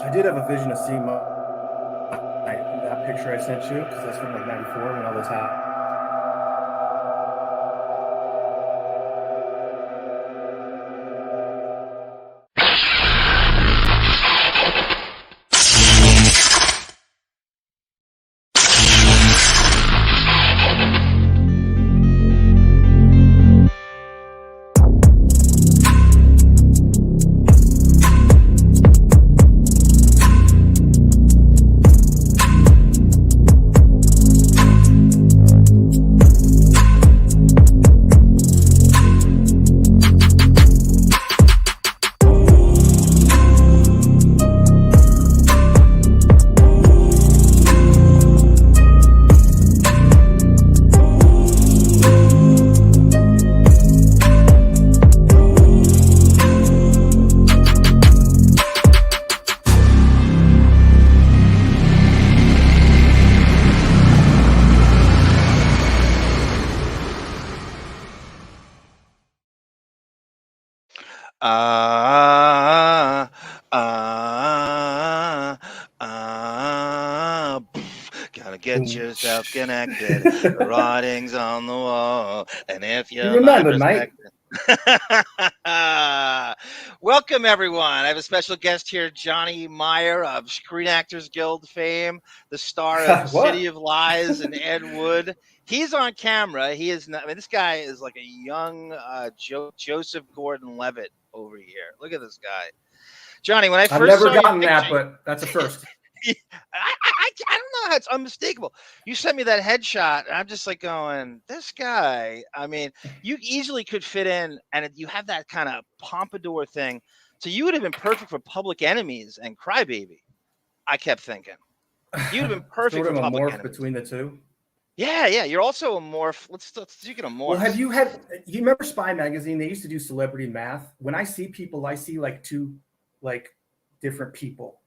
I did have a vision of seeing that picture I sent you, because that's from like '94 when all this happened. Gotta get yourself connected. Writings on the wall, and if you're You remember, mate. Welcome, everyone. I have a special guest here, Johnny Meyer of Screen Actors Guild fame, the star of City of Lies and Ed Wood. He's on camera. He is not. I mean, this guy is like a young Joseph Gordon-Levitt over here. Look at this guy, Johnny. When I first I've never saw gotten that, but that's a first. I don't know how it's unmistakable. You sent me that headshot, and I'm just like going, this guy. I mean, you easily could fit in, and you have that kind of pompadour thing. So you would have been perfect for Public Enemies and Crybaby. I kept thinking you'd have been perfect sort of for Public morph Enemies. Between the two. Yeah. You're also a morph. Let's speak of morph. Well, have you had? You remember Spy Magazine? They used to do celebrity math. When I see people, I see like two, like different people.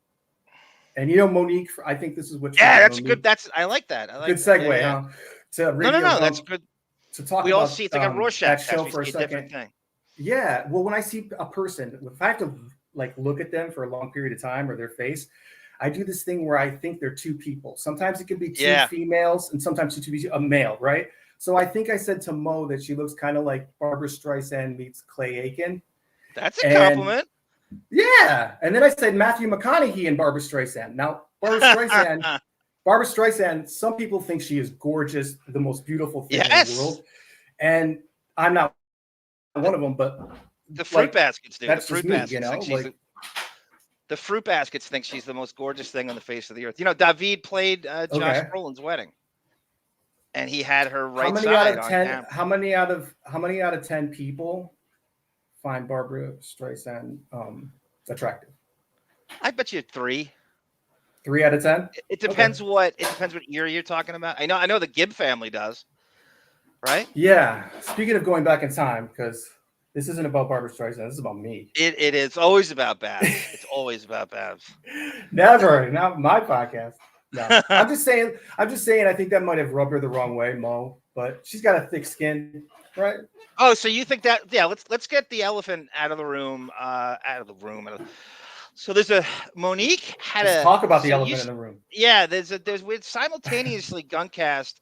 And you know, Monique, I think this is what. Yeah, that's Monique. good. I like that. I like good segue, yeah. Huh? No, that's good. To talk we about, all see it's like a Rorschach that show for a second. Thing. Yeah, well, when I see a person, if I have to like look at them for a long period of time or their face, I do this thing where I think they're two people. Sometimes it can be two females, and sometimes it could be a male, right? So I think I said to Mo that she looks kind of like Barbara Streisand meets Clay Aiken. That's a compliment. Yeah, and then I said Matthew McConaughey and Barbara Streisand. Now, Barbara Streisand, some people think she is gorgeous, the most beautiful thing in the world. And I'm not one of them, but the fruit baskets do. That's the fruit just me, baskets, you know. The fruit baskets think she's the most gorgeous thing on the face of the earth. You know, David played Josh Brolin's wedding, and he had her right side on camera. How many out of 10 people find Barbara Streisand attractive? I bet you 3. 3 out of 10. It depends what era you're talking about. I know the Gibb family does, right? Yeah. Speaking of going back in time, because this isn't about Barbara Streisand, this is about me. It is always about Babs. It's always about Babs. Never, not my podcast. No. I'm just saying. I think that might have rubbed her the wrong way, Mo. But she's got a thick skin, right? Oh, so you think that? Yeah. Let's get the elephant out of the room. So there's a Monique had Let's talk about the elephant in the room. Yeah, there's simultaneously Guncast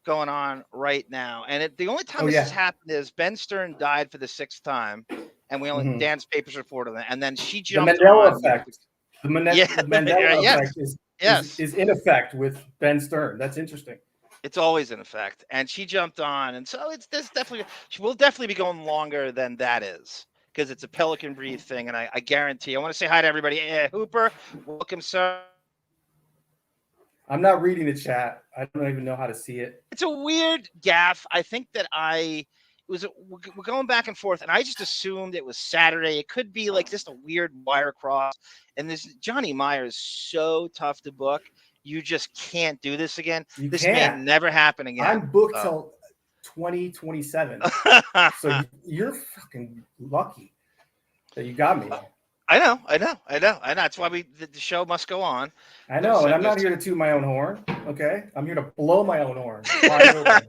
going on right now, and the only time this has happened is Ben Stern died for the 6th time, and we only Dan's Papers reported that, and then she jumped. The Mandela effect. The Mandela effect is in effect with Ben Stern. That's interesting. It's always in effect, and she jumped on, and so she will definitely be going longer than that is, because it's a Pelican Breed thing, and I guarantee. I want to say hi to everybody. Hooper, welcome, sir. I'm not reading the chat. I don't even know how to see it. It's a weird gaffe. I think that we're going back and forth, and I just assumed it was Saturday. It could be like just a weird wire cross. And this Johnny Meyer is so tough to book. You just can't do this again. This may never happen again. I'm booked till 2027. So you're fucking lucky that you got me. I know. That's why the show must go on. I know, and I'm not here to toot my own horn. Okay, I'm here to blow my own horn. Wide open.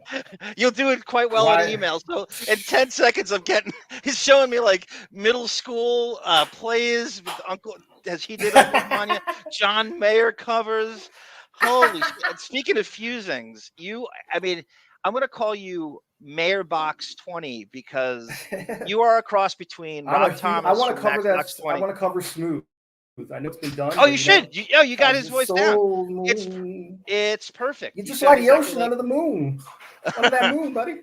You'll do it quite well in email. So in 10 seconds, he's showing me like middle school plays with Uncle, as he did Uncle Vanya, John Mayer covers. Holy shit. Speaking of fusings, I'm going to call you Mayor Box 20 because you are a cross between Rob Thomas. I want to cover that. I want to cover Smooth. I know it's been done. Oh, you should. You got his voice down. It's perfect. You just like the ocean under the moon. Under that moon, buddy.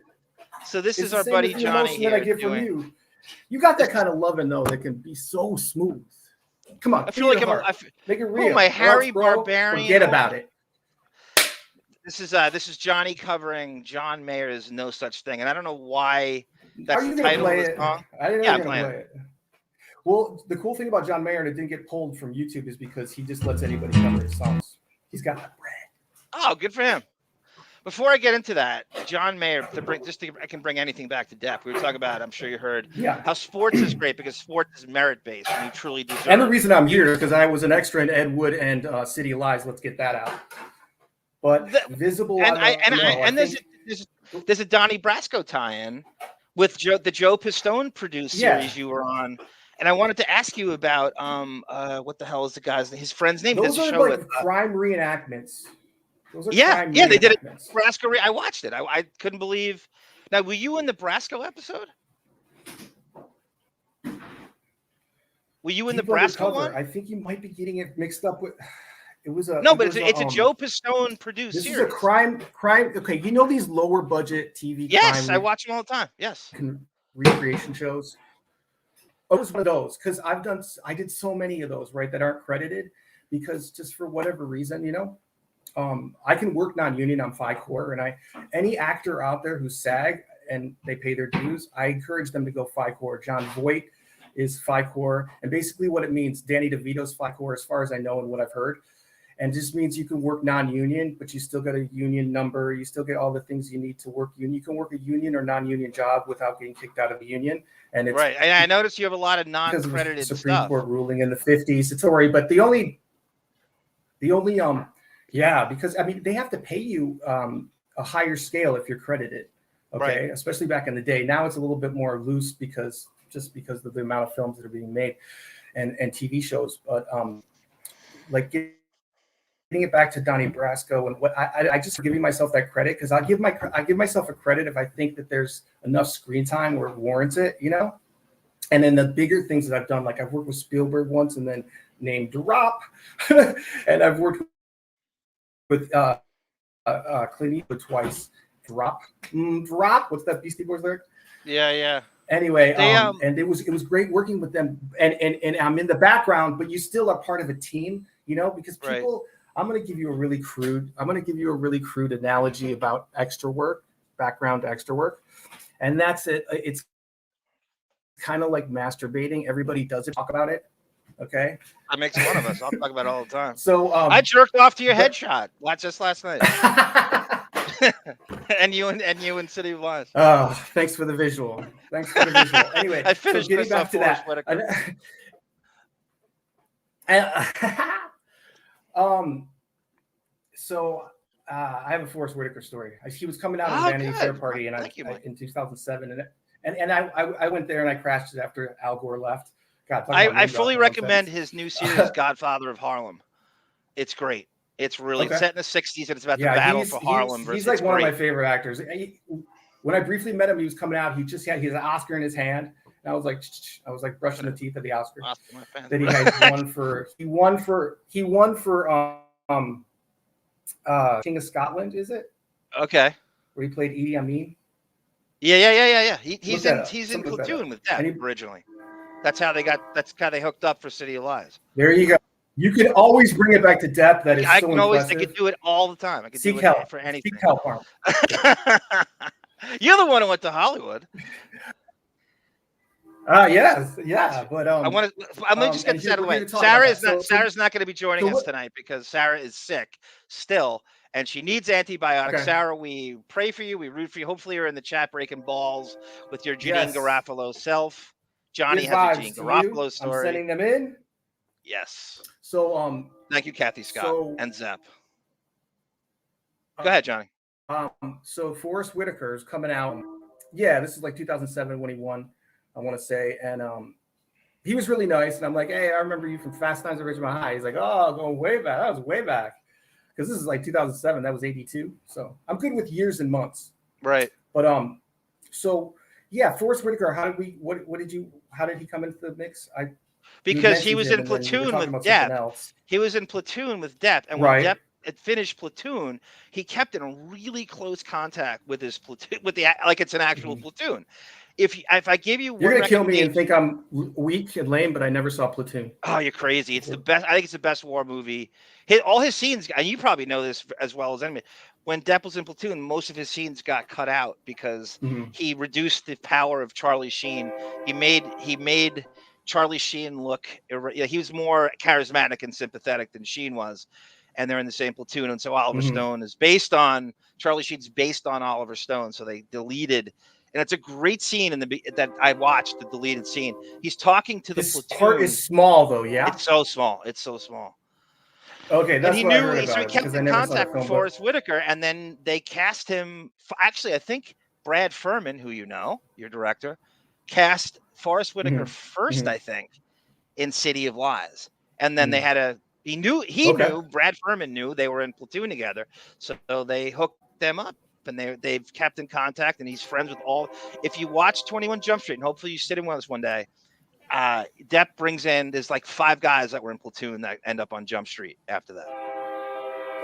So this is our buddy Johnny here. That I get from you. You got that kind of loving though that can be so smooth. Come on. I feel like make it real. My Harry Barbarian. Forget about it. This is Johnny covering John Mayer's No Such Thing, and I don't know why that's the title of the song. I didn't know you were gonna play it. Well, the cool thing about John Mayer, and it didn't get pulled from YouTube, is because he just lets anybody cover his songs. He's got that bread. Oh, good for him. Before I get into that, John Mayer, I can bring anything back to Depp. We were talking about, I'm sure you heard, how sports is great because sports is merit-based and you truly deserve it. And the reason I'm here is because I was an extra in Ed Wood and City of Lies. Let's get that out. But visible. There's a Donnie Brasco tie-in with the Joe Pistone produced series you were on. And I wanted to ask you about what the hell is his friend's name? Those are like crime reenactments. Those are crime they did it. Brasco. I watched it. I couldn't believe. Now, were you in the Brasco episode? Were you in the Brasco one? I think you might be getting it mixed up with. It was a it's a Joe Pistone produced series. This is a crime. Okay, you know these lower budget TV. Yes, I watch them all the time. Yes, recreation shows. It was one of those because I did so many of those that aren't credited because just for whatever reason, I can work non-union on FICOR, and any actor out there who's SAG and they pay their dues, I encourage them to go FICOR. John Voight is FICOR, and basically what it means, Danny DeVito's FICOR, as far as I know and what I've heard. And just means you can work non-union, but you still get a union number. You still get all the things you need to work union. You can work a union or non-union job without getting kicked out of the union. And it's right. And I noticed you have a lot of non-credited stuff. Supreme Court ruling in the 50s. It's already, but the only, because they have to pay you a higher scale if you're credited. Okay, especially back in the day. Now it's a little bit more loose because of the amount of films that are being made and TV shows. But getting it back to Donnie Brasco and what I just giving myself that credit because I give myself a credit if I think that there's enough screen time where it warrants it, And then the bigger things that I've done, like I've worked with Spielberg once and then named Drop, and I've worked with Clint Eastwood twice. Drop. What's that Beastie Boys lyric? Yeah. Anyway, and it was great working with them, and I'm in the background, but you still are part of a team, because people. Right. I'm going to give you a really crude analogy about background extra work. And that's it. It's kind of like masturbating. Everybody does it, talk about it. Okay. That makes one of us. I'll talk about it all the time. So I jerked off to your headshot just last night. and you in City of Lies. Oh, thanks for the visual. Anyway, I finished getting back to that. I have a Forrest Whitaker story. He was coming out of the Vanity Fair party in 2007, and I went there and I crashed it after Al Gore left. God, I fully recommend his new series, Godfather of Harlem. It's great. It's really set in the 60s, and it's about the battle for Harlem. He's like one of my favorite actors. When I briefly met him, he was coming out. He had an Oscar in his hand. And I was like brushing the teeth of the Oscar that he had won for. He won for King of Scotland, is it? Okay. Where he played Idi Amin. Yeah. He's in Platoon with Depp originally. That's how they hooked up for City of Lies. There you go. You can always bring it back to Depp. That is I could do it all the time. I could seek do it help for anything. Seek help, Mark. You're the one who went to Hollywood. Yes, but I'm gonna just get this out of the way. Sarah's not going to be joining us tonight because Sarah is sick still, and she needs antibiotics. Okay. Sarah, we pray for you. We root for you. Hopefully, you're in the chat breaking balls with your Jeanine Garofalo self. Johnny Good has a vibes Jeanne to Garoppolo you. I'm story. sending them in. Yes. So Thank you, Kathy Scott and Zepp. Go ahead, Johnny. So Forrest Whitaker is coming out. Yeah, this is like 2007 when he won, I want to say. And he was really nice. And I'm like, hey, I remember you from Fast Times at Ridgemont High. He's like, oh, going way back. That was way back. Because this is like 2007. That was 82. So I'm good with years and months. Right. But so yeah, Forrest Whitaker, how did he come into the mix? Because he was in Platoon with Depp. He was in Platoon with Depp. And when Depp had finished Platoon, he kept in a really close contact with his platoon, like it's an actual platoon. If I give you one, you're gonna kill me and think I'm weak and lame, but I never saw Platoon. Oh, you're crazy! It's the best. I think it's the best war movie. All his scenes, and you probably know this as well as anybody. When Depp was in Platoon, most of his scenes got cut out because he reduced the power of Charlie Sheen. He made Charlie Sheen look. He was more charismatic and sympathetic than Sheen was, and they're in the same platoon. And so Oliver Stone is based on Charlie Sheen's based on Oliver Stone. So they deleted. And it's a great scene that I watched, the deleted scene. He's talking to the platoon. This part is small, though, yeah? It's so small. It's so small. Okay, that's what I heard about it. So he kept in contact with Forrest Whitaker, and then they cast him. Actually, I think Brad Furman, who you know, your director, cast Forrest Whitaker first, I think, in City of Lies. And then they had he knew, Brad Furman knew they were in Platoon together. So they hooked them up. And they've kept in contact, and he's friends with all. If you watch 21 Jump Street, and hopefully you sit in with us one day, Depp brings in. There's like 5 guys that were in Platoon that end up on Jump Street after that.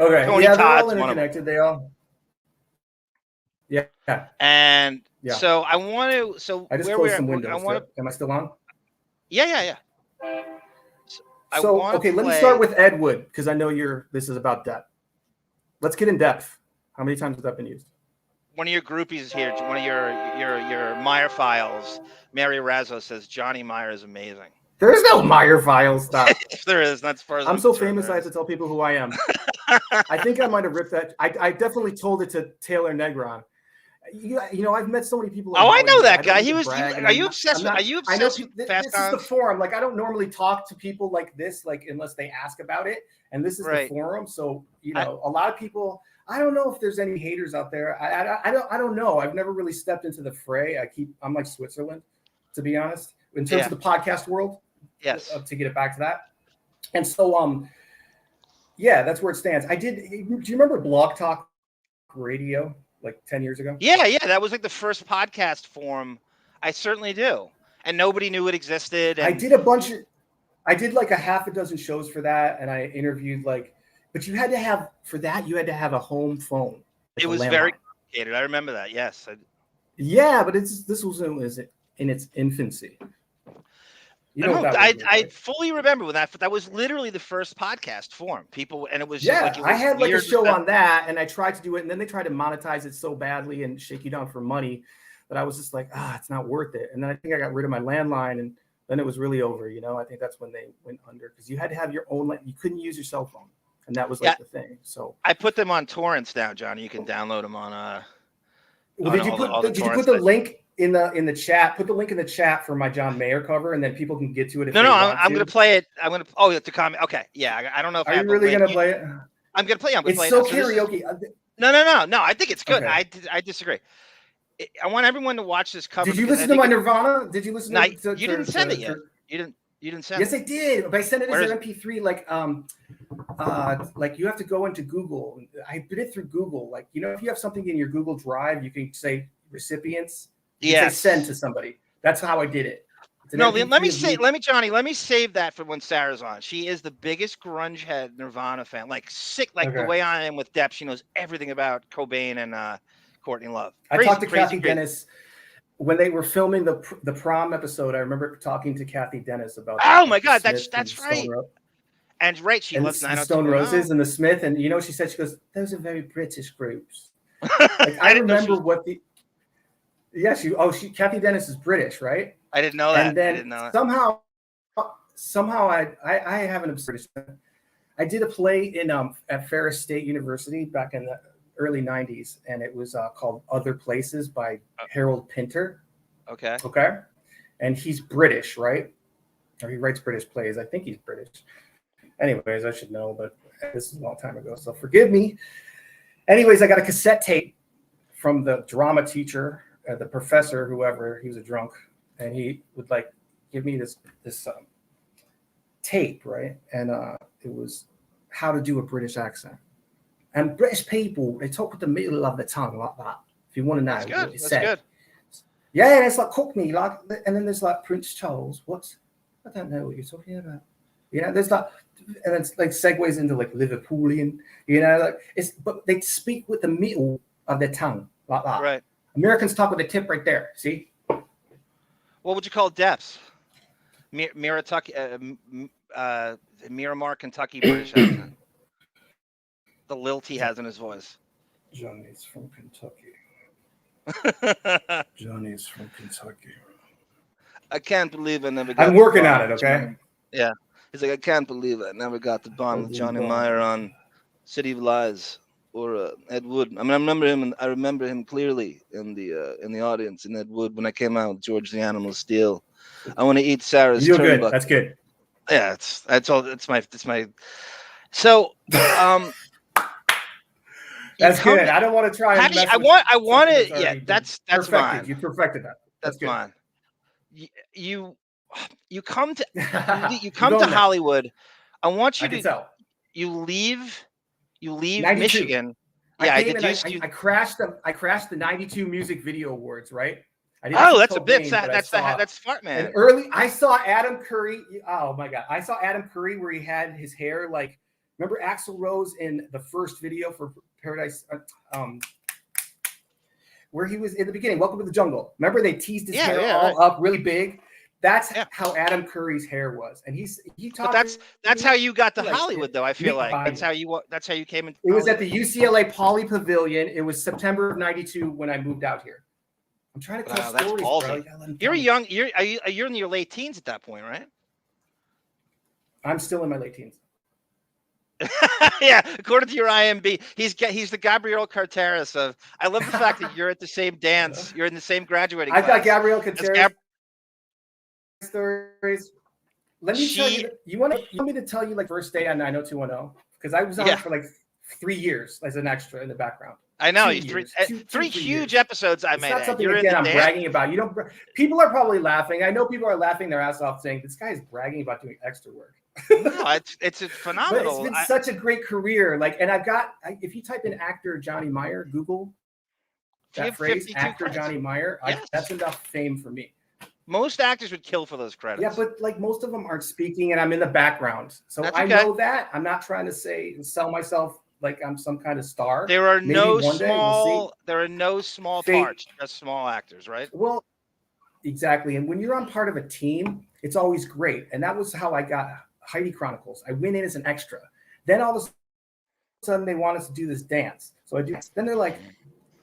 Okay, Tony Todd's they're all interconnected. They all. Yeah. And so I want to. So I just closed some windows. Am I still on? Yeah. So okay, let me start with Ed Wood because I know this is about Depp. Let's get in depth. How many times has that been used? One of your groupies is here. One of your Meyer files. Mary Razzo says Johnny Meyer is amazing. There is no Meyer file stuff. If there is, that's far as I'm so famous. I have to tell people who I am. I think I might have ripped that. I definitely told it to Taylor Negron. You know, I've met so many people. Oh, I know that guy. He was. Are you obsessed with? Are you obsessed with Fast Times? This is the forum. Like, I don't normally talk to people like this, like unless they ask about it. And this is the forum. So a lot of people. I don't know if there's any haters out there. I don't know. I've never really stepped into the fray. I'm like Switzerland, to be honest, in terms of the podcast world. Yes. To get it back to that. And so, that's where it stands. Do you remember Blog Talk Radio like 10 years ago? Yeah. That was like the first podcast forum. I certainly do. And nobody knew it existed. And I did like a half a dozen shows for that. And I interviewed but you had to have a home phone. It was very complicated. I remember that. Yes. Yeah, but this was in its infancy. I fully remember when that was literally the first podcast form. People, and it was I had like a show on that, and I tried to do it, and then they tried to monetize it so badly and shake you down for money that I was just like, it's not worth it. And then I think I got rid of my landline, and then it was really over. I think that's when they went under because you had to have your own. You couldn't use your cell phone. And that was the thing. So I put them on torrents now, Johnny. You can download them on. Did you put the link in the chat? Put the link in the chat for my John Mayer cover, and then people can get to it. I'm going to play it. I'm going to. Oh, you have to comment. Okay, yeah. I don't know if are you really going to play it? I'm going to play. It's so karaoke. No. I think it's good. Okay. I disagree. I want everyone to watch this cover. Did you listen to my Nirvana? Did you listen to? You didn't send it yet. You didn't send it. Yes, I did. But I sent it as an MP3. Like you have to go into Google. I did it through Google. Like, if you have something in your Google Drive, you can say recipients. Say send to somebody. That's how I did it. No, let me save that for when Sarah's on. She is the biggest grunge head Nirvana fan. Like sick, the way I am with Depp. She knows everything about Cobain and Courtney Love. I talked to Kathy Dennis. When they were filming the prom episode, I remember talking to Kathy Dennis about. Oh my God, that's right. And she loves the Stone Roses and the Smith, and she said, she goes, those are very British groups. I remember what the. Yeah, Kathy Dennis is British, right? I didn't know that. And then I didn't know that. Somehow I have an absurd. I did a play at Ferris State University back in the early 90s, and it was called Other Places by Harold Pinter. Okay. and he's British, right? Or he writes British plays. I think he's British. Anyways, I should know, but this is a long time ago, so forgive me. Anyways, I got a cassette tape from the drama teacher, the professor, whoever. He was a drunk, and he would like give me this tape, right? And it was how to do a British accent. And British people, they talk with the middle of the tongue like that. If you want to know what it said. Good. Yeah, and it's like Cockney, like, and then there's like Prince Charles. I don't know what you're talking about. You know, there's like, and it's like segues into like Liverpoolian. You know, like but they speak with the middle of their tongue like that. Right. Americans talk with the tip right there. See. What would you call Depp's? Miramar, Kentucky British accent. The lilt he has in his voice. Johnny's from Kentucky. Johnny's from Kentucky. I can't believe I never got. I'm working on it, okay? Yeah. He's like, I can't believe I never got the bond with Johnny Meyer on City of Lies or Ed Wood. I mean, I remember him clearly in the audience in Ed Wood when I came out with George the Animal Steel. I want to eat Sarah's You're turnbuckle. good. That's good. Yeah, that's all. It's my. So, that's good. I don't want to try. And I want to. Yeah, that's fine. You perfected that. That's good. fine. You come to Hollywood. I want you to. You leave 92. Michigan. Yeah, I crashed the 92 Music Video Awards, right? That's a bit. That's smart, man. And early, I saw Adam Curry. Oh my God, I saw Adam Curry where he had his hair like. Remember Axl Rose in the first video for Paradise, where he was in the beginning. Welcome to the Jungle. Remember they teased his hair all up really big. That's how Adam Curry's hair was, and he talked. But that's how you got to Hollywood, though. I feel like that's how you came into. It was at the UCLA Poly Pavilion. It was September of '92 when I moved out here. I'm trying to tell stories, bro. You're young. You're in your late teens at that point, right? I'm still in my late teens. Yeah, according to your IMB, he's the Gabriel Carteris of. I love the fact that you're at the same dance. You're in the same graduating. I've got Gabriel Carteris stories. Let me tell you. You want me to tell you like first day on 90210 because I was on it for like 3 years as an extra in the background. I know three huge episodes I made. It's not something again I'm bragging about. You don't. People are probably laughing. I know people are laughing their ass off saying this guy is bragging about doing extra work. No, it's a phenomenal. But it's been such a great career. Like, and I've got. If you type in actor Johnny Meyer, Google that phrase, actor credits. Johnny Meyer. Yes. That's enough fame for me. Most actors would kill for those credits. Yeah, but like most of them aren't speaking, and I'm in the background, so I know that. I'm not trying to sell myself like I'm some kind of star. There are no small. There are no small parts, just small actors, right? Well, exactly. And when you're on part of a team, it's always great. And that was how I got Heidi Chronicles. I went in as an extra. Then all of a sudden they want us to do this dance. So I do. Then they're like,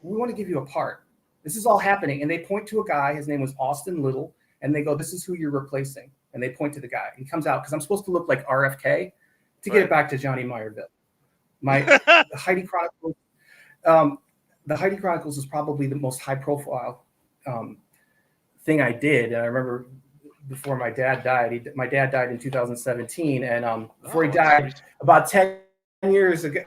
we want to give you a part. This is all happening. And they point to a guy. His name was Austin Little. And they go, this is who you're replacing. And they point to the guy. He comes out because I'm supposed to look like RFK to get it back to Johnny Meyerville. The Heidi Chronicles. The Heidi Chronicles is probably the most high profile thing I did. And I remember before my dad died, my dad died in 2017. And before he died, about 10 years ago,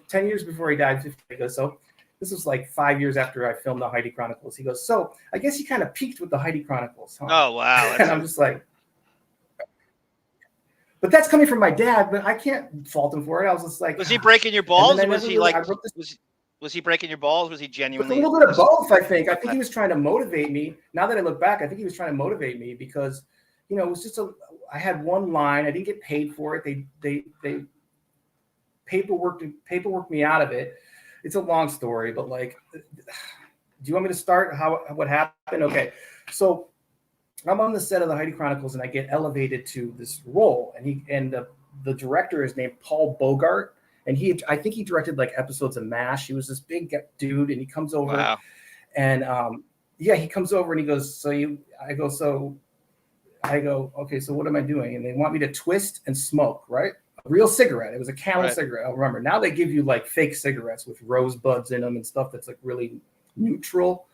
10 years before he died, so this was like 5 years after I filmed the Heidi Chronicles. He goes, so I guess you kind of peaked with the Heidi Chronicles, huh? Oh, wow. And I'm just like, but that's coming from my dad, but I can't fault him for it. I was just like, was he breaking your balls? Or was he like, was he breaking your balls? Was he genuinely? A little bit of both, I think. I think he was trying to motivate me. Now that I look back, I think he was trying to motivate me because, you know, it was just I had one line. I didn't get paid for it. They paperwork me out of it. It's a long story, but like, do you want me to start what happened? Okay. So I'm on the set of the Heidi Chronicles and I get elevated to this role, and the director is named Paul Bogart, and I think he directed like episodes of MASH. He was this big dude, and he comes over, and he comes over and he goes, I go, okay, so what am I doing? And they want me to twist and smoke, right? A real cigarette. It was a Camel cigarette. I remember. Now they give you like fake cigarettes with rosebuds in them and stuff that's like really neutral,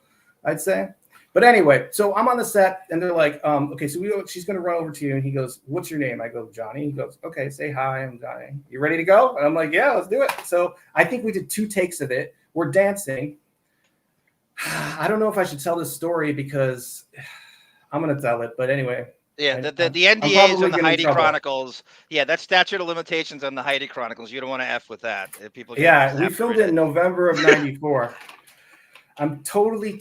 I'd say. But anyway, so I'm on the set and they're like, okay, so she's going to run over to you. And he goes, what's your name? I go, Johnny. He goes, okay, say hi. I'm Johnny. You ready to go? And I'm like, yeah, let's do it. So I think we did 2 takes of it. We're dancing. I don't know if I should tell this story because I'm going to tell it. But anyway. Yeah, the NDAs on the Heidi Chronicles. Yeah, that's statute of limitations on the Heidi Chronicles. You don't want to F with that. If people we filmed it in November of 94. I'm totally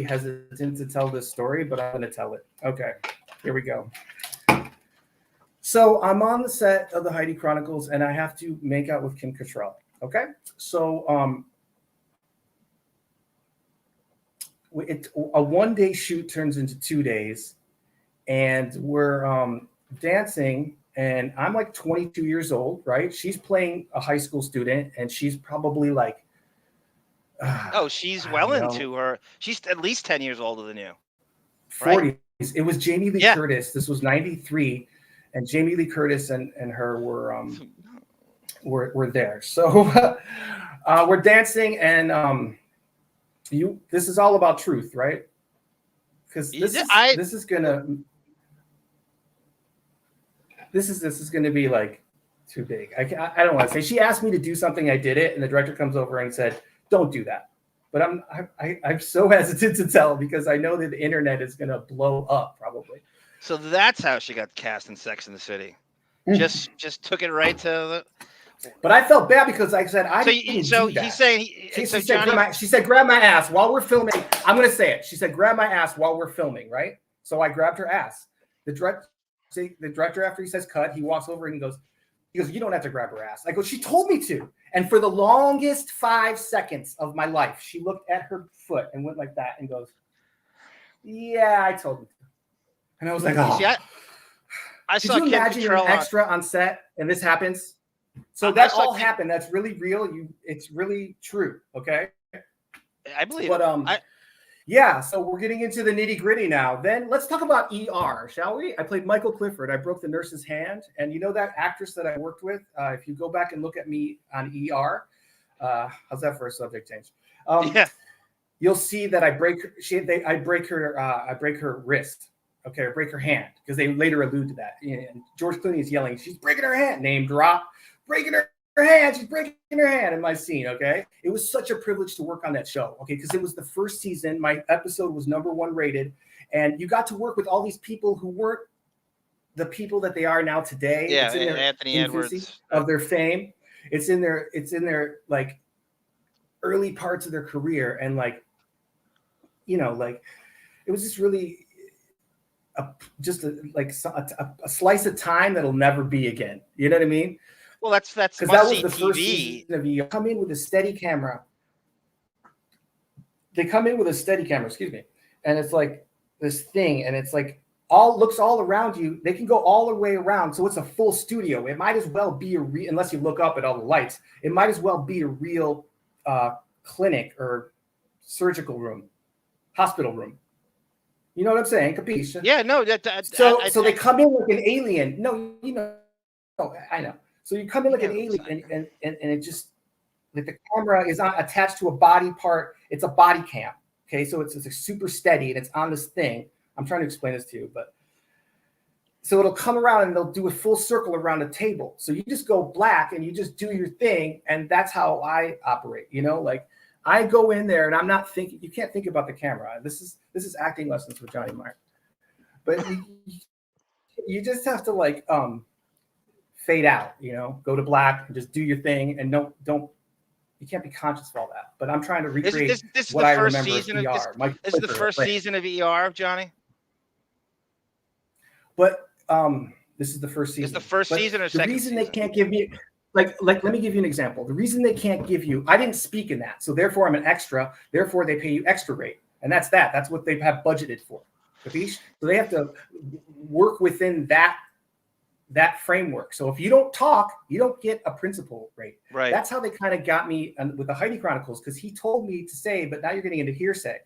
hesitant to tell this story, but I'm going to tell it. Okay, here we go. So I'm on the set of the Heidi Chronicles, and I have to make out with Kim Cattrall. Okay, so a 1-day shoot turns into 2 days, and we're dancing. And I'm like 22 years old, right? She's playing a high school student, and she's probably like. She's well into her. She's at least 10 years older than you. 40s. Right? It was Jamie Lee Curtis. This was 93, and Jamie Lee Curtis and her were there. So we're dancing, and this is all about truth, right? Because this is gonna be like too big. I don't want to say. She asked me to do something, I did it, and the director comes over and said, don't do that. But I'm so hesitant to tell because I know that the internet is going to blow up probably. So that's how she got cast in Sex and the City. Just took it right to the. But I felt bad because I said I didn't do that. He's saying she said grab my ass while we're filming. I'm going to say it. She said grab my ass while we're filming, right? So I grabbed her ass. The director after he says cut, he walks over and he goes, you don't have to grab her ass. I go, she told me to. And for the longest 5 seconds of my life, she looked at her foot and went like that and goes, yeah, I told you to. And I was like, oh. See, I saw Could you imagine you're an extra on set and this happens? So that all happened. That's really real. It's really true. Okay. I believe it. Yeah, so we're getting into the nitty-gritty now. Then let's talk about ER, shall we? I played Michael Clifford. I broke the nurse's hand. And you know that actress that I worked with? If you go back and look at me on ER, how's that for a subject change? You'll see that I break her wrist. Okay, or break her hand, because they later allude to that. And George Clooney is yelling, she's breaking her hand, name drop, breaking her hand, she's breaking her hand in my scene, okay? It was such a privilege to work on that show, okay, because it was the first season. My episode was #1 rated, and you got to work with all these people who weren't the people that they are now today. Yeah, it's in their Anthony Edwards of their fame. It's in their like early parts of their career, and like, you know, like it was just really a slice of time that'll never be again. You know what I mean? Well, that's because that was the first season of ER. Come in with a steady camera. They come in with a steady camera, excuse me, and it's like this thing, and it's like looks all around you. They can go all the way around, so it's a full studio. It might as well be unless you look up at all the lights. It might as well be a real clinic or surgical room, hospital room. You know what I'm saying? Capisce? Yeah, no. So they come in like an alien. No, you know, I know. So you come in like an alien, and it just like the camera is attached to a body part. It's a body cam. Okay, so it's like super steady, and it's on this thing. I'm trying to explain this to you, but so it'll come around and they'll do a full circle around a table. So you just go black and you just do your thing, and that's how I operate. You know, like I go in there and I'm not thinking. You can't think about the camera. This is acting lessons with Johnny Meyer, but you just have to like fade out, you know, go to black and just do your thing, and don't you can't be conscious of all that. But I'm trying to recreate what I remember of ER. This is the first season of ER, Johnny. But this is the first season. It's the first season or second. The reason they can't give me like let me give you an example. The reason they can't give you, I didn't speak in that, so therefore I'm an extra. Therefore they pay you extra rate, and that's that. That's what they have budgeted for. Capisce? So they have to work within that framework. So if you don't talk, you don't get a principal rate. Right. That's how they kind of got me with the Heidi Chronicles, because he told me to say, but now you're getting into hearsay.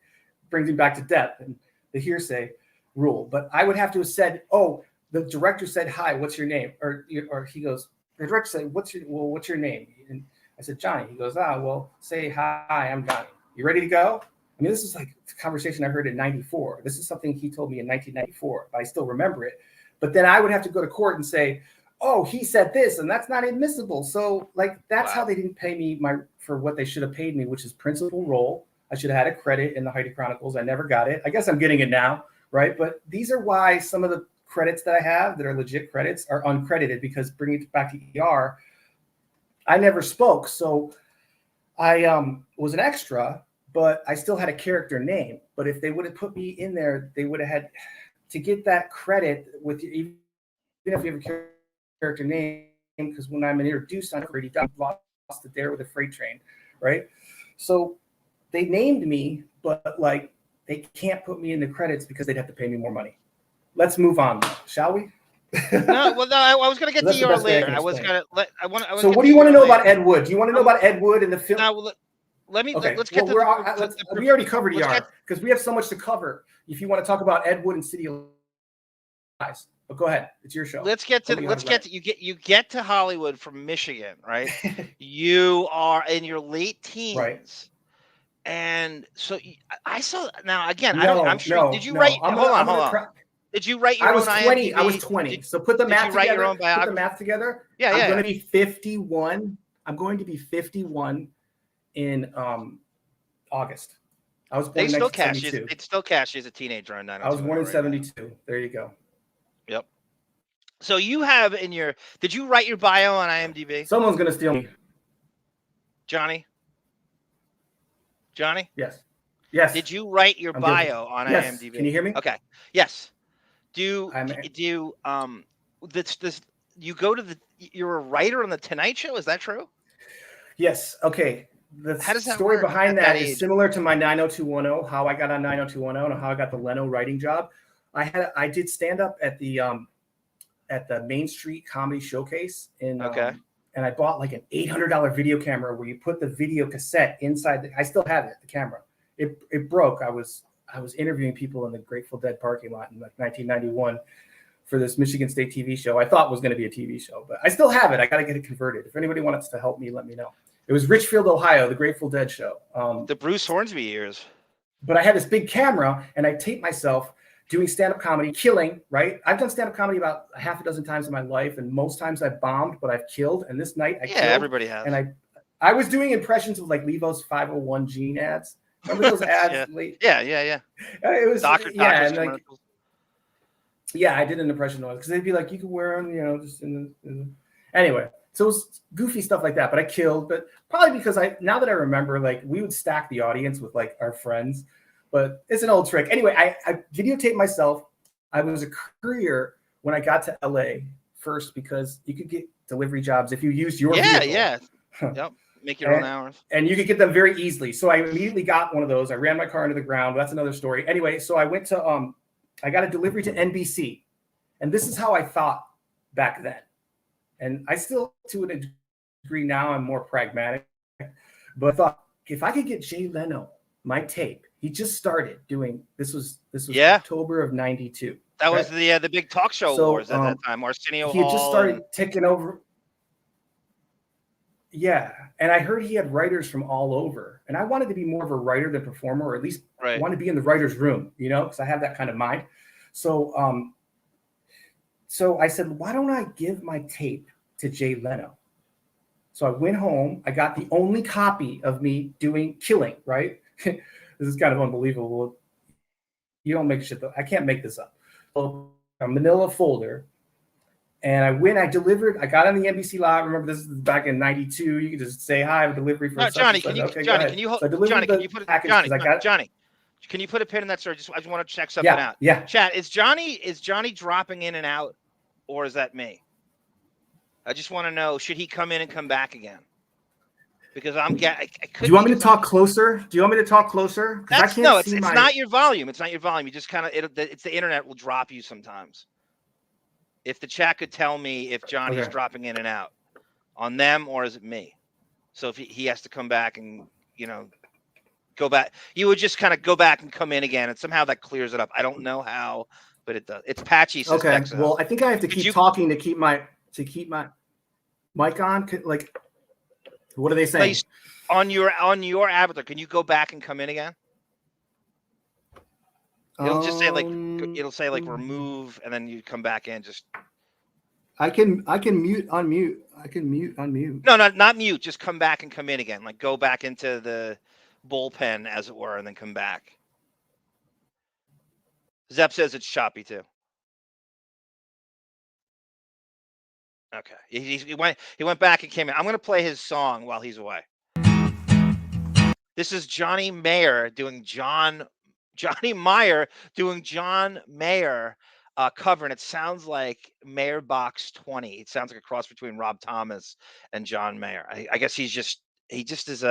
Brings me back to Depp and the hearsay rule. But I would have to have said, oh, the director said, hi, what's your name? Or he goes, the director said, what's your name? And I said, Johnny. He goes, well, say hi, I'm Johnny. You ready to go? mean, this is like a conversation I heard in 94. This is something he told me in 1994. I still remember it. But then I would have to go to court and say, oh, he said this, and that's not admissible. So like, that's how they didn't pay me for what they should have paid me, which is principal role. I should have had a credit in the Heidi Chronicles. I never got it. I guess I'm getting it now, right? But these are why some of the credits that I have that are legit credits are uncredited, because bringing it back to ER, I never spoke. So I was an extra, but I still had a character name. But if they would have put me in there, they would have had to get that credit with even if you have a character name, because when I'm introduced, I'm already done. Lost it there with a freight train, right? So they named me, but like they can't put me in the credits because they'd have to pay me more money. Let's move on, shall we? No, I was going to get to ER later. I was going to let. So, what do you want to know about Ed Wood? Do you want to know about Ed Wood and the film? No, let me. Okay. Let's get we already covered ER because we have so much to cover. If you want to talk about Ed Wood and City of Lies, but go ahead, it's your show. Let's get to you get to Hollywood from Michigan, right? You are in your late teens, right? And so I saw now again. No, I'm sure. Did you write? Hold on. Did you write your own IMDb? I was 20. So put the math together. Your own put the math together. Yeah, I'm going to be 51. I'm going to be 51 in August. I was born in 1972. They'd still cash you as a teenager on 90210. I was born in 72. There you go. Yep. So you have in your. Did you write your bio on IMDb? Someone's going to steal me. Johnny? Yes. Yes. Did you write your bio on IMDb? Can you hear me? Okay. Yes. You go to the, you're a writer on the Tonight Show, is that true? Yes. Okay. The story behind that is similar to my 90210, how I got on 90210 and how I got the Leno writing job. I did stand up at the Main Street Comedy Showcase in and I bought like an $800 video camera where you put the video cassette inside I still have it, the camera. It broke. I was interviewing people in the Grateful Dead parking lot in like 1991 for this Michigan State TV show. I thought was going to be a TV show, but I still have it. I got to get it converted. If anybody wants to help me, let me know. It was Richfield, Ohio, the Grateful Dead show. The Bruce Hornsby years. But I had this big camera and I taped myself doing stand-up comedy, killing, right? I've done stand-up comedy about a half a dozen times in my life, and most times I've bombed, but I've killed. And this night I killed. Everybody has. And I was doing impressions of like Levo's 501 Jean ads. Remember those ads? Yeah. It was Doctor like, I did an impression of it because they'd be like, you can wear them, just in the anyway. So it was goofy stuff like that. But I killed, but probably because now that I remember, like we would stack the audience with like our friends, but it's an old trick. Anyway, I videotaped myself. I was a courier when I got to LA first because you could get delivery jobs if you used your vehicle. Yep. Make your own hours. And you could get them very easily. So I immediately got one of those. I ran my car into the ground. That's another story. Anyway, so I went to, I got a delivery to NBC. And this is how I thought back then. And I still, to a degree now, I'm more pragmatic. But I thought, if I could get Jay Leno, my tape, he just started doing, this was October of 92. That was the big talk show wars at that time. Arsenio Hall. He had just started ticking over. Yeah, and I heard he had writers from all over, and I wanted to be more of a writer than performer, or at least want to be in the writer's room, because I have that kind of mind. So, so I said, why don't I give my tape to Jay Leno? So I went home. I got the only copy of me doing killing. Right, this is kind of unbelievable. You don't make shit though. I can't make this up. So a Manila folder. And I delivered. I got on the NBC lot. Remember, this is back in '92. You could just say hi. I have a delivery for Johnny. Can you put a pin in that, sir? I just want to check something out. Yeah. Chat, is Johnny dropping in and out, or is that me? I just want to know, should he come in and come back again? Because do you want me to talk closer? It's not your volume. It's not your volume. You just kind of it's the internet will drop you sometimes. If the chat could tell me if Johnny's dropping in and out on them, or is it me? So if he has to come back and, go back, you would just kind of go back and come in again, and somehow that clears it up. I don't know how, but it does. It's patchy. Okay. Well, I think I have to keep talking to keep my mic on. Like, what are they saying? On your avatar, can you go back and come in again? It'll just say like Um, remove, and then you come back in. Just I can mute, unmute. I can mute, unmute. no, not mute. Just come back and come in again. Like go back into the bullpen, as it were, and then come back. Zep says it's choppy too. Okay, he went back and came in. I'm gonna play his song while he's away. This is Johnny Meyer doing Johnny Meyer doing John Mayer cover, and it sounds like Mayer Box 20. It sounds like a cross between Rob Thomas and John Mayer. I guess he just is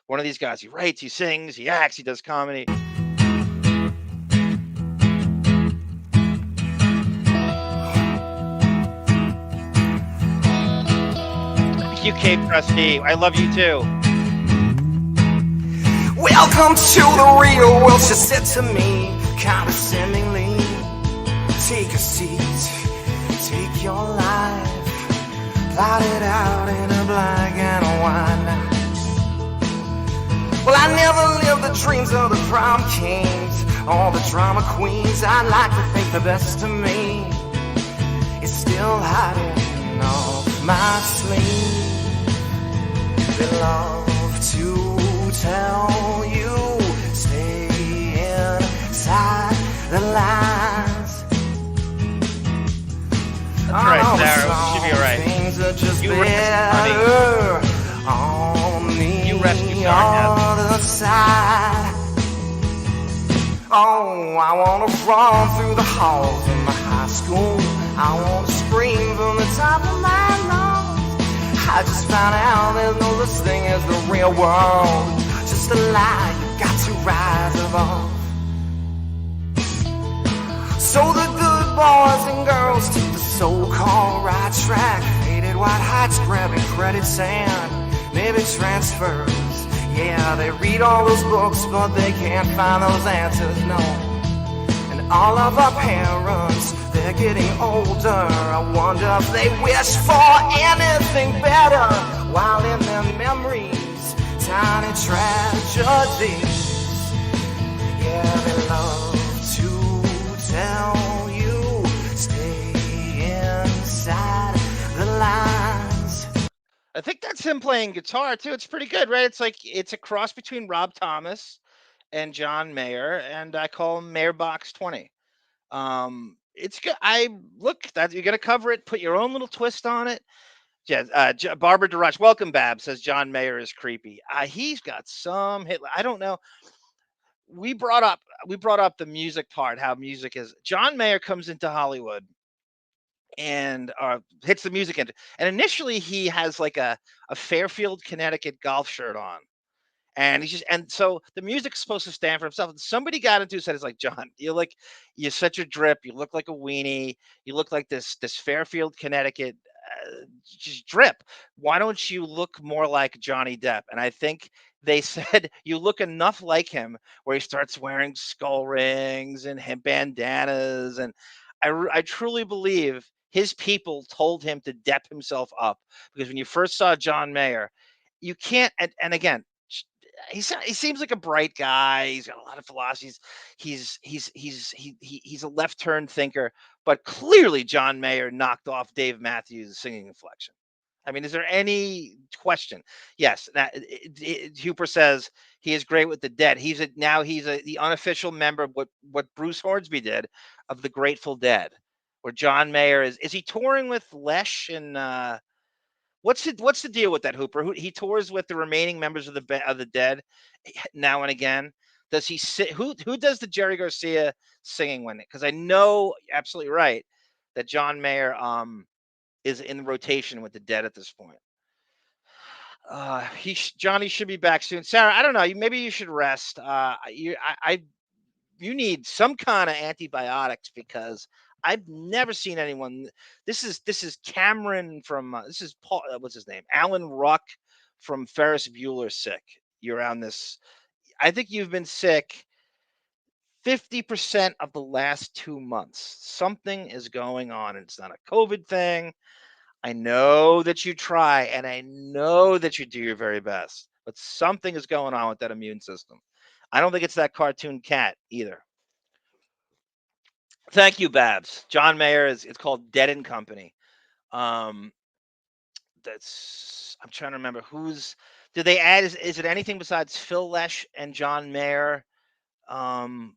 one of these guys. He writes, he sings, he acts, he does comedy. Thank you, Cape Trustee. I love you too. Welcome to the real world, she said to me, condescendingly. Take a seat, take your life, plot it out in a black and white. Well, I never lived the dreams of the prom kings or the drama queens. I'd like to think the best of me is still hiding off my sleeve. They love to tell you, stay inside the lines. That's right, Sarah. Should be all right. Things are just You rest, better on the other side. Oh, I wanna run through the halls of my high school. I wanna scream from the top of my lungs. I just found out there's no such thing as the real world. Just a lie you got to rise above. So the good boys and girls took the so-called right track. Faded white heights, grabbing credits and maybe transfers. Yeah, they read all those books, but they can't find those answers, no. And all of our parents, they're getting older. I wonder if they wish for anything better, while in their memories, tiny tragedies. Yeah, they love to tell you, stay inside the lines. I think that's him playing guitar too. It's pretty good, right? It's a cross between Rob Thomas and John Mayer, and I call him Mayer Box 20. It's good. That you're gonna cover it. Put your own little twist on it. Yeah, Barbara DeRush, welcome, Bab, says John Mayer is creepy. He's got some hit. I don't know. We brought up the music part. How music is. John Mayer comes into Hollywood and hits the music end. And initially, he has like a Fairfield, Connecticut golf shirt on. And so the music's supposed to stand for himself. And somebody got into said, it's like, John, you're such a drip. You look like a weenie. You look like this Fairfield, Connecticut, just drip. Why don't you look more like Johnny Depp? And I think they said, you look enough like him where he starts wearing skull rings and bandanas. And I truly believe his people told him to Depp himself up, because when you first saw John Mayer, you can't, and again, he seems like a bright guy. He's got a lot of philosophies. He's a left turn thinker, but clearly John Mayer knocked off Dave Matthews' singing inflection. I mean, is there any question? Yes. Hooper says he is great with the Dead. He's the unofficial member of what Bruce Hornsby did of the Grateful Dead, where John Mayer is he touring with Lesh and what's the deal with that, Hooper? He tours with the remaining members of the Dead now and again. Does he sit? Who does the Jerry Garcia singing when? Because I know absolutely right that John Mayer is in rotation with the Dead at this point. Johnny should be back soon. Sarah, I don't know. Maybe you should rest. You need some kind of antibiotics, because I've never seen anyone. This is Cameron from this is Paul. What's his name? Alan Ruck from Ferris Bueller's Sick. You're on this. I think you've been sick 50% of the last 2 months. Something is going on, and it's not a COVID thing. I know that you try, and I know that you do your very best, but something is going on with that immune system. I don't think it's that cartoon cat either. Thank you, Babs. John Meyer it's called Dead and Company. Um, I'm trying to remember did they add? Is it anything besides Phil Lesh and John Mayer? Um,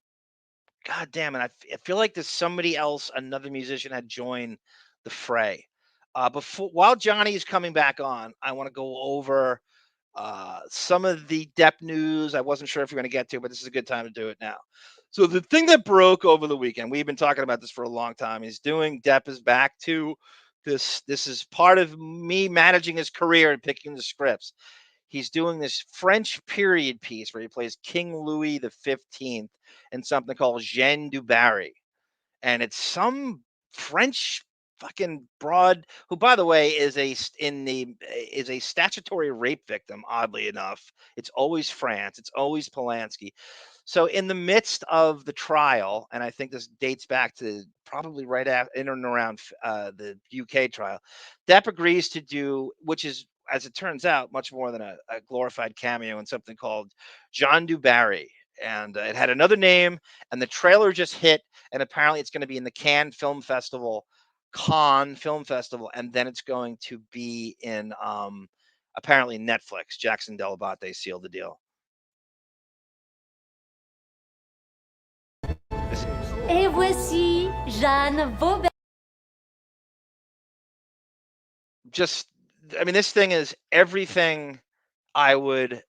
God damn it! I feel like there's somebody else, another musician, had joined the fray. While Johnny's coming back on, I want to go over some of the Depp news. I wasn't sure if you're going to get to, but this is a good time to do it now. So the thing that broke over the weekend, we've been talking about this for a long time. Depp is back to this. This is part of me managing his career and picking the scripts. He's doing this French period piece where he plays King Louis the 15th in something called Jeanne du Barry. And it's some French fucking broad who, by the way, is a statutory rape victim. Oddly enough, it's always France. It's always Polanski. So in the midst of the trial, and I think this dates back to probably right after in and around the UK trial, Depp agrees to do, which is, as it turns out, much more than a glorified cameo in something called Jeanne du Barry. And it had another name, and the trailer just hit, and apparently it's going to be in the Cannes Film Festival, and then it's going to be in apparently Netflix. Jackson Delabate sealed the deal. Et voici Jeanne Vaubert. This thing is everything I would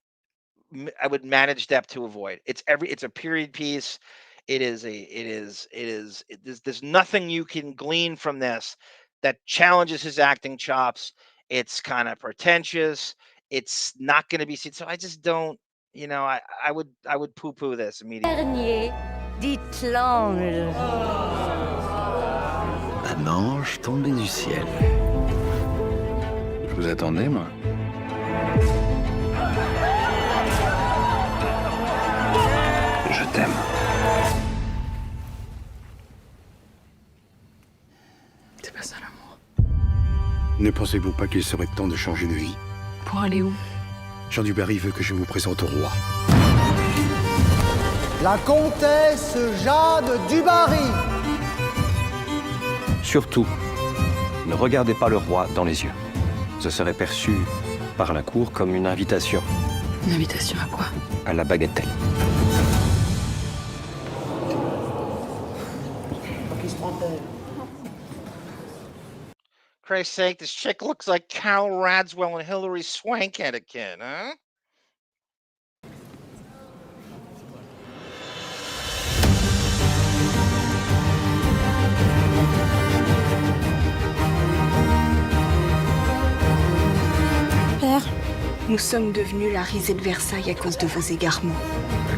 manage Depp to avoid. It's a period piece. There's nothing you can glean from this that challenges his acting chops. It's kind of pretentious. It's not going to be seen. So I just don't, I would poo-poo this immediately. Dites l'ange. Un ange tombé du ciel. Je vous attendais, moi. Je t'aime. C'est pas ça l'amour. Ne pensez-vous pas qu'il serait temps de changer de vie? Pour aller où? Jean du Barry veut que je vous présente au roi. La comtesse Jeanne du Barry. Surtout, ne regardez pas le roi dans les yeux. Ce serait perçu par la cour comme une invitation. Une invitation à quoi? À la bagatelle. Christ's sake, this chick looks like Carol Radswell and Hilary Swank had a kid, huh? Père, nous sommes devenus la risée de Versailles à cause de vos égarements.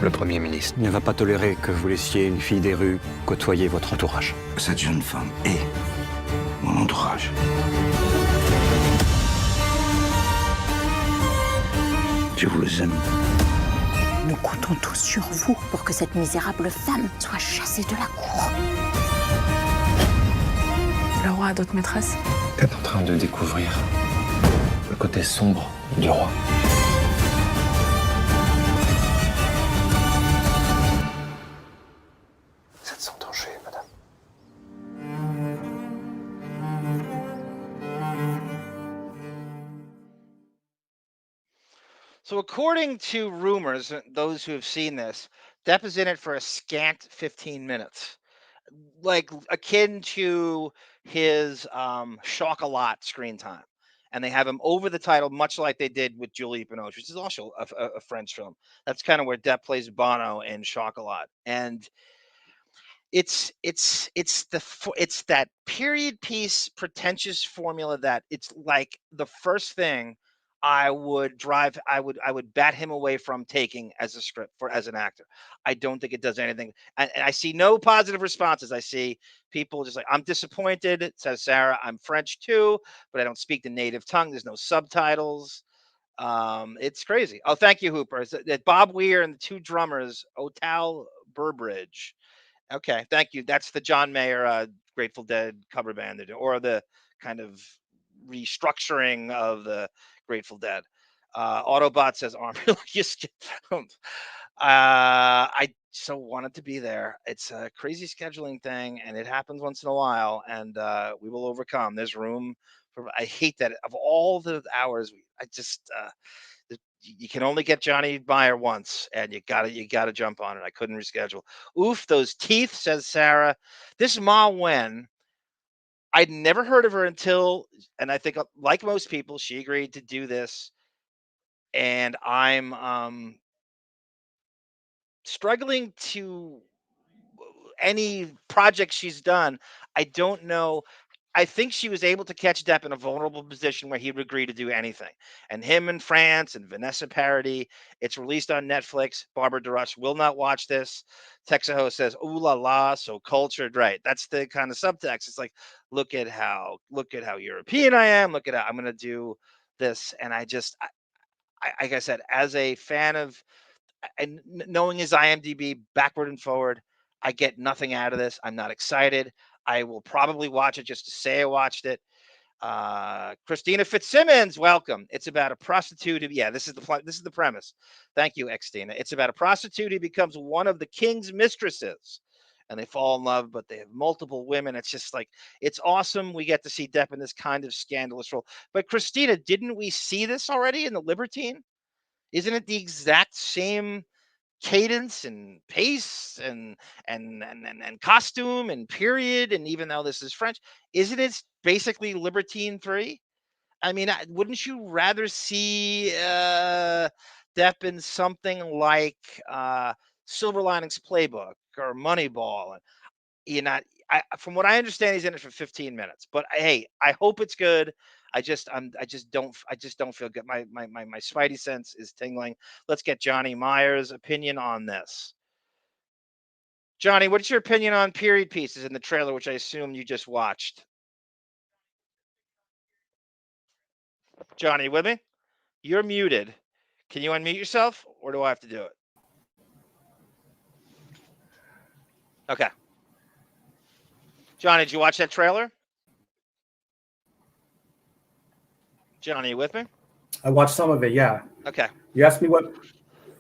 Le Premier ministre ne va pas tolérer que vous laissiez une fille des rues côtoyer votre entourage. Cette jeune femme est mon entourage. Je vous aime. Nous comptons tous sur vous pour que cette misérable femme soit chassée de la cour. Le roi a d'autres maîtresses? T'es en train de découvrir le côté sombre du roi. Vous êtes sans danger, madame. So according to rumors, those who have seen this, Depp is in it for a scant 15 minutes. Like akin to his Chocolat screen time. And they have him over the title, much like they did with Julie Binoche, which is also a French film. That's kind of where Depp plays Bono in Chocolat. And it's that period piece pretentious formula that it's like the first thing I would bat him away from taking as a script as an actor. I don't think it does anything. And I see no positive responses. I see people just like, I'm disappointed, says Sarah. I'm French too, but I don't speak the native tongue. There's no subtitles. It's crazy. Oh, thank you, Hooper. That Bob Weir and the two drummers, Otal Burbridge. Okay, thank you. That's the John Mayer Grateful Dead cover band, or the kind of restructuring of the Grateful Dead. Autobot says arm. I so wanted to be there. It's a crazy scheduling thing, and it happens once in a while, and we will overcome. There's room for. I hate that of all the hours. I just you can only get Johnny Meyer once, and you gotta jump on it. I couldn't reschedule. Oof, those teeth, says Sarah. This Maiwenn, I'd never heard of her until, and I think like most people, she agreed to do this, and I'm struggling to any project she's done. I don't know. I think she was able to catch Depp in a vulnerable position where he would agree to do anything. And him in France and Vanessa Paradis. It's released on Netflix. Barbara DeRush will not watch this. Texaho says, "Ooh la la, so cultured." Right. That's the kind of subtext. It's like, look at how European I am. Look at how I'm going to do this. And I like I said, as a fan of, and knowing his IMDb backward and forward, I get nothing out of this. I'm not excited. I will probably watch it just to say I watched it. Christina Fitzsimmons, welcome. It's about a prostitute who, this is the premise. Thank you, Xtina. It's about a prostitute who becomes one of the king's mistresses, and they fall in love, but they have multiple women. It's just like, it's awesome. We get to see Depp in this kind of scandalous role. But Christina, didn't we see this already in The Libertine? Isn't it the exact same cadence and pace and costume and period? And even though this is French, isn't it basically Libertine 3? I mean, wouldn't you rather see Depp in something like Silver Linings Playbook or Moneyball? And from what I understand, he's in it for 15 minutes. But hey, I hope it's good. I just don't feel good. My spidey sense is tingling. Let's get Johnny Meyer's opinion on this. Johnny, what's your opinion on period pieces in the trailer, which I assume you just watched? Johnny, you with me? You're muted. Can you unmute yourself, or do I have to do it? Okay. Johnny, did you watch that trailer? Johnny, you with me? I watched some of it. Yeah. Okay. You asked me what?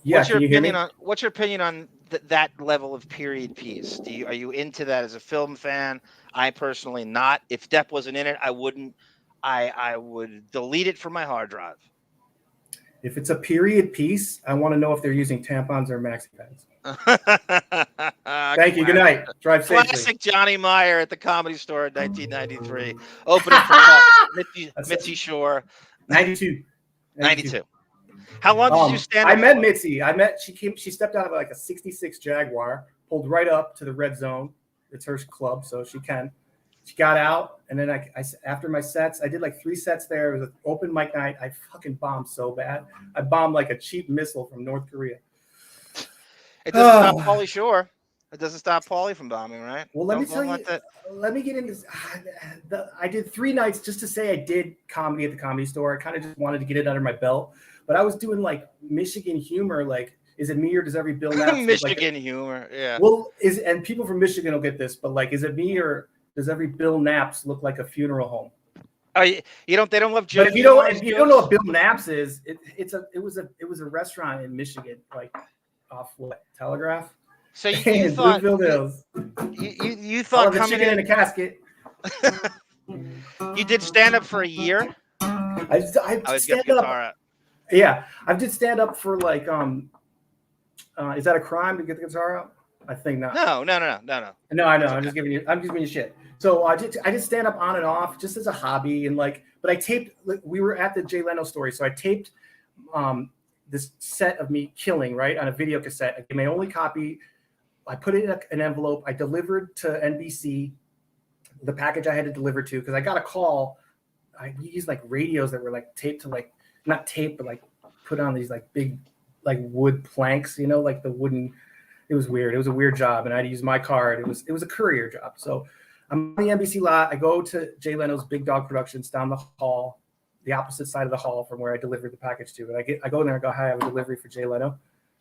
Yeah. What's your opinion on that level of period piece? Are you into that as a film fan? I personally not. If Depp wasn't in it, I wouldn't. I would delete it from my hard drive. If it's a period piece, I want to know if they're using tampons or maxi pads. Thank you. Good night. Drive safely. Classic Johnny Meyer at the Comedy Store in 1993. Opening for Mitzi Shore. 92. How long did you stand? I met Mitzi. She stepped out of like a 66 Jaguar, pulled right up to the red zone. It's her club, so she got out, and then I after my sets, I did like 3 sets there. It was an open mic night. I fucking bombed so bad. I bombed like a cheap missile from North Korea. It doesn't stop Pauly Shore. It doesn't stop Pauly from bombing, right? Well, let me tell you. Let me get into. I did 3 nights just to say I did comedy at the Comedy Store. I kind of just wanted to get it under my belt, but I was doing like Michigan humor, like, is it me or does every Bill Naps Michigan humor? Yeah. Well, and people from Michigan will get this, but like, is it me or does every Bill Naps look like a funeral home? Oh, you don't. They don't love jokes. But if you don't know what Bill Naps is, it was a restaurant in Michigan, like off what Telegraph. So you thought you thought the chicken in a casket. You did stand up for a year. I stand up. Yeah, I did stand up for like is that a crime to get the guitar out? I think not. No. No, I know. I'm just giving you shit. So I did stand up on and off just as a hobby, and like, but I taped. We were at the Jay Leno story, so I taped this set of me killing right on a video cassette. I gave my only copy. I put it in an envelope. I delivered to NBC the package I had to deliver to because I got a call. I used like radios that were like taped to like not taped, but like put on these like big like wood planks, you know, like the wooden. It was weird. It was a weird job, and I had to use my card. It was a courier job. So I'm on the NBC lot. I go to Jay Leno's Big Dog Productions down the hall, the opposite side of the hall from where I delivered the package to. And I go in there and go, "Hi, I have a delivery for Jay Leno."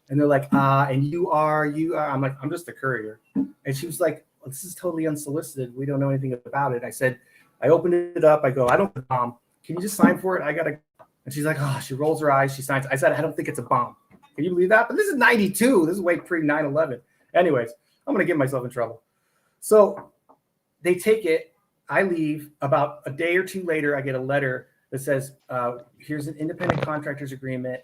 And they're like, and you are. I'm like, I'm just a courier. And she was like, well, this is totally unsolicited. We don't know anything about it. I said, I opened it up. I go, I don't have a bomb. Can you just sign for it? And she's like, oh, she rolls her eyes. She signs. I said, I don't think it's a bomb. Can you believe that? But this is 92. This is way pre 9/11. Anyways, I'm going to get myself in trouble. So they take it. I leave. About a day or two later, I get a letter that says, here's an independent contractors agreement.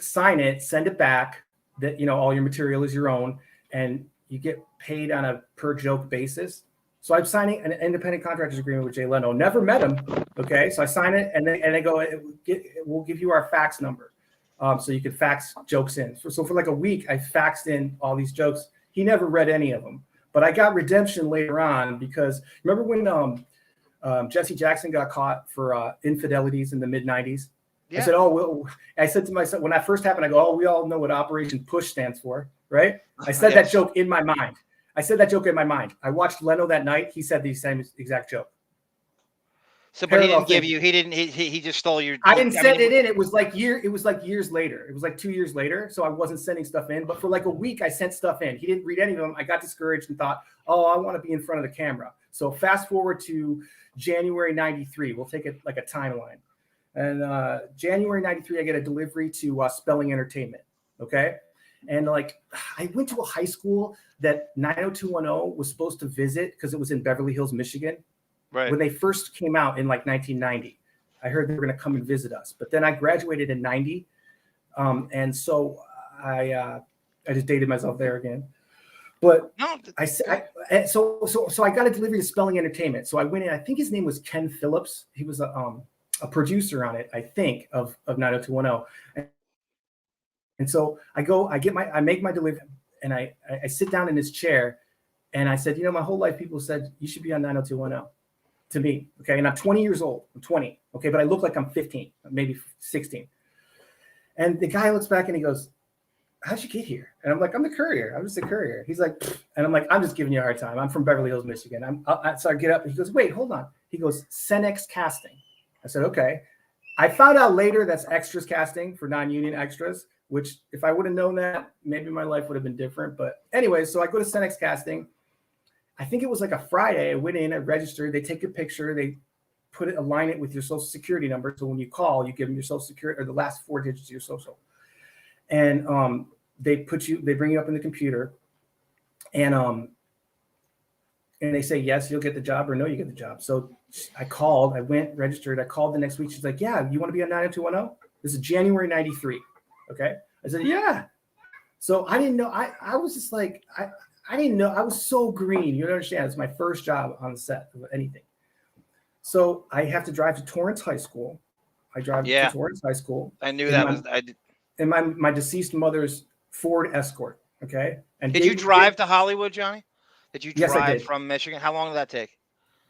Sign it, send it back, that, you know, all your material is your own, and you get paid on a per joke basis. So I'm signing an independent contractors agreement with Jay Leno. Never met him. Okay. So I sign it, and they go, we'll give you our fax number. So you can fax jokes in. So for like a week, I faxed in all these jokes. He never read any of them, but I got redemption later on, because remember when Jesse Jackson got caught for infidelities in the mid-90s? Yeah. I said, I said to myself, when that first happened, I go, oh, we all know what Operation Push stands for, right? I said that joke in my mind. I watched Leno that night. He said the same exact joke. So, but he didn't give you. He just stole your. I didn't send it in. It was like years later. It was like 2 years later. So I wasn't sending stuff in. But for like a week, I sent stuff in. He didn't read any of them. I got discouraged and thought, oh, I want to be in front of the camera. So fast forward to January '93. We'll take it like a timeline. And January '93, I get a delivery to Spelling Entertainment. Okay. And like, I went to a high school that 90210 was supposed to visit because it was in Beverly Hills, Michigan. Right. When they first came out in like 1990, I heard they were going to come and visit us. But then I graduated in 90. And so I just dated myself there again. But so I got a delivery to Spelling Entertainment. So I went in, I think his name was Ken Phillips. He was a producer on it, I think, of 90210. And so I make my delivery, and I sit down in his chair, and I said, you know, my whole life people said you should be on 90210 to me. Okay. And I'm 20 years old. I'm 20. Okay. But I look like I'm 15, maybe 16. And the guy looks back and he goes, how'd you get here? And I'm like, I'm the courier. I'm just a courier. He's like, pfft. And I'm like, I'm just giving you a hard time. I'm from Beverly Hills, Michigan. So I get up and he goes, wait, hold on. He goes, Cenex Casting. I said, okay. I found out later that's extras casting for non-union extras, which if I would have known that, maybe my life would have been different. But anyway, so I go to Cenex Casting. I think it was like a Friday. I went in, I registered. They take a picture. They align it with your social security number. So when you call, you give them your social security or the last 4 digits of your social. And they bring you up in the computer, and they say, yes, you'll get the job, or no, you get the job. So I called, I went, registered. I called the next week. She's like, yeah, you want to be on 90210? This is January '93. Okay. I said, yeah. So I didn't know. I was just like, I didn't know. I was so green. You don't understand. It's my first job on the set of anything. So I have to drive to Torrance High School. I drive to Torrance High School. I knew that was. And my deceased mother's Ford Escort. Okay. And did you drive to Hollywood, Johnny? Did you drive yes, I did. From Michigan? How long did that take?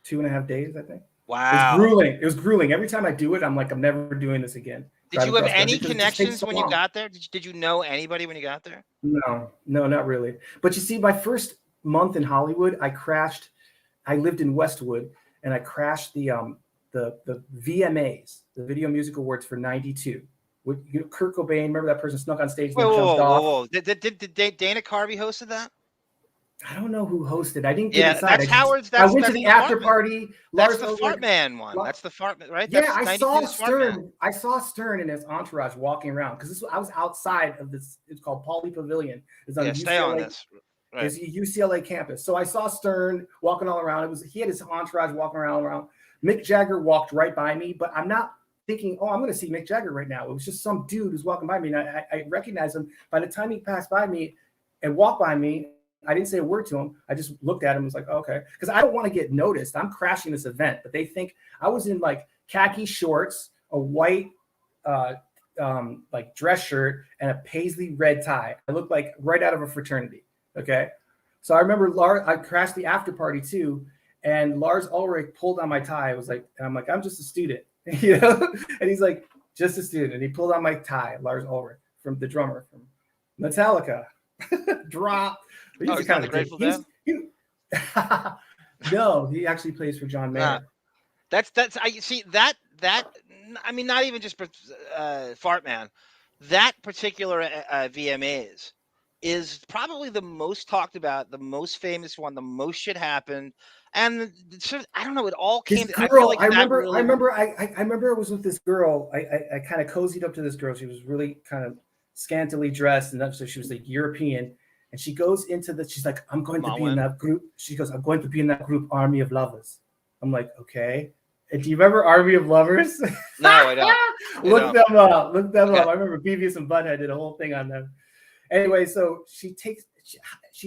2.5 days, I think. Wow. It was grueling. Every time I do it, I'm like, I'm never doing this again. Did you have any connections when you got there? Did you know anybody when you got there? No, not really. But you see, my first month in Hollywood, I crashed. I lived in Westwood, and I crashed the VMAs, the Video Music Awards for '92. With Kurt Cobain, remember that person snuck on stage and jumped off? Did Dana Carvey hosted that? I don't know who hosted. I didn't get inside. That's Howard's. I went to the after party. That's the Fart Man one. That's the Fart Man, right? Yeah, I saw Stern. I saw Stern and his entourage walking around because I was outside of this. It's called Pauley Pavilion. It's on stay on this. Right. It's a UCLA campus. So I saw Stern walking all around. He had his entourage walking around. Mick Jagger walked right by me, but I'm not thinking, oh, I'm going to see Mick Jagger right now. It was just some dude who's walking by me, and I recognized him. By the time he passed by me and walked by me, I didn't say a word to him. I just looked at him and was like, oh, okay. Because I don't want to get noticed. I'm crashing this event, but they think I was in like khaki shorts, a white like dress shirt, and a paisley red tie. I looked like right out of a fraternity. Okay. So I remember I crashed the after party too, and Lars Ulrich pulled on my tie. I was like, and I'm like, I'm just a student, you know? And he's like, just a student. And he pulled on my tie, Lars Ulrich, from the drummer from Metallica. Drop. He's kind of Grateful Dead? No, he actually plays for John Mayer. That's I see that I mean, not even just Fart Man. That particular VMAs is probably the most talked about, the most famous one, the most shit happened, and I don't know. It all came. I remember I was with this girl. I kind of cozied up to this girl. She was really kind of scantily dressed, and so she was like European. And she goes into she's like, I'm going to be in Maiwenn. that group. She goes, I'm going to be in that group, Army of Lovers. I'm like, okay. And do you remember Army of Lovers? No, I don't. Look them up. Look them up. I remember Beavis and Butthead did a whole thing on them. Anyway, so she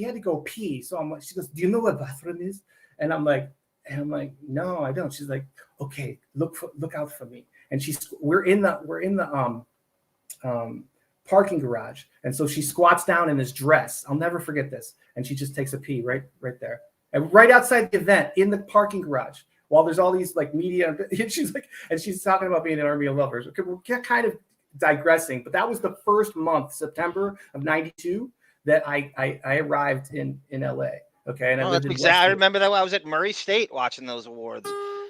had to go pee. So I'm like, she goes, do you know what bathroom is? And I'm like, no, I don't. She's like, okay, look out for me. And we're in the parking garage. And so she squats down in this dress. I'll never forget this. And she just takes a pee right there. And right outside the event in the parking garage, while there's all these like media, and she's talking about being an Army of Lovers. We're kind of digressing, but that was the first month, September of '92, that I arrived in LA. Okay, and I remember that I was at Murray State watching those awards.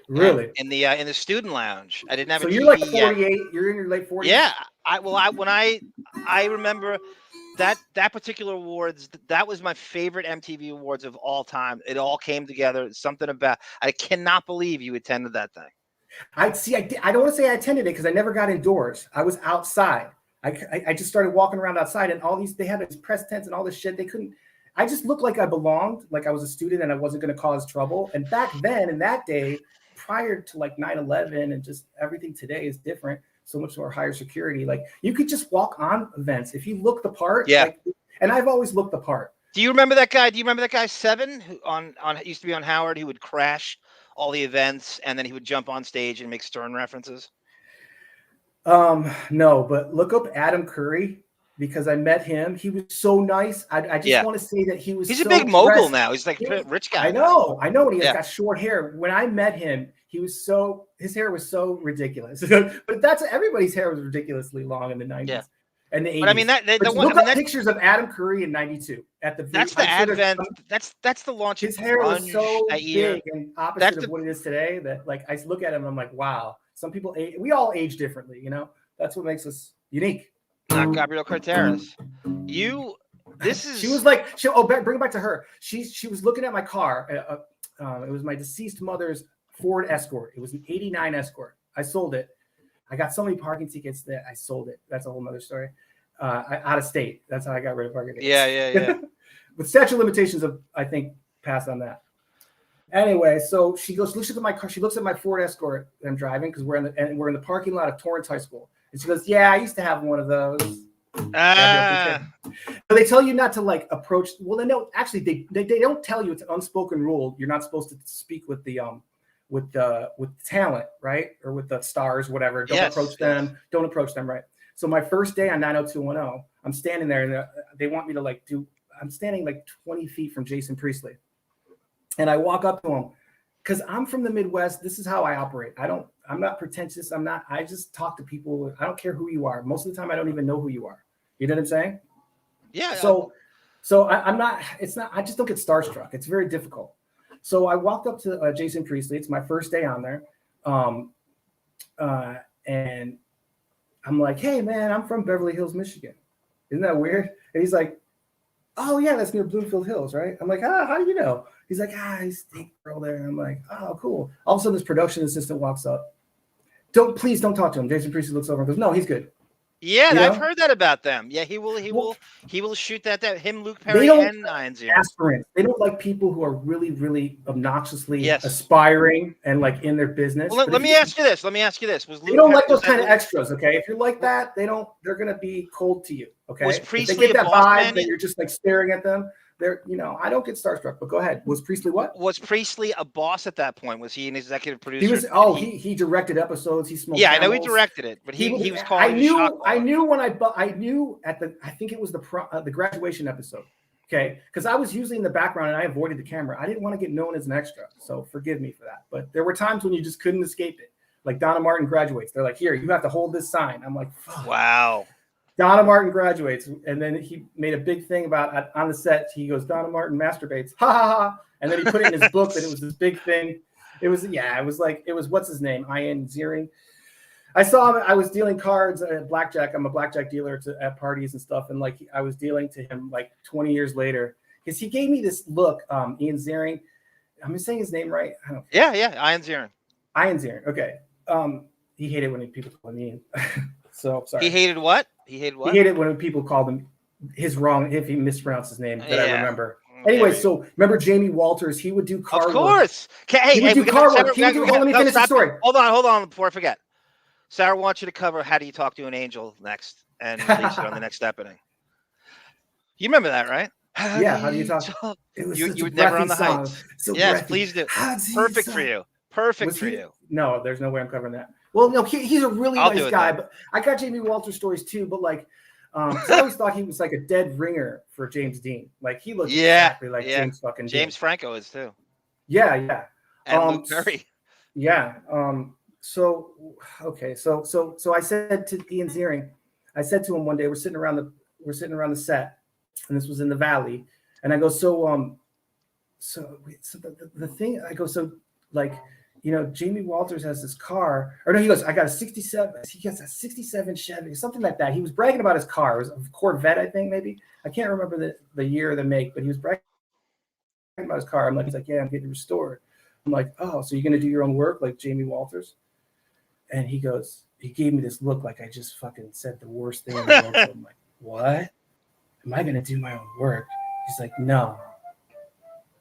Really? In the student lounge. I didn't have. So a you're TV like 48. Yet. You're in your late 40s. Yeah. I remember that particular awards. That was my favorite MTV awards of all time. It all came together. Something about. I cannot believe you attended that thing. I don't want to say I attended it because I never got indoors. I was outside. I just started walking around outside, and they had these press tents and all this shit. They couldn't. I just looked like I belonged, like I was a student and I wasn't going to cause trouble. And back then, in that day, prior to like 9/11 and just everything today is different, so much more higher security. Like you could just walk on events if you look the part. Yeah. And I've always looked the part. Do you remember that guy? Do you remember that guy Seven, who used to be on Howard, who would crash all the events and then he would jump on stage and make Stern references? No, but look up Adam Curry. Because I met him. He was so nice. I just want to say that he's a big mogul now. He's like a rich guy. I know. And he has got short hair. When I met him, his hair was so ridiculous. But everybody's hair was ridiculously long in the 90s and the 80s. But I mean, look up pictures of Adam Curry in 92 at the. That's the advent. That's the launch. His hair was so big and opposite of what it is today. That like I look at him, and I'm like, wow. Some people we all age differently. You know, that's what makes us unique. Not Gabrielle Carteris. She was like, bring it back to her. She was looking at my car. It was my deceased mother's Ford Escort. It was an '89 Escort. I sold it. I got so many parking tickets that I sold it. That's a whole nother story. Out of state. That's how I got rid of parking tickets. Yeah. With statute of limitations, I think passed on that. Anyway, so she looks at my car. She looks at my Ford Escort that I'm driving because we're in the parking lot of Torrance High School. And she goes, yeah, I used to have one of those. But they tell you not to like approach. Well, they don't tell you. It's an unspoken rule. You're not supposed to speak with the with talent, right? Or with the stars, whatever. Don't approach them. Don't approach them, right? So my first day on 90210, I'm standing there and they want me to I'm standing like 20 feet from Jason Priestley. And I walk up to him because I'm from the Midwest. This is how I operate. I'm not pretentious. I just talk to people. I don't care who you are. Most of the time, I don't even know who you are. You know what I'm saying? Yeah. So I'm not, I just don't get starstruck. It's very difficult. So I walked up to Jason Priestley. It's my first day on there. And I'm like, hey man, I'm from Beverly Hills, Michigan. Isn't that weird? And he's like, oh yeah, that's near Bloomfield Hills, right? I'm like, how do you know? He's like, he's a girl there. I'm like, oh, cool. All of a sudden, this production assistant walks up. Please don't talk to him. Jason Priestley looks over and goes, no, he's good. Yeah, I've heard that about them. Yeah, he will shoot that. Him, Luke Perry, and Ironsier. Aspirants. They don't like people who are really, really obnoxiously aspiring and like in their business. Well, let me ask you this. Was Luke they don't like those kind of extras, okay? If you're like that, they're gonna be cold to you. Okay. Was Priestley if they get that vibe man? That you're just like staring at them. I don't get starstruck, but go ahead. Was Priestley what? Was Priestley a boss at that point? Was he an executive producer? He was. He directed episodes. He smoked. Yeah, I know he directed it, but he was called. I knew at I think it was the graduation episode. Okay, because I was usually in the background and I avoided the camera. I didn't want to get known as an extra, so forgive me for that. But there were times when you just couldn't escape it. Like Donna Martin graduates. They're like, here, you have to hold this sign. I'm like, fuck. Wow. Donna Martin graduates, and then he made a big thing about on the set. He goes, Donna Martin masturbates, ha ha ha, and then he put it in his book that it was this big thing. It was what's his name, Ian Ziering. I saw him. I was dealing cards at blackjack. I'm a blackjack dealer at parties and stuff, and like I was dealing to him like 20 years later because he gave me this look. Ian Ziering, I'm saying his name right. I don't know. Yeah, Ian Ziering. Ian Ziering. Okay. He hated when people call me Ian. So sorry. He hated what? He hated what? He hated when people called him if he mispronounced his name that I remember. Anyway, so remember Jamie Walters? He would do car work. Of course. Hey, he would do car work. Let me finish the story. Hold on before I forget. Sarah wants you to cover How Do You Talk to an Angel next and release it on the next Deppening. You remember that, right? How do you talk? It was you were never on the heights. So yes, please do. Perfect for you. Perfect for you. No, there's no way I'm covering that. Well, no, he's a really nice guy, but I got Jamie Walters stories too. But like, I always thought he was like a dead ringer for James Dean. Like he looked exactly like James fucking Dean. James Franco is too. Yeah. And Luke Perry. Yeah. So I said to Ian Ziering, I said to him one day, we're sitting around the set, and this was in the Valley, and I go, the thing, I go, so like, you know, Jamie Walters has this car, or no, he goes, I got a 67, he gets a 67 Chevy, something like that. He was bragging about his car. It was a Corvette, I think, maybe. I can't remember the year or the make, but he was bragging about his car. He's like, yeah, I'm getting restored. I'm like, oh, so you're going to do your own work like Jamie Walters? And he goes, he gave me this look like I just fucking said the worst thing in the world. So I'm like, what? Am I going to do my own work? He's like, no.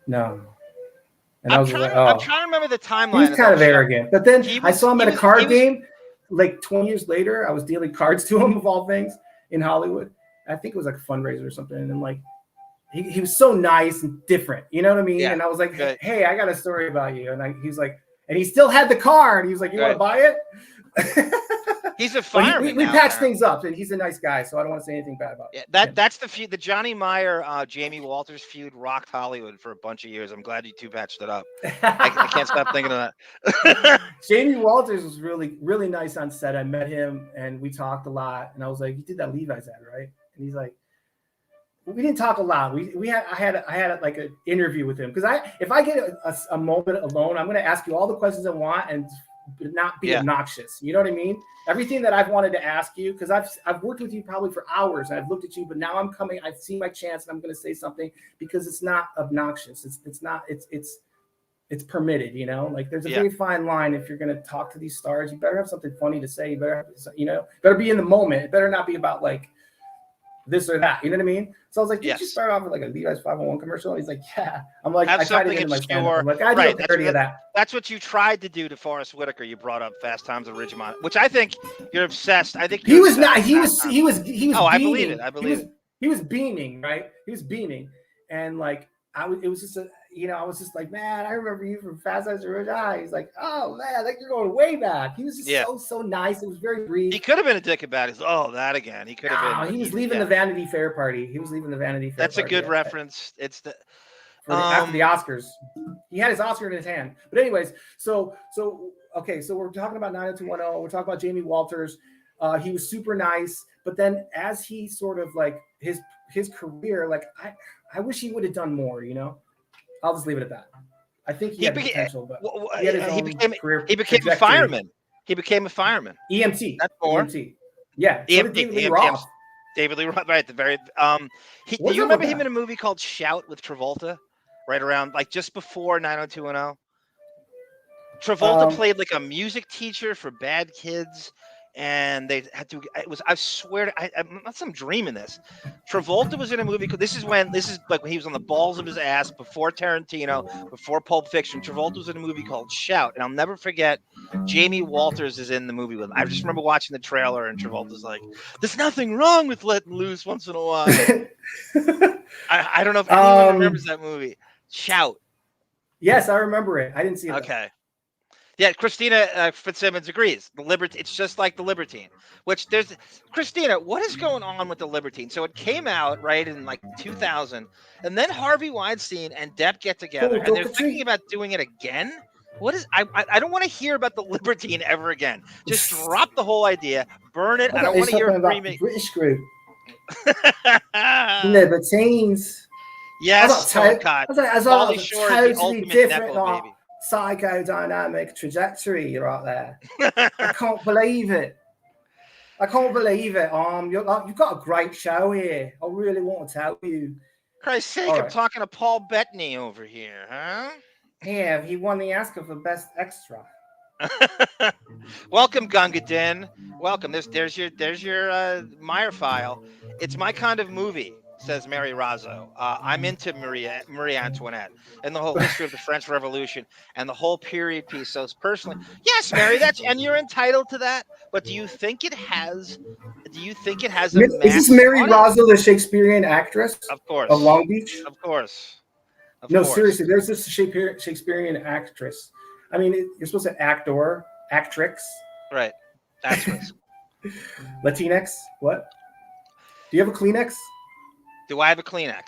And I was like, oh. I'm trying to remember the timeline. He's kind of arrogant. But then I saw him at a card game like 20 years later. I was dealing cards to him, of all things, in Hollywood. I think it was like a fundraiser or something. And then like, he was so nice and different. You know what I mean? Yeah, and I was like, hey, I got a story about you. And he's like, and he still had the car. And he was like, you want to buy it? He's a fireman. We patched things up, and he's a nice guy, so I don't want to say anything bad about him. That's the feud. The Johnny Meyer, Jamie Walters feud rocked Hollywood for a bunch of years. I'm glad you two patched it up. I can't stop thinking of that. Jamie Walters was really, really nice on set. I met him, and we talked a lot. And I was like, "You did that Levi's ad, right?" And he's like, "We didn't talk a lot. I had like an interview with him because if I get a moment alone, I'm going to ask you all the questions I want and not be obnoxious. You know what I mean? Everything that I've wanted to ask you, because I've worked with you probably for hours and I've looked at you, but now I've seen my chance and I'm going to say something because it's not obnoxious. It's permitted, you know, like there's a very fine line. If you're going to talk to these stars, you better have something funny to say. You better be in the moment. It better not be about like this or that. You know what I mean? So I was like, did you start off with like a Levi's 501 commercial? And he's like, yeah. I'm like, I tried to get in my stand-up. I'm like, I do a parody of that. That's what you tried to do to Forrest Whitaker. You brought up Fast Times at Ridgemont, which I think you're obsessed. I think he was not. He was. Oh, beaming. I believe it. I believe it. He was beaming, right? He was beaming, and like it was just I was just like, man, I remember you from Fast Times at Ridgemont. He's like, oh man, like you're going way back. He was just so nice. It was very brief. He could have been a dick about it. Oh, that again. He could have been. He was leaving the Vanity Fair party. That's a good reference. It's the after the Oscars. He had his Oscar in his hand. But anyways, so we're talking about 90210. We're talking about Jamie Walters. He was super nice, but then as he sort of like his career, like I wish he would have done more, you know. I'll just leave it at that. I think he had potential, but he became a fireman. He became a fireman. EMT. That's more. EMT. Yeah. David Lee Roth, right at the very. Do you remember him in a movie called Shout with Travolta, right around like just before 90210? Travolta played like a music teacher for bad kids. And they had to. I swear, I'm not some dream in this. Travolta was in a movie. This is like when he was on the balls of his ass before Tarantino, before Pulp Fiction. Travolta was in a movie called Shout, and I'll never forget. Jamie Walters is in the movie with him. I just remember watching the trailer, and Travolta's like, "There's nothing wrong with letting loose once in a while." I don't know if anyone remembers that movie. Shout. Yes, I remember it. I didn't see it. Okay. Yeah, Christina Fitzsimmons agrees. It's just like The Libertine, which Christina, what is going on with The Libertine? So it came out, right, in like 2000, and then Harvey Weinstein and Depp get together, and they're thinking about doing it again? What is, I don't want to hear about The Libertine ever again. Just drop the whole idea, burn it. I don't want to hear a remake. British group. Libertines. Yes, Pauly Shore is the ultimate Nepo baby. Psychodynamic trajectory right there. I can't believe it. You've got a great show here. I really want to tell you. Christ's sake, I'm talking to Paul Bettany over here, huh? Yeah, he won the Oscar for Best Extra. Welcome, Gunga Din. Welcome. There's your Meyer file. It's my kind of movie, says Mary Razzo. I'm into Marie Antoinette and the whole history of the French Revolution and the whole period piece. So personally, yes, Mary, and you're entitled to that. But do you think it has? Do you think it has a? Is this Mary Razzo, the Shakespearean actress? Of course. Of Long Beach. Of course. No, seriously, there's this Shakespearean actress. I mean, you're supposed to actor, actrix. Right. Actress. Latinx. What? Do you have a Kleenex? Do I have a Kleenex?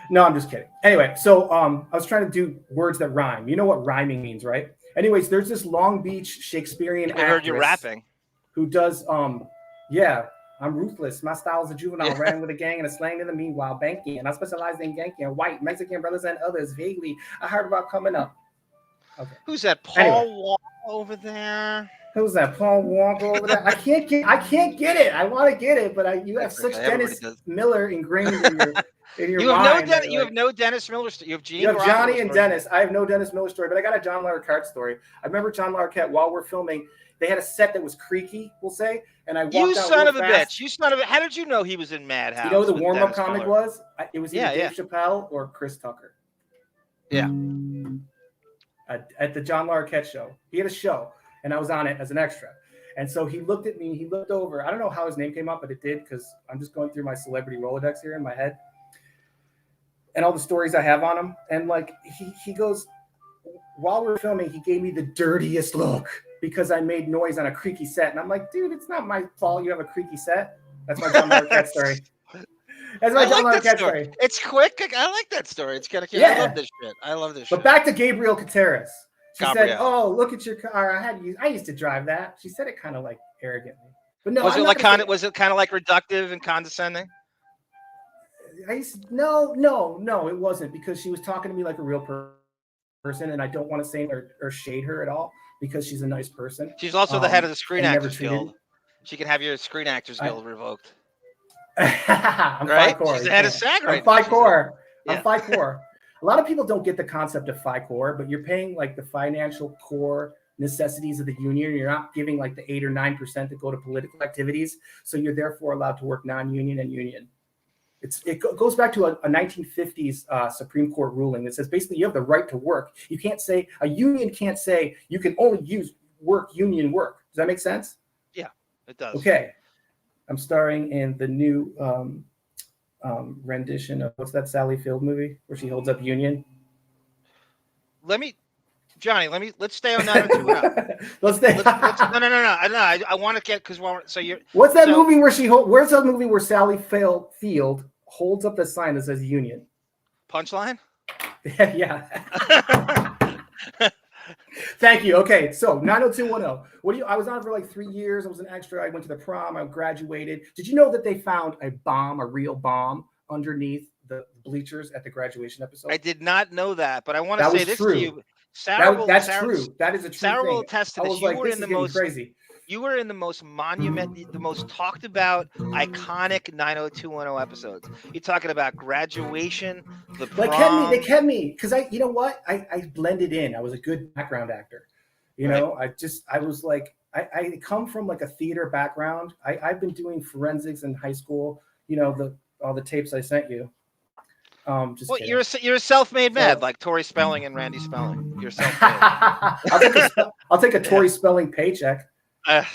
No, I'm just kidding. Anyway, so I was trying to do words that rhyme. You know what rhyming means, right? Anyways, there's this Long Beach Shakespearean actress. I heard you rapping. Who does, yeah, I'm ruthless. My style is a juvenile, ran with a gang and a slang in the meanwhile, banking. And I specialize in ganking and white, Mexican brothers and others. Vaguely, I heard about coming up. Okay. Who's that? Paul Wall over there? Who's that? Paul Walker over there? I can't get it. I want to get it, but you have such Dennis Miller ingrained in your mind. You have no Dennis Miller story. You have Jeanne. You have Johnny and Dennis. I have no Dennis Miller story, but I got a John Larroquette story. I remember John Larroquette while we're filming. They had a set that was creaky, we'll say, and I walked out. You son of a bitch! You son of a! How did you know he was in Madhouse? You know who the warm-up comic was? It was either Dave Chappelle or Chris Tucker. Yeah. At the John Larroquette show, he had a show, and I was on it as an extra. And so he looked at me, he looked over. I don't know how his name came up, but it did, because I'm just going through my celebrity Rolodex here in my head and all the stories I have on him. And like he goes, while we're filming, he gave me the dirtiest look because I made noise on a creaky set. And I'm like, dude, it's not my fault you have a creaky set. That's my John Larroquette story. That's my John Larroquette story. It's quick. I like that story. It's kind of cute. I love this shit. But back to Gabrielle Gutierrez. She said, "Oh, look at your car. I used to drive that." She said it kind of like arrogantly, but no. Was it kind of like reductive and condescending? No, it wasn't, because she was talking to me like a real person, and I don't want to say or shade her at all because she's a nice person. She's also the head of the Screen Actors Guild. She can have your Screen Actors Guild revoked. I'm right? FICOR. She's the head of SAG right now. I'm FICOR. I'm FICOR. A lot of people don't get the concept of FICOR, but you're paying like the financial core necessities of the union. You're not giving like the 8 or 9% to go to political activities. So you're therefore allowed to work non-union and union. It goes back to a 1950s Supreme Court ruling that says basically you have the right to work. You can't say, a union can't say you can only use union work. Does that make sense? Yeah, it does. Okay. I'm starring in the new rendition of what's that Sally Field movie where she holds up union? Johnny, let's stay on 90210. Let's stay. No. I want to get What's that movie where where's that movie where Sally Field holds up the sign that says union? Punchline? Yeah. Thank you. Okay, so 90210. I was on it for like 3 years. I was an extra. I went to the prom. I graduated. Did you know that they found a real bomb, underneath the bleachers at the graduation episode? I did not know that, but I want to say this to you. That's true. That is a true Sarah thing. will attest to this. You were in the most monument, the most talked about, iconic 90210 episodes. You're talking about graduation, the prom. They kept me because you know what? I blended in. I was a good background actor. You know, I was like, I come from like a theater background. I've been doing forensics in high school. You know, all the tapes I sent you. You're a self-made man, like Tori Spelling and Randy Spelling. You're self-made. I'll take a Tori Spelling paycheck. But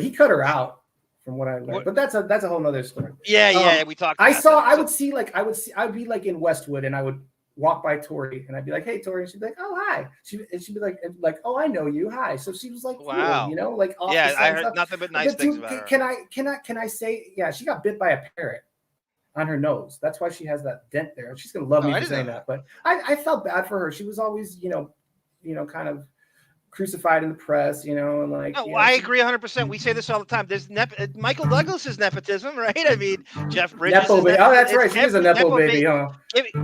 he cut her out from what I learned. But that's a whole nother story. Yeah, we talked. I'd be like in Westwood, and I would walk by Tori, and I'd be like, "Hey, Tori," and she'd be like, "Oh, hi." She'd be like, "Oh, I know you. Hi." So she was like, "Wow," cool, you know, like I heard nothing but nice things about her. Can I say? Yeah, she got bit by a parrot on her nose. That's why she has that dent there. She's gonna love me for saying that. But I felt bad for her. She was always, you know, kind of crucified in the press, you know, and like. No, I agree 100%. We say this all the time. There's Michael Douglas is nepotism, right? I mean, Jeff Bridges. Nepo baby. Oh, that's right. She is a Nepo baby, huh?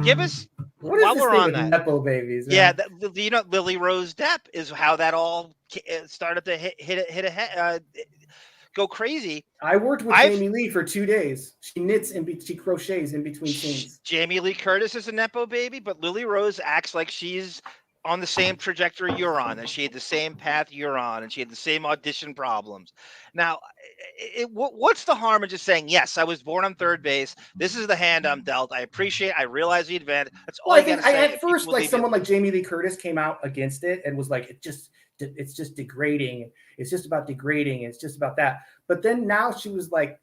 Give us. What is this thing with Nepo babies? Yeah, you know, Lily Rose Depp is how that all started to go crazy. I worked with Jamie Lee for 2 days. She knits she crochets in between scenes. Jamie Lee Curtis is a Nepo baby, but Lily Rose acts like she's on the same trajectory you're on, and she had the same path you're on, and she had the same audition problems. Now, what's the harm in just saying, yes, I was born on third base. This is the hand I'm dealt. I realize the advantage. That's all you got to say. At first, like someone like Jamie Lee Curtis came out against it and was like, it's just degrading. It's just about degrading. It's just about that. But then now she's like,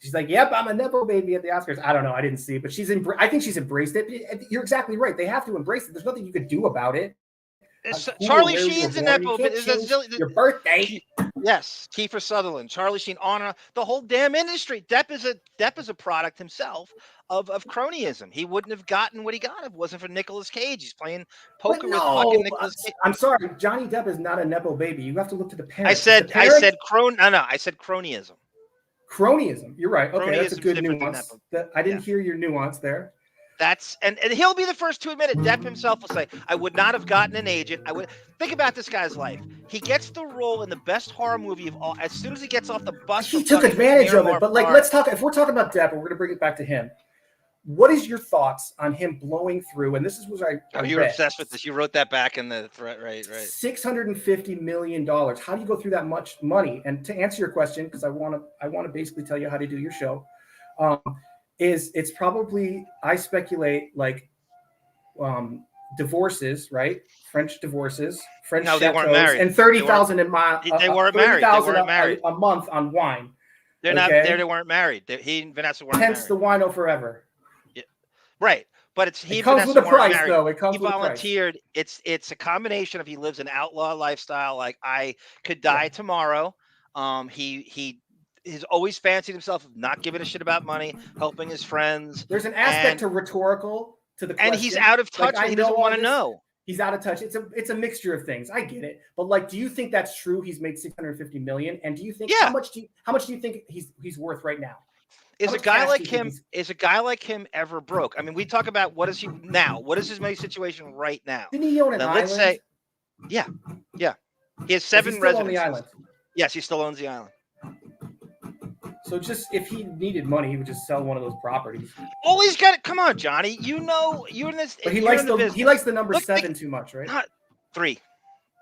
yep, I'm a Nepo baby at the Oscars. I don't know. I didn't see it, but I think she's embraced it. You're exactly right. They have to embrace it. There's nothing you could do about it. Charlie Sheen's a Nepo baby. Your birthday. Yes, Kiefer Sutherland, Charlie Sheen, on the whole damn industry. Depp is a product himself of cronyism. He wouldn't have gotten what he got if it wasn't for Nicolas Cage. He's playing poker with fucking Nicolas Cage. I'm sorry, Johnny Depp is not a Nepo baby. You have to look to the parents. I said cronyism. Cronyism. You're right. Okay, Cronyism, that's a good nuance. I didn't hear your nuance there. And he'll be the first to admit it. Depp himself will say, I would not have gotten an agent. I would think about this guy's life. He gets the role in the best horror movie of all. As soon as he gets off the bus, he took advantage of it. But like, let's talk. If we're talking about Depp, and we're going to bring it back to him. What is your thoughts on him blowing through? And this is what I you're obsessed with this. You wrote that back in the threat, right? $650 million. How do you go through that much money? And to answer your question, because I want to basically tell you how to do your show. It's probably, I speculate, like divorces, right? French divorces, French no, they weren't married, and 30,000 in my they weren't married. They weren't married a month on wine. They're not there. They weren't married. He and Vanessa weren't hence married. Hence the Wino forever. Yeah. Right. But it comes with a price, though. It comes with volunteered. A price. It's a combination of he lives an outlaw lifestyle. Like, I could die tomorrow. He's always fancied himself of not giving a shit about money, helping his friends. There's an aspect to rhetorical to the question. And he's out of touch. Like, he doesn't want to know. He's out of touch. It's a mixture of things. I get it. But like, do you think that's true? He's made $650 million. And do you think how much do you think he's worth right now? Is a guy like him ever broke? I mean, we talk about what is he now? What is his money situation right now? Didn't he own an island? Let's say, yeah. He has 7 residences. On the island? Yes, he still owns the island. So just if he needed money, he would just sell one of those properties. Oh, he's got it. Come on, Johnny. You know you're in this. But he likes the number 7 too much, right? Not 3.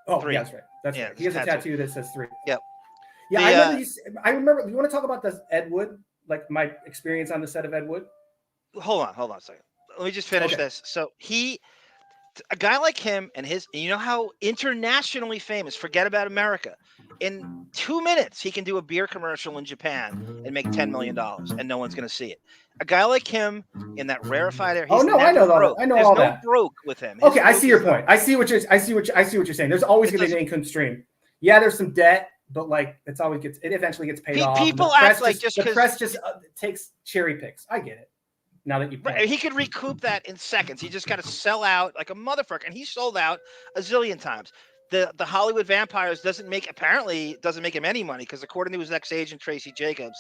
Oh, 3. That's right. That's right. He has a tattoo that says 3. Yep. Yeah, I remember. You want to talk about this Ed Wood? Like my experience on the set of Ed Wood? Hold on a second. Let me just finish this. So a guy like him and you know how internationally famous, forget about America. In 2 minutes, he can do a beer commercial in Japan and make $10 million, and no one's going to see it. A guy like him in that rarefied area. I know that. I know all that. There's no broke with him. Okay, I see your point. I see what you're saying. There's always going to be an income stream. Yeah, there's some debt, but like it eventually gets paid off. People act like the press just takes cherry picks. I get it. Now that he could recoup that in seconds. He just got to sell out like a motherfucker, and he sold out a zillion times. The Hollywood Vampires doesn't make him any money because according to his ex-agent Tracy Jacobs,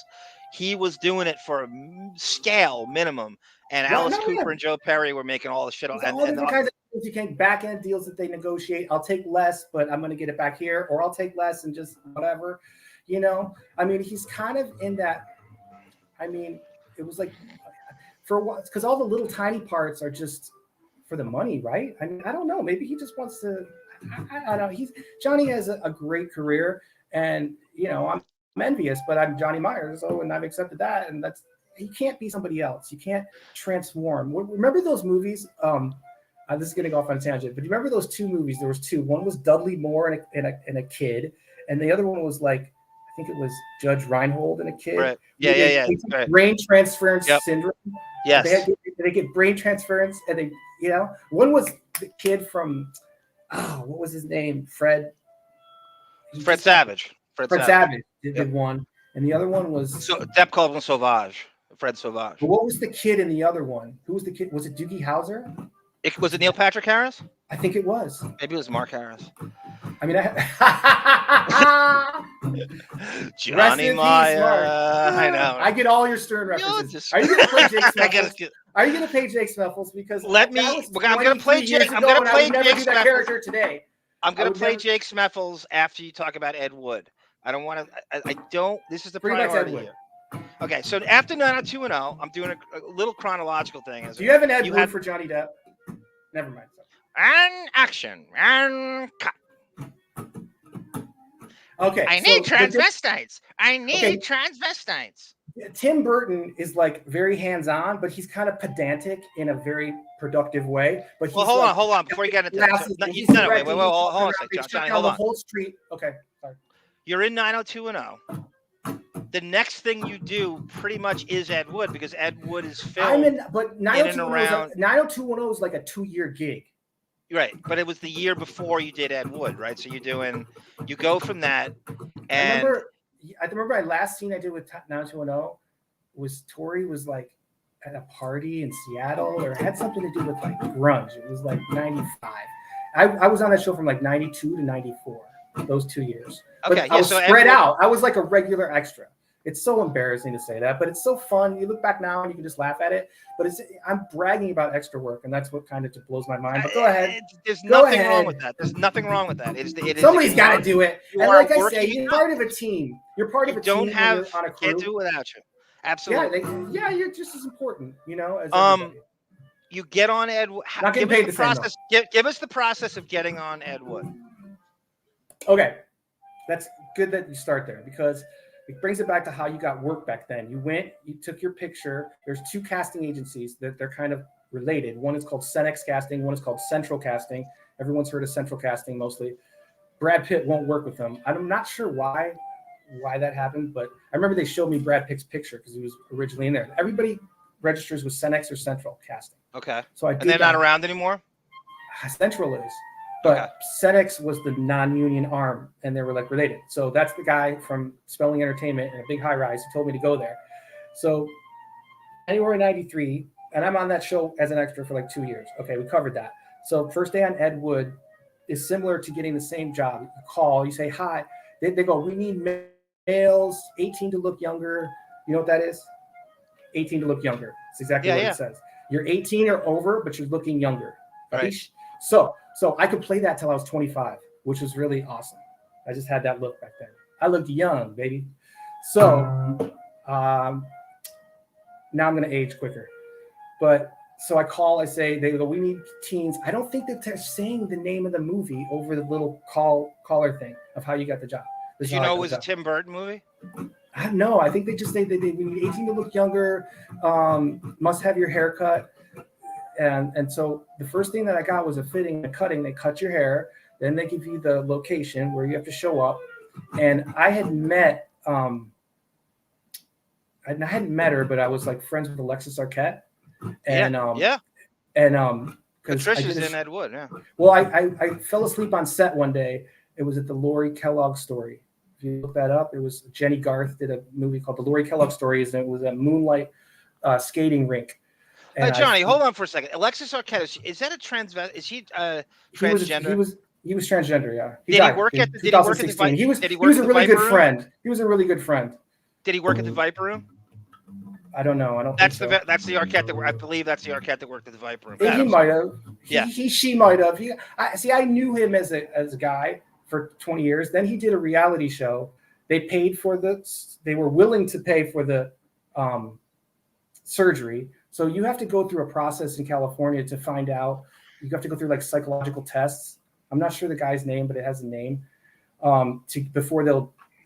he was doing it for a scale minimum, and Alice Cooper and Joe Perry were making all the shit. And all different kinds of deals you can back end deals that they negotiate. I'll take less, but I'm going to get it back here, or I'll take less and just whatever. You know, I mean, he's kind of in that. I mean, it was like for what? Because all the little tiny parts are just for the money, right? I mean, I don't know. Maybe he just wants to. I don't know. Johnny has a great career, and you know I'm envious, but I'm Johnny Meyer, and I've accepted that, and he can't be somebody else. You can't transform. Remember those movies? This is getting off on a tangent, but you remember those 2 movies? There was 2. One was Dudley Moore and a kid, and the other one was like I think it was Judge Reinhold and a kid. Right. Yeah. Right. Brain transference syndrome. Yes. They get brain transference, and they one was the kid from. Oh, what was his name? Fred Savage. Fred Savage did one, and the other one was Depp called him Sauvage. Fred Sauvage. But what was the kid in the other one? Who was the kid? Was it Doogie Howser? Was it Neil Patrick Harris? I think it was. Maybe it was Mark Harris. I mean, Johnny Meyer. I know. I get all your Stern references. Are you going to play Jake Snuffles? Are you going to play Jake Snuffles? Because I'm going to play Jake. I'm going to play Jake that character today. I'm going to play Jake Snuffles after you talk about Ed Wood. I don't want to. I don't. This is the priority here. Okay, so after 90210, I'm doing a little chronological thing. Do you have an Ed Wood for Johnny Depp? Never mind. And action. And cut. Okay. I need transvestites. I need transvestites. Tim Burton is like very hands-on, but he's kind of pedantic in a very productive way. But he's hold on. Before you get into that, wait, hold on a second, Johnny, hold on. The whole street. Okay, sorry. You're in 90210. The next thing you do pretty much is Ed Wood, because Ed Wood is filmed. But 90210 is like a 2-year gig. Right, but it was the year before you did Ed Wood, right? So you go from that, and I remember my last scene I did with 90210 was Tori was like at a party in Seattle, or it had something to do with like grunge. It was like 95. I was on that show from like 92 to 94, those 2 years. Okay, but I was spread out. I was like a regular extra. It's so embarrassing to say that, but it's so fun. You look back now and you can just laugh at it. But I'm bragging about extra work, and that's what kind of just blows my mind. But go ahead. There's nothing wrong with that. There's nothing wrong with that. Somebody's got to do it. And like I say, you're part of a team. You're part of a team. Don't have on a crew. Can't do it without you. Absolutely. Yeah, you're just as important. As everybody. You get on Ed Wood. Not getting paid the process. Give us the process of getting on Ed Wood. Okay, that's good that you start there, because it brings it back to how you got work back then. You took your picture. There's 2 casting agencies that they're kind of related. One is called Cenex Casting. One is called Central Casting. Everyone's heard of Central Casting mostly. Brad Pitt won't work with them. I'm not sure why that happened, but I remember they showed me Brad Pitt's picture because he was originally in there. Everybody registers with Cenex or Central Casting. Okay. So and they're not around anymore? Central is. But Cenex was the non-union arm, and they were like related. So that's the guy from Spelling Entertainment in a big high-rise who told me to go there. So January 93, and I'm on that show as an extra for like 2 years. Okay, we covered that. So first day on Ed Wood is similar to getting the same job. You call, you say hi. They go, we need males, 18 to look younger. You know what that is? 18 to look younger. It's exactly what it says. You're 18 or over, but you're looking younger. Right. So I could play that till I was 25, which was really awesome. I just had that look back then. I looked young, baby. So now I'm going to age quicker. But so I call, I say, they go, we need teens. I don't think that they're saying the name of the movie over the little caller thing of how you got the job. Did you know it was a Tim Burton movie? No, I think they just say that we need 18 to look younger, must have your haircut. And so the first thing that I got was a fitting and a cutting. They cut your hair. Then they give you the location where you have to show up. And I had met, I hadn't met her, but I was like friends with Alexis Arquette. And Patricia's in Ed Wood. Yeah. Well, I fell asleep on set one day. It was at the Lori Kellogg Story. If you look that up, it was Jenny Garth did a movie called The Lori Kellogg Stories, and it was a moonlight skating rink. Johnny, hold on for a second. Alexis Arquette, is that a transvestite? Is she transgender? He was transgender, yeah. Did he work at the Viper? He was a really good friend. He was a really good friend. Did he work at the Viper Room? I don't know. I don't. That's the Arquette that I believe that's the Arquette that worked at the Viper Room. He might have. Yeah. She might have. I knew him as a guy for 20 years. Then he did a reality show. They were willing to pay for the surgery. So you have to go through a process in California to find out. You have to go through like psychological tests. I'm not sure the guy's name, but it has a name. Before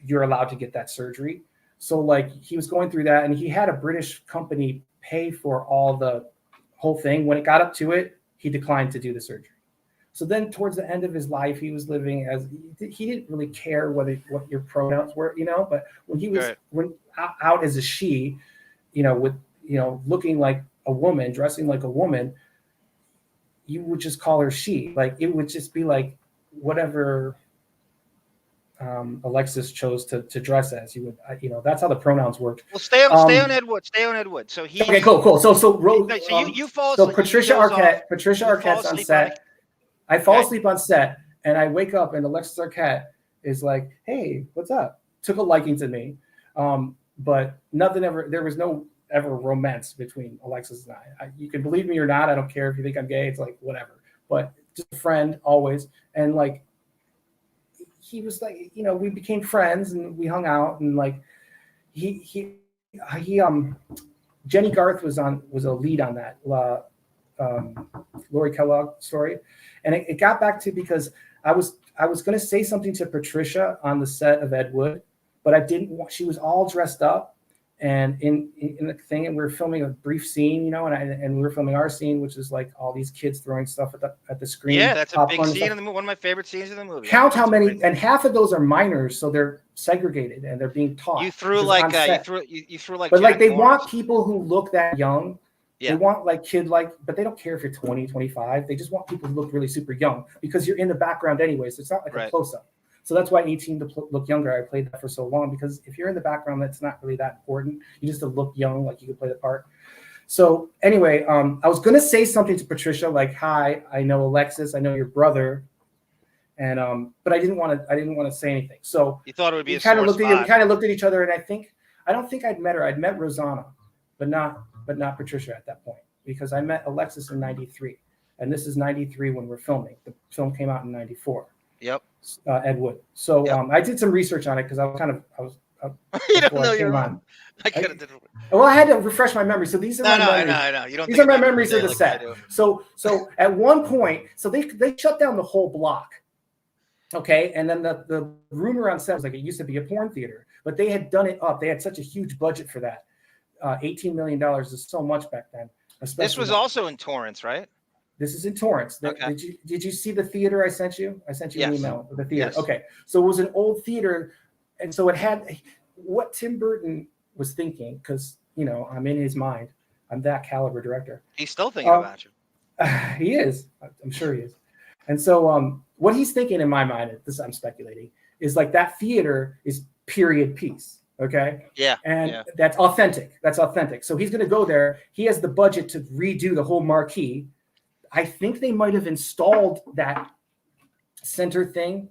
you're allowed to get that surgery. So like he was going through that, and he had a British company pay for the whole thing. When it got up to it, he declined to do the surgery. So then towards the end of his life, he was living he didn't really care what your pronouns were, but when he was out as a she, with looking like a woman, dressing like a woman, you would just call her she. Like it would just be like whatever Alexis chose to dress as. You would, that's how the pronouns worked. Well, stay on Ed Wood. Stay on Ed Wood. So he. Okay, cool. So you fall. So Patricia Arquette's on set. I fall asleep on set, and I wake up, and Alexis Arquette is like, "Hey, what's up?" Took a liking to me, but nothing ever. There was no ever romance between Alexis and I. You can believe me or not. I don't care if you think I'm gay. It's like whatever. But just a friend always, and like he was like, we became friends and we hung out, and like he Jenny Garth was a lead on that. Lori Kellogg story, and it got back to because I was going to say something to Patricia on the set of Ed Wood, but I didn't want. She was all dressed up, and in the thing, and we were filming a brief scene, you know, and we were filming our scene, which is like all these kids throwing stuff at the screen. Yeah, that's a big scene in the movie. One of my favorite scenes in the movie. Count how many, and half of those are minors, so they're segregated and they're being taught. You threw like you threw like. But Jack like they Morris. want people who look that young. Yeah. They want like but they don't care if you're 20, 25. They just want people who look really super young because you're in the background anyway. So it's not like a close up. So that's why 18 to look younger. I played that for so long because if you're in the background, that's not really that important. You just to look young, like you could play the part. So anyway, I was gonna say something to Patricia like, "Hi, I know Alexis. I know your brother," and but I didn't want to say anything. So you thought it would be we kind of looked at each other, and I don't think I'd met her. I'd met Rosanna, but not Patricia at that point because I met Alexis in '93, and this is '93 when we're filming. The film came out in '94. Yep. Ed Wood. So I did some research on it because I was. You don't know your own. I could have did it. Well, I had to refresh my memory. So these are my memories. No. You don't. These are my memories of the set. So at one point, so they shut down the whole block. Okay, and then the rumor on set was like it used to be a porn theater, but they had done it up. They had such a huge budget for that. $18 million is so much back then. This was also in Torrance, right? This is in Torrance. Okay. Did you see the theater I sent you? I sent you an email of the theater. Yes. Okay. So it was an old theater. And so it had what Tim Burton was thinking, because, you know, I'm in his mind. I'm that caliber director. He's still thinking about you. He is. I'm sure he is. And so what he's thinking in my mind, I'm speculating, is like that theater is period piece. Okay. Yeah. And that's authentic. That's authentic. So he's going to go there. He has the budget to redo the whole marquee. I think they might have installed that center thing.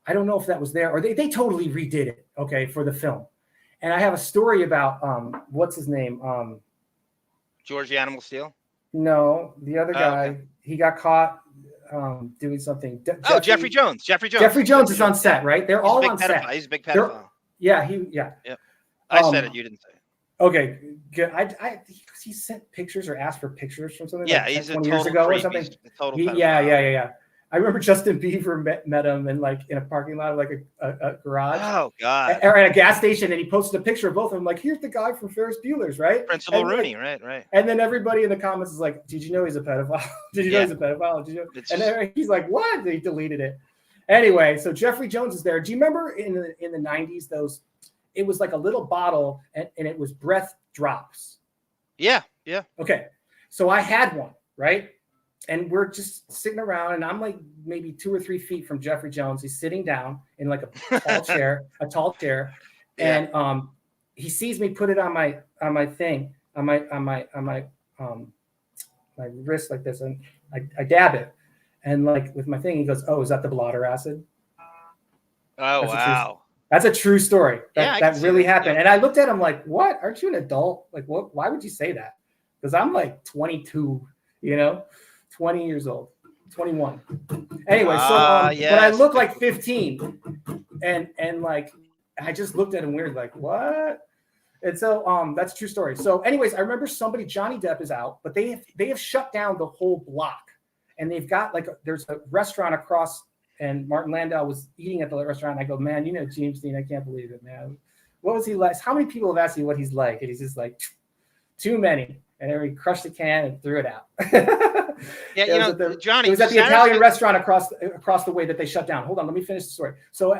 I don't know if that was there or they totally redid it. Okay. For the film. And I have a story about, what's his name? George the Animal Steel? No, the other guy, okay. He got caught doing something. Jeffrey Jones. Jeffrey Jones is on set, right? They're all on set. He's a big pedophile. Yeah. Yep. I said it. You didn't say it. Okay, good. He sent pictures or asked for pictures from something. Yeah, like he's 20 years ago or something. Yeah. I remember Justin Bieber met him in a parking lot of like a garage. Oh God! Or at a gas station, and he posted a picture of both of them. Like, here's the guy from Ferris Bueller's, right? Principal Rooney, right. And then everybody in the comments is like, "Did you know he's a pedophile? Did you know he's a pedophile? Did you know?" And then he's like, "What?" And he deleted it. Anyway, so Jeffrey Jones is there. Do you remember in the 90s those? It was like a little bottle, and it was breath drops. Yeah. Okay, so I had one, right? And we're just sitting around, and I'm like maybe 2 or 3 feet from Jeffrey Jones. He's sitting down in like a tall chair, and he sees me put it on my thing, on my wrist like this, and I dab it, and like with my thing, he goes, "Oh, is that the blotter acid?" Oh, wow. That's a true story. That really happened. Yeah. And I looked at him like, "What? Aren't you an adult? Like, what? Why would you say that?" Because I'm like 22, 20 years old, 21. Anyway, but I look like 15, and like I just looked at him weird, like, what? And so that's a true story. So, anyways, I remember Johnny Depp is out, but they have shut down the whole block, and they've got there's a restaurant across. And Martin Landau was eating at the restaurant. And I go, "Man, James Dean, I can't believe it, man. What was he like? How many people have asked you what he's like?" And he's just like, "Too many." And then he crushed the can and threw it out. Johnny. It was at the Italian restaurant across the way that they shut down. Hold on, let me finish the story. So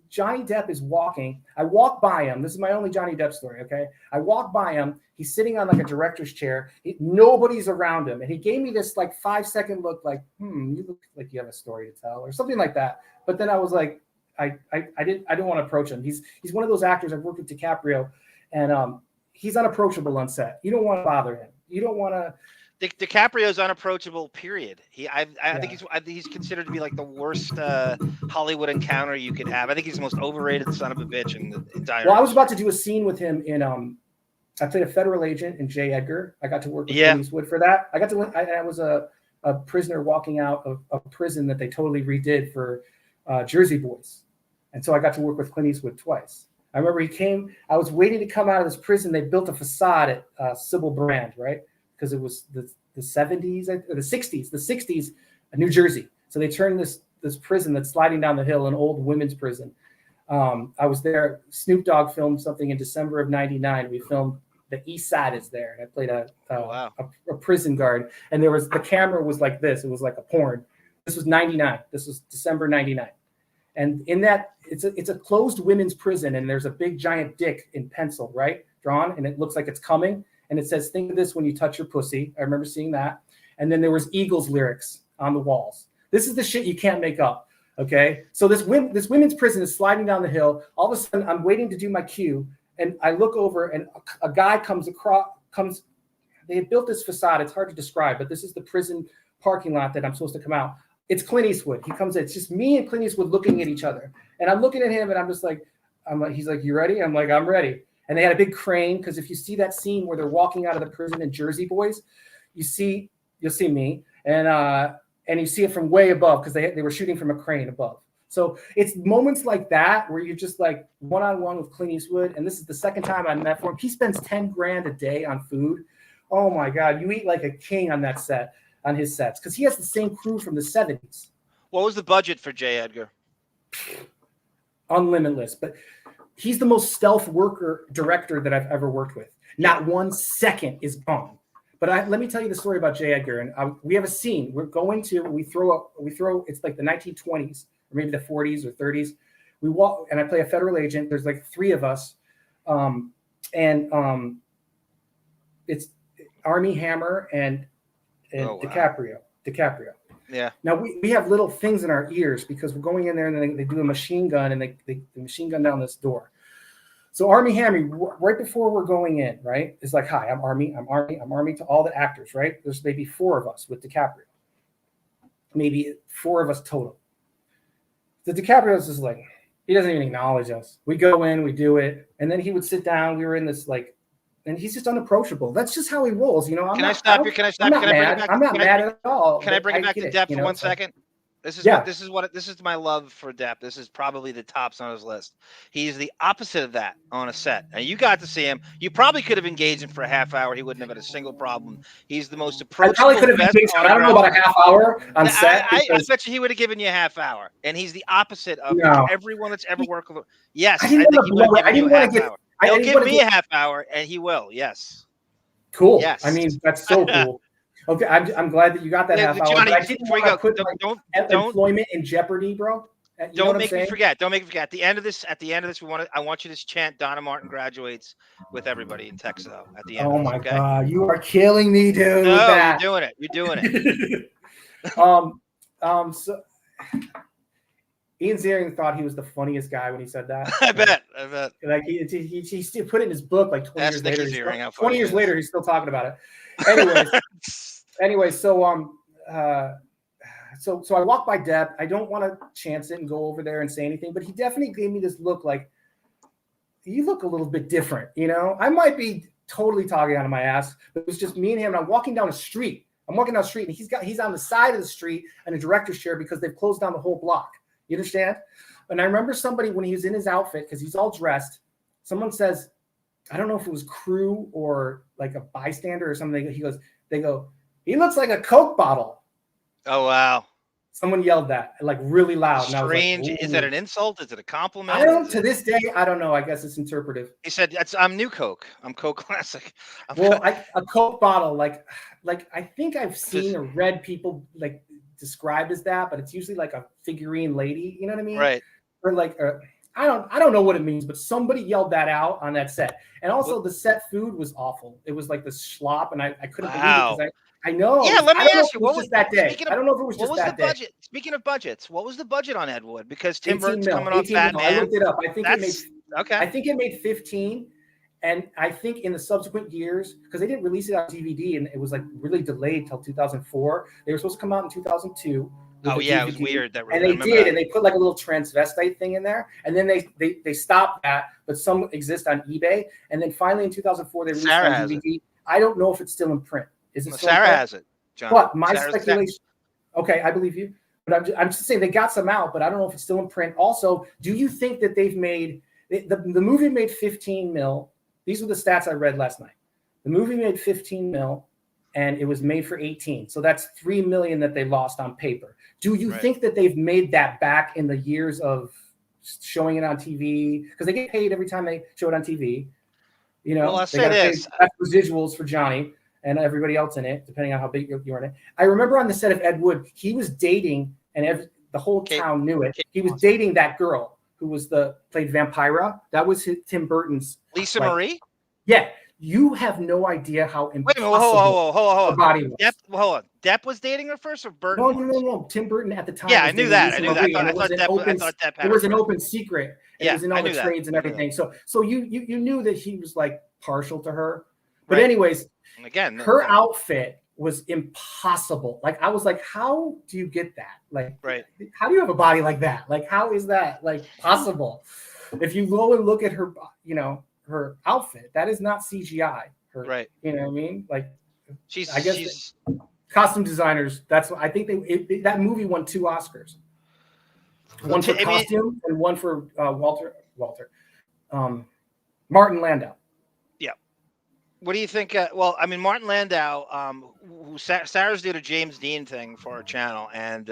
Johnny Depp is walking. I walk by him. This is my only Johnny Depp story, okay? I walk by him. He's sitting on like a director's chair. Nobody's around him. And he gave me this like 5-second look like, you look like you have a story to tell or something like that. But then I was like, I didn't want to approach him. He's one of those actors. I've worked with DiCaprio, and he's unapproachable on set. You don't want to bother him. You don't want to. DiCaprio's unapproachable. Period. I think he's considered to be like the worst Hollywood encounter you could have. I think he's the most overrated son of a bitch in the entire. Well, I was about to do a scene with him in I played a federal agent in J. Edgar. I got to work with Clint Eastwood for that. I was a prisoner walking out of a prison that they totally redid for Jersey Boys, and so I got to work with Clint Eastwood twice. I remember he came. I was waiting to come out of this prison. They built a facade at Sybil Brand, right? Because it was the the 70s or the 60s, New Jersey. So they turned this prison that's sliding down the hill, an old women's prison. I was there. Snoop Dogg filmed something in December of '99. We filmed The East Side is there, and I played a prison guard. And the camera was like this. It was like a porn. This was '99. This was December '99. And in that, it's a closed women's prison, and there's a big giant dick in pencil, right, drawn, and it looks like it's coming. And it says, "Think of this when you touch your pussy." I remember seeing that. And then there was Eagles lyrics on the walls. This is the shit you can't make up. Okay, so this women's prison is sliding down the hill. All of a sudden, I'm waiting to do my cue, and I look over, and a guy comes. They had built this facade. It's hard to describe, but this is the prison parking lot that I'm supposed to come out. It's Clint Eastwood. He comes in. It's just me and Clint Eastwood looking at each other, and I'm looking at him, and I'm like, he's like, "You ready?" I'm like, "I'm ready." And they had a big crane, because if you see that scene where they're walking out of the prison in Jersey Boys, you'll see me, and you see it from way above, because they were shooting from a crane above. So it's moments like that where you're just like one-on-one with Clint Eastwood. And this is the second time I met for him. He spends $10,000 a day on food. Oh my God. You eat like a king on that set, on his sets, because he has the same crew from the 70s. What was the budget for J. Edgar? Unlimitless. But he's the most stealth worker director that I've ever worked with. Not 1 second is gone. But let me tell you the story about J. Edgar. And we have a scene. We throw. It's like the 1920s or maybe the 40s or 30s. We walk, and I play a federal agent. There's like 3 of us, it's Armie Hammer and DiCaprio. Yeah. Now we have little things in our ears, because we're going in there, and then they do a machine gun, and they machine gun down this door. So Armie Hammer, right before we're going in, right, is like, "Hi, I'm Armie to all the actors," right? There's maybe 4 of us with DiCaprio. Maybe 4 of us total. The DiCaprio's is like, he doesn't even acknowledge us. We go in, we do it, and then he would sit down. We were in this like, and he's just unapproachable. That's just how he rolls, you know. Can I stop you? I'm not mad at all. Can I bring it back to Depp for 1 second? This is my love for Depp. This is probably the tops on his list. He's the opposite of that on a set. And you got to see him. You probably could have engaged him for a half hour. He wouldn't have had a single problem. He's the most approachable. I probably could have engaged him. I don't know about a half hour on set. I bet you he would have given you a half hour. And he's the opposite of everyone that's ever worked with him. Yes, I think he would have given you a half hour. He'll give me a half hour, and he will. Yes. Cool. Yes. I mean, that's so cool. Okay, I'm glad that you got that half hour. Johnny, I didn't want to put employment in jeopardy, bro. Don't make me forget. Don't make me forget. At the end of this, I want you to chant "Donna Martin graduates" with everybody in Texas at the end. Oh my God, you are killing me, dude. No, you're doing it. You're doing it. So Ian Ziering thought he was the funniest guy when he said that. I bet. Like he still put it in his book like 20 years later. Ziering, 20 years later, he's still talking about it. Anyways, so I walk by Depp. I don't want to chance it and go over there and say anything, but he definitely gave me this look like, you look a little bit different, you know? I might be totally talking out of my ass, but it was just me and him, and I'm walking down the street. And he's on the side of the street in a director's chair because they've closed down the whole block. You understand? And I remember somebody, when he was in his outfit, because he's all dressed, someone says, I don't know if it was crew or like a bystander or something. They go, "He looks like a Coke bottle." Oh, wow. Someone yelled that like really loud. Strange. And I was like, is that an insult? Is it a compliment? To this day, I don't know. I guess it's interpretive. He said, "I'm new Coke. I'm Coke Classic." A Coke bottle, like I think I've seen or read people like described as that, but it's usually like a figurine lady. You know what I mean? Right. Or like I don't know what it means, but somebody yelled that out on that set. And also the set food was awful. It was like the slop, and I couldn't believe it, because I know. Yeah, let me ask you, what was that day? I don't know if it was just that day. Budget? Speaking of budgets, what was the budget on Ed Wood? Because Tim Burton's coming off Batman. I looked it up. I think it made 15, and I think in the subsequent years, because they didn't release it on DVD, and it was like really delayed till 2004. They were supposed to come out in 2002. Oh yeah, DVD, it was weird. And they did, and they put like a little transvestite thing in there, and then they stopped that, but some exist on eBay, and then finally in 2004 they released it on DVD. I don't know if it's still in print. Is it? Sarah has it, John. But my speculation. Okay, I believe you, but I'm just saying they got some out, but I don't know if it's still in print. Also, do you think that they've made the movie made 15 mil? These were the stats I read last night. The movie made 15 mil. and it was made for 18. So that's $3 million that they lost on paper. Do you think that they've made that back in the years of showing it on TV? Because they get paid every time they show it on TV. You know, well, I'll they say this. That's residuals for Johnny and everybody else in it, depending on how big you are in it. I remember on the set of Ed Wood, he was dating, and the whole town knew it. He was dating that girl who was played Vampira. That was Tim Burton's Lisa Marie. Yeah, you have no idea how impossible. Wait a minute, hold on. Body was. Depp, hold on. Depp was dating her first, or Burton? No. Tim Burton at the time. Yeah, I knew that. I thought Depp had it was an open secret. It was in all the trades and everything. So you knew that he was like partial to her. But anyways, again, her outfit was impossible. Like, I was like, how do you get that? Like, how do you have a body like that? Like, how is that like possible? If you go and look at her, you know, her outfit, that is not CGI. You know what I mean? Like, I guess costume designers. That's what I think that movie won 2 Oscars. One for costume and one for Martin Landau. Yeah. What do you think? Well, I mean, Martin Landau, who Sarah's did a James Dean thing for our channel, and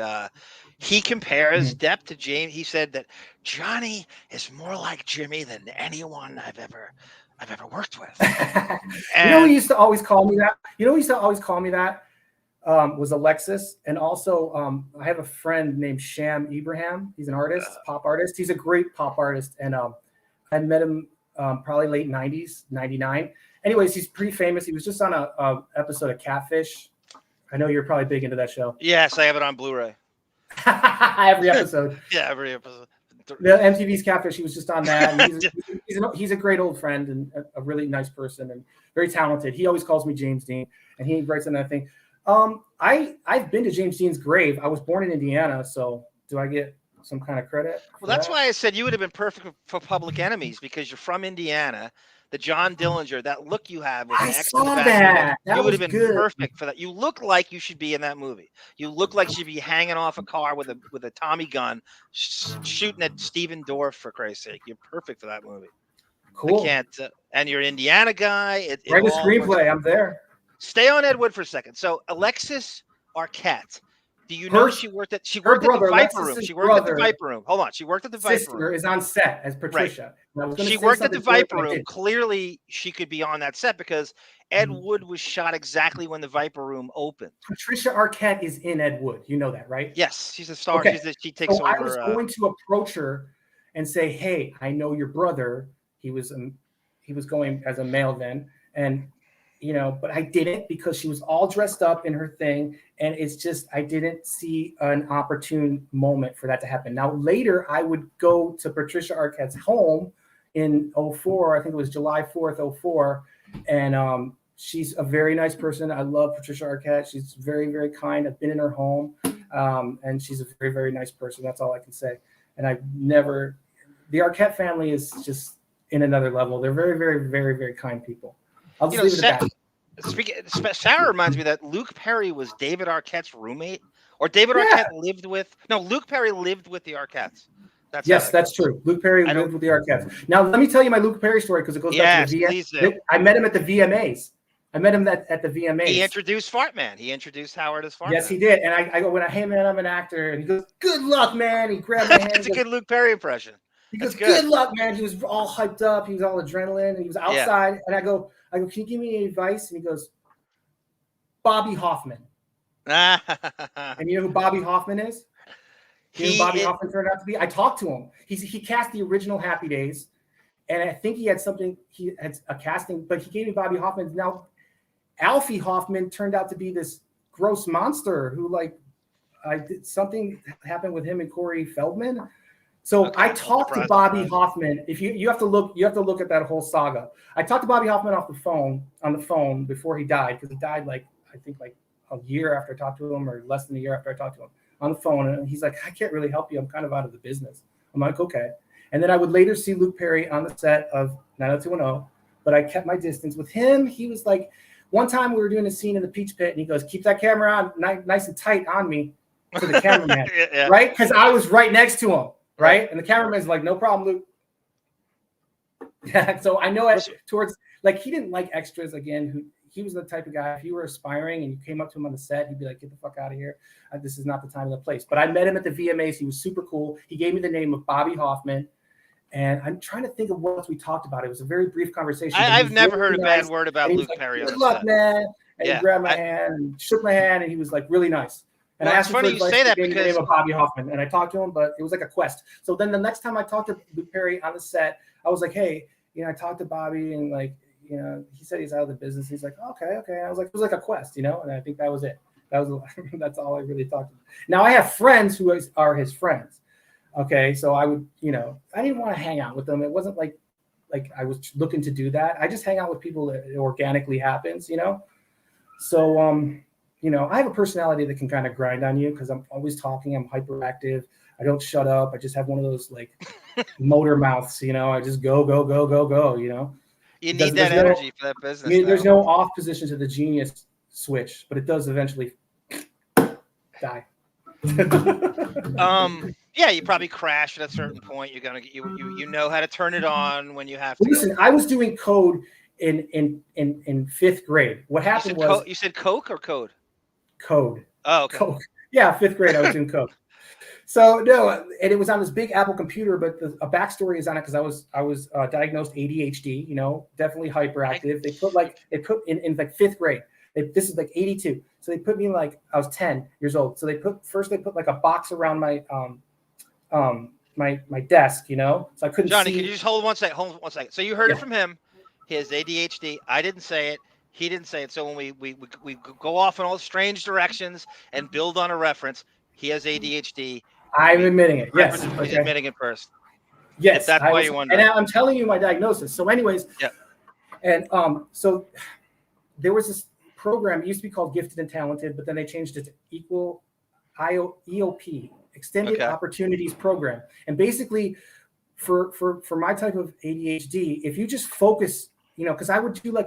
he compares Depp to James. He said that Johnny is more like Jimmy than anyone I've ever worked with. You know who used to always call me that? Was Alexis. And also I have a friend named Sham Ibrahim. He's an artist, pop artist. He's a great pop artist. And I met him probably late 90s, 99. Anyways, he's pretty famous. He was just on a episode of Catfish. I know you're probably big into that show. Yes, I have it on Blu-ray. Every episode. Yeah, every episode. The MTV's Catfish. He was just on that. And he's a great old friend and a really nice person and very talented. He always calls me James Dean, and he writes another thing. I've been to James Dean's grave. I was born in Indiana, so do I get some kind of credit? Well, that's why I said you would have been perfect for Public Enemies, because you're from Indiana. The John Dillinger, that look you have, I saw that. You would have been perfect for that. You look like you should be in that movie. You look like you should be hanging off a car with a Tommy gun, shooting at Steven Dorff, for Christ's sake. You're perfect for that movie. Cool. I can't. And you're an Indiana guy. Write a screenplay. I'm there. Stay on Ed Wood for a second. So Alexis Arquette, do you know she worked at the Viper Room? She worked at the Viper Room. Hold on, she worked at the Viper Room. Is on set as Patricia. Right. She worked at the Viper Room. Clearly, she could be on that set because Ed Wood was shot exactly when the Viper Room opened. Patricia Arquette is in Ed Wood. You know that, right? Yes, she's a star. Okay. She takes over. I was going to approach her and say, "Hey, I know your brother. He was going as a male then, and." You know, but I didn't, because she was all dressed up in her thing. And it's just, I didn't see an opportune moment for that to happen. Now, later, I would go to Patricia Arquette's home in 2004. I think it was July 4th, 2004. And she's a very nice person. I love Patricia Arquette. She's very, very kind. I've been in her home. And she's a very, very nice person. That's all I can say. And the Arquette family is just in another level. They're very, very, very, very kind people. I'll just leave it at that. Sarah reminds me that Luke Perry was David Arquette's roommate, or David Arquette lived with. No, Luke Perry lived with the Arquettes. That's true. Luke Perry lived with the Arquettes. Now, let me tell you my Luke Perry story, because it goes back to the VMAs. I met him at the VMAs. I met him at the VMAs. He introduced Fartman. He introduced Howard as Fartman. Yes, he did. And I go, hey, man, I'm an actor. And he goes, good luck, man. He grabbed my hand. That's a good Luke Perry impression. He goes, good luck, man. He was all hyped up. He was all adrenaline. And he was outside. Yeah. And I go, can you give me any advice? And he goes, Bobby Hoffman. And you know who Bobby Hoffman is? Bobby Hoffman turned out to be? I talked to him. He cast the original Happy Days. And I think he had a casting, but he gave me Bobby Hoffman. Now, Alfie Hoffman turned out to be this gross monster who, something happened with him and Corey Feldman. So I talked to Bobby Hoffman. If you have to look at that whole saga. I talked to Bobby Hoffman on the phone before he died, because he died I think a year after I talked to him, or less than a year after I talked to him on the phone. And he's like, I can't really help you. I'm kind of out of the business. I'm like, okay. And then I would later see Luke Perry on the set of 90210, but I kept my distance with him. He was like, one time we were doing a scene in the Peach Pit, and he goes, keep that camera on nice and tight on me, to the cameraman, right? Because I was right next to him. Right. And the cameraman's like, no problem, Luke. Yeah. So I know towards, he didn't like extras again. he was the type of guy, if you were aspiring and you came up to him on the set, he'd be like, get the fuck out of here. This is not the time and the place. But I met him at the VMAs. He was super cool. He gave me the name of Bobby Hoffman. And I'm trying to think of what else we talked about. It was a very brief conversation. I've never heard a bad word about Luke Perry. Good luck, man. And he grabbed my hand and shook my hand, and he was like really nice. And I asked him for advice. He gave me the name of Bobby Hoffman, and I talked to him, but it was like a quest. So then the next time I talked to Luke Perry on the set, I was like, hey, I talked to Bobby, and like, he said he's out of the business. He's like, okay. And I was like, it was like a quest, and I think that was it. That's all I really talked about. Now I have friends who are his friends. Okay, so I would, I didn't want to hang out with them. It wasn't like I was looking to do that. I just hang out with people that it organically happens, So, I have a personality that can kind of grind on you because I'm always talking. I'm hyperactive. I don't shut up. I just have one of those like motor mouths, I just go. You need that energy for that business. There's no off position to the genius switch, but it does eventually die. Yeah, you probably crash at a certain point. You're gonna you know how to turn it on when you have to. Listen, I was doing code in fifth grade. What happened was you said Coke or code? Code. Oh, okay. Coke. Yeah, fifth grade I was doing code. So no, and it was on this big Apple computer, but a backstory is on it because I was diagnosed ADHD. Definitely hyperactive. They put in like fifth grade. This is like 82. So they put me like I was 10 years old. So they put like a box around my my desk, so I couldn't Johnny, see. can you just hold one second? So you heard it from him. He has ADHD. I didn't say it. He didn't say it. So when we go off in all strange directions and build on a reference, he has ADHD. I'm admitting it. Yes. He's admitting it first. Yes. If that's why you wonder. And I'm telling you my diagnosis. So anyways, and so there was this program. It used to be called Gifted and Talented, but then they changed it to EOP. Extended Opportunities Program. And basically for my type of ADHD, if you just focus, because I would do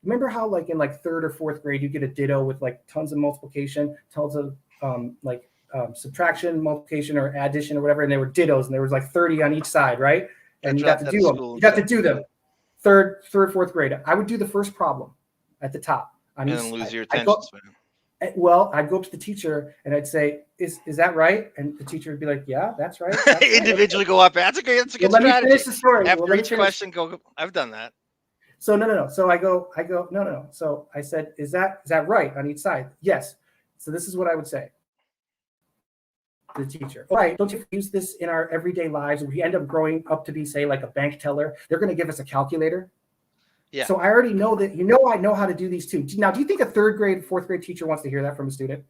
remember how like in like third or fourth grade, you get a ditto with like tons of multiplication, tons of subtraction, multiplication or addition or whatever. And they were dittos and there was like 30 on each side. Right. And you got to do them. You got to do them. Third, fourth grade. I would do the first problem at the top. And then lose your attention span. Well, I'd go up to the teacher and I'd say, "Is that right?" And the teacher would be like, "Yeah, that's right." That's Individually go up. That's a good strategy. Let me finish the story. After each question, go. I've done that. So no. So I go. No. So I said, "Is that right on each side?" Yes. So this is what I would say. The teacher, right? Don't you use this in our everyday lives? We end up growing up to be, say, like a bank teller. They're going to give us a calculator. Yeah. So I already know that, I know how to do these too. Now, do you think a third grade, fourth grade teacher wants to hear that from a student?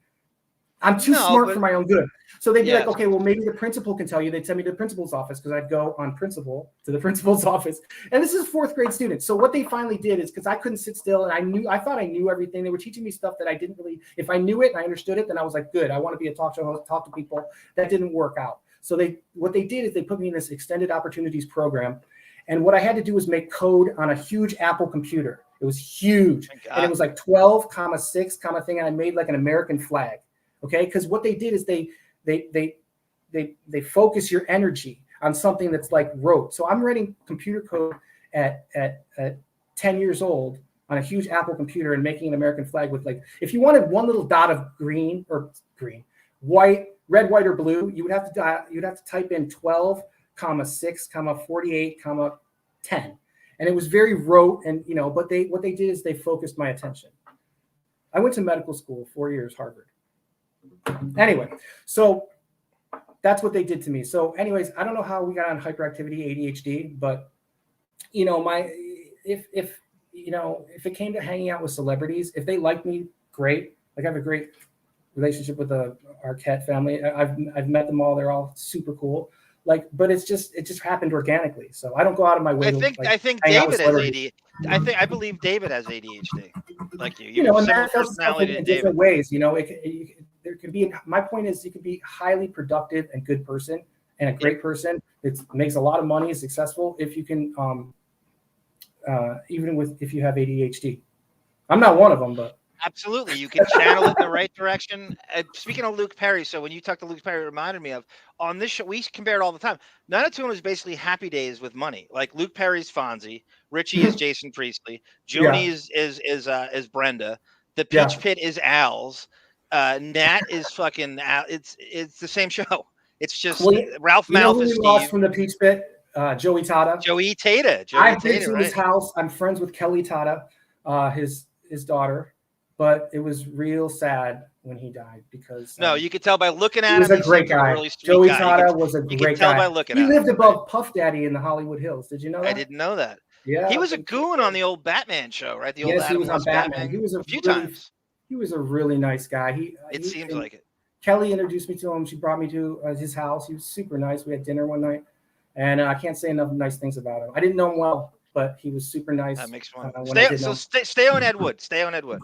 I'm too smart for my own good. So they'd be like, okay, well, maybe the principal can tell you. They'd send me to the principal's office because I'd go on principal to the principal's office. And this is fourth grade students. So what they finally did is because I couldn't sit still and I thought I knew everything. They were teaching me stuff that I didn't really, if I knew it and I understood it, then I was like, good, I want to be a talk show host, talk to people. That didn't work out. So what they did is they put me in this extended opportunities program. And what I had to do was make code on a huge Apple computer. It was huge. And it was like 12, 6, thing. And I made like an American flag. Okay. Because what they did is they focus your energy on something that's like rote. So I'm writing computer code at 10 years old on a huge Apple computer and making an American flag with like, if you wanted one little dot of white, red, white, or blue, you'd have to type in 12, 6, 48, 10. And it was very rote and, but what they did is they focused my attention. I went to medical school, 4 years, Harvard. Anyway, so that's what they did to me. So anyways, I don't know how we got on hyperactivity, ADHD, but if it came to hanging out with celebrities, if they like me, great. Like I have a great relationship with the Arquette family. I've met them all. They're all super cool. But it just happened organically. So I don't go out of my way. I think David has ADHD. I believe David has ADHD. Like you. And that personality in different ways. There could be. My point is, you could be highly productive and good person and a great person. It makes a lot of money, is successful if you can, even if you have ADHD. I'm not one of them, but Absolutely, you can channel it in the right direction. Speaking of Luke Perry, so when you talked to Luke Perry, it reminded me of on this show. We compare it all the time. None of Tune is basically Happy Days with money. Like Luke Perry's Fonzie, Richie is Jason Priestley, Joni is Brenda, the Peach Pit is Al's, Nat is fucking Al. It's the same show. It's just Ralph Malph is Steve. Lost from the Peach Pit, Joey Tata. Joey Tata. I've been to his house. I'm friends with Kelly Tata, his daughter. But it was real sad when he died because no, you could tell by looking at him. He was a great guy. Really Joey Tata was a great guy. You could tell by looking at him. He lived above Puff Daddy in the Hollywood Hills. Did you know that? I didn't know that. Yeah, he was a goon on the old Batman show, right? The old he was on Batman. He was a few times. He was a really nice guy. It seems like it. Kelly introduced me to him. She brought me to his house. He was super nice. We had dinner one night, and I can't say enough nice things about him. I didn't know him well, but he was super nice. That makes fun. Stay on Ed Wood. Stay on Ed Wood.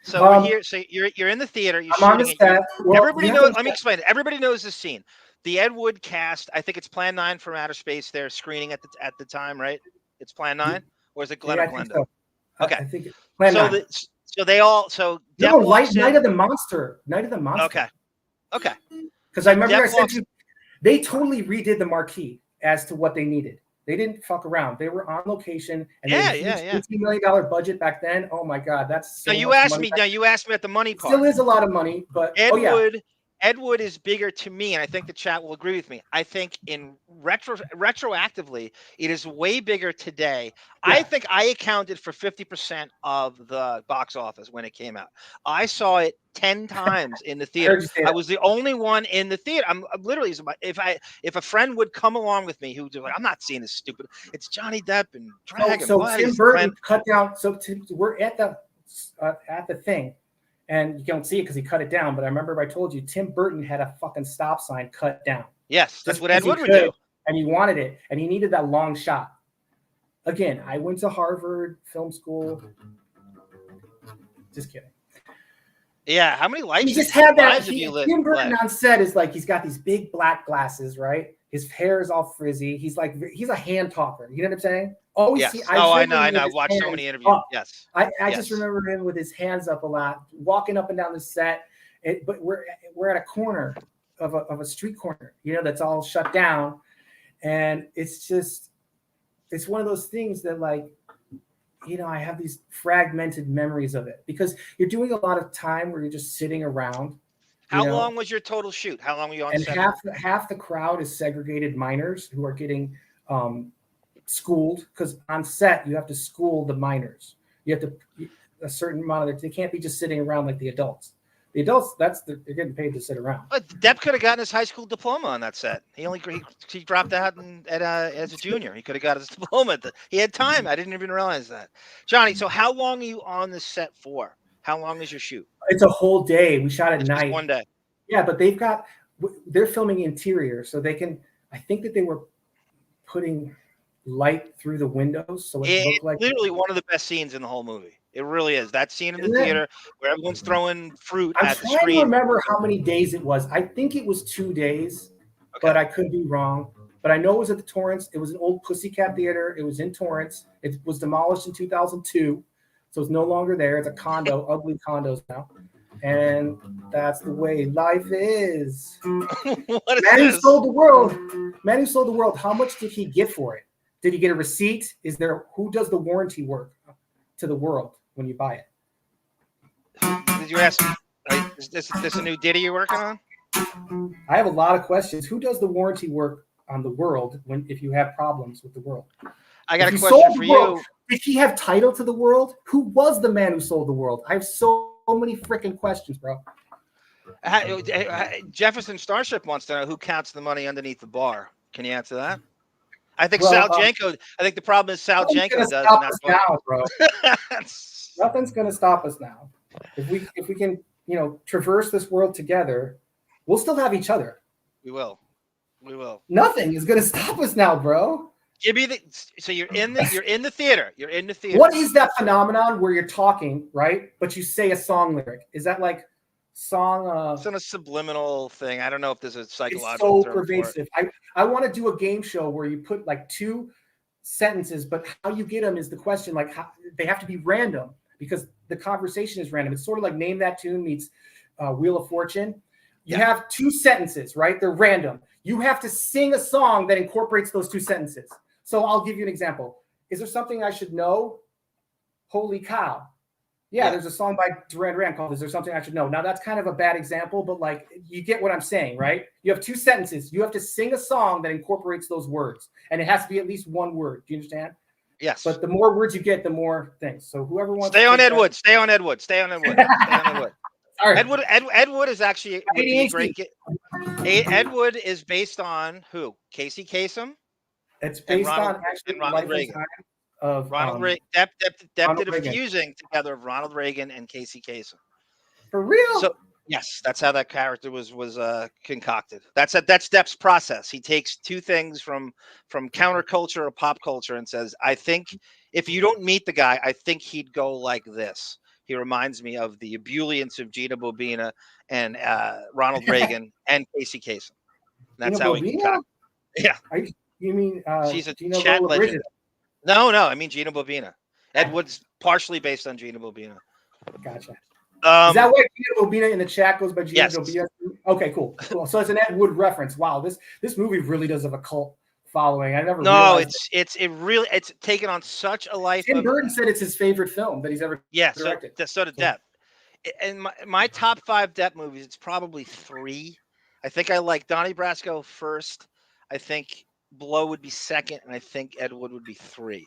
So we're here. So you're in the theater. You're I'm on the set. Well, everybody knows. Let me explain it. Everybody knows this scene. The Ed Wood cast. I think it's Plan 9 from Outer Space. They're screening at the time, right? It's Plan 9, or is it Glen or Glenda? So. Okay. I think it's Plan 9. So they all. So no, Night of the Monster. Night of the Monster. Okay. Because I remember I said to you, they totally redid the marquee as to what they needed. They didn't fuck around. They were on location, and $18 million budget back then. Oh my God, that's so you asked me. Now you asked me at the money part. Still is a lot of money, but Ed Wood is bigger to me, and I think the chat will agree with me. I think in retroactively, it is way bigger today. Yeah. I think I accounted for 50% of the box office when it came out. I saw it 10 times in the theater. I was the only one in the theater. I'm literally, if a friend would come along with me who was like, I'm not seeing this stupid. It's Johnny Depp and Dragon. So Tim Burton cut down. So we're at the thing. And you don't see it because he cut it down. But I remember I told you Tim Burton had a fucking stop sign cut down. Yes, that's what Ed Wood would do. And he wanted it. And he needed that long shot. Again, I went to Harvard Film School. Just kidding. Yeah, how many lights? He just had that. Tim Burton on set is like, he's got these big black glasses, right? His hair is all frizzy. He's a hand talker. You know what I'm saying? Always I know. I watched so many interviews. Yes. I just remember him with his hands up a lot, walking up and down the set. But we're at a corner of a street corner, that's all shut down. And it's one of those things that I have these fragmented memories of it because you're doing a lot of time where you're just sitting around. How long was your total shoot? How long were you on set? And half the crowd is segregated minors who are getting schooled because on set you have to school the minors. You have to a certain amount of they can't be just sitting around like the adults. The adults, they're getting paid to sit around. But Depp could have gotten his high school diploma on that set. He dropped out as a junior. He could have got his diploma. He had time. I didn't even realize that. Johnny, so how long are you on the set for? How long is your shoot? It's a whole day. We shot at night. Just one day. Yeah, but they're filming interior, so they can. I think that they were putting light through the windows, so it looked like literally one of the best scenes in the whole movie. It really is. That scene in the theater where everyone's throwing fruit at the screen. I'm trying to remember how many days it was. I think it was 2 days, but I could be wrong. But I know it was at the Torrance. It was an old Pussycat Theater. It was in Torrance. It was demolished in 2002, so it's no longer there. It's a condo, ugly condos now. And that's the way life is. What is Man this? Who sold the world. Man Who Sold the World. How much did he get for it? Did he get a receipt? Who does the warranty work to the world when you buy it? Did you ask? Is this a new ditty you're working on? I have a lot of questions. Who does the warranty work on the world if you have problems with the world? I got a question for you. Did he have title to the world? Who was the man who sold the world? I have so many freaking questions, bro. Jefferson Starship wants to know who counts the money underneath the bar. Can you answer that? I think Sal Janko. I think the problem is Sal Janko does. Now, bro. Nothing's going to stop us now. If we can, traverse this world together, we'll still have each other. We will. Nothing is going to stop us now, bro. Give me so you're in the theater. You're in the theater. What is that phenomenon where you're talking, right? But you say a song lyric? Is that like song? It's in a subliminal thing. I don't know if there's a psychological. It's so pervasive. I want to do a game show where you put like 2 sentences, but how you get them is the question. Like how, they have to be random because the conversation is random. It's sort of like Name That Tune meets Wheel of Fortune. You have 2 sentences, right? They're random. You have to sing a song that incorporates those 2 sentences. So I'll give you an example. Is there something I should know? Holy cow. Yeah, there's a song by Duran Duran called Is There Something I Should Know? Now, that's kind of a bad example, but like, you get what I'm saying, right? You have 2 sentences. You have to sing a song that incorporates those words, and it has to be at least 1 word. Do you understand? Yes. But the more words you get, the more things. So whoever wants Stay on Ed Wood. Stay on Ed Wood. Stay on Ed Wood. Stay on Ed Wood. Sorry. Ed Wood is actually would be a great. Ed Wood is based on who? Casey Kasem. It's based on actually Ronald Reagan. Of Ronald Reagan. Depp did a Reagan. fusing together of Ronald Reagan and Casey Kasem. For real? So yes, that's how that character was concocted. That's Depp's process. He takes 2 things from counterculture or pop culture and says, I think if you don't meet the guy, I think he'd go like this. He reminds me of the ebullience of Gina Bobina and Ronald Reagan and Casey Kasem. That's how he concocted. Yeah. You mean she's a Gina chat legend. Brigida. No, I mean Gina Bobina. Ed Wood's partially based on Gina Bobina. Gotcha. Is that why Gina Bobina in the chat goes by Gina Bobina? Okay, cool. So it's an Ed Wood reference. Wow, this movie really does have a cult following. I never. No, it's taken on such a life. Tim Burton said it's his favorite film that he's ever directed. So did Depp. In my top 5 Depp movies, it's probably 3. I think I like Donnie Brasco first. I think Blow would be second, and I think Ed Wood would be 3.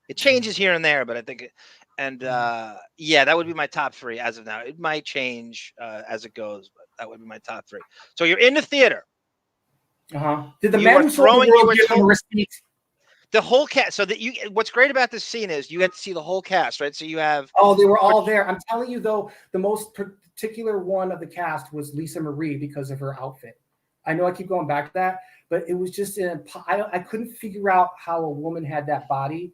It changes here and there, but I think, that would be my top 3 as of now. It might change as it goes, but that would be my top 3. So you're in the theater. Did the man who sold the world give him a receipt? The whole cast. So what's great about this scene is you get to see the whole cast, right? So you have. Oh, they were all there. I'm telling you, though, the most particular one of the cast was Lisa Marie because of her outfit. I know I keep going back to that, but it was just I couldn't figure out how a woman had that body.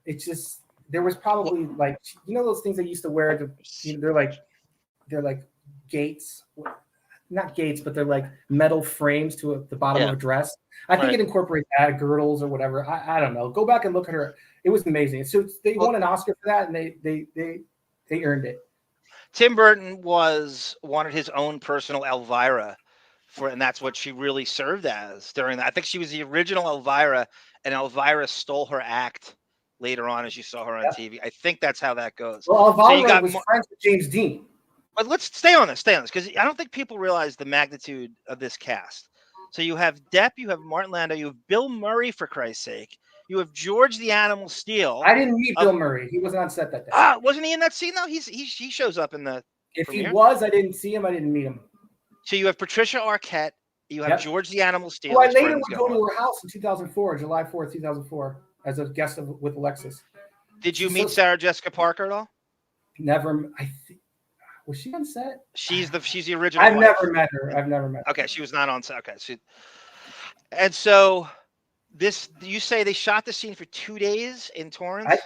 It's just there was probably like those things they used to wear. They're like gates, not gates, but they're like metal frames to the bottom of a dress. I think it incorporates that, girdles or whatever. I don't know. Go back and look at her. It was amazing. So they won an Oscar for that, and they earned it. Tim Burton wanted his own personal Elvira. And that's what she really served as during that. I think she was the original Elvira, and Elvira stole her act later on as you saw her on TV. I think that's how that goes. Well, Elvira was friends with James Dean. But let's stay on this, because I don't think people realize the magnitude of this cast. So you have Depp, you have Martin Landau, you have Bill Murray, for Christ's sake. You have George the Animal Steel. I didn't meet Bill Murray. He wasn't on set that day. Wasn't he in that scene, though? He shows up in the premiere. He was, I didn't see him. I didn't meet him. So you have Patricia Arquette. You have George the Animal Steel. Well, I later would go to her house in 2004, July 4th, 2004, as a guest with Alexis. Did you meet Sarah Jessica Parker at all? Never. Was she on set? She's the original. I've never met her. Okay, she was not on set. Okay, and so you say they shot the scene for 2 days in Torrance?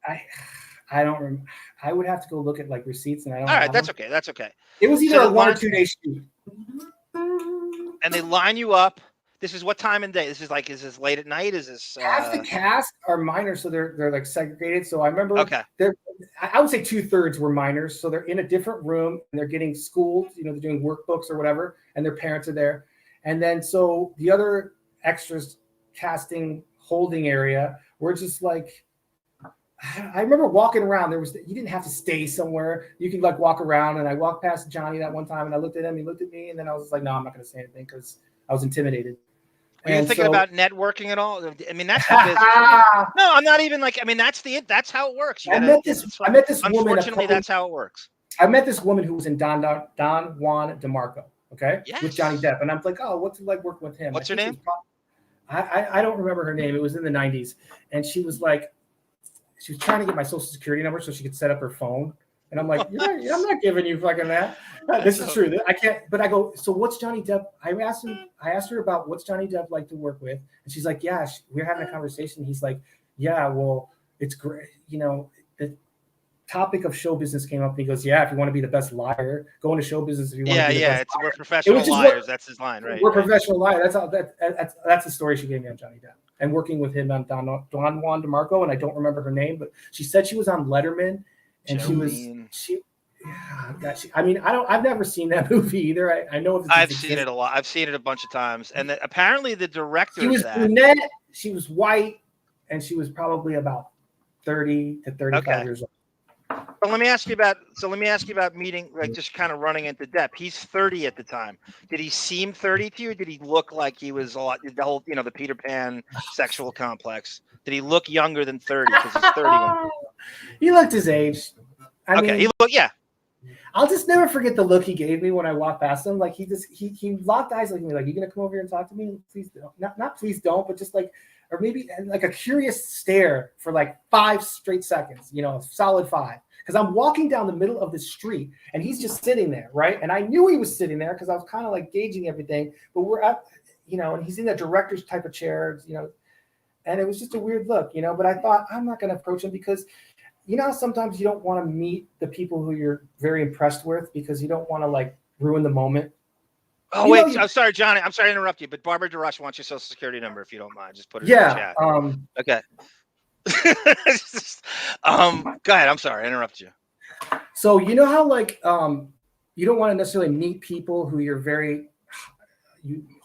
I don't remember. I would have to go look at like receipts, and I don't. All right, that's okay. That's okay. It was either a 1 or 2 day shoot. And they line you up. This is what time and day? Is this late at night? Is this half the cast are minors, so they're like segregated. So I remember I would say 2/3 were minors. So they're in a different room and they're getting schooled, they're doing workbooks or whatever, and their parents are there. And then so the other extras casting holding area were just like, I remember walking around. You didn't have to stay somewhere. You could like walk around, and I walked past Johnny that one time and I looked at him, he looked at me, and then I was just like, no, I'm not going to say anything because I was intimidated. Were you thinking about networking at all? I mean, that's the business. No, I'm not even like. I mean, that's how it works. I met this woman. Unfortunately, that's how it works. I met this woman who was in Don Juan DeMarco. Okay, yes. With Johnny Depp, and I'm like, oh, what's it like working with him? What's her name? I don't remember her name. It was in the 90s, and she was trying to get my social security number so she could set up her phone. And I'm like, I'm not giving you fucking that. This is true. I can't. But I go, so what's Johnny Depp? I asked her about what's Johnny Depp like to work with, and she's like, yeah, we're having a conversation. He's like, yeah, well, it's great. The topic of show business came up, and he goes, yeah, if you want to be the best liar, go into show business. If you want to be the best liar. We're professional liars. That's his line, right? We're professional liars. That's the story she gave me on Johnny Depp. And working with him on Don Juan DeMarco, and I don't remember her name, but she said she was on Letterman. And I've never seen that movie either. I know I've seen it a lot. I've seen it a bunch of times. And apparently the director she was of that, brunette, she was white, and she was probably about 30 to 35 years old. But let me ask you about meeting, like just kind of running into Depp. He's 30 at the time. Did he seem 30 to you? Or did he look like he was a lot, the whole, the Peter Pan sexual complex? Did he look younger than 30? Because he's 30. He looked his age. I mean, he looked, yeah. I'll just never forget the look he gave me when I walked past him. Like he locked eyes with me, like, "You gonna come over here and talk to me? Please don't." Not please don't, but just like, or maybe like a curious stare for like 5 straight seconds, a solid 5. Because I'm walking down the middle of the street and he's just sitting there, right? And I knew he was sitting there because I was kind of like gauging everything. But we're at, and he's in that director's type of chair, and it was just a weird look, But I thought, I'm not going to approach him because, sometimes you don't want to meet the people who you're very impressed with because you don't want to like ruin the moment. Oh, wait. I'm sorry, Johnny. I'm sorry to interrupt you, but Barbara DeRush wants your social security number if you don't mind. Just put it in the chat. Okay. Go ahead. I'm sorry, I interrupted you. So you know how like you don't want to necessarily meet people who you're very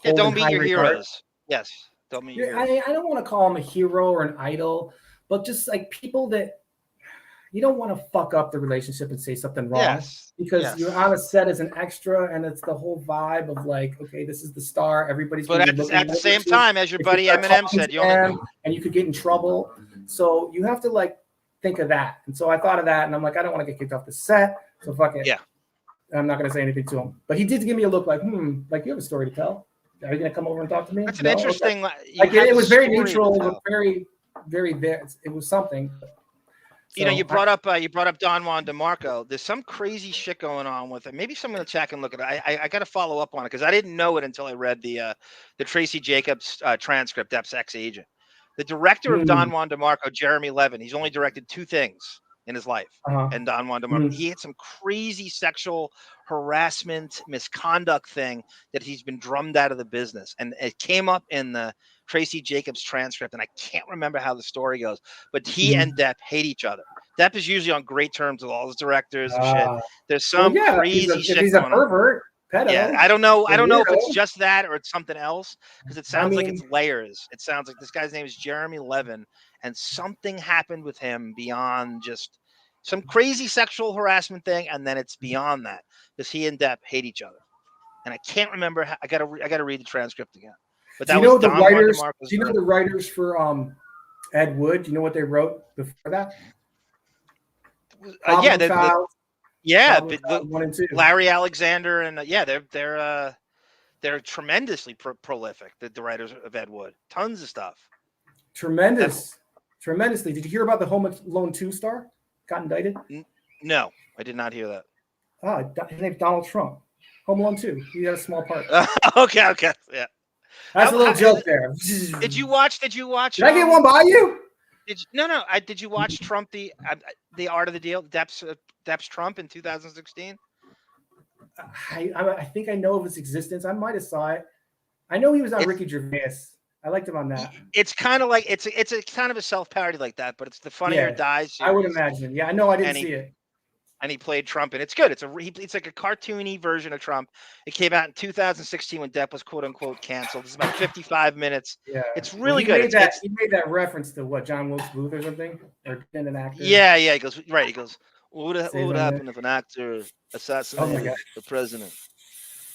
don't meet your heroes. Yes, don't meet your heroes. I don't want to call him a hero or an idol, but just like people that you don't want to fuck up the relationship and say something wrong because you're on a set as an extra and it's the whole vibe of like, okay, this is the star, everybody's but at the same time, as your buddy Eminem said, and you could get in trouble. So you have to like think of that. And so I thought of that and I'm like, I don't want to get kicked off the set. So fuck it. Yeah. I'm not going to say anything to him. But he did give me a look like, like you have a story to tell. Are you going to come over and talk to me? That's an interesting. Like it was very neutral. It was very, very there. It was something. So you brought up Don Juan DeMarco. There's some crazy shit going on with it. Maybe someone in the chat can look at it. I got to follow up on it because I didn't know it until I read the Tracy Jacobs transcript, Depp's ex-agent. The director of Don Juan DeMarco, Jeremy Levin, he's only directed 2 things in his life. And Don Juan DeMarco, he had some crazy sexual harassment, misconduct thing that he's been drummed out of the business. And it came up in the Tracy Jacobs transcript, and I can't remember how the story goes, but he and Depp hate each other. Depp is usually on great terms with all his directors and shit. There's some crazy shit. He's a pervert. Pedo. Yeah, I don't know if it's just that or it's something else because it sounds like it's layers. It sounds like this guy's name is Jeremy Levin, and something happened with him beyond just some crazy sexual harassment thing, and then it's beyond that because he and Depp hate each other. And I can't remember. I gotta read the transcript again. But that was Don Juan DeMarco's. Do you know the writers for Ed Wood? Do you know what they wrote before that? One and two. Larry Alexander and they're tremendously prolific. The writers of Ed Wood, tons of stuff. Tremendously. Did you hear about the Home Alone 2 star got indicted? No, I did not hear that. His name's Donald Trump. Home Alone 2. He had a small part. Okay, yeah. That's a little joke there. Did you watch? Did I get one by you? No. Did you watch Trump the Art of the Deal? Depp's Trump in 2016. I think I know of his existence. I might have saw it. I know he was on Ricky Gervais. I liked him on that. It's kind of like it's a kind of a self-parody like that, but it's the Funny or Die series. I would imagine. Yeah, I know. I didn't see it. And he played Trump, and it's good. It's like a cartoony version of Trump. It came out in 2016 when Depp was quote unquote canceled. It's about 55 minutes. Yeah, it's really good. He made that reference to what, John Wilkes Booth or something, or an actor. Yeah. He goes right. He goes, what would happen if an actor assassinated the president?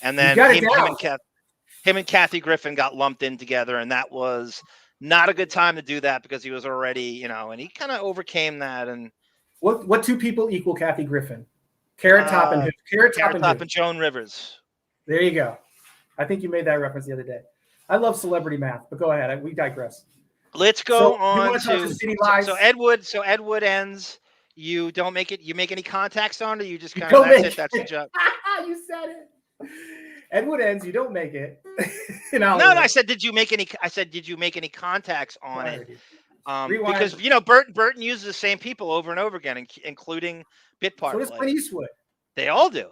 And then him and Kathy Griffin got lumped in together, and that was not a good time to do that because he was already, and he kind of overcame that. And what 2 people equal Kathy Griffin? Carrot Top and Joan Rivers. There you go. I think you made that reference the other day. I love celebrity math, but go ahead. We digress. Let's go on to City Lies. So Ed Wood ends. You don't make it. You make any contacts on it? You just kind of that's the job. You said it. Ed Wood ends. You don't make it. No. I said, did you make any? I said, did you make any contacts on it? Because Burton uses the same people over and over again, including bit part. So does Clint Eastwood. They all do.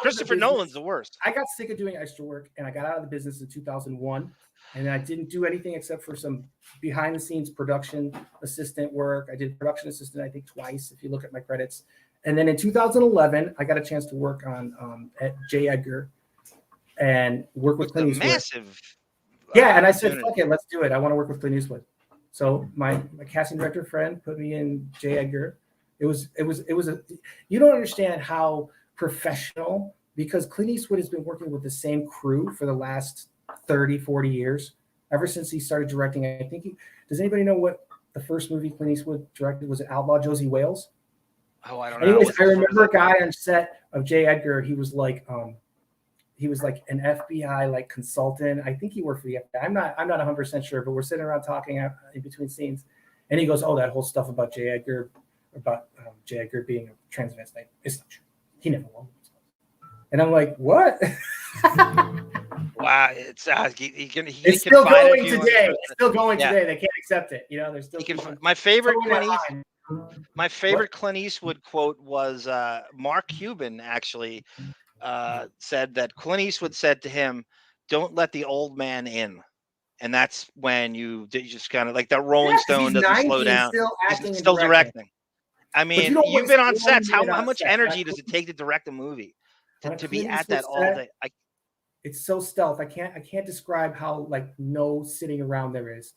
Christopher Nolan's the worst. I got sick of doing extra work, and I got out of the business in 2001. And I didn't do anything except for some behind the scenes production assistant work. I did production assistant, I think, twice, if you look at my credits. And then in 2011, I got a chance to work on at J. Edgar and work with Clint Eastwood. Massive. Yeah, and I said, fuck it, let's do it. I want to work with Clint Eastwood. So my casting director friend put me in J. Edgar. It was you don't understand how professional, because Clint Eastwood has been working with the same crew for the last 30, 40 years, ever since he started directing. I think does anybody know what the first movie Clint Eastwood directed was? It Outlaw Josie Wales? Oh, I don't know. Anyways, I remember a guy on set of J. Edgar. He was like an FBI like consultant. I think he worked for the FBI. I'm not 100% sure, but we're sitting around talking in between scenes, and he goes, "Oh, that whole stuff about J. Edgar, being a transvestite, it's not true. He never won." And I'm like, "What?" Wow, it's still going today. It's still going today. They can't accept it. You know, they're still. My favorite Clint Eastwood quote was Mark Cuban actually said that Clint Eastwood said to him, "Don't let the old man in," and that's when you just kind of like that Rolling Stone doesn't slow down. He's still directing. I mean, you've been on sets. How much energy does it take to direct a movie? To be at that all day. It's so stealth. I can't describe how like no sitting around there is.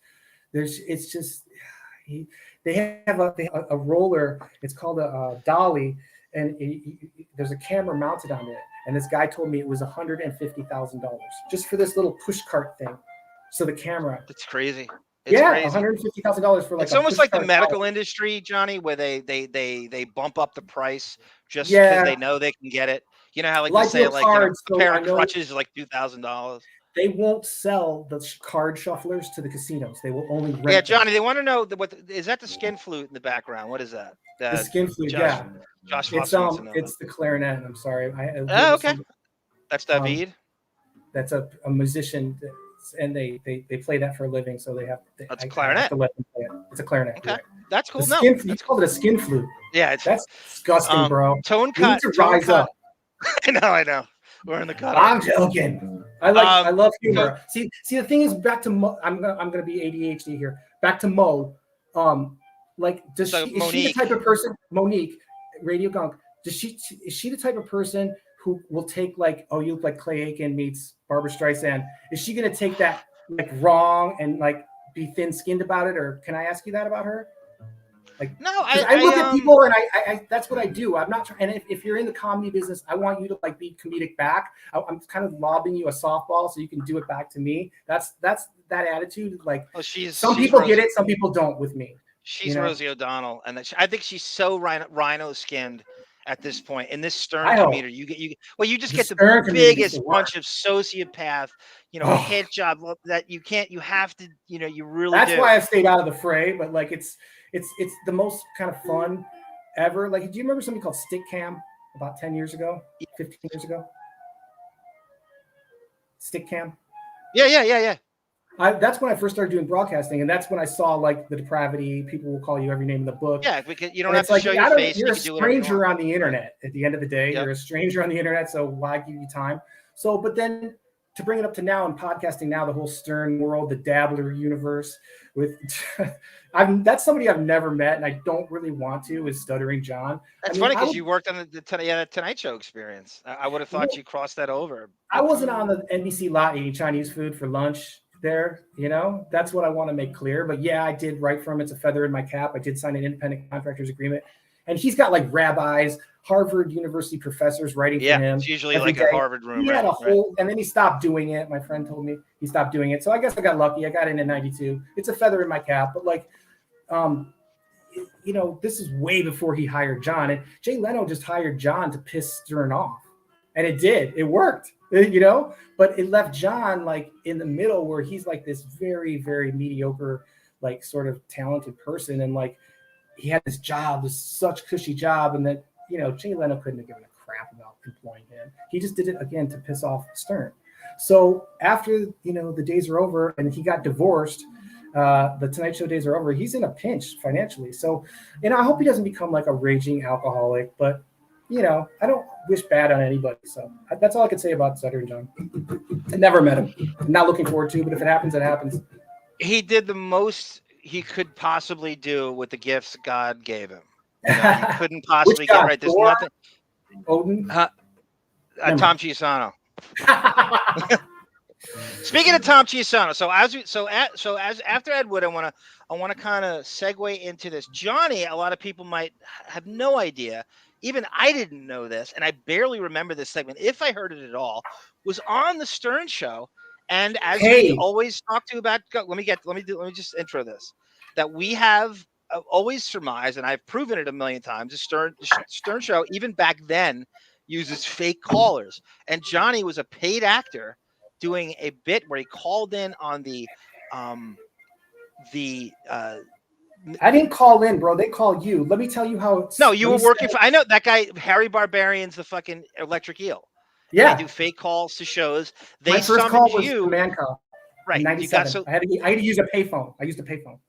It's just they have a roller. It's called a dolly, and there's a camera mounted on it. And this guy told me it was $150,000 just for this little push cart thing. So the camera. That's crazy. $150,000 for like. It's almost like the medical industry, Johnny, where they bump up the price just because they know they can get it. You know how like you say like a pair of crutches is like $2,000. They won't sell the card shufflers to the casinos. They will only rent. Yeah, Johnny, they want to know what is that the skin flute in the background? What is that? The skin flute, Josh it's the clarinet. I'm sorry. Okay. That's David. That's a musician, and they play that for a living, so they have. That's a clarinet. Have to let them play it. It's a clarinet. Okay, right. That's cool. You called it a skin flute. Yeah, that's disgusting, bro. Tone cut. Rise up. I know. We're in the cut. I'm joking. I love humor. See, the thing is, back to Mo. I'm gonna be ADHD here. Back to Mo. Like, is she the type of person? Monique, Radio Gunk. Is she the type of person who will take like, oh, you look like Clay Aiken meets Barbara Streisand? Is she gonna take that like wrong and like be thin-skinned about it, or can I ask you that about her? Like, no, I look at people and I that's what I do. I'm not trying. And if you're in the comedy business, I want you to like be comedic back. I'm kind of lobbing you a softball so you can do it back to me. That's that attitude. Like, some people get it, some people don't with me. She's Rosie O'Donnell, and I think she's so rhino skinned at this point. In this Stern comedian, you just get the biggest bunch of sociopath, hit job that you can't. You have to, you really. That's why I've stayed out of the fray. But like, it's the most kind of fun ever. Like, do you remember something called Stick Cam about 10 years ago, 15 years ago? Stick Cam. Yeah. That's when I first started doing broadcasting, and that's when I saw like the depravity. People will call you every name in the book. Yeah, because you don't have to show your face. You're a stranger on the internet. At the end of the day, you're a stranger on the internet. So why give you time? So, but then to bring it up to now and podcasting now, the whole Stern world, the Dabbler universe with, that's somebody I've never met, and I don't really want to. Is Stuttering John? That's funny because you worked on the Tonight Show experience. I would have thought you crossed that over. I wasn't on the NBC lot eating Chinese food for lunch. There, that's what I want to make clear. But yeah, I did write for him. It's a feather in my cap. I did sign an independent contractors agreement, and he's got like rabbis, Harvard University professors writing for him. Yeah, it's usually like a Harvard room. He had a whole, and then he stopped doing it. My friend told me he stopped doing it. So I guess I got lucky. I got in 92. It's a feather in my cap. But like, this is way before he hired John. And Jay Leno just hired John to piss Stern off, and it did. It worked. But it left John like in the middle where he's like this very, very mediocre, like sort of talented person. And like, he had this job, this such cushy job. And that, Jay Leno couldn't have given a crap about employing him. He just did it again to piss off Stern. So after, the days are over and he got divorced, the Tonight Show days are over, he's in a pinch financially. So, I hope he doesn't become like a raging alcoholic, but you know, I don't wish bad on anybody. So that's all I can say about Sutter and John. I never met him. I'm not looking forward to, but if it happens, it happens. He did the most he could possibly do with the gifts God gave him. You know, he couldn't possibly get right. There's nothing. Odin? Tom Chiusano. Speaking of Tom Chiusano, as after Ed Wood, I want to kind of segue into this. Johnny, a lot of people might have no idea. Even I didn't know this, and I barely remember this segment, if I heard it at all, was on the Stern Show. And as we always talk to you about, let me just intro this, that we have always surmised, and I've proven it a million times, the Stern Show, even back then, uses fake callers. And Johnny was a paid actor doing a bit where he called in on I didn't call in, bro. They called you. Let me tell you how. No, you were working for. I know that guy, Harry Barbarian's the fucking Electric Eel. Yeah, they do fake calls to shows. They My first call was you. The man call. Right. I had to use a payphone. I used a payphone.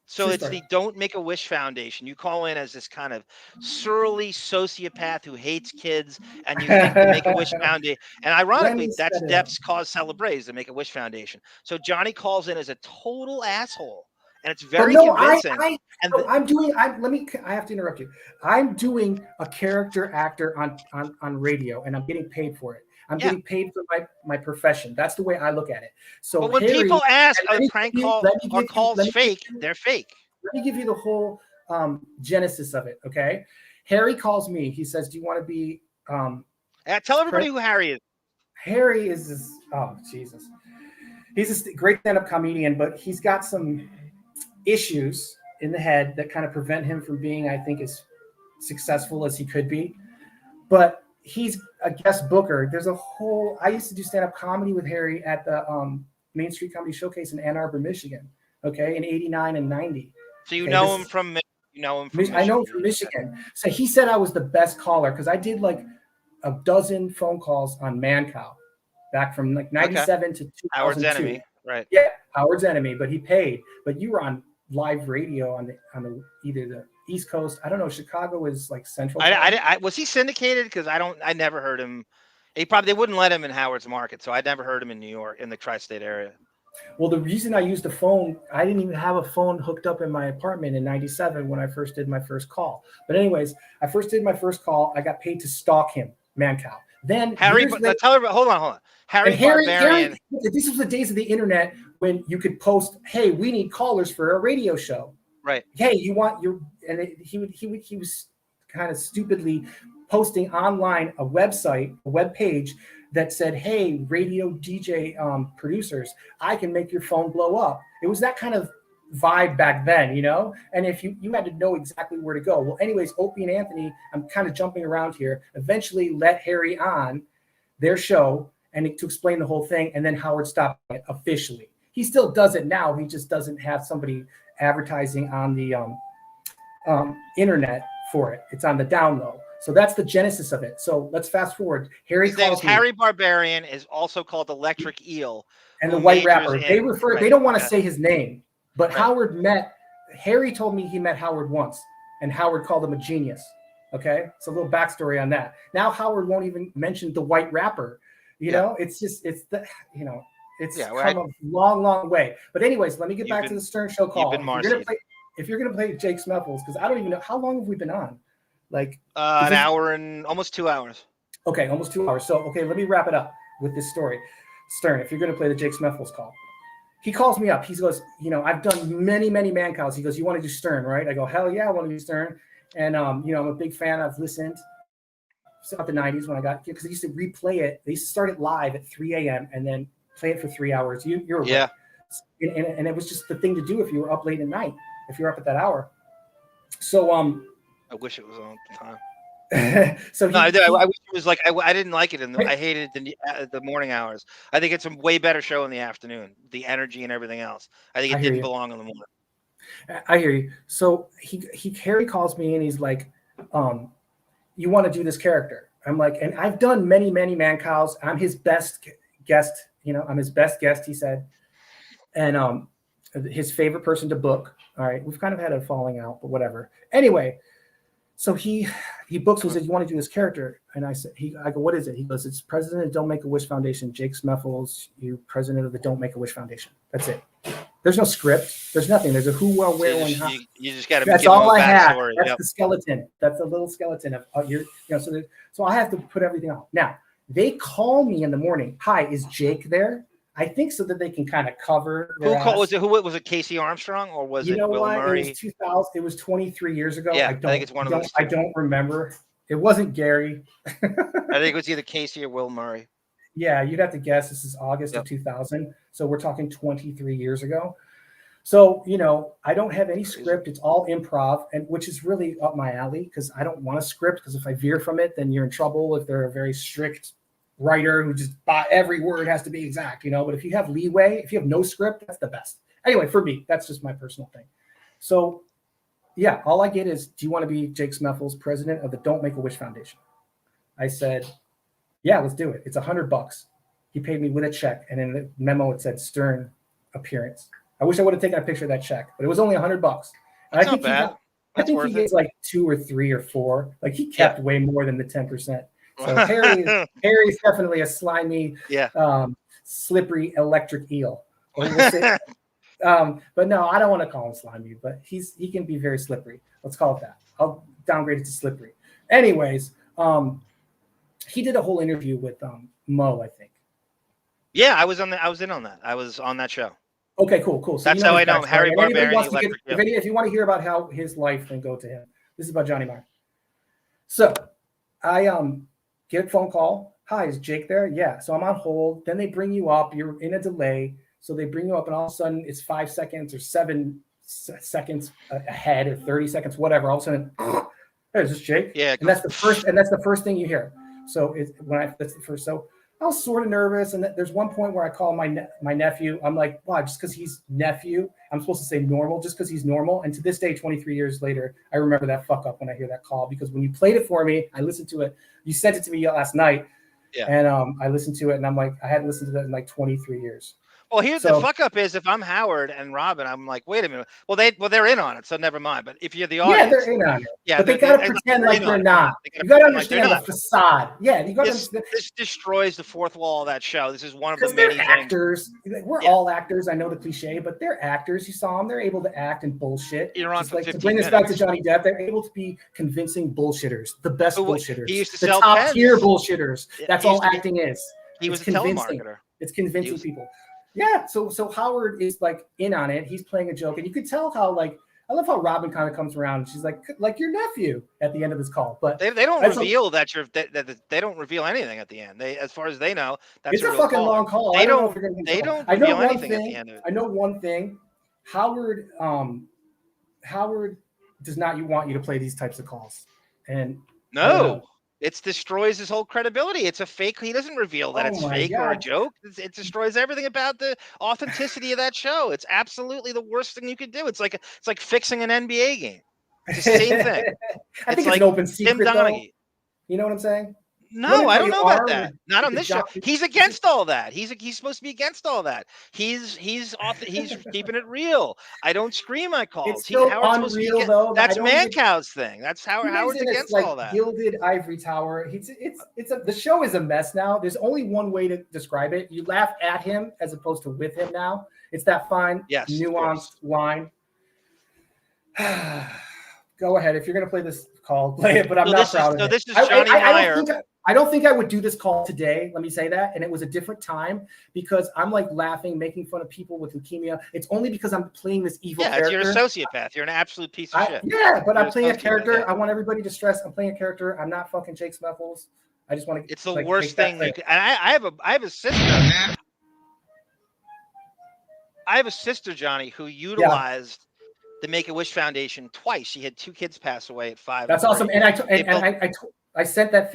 So it's the Don't Make a Wish Foundation. You call in as this kind of surly sociopath who hates kids, and you think the Make a Wish Foundation. And ironically, that's Depp's cause célèbre, the Make a Wish Foundation. So Johnny calls in as a total asshole, and it's very convincing. I have to interrupt you. I'm doing a character actor on radio, and I'm getting paid for it. I'm getting paid for my profession. That's the way I look at it. So but when people ask, are prank calls fake? They're fake. Let me give you the whole genesis of it, okay? Harry calls me. He says, do you want to be... tell everybody who Harry is. Harry is this... Oh, Jesus. He's this great stand-up comedian, but he's got some issues in the head that kind of prevent him from being, I think, as successful as he could be. But... he's a guest booker. There's a whole. I used to do stand-up comedy with Harry at the Main Street Comedy Showcase in Ann Arbor, Michigan. Okay, in '89 and '90. So you know him from. You know him from. I know him from Michigan. So he said I was the best caller because I did like a dozen phone calls on Mancow, back from like '97 to 2002. Howard's Enemy, right? Yeah, Howard's Enemy. But he paid. But you were on live radio on the either the East Coast. I don't know. Chicago is like central. Was he syndicated? Because I never heard him. They wouldn't let him in Howard's Market, so I never heard him in New York, in the tri-state area. Well, the reason I used a phone, I didn't even have a phone hooked up in my apartment in '97 when I first did my first call. But anyways, I first did my first call. I got paid to stalk him, Mancow. Then Harry, tell everybody, hold on. Harry Barbarian. This was the days of the internet when you could post, "Hey, we need callers for a radio show." Right. Hey, you want your, and he was kind of stupidly posting online a web page that said, "Hey, radio DJ producers, I can make your phone blow up." It was that kind of vibe back then, you know. And if you had to know exactly where to go. Well, anyways, Opie and Anthony, I'm kind of jumping around here. Eventually, let Harry on their show and to explain the whole thing, and then Howard stopped it officially. He still does it now. He just doesn't have somebody advertising on the internet for it. It's on the down low. So that's the genesis of it. So let's fast forward. Harry Barbarian is also called Electric Eel. And the White Rapper. They don't want to say his name, but Harry told me he met Howard once, and Howard called him a genius. Okay. So a little backstory on that. Now Howard won't even mention the White Rapper. You know, it's come a long, long way. But anyways, let me get back to the Stern Show call. If you're gonna play Jake Smeffels, because I don't even know how long have we been on? Like an hour and almost 2 hours. Okay, almost 2 hours. So let me wrap it up with this story. Stern, if you're gonna play the Jake Smeffels call, he calls me up. He goes, I've done many, many man calls. He goes, you want to do Stern, right? I go, hell yeah, I want to do Stern. And I'm a big fan. I've listened throughout the '90s when I got, because they used to replay it. They used to start it live at 3 a.m. and then play it for 3 hours. You're right. And it was just the thing to do if you were up late at night, if you're up at that hour. So I wish it was on time. So I wish it was like I didn't like it, and I hated the morning hours. I think it's a way better show in the afternoon. The energy and everything else. I think it didn't belong in the morning. I hear you. So Harry calls me and he's like, "You want to do this character?" I'm like, and I've done many, many man cows. I'm his best guest. I'm his best guest. He said, and his favorite person to book. All right, we've kind of had a falling out, but whatever. Anyway, so he he books me and says, you want to do this character? And I said, I go, what is it? He goes, it's president of Don't Make-A-Wish Foundation, Jake Smeffels, you president of the Don't Make-A-Wish Foundation. That's it. There's no script. There's nothing. There's a who, well, where, when, how. You just got to. That's all I have. That's the skeleton. That's a little skeleton of your. So I have to put everything on. Now they call me in the morning. Hi, is Jake there? I think so that they can kind of cover. Was it Casey Armstrong or was it Will Murray? It was 2000. It was 23 years ago. Yeah, I think it's one of those. I don't remember. It wasn't Gary. I think it was either Casey or Will Murray. Yeah, you'd have to guess. This is August of 2000. So we're talking 23 years ago. So, I don't have any script. It's all improv, and which is really up my alley because I don't want a script, because if I veer from it, then you're in trouble if they're a very strict writer who just every word has to be exact, But if you have leeway, if you have no script, that's the best. Anyway, for me, that's just my personal thing. So, yeah, all I get is, do you want to be Jake Smeffels, president of the Don't Make-A-Wish Foundation? I said, yeah, let's do it. It's $100. He paid me with a check, and in the memo it said Stern appearance. I wish I would have taken a picture of that check, but it was only $100. And That's not bad. I think he gets like 2 or 3 or 4. Like he kept way more than the 10%. So Harry is definitely a slimy, slippery electric eel. We'll say, but no, I don't want to call him slimy, but he can be very slippery. Let's call it that. I'll downgrade it to slippery. Anyways, he did a whole interview with Mo, I think. Yeah, I was in on that. I was on that show. Okay, cool. So that's how I know Harry Barbarian. If you want to hear about how his life, then go to him. This is about Johnny Meyer. So I get a phone call. Hi, is Jake there? Yeah. So I'm on hold. Then they bring you up. You're in a delay. So they bring you up, and all of a sudden it's 5 seconds or 7 seconds ahead, or 30 seconds, whatever. All of a sudden, hey, is this Jake? Yeah. And that's the first thing you hear. So that's the first. So I was sort of nervous, and there's one point where I call my nephew. I'm like, wow, just because he's nephew, I'm supposed to say normal, just because he's normal. And to this day, 23 years later, I remember that fuck up when I hear that call, because when you played it for me, I listened to it. You sent it to me last night, and I listened to it, and I'm like, I hadn't listened to that in like 23 years. Well, here's the fuck up is, if I'm Howard and Robin, I'm like, wait a minute. Well, they're in on it, so never mind. But if you're the audience, they're in on it. Yeah, but they gotta pretend like they're not. You gotta understand the facade. Yeah, you gotta. This destroys the fourth wall of that show. This is one of the many things. Actors. We're all actors. I know the cliche, but they're actors. You saw them. They're able to act and bullshit. You're on for 15 to bring this back to Johnny Depp, they're able to be convincing bullshitters, the best bullshitters, he used to the sell top pens. tier bullshitters. That's all acting is. He was a telemarketer. It's convincing people. Yeah, so Howard is like in on it. He's playing a joke, and you could tell how I love how Robin kind of comes around. And she's like your nephew at the end of this call, but they don't reveal that they don't reveal anything at the end. They, as far as they know, that's it's a fucking long call. They don't reveal anything at the end of it. I know one thing. Howard does not want you to play these types of calls, and no. It destroys his whole credibility. It's a fake. He doesn't reveal that it's fake or a joke. It destroys everything about the authenticity of that show. It's absolutely the worst thing you could do. It's like fixing an NBA game. It's the same thing. I think it's an open secret, though. You know what I'm saying? No, I don't know about that. Not on this show. He's against all that. He's supposed to be against all that. He's keeping it real. I don't scream my calls. It's still unreal, though. That's Mancow's thing. That's Howard's against all that. Gilded ivory tower. The show is a mess now. There's only one way to describe it. You laugh at him as opposed to with him now. It's that fine, nuanced line. Go ahead. If you're going to play this call, play it, but I'm not proud of it. So this is Johnny Meyer. I don't think I would do this call today. Let me say that. And it was a different time, because I'm like laughing, making fun of people with leukemia. It's only because I'm playing this evil character. You're a sociopath. You're an absolute piece of shit. Yeah, but I'm playing a character. Yeah. I want everybody to stress I'm playing a character. I'm not fucking Jake Smeffels. I just want to. It's the worst thing. And I have a sister. I have a sister, Johnny, who utilized the Make-A-Wish Foundation twice. She had 2 kids pass away at 5. That's awesome. And I sent that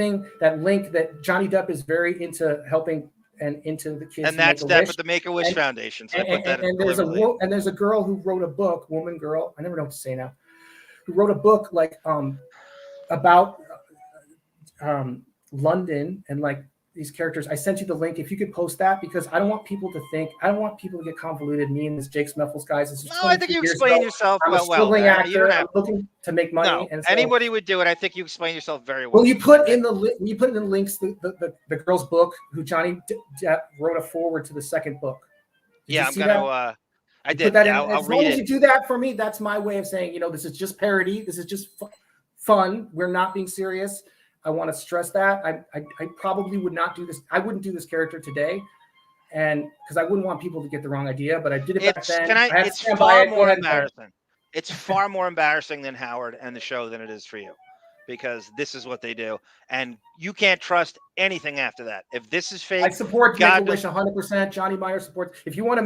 link that Johnny Depp is very into helping and into the kids. And that's Depp at the Make-A-Wish Foundation. So there's a girl who wrote a book, girl. I never know what to say now. Who wrote a book about London and these characters. I sent you the link. If you could post that, because I don't want people to think, I don't want people to get convoluted. Me and this Jake Snuffles guys. This is no, I think you explain yourself I'm a struggling actor. I'm looking to make money. No, and so, anybody would do it. I think you explain yourself very well. Well, you put in the links the girl's book, who Johnny Depp wrote a foreword to the second book. Yeah, I'm gonna. I did. Put that in. I'll as long as you do that for me, that's my way of saying, this is just parody. This is just fun. We're not being serious. I want to stress that. I probably would not do this. I wouldn't do this character today, and because I wouldn't want people to get the wrong idea. But I did it back then. It's far more embarrassing. It's far more embarrassing than Howard and the show than it is for you, because this is what they do, and you can't trust anything after that. If this is fake, I support Make-A-Wish 100%. Johnny Meyer supports. If you want to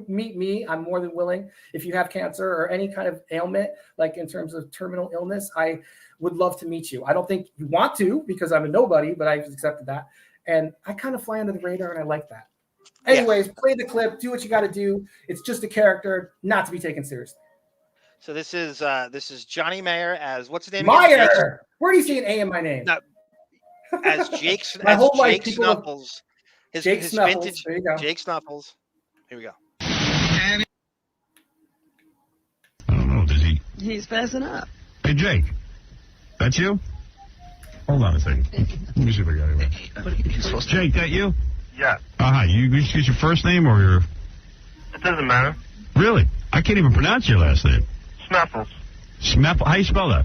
meet me, I'm more than willing. If you have cancer or any kind of ailment, like in terms of terminal illness, I would love to meet you. I don't think you want to, because I'm a nobody, but I've accepted that. And I kind of fly under the radar, and I like that. Anyways, play the clip, do what you got to do. It's just a character, not to be taken seriously. So this is Johnny Meyer as, what's his name? Meyer. Where do you see an A in my name? No, as Jake. My whole life, Jake Snuffles. His Snuffles. Vintage. There you go. Jake Snuffles. Here we go. I don't know. Does he? He's passing up. Hey, Jake. That's you? Hold on a second. Let me see if I got it. Jake, that you? Yeah. Hi. You just use your first name or your? It doesn't matter. Really? I can't even pronounce your last name. Snuffles. Snuffles. How you spell that?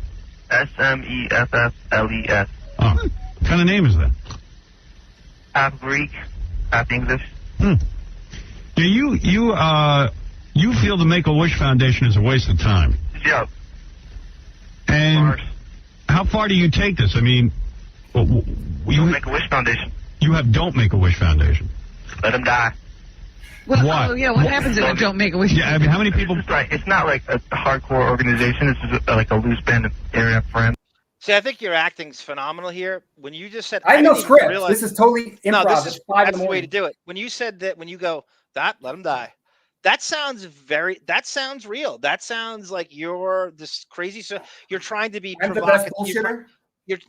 Smeeffles. Oh. What kind of name is that? Half Greek, half English. Now you feel the Make-A-Wish Foundation is a waste of time. Yep. And how far do you take this? I mean, you Make-A-Wish Foundation. You have Don't Make-A-Wish Foundation. Let them die. What? What? Oh, yeah, what happens if I don't make a wish? Yeah, I mean, how many people? It's not like a hardcore organization. It's just like a loose band of area friends. See, I think your acting's phenomenal here. When you just said, I have no script. This is totally improv. No, that's the way to do it. When you said that, when you go, let them die. That sounds real. That sounds like you're this crazy. So you're trying to be provocative. I'm the best bullshitter. You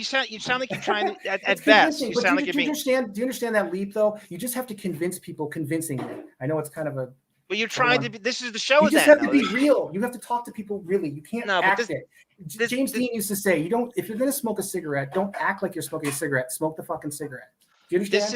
sound like you're trying to, at best, you sound like you're being. Do you understand that leap, though? You just have to convince people convincingly. I know it's kind of a. But you're trying to be, this is the show. You just have to be real. You have to talk to people really. You can't act it. James Dean used to say, if you're going to smoke a cigarette, don't act like you're smoking a cigarette. Smoke the fucking cigarette. Do you understand?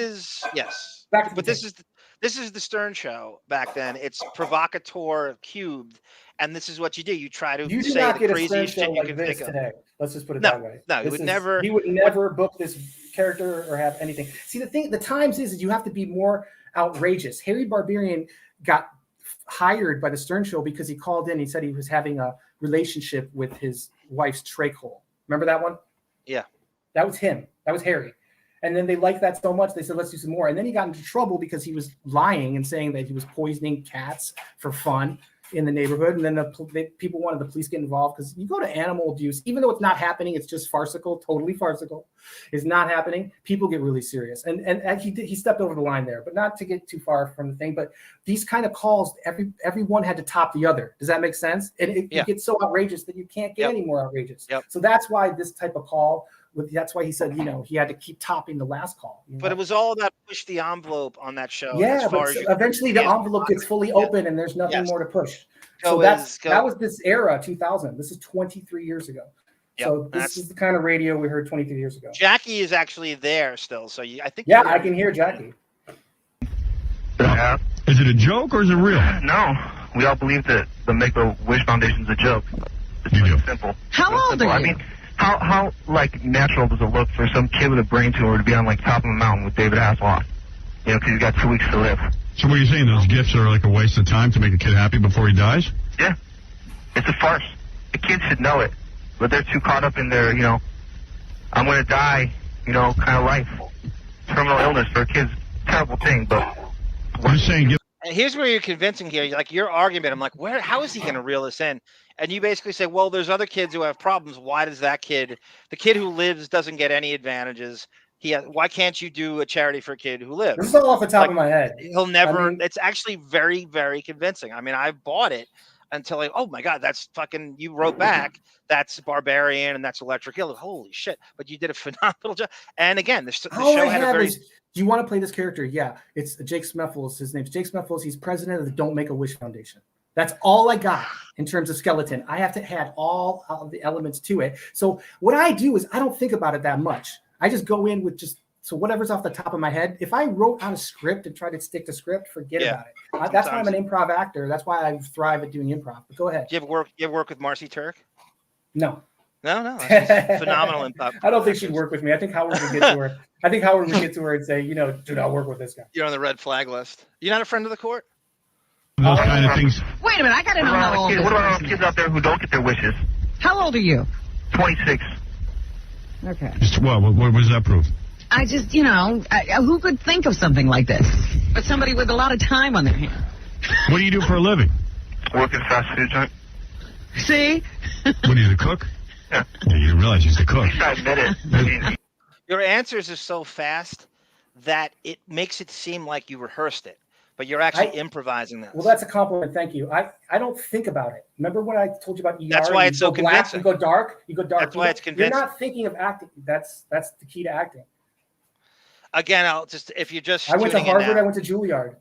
This is the Stern Show back then. It's provocateur cubed, and this is what you do. You try to say the craziest shit you can think of. Today. Let's just put it that way. No, he would never book this character or have anything. See, the times is you have to be more outrageous. Harry Barbarian got hired by the Stern Show because he called in. He said he was having a relationship with his wife's trach hole. Remember that one? Yeah. That was him. That was Harry. And then they liked that so much, they said, let's do some more. And then he got into trouble because he was lying and saying that he was poisoning cats for fun in the neighborhood. And then people wanted the police to get involved, because you go to animal abuse, even though it's not happening, it's just farcical, totally farcical. It's not happening. People get really serious. And he stepped over the line there, but not to get too far from the thing. But these kind of calls, everyone had to top the other. Does that make sense? And it gets so outrageous that you can't get any more outrageous. So that's why this type of call, that's why he said, he had to keep topping the last call. But it was all about push the envelope on that show. Yeah, but eventually the envelope gets fully open and there's nothing more to push. So that was this era, 2000. This is 23 years ago. So this is the kind of radio we heard 23 years ago. Jackie is actually there still. So I think. Yeah, I can hear Jackie. Is it a joke or is it real? No, we all believe that the Make-A-Wish Foundation is a joke. It's really simple. How old are you? I mean, how natural does it look for some kid with a brain tumor to be on top of a mountain with David Hasselhoff? Because he's got 2 weeks to live. So what are you saying? Those gifts are like a waste of time to make a kid happy before he dies? Yeah, it's a farce. The kids should know it, but they're too caught up in their, I'm going to die, kind of life. Terminal illness for a kid's a terrible thing, but. I'm just saying. And here's where you're convincing here. Like your argument, I'm like, how is he going to reel this in? And you basically say, well, there's other kids who have problems. Why does the kid who lives doesn't get any advantages? Why can't you do a charity for a kid who lives? This is all off the top of my head. He'll never. It's actually very, very convincing. I mean, I bought it. until like, oh my God, that's fucking, you wrote back, that's Barbarian and that's Electric Eel. Holy shit. But you did a phenomenal job. And again, the show had a very... Do you want to play this character? Yeah, it's Jake Smeffels. His name's Jake Smeffels. He's president of the Don't Make a Wish Foundation. That's all I got in terms of skeleton. I have to add all of the elements to it. So what I do is I don't think about it that much. I just go in with so whatever's off the top of my head. If I wrote out a script and tried to stick to script, forget about it. That's why I'm an improv actor. That's why I thrive at doing improv. But go ahead. Do you ever work with Marcy Turk? No. No. Phenomenal improv. I don't think she'd work with me. I think Howard would get to her. I think Howard would get to her and say, do not work with this guy. You're on the red flag list. You're not a friend of the court? Those kind of things. Wait a minute, I gotta know how old. What about all the kids out there who don't get their wishes? How old are you? 26. Okay. What does that prove? I just, who could think of something like this? But somebody with a lot of time on their hands. What do you do for a living? Work in fast food joint. See? What, he's a cook? Yeah. You didn't realize he's the cook. I admit it. I mean, your answers are so fast that it makes it seem like you rehearsed it, but you're actually improvising this. Well, that's a compliment. Thank you. I don't think about it. Remember when I told you about ER? That's why it's so convincing. You go dark. That's why it's convincing. You're not thinking of acting. That's the key to acting. Again, if you're just I went to Harvard. I went to Juilliard.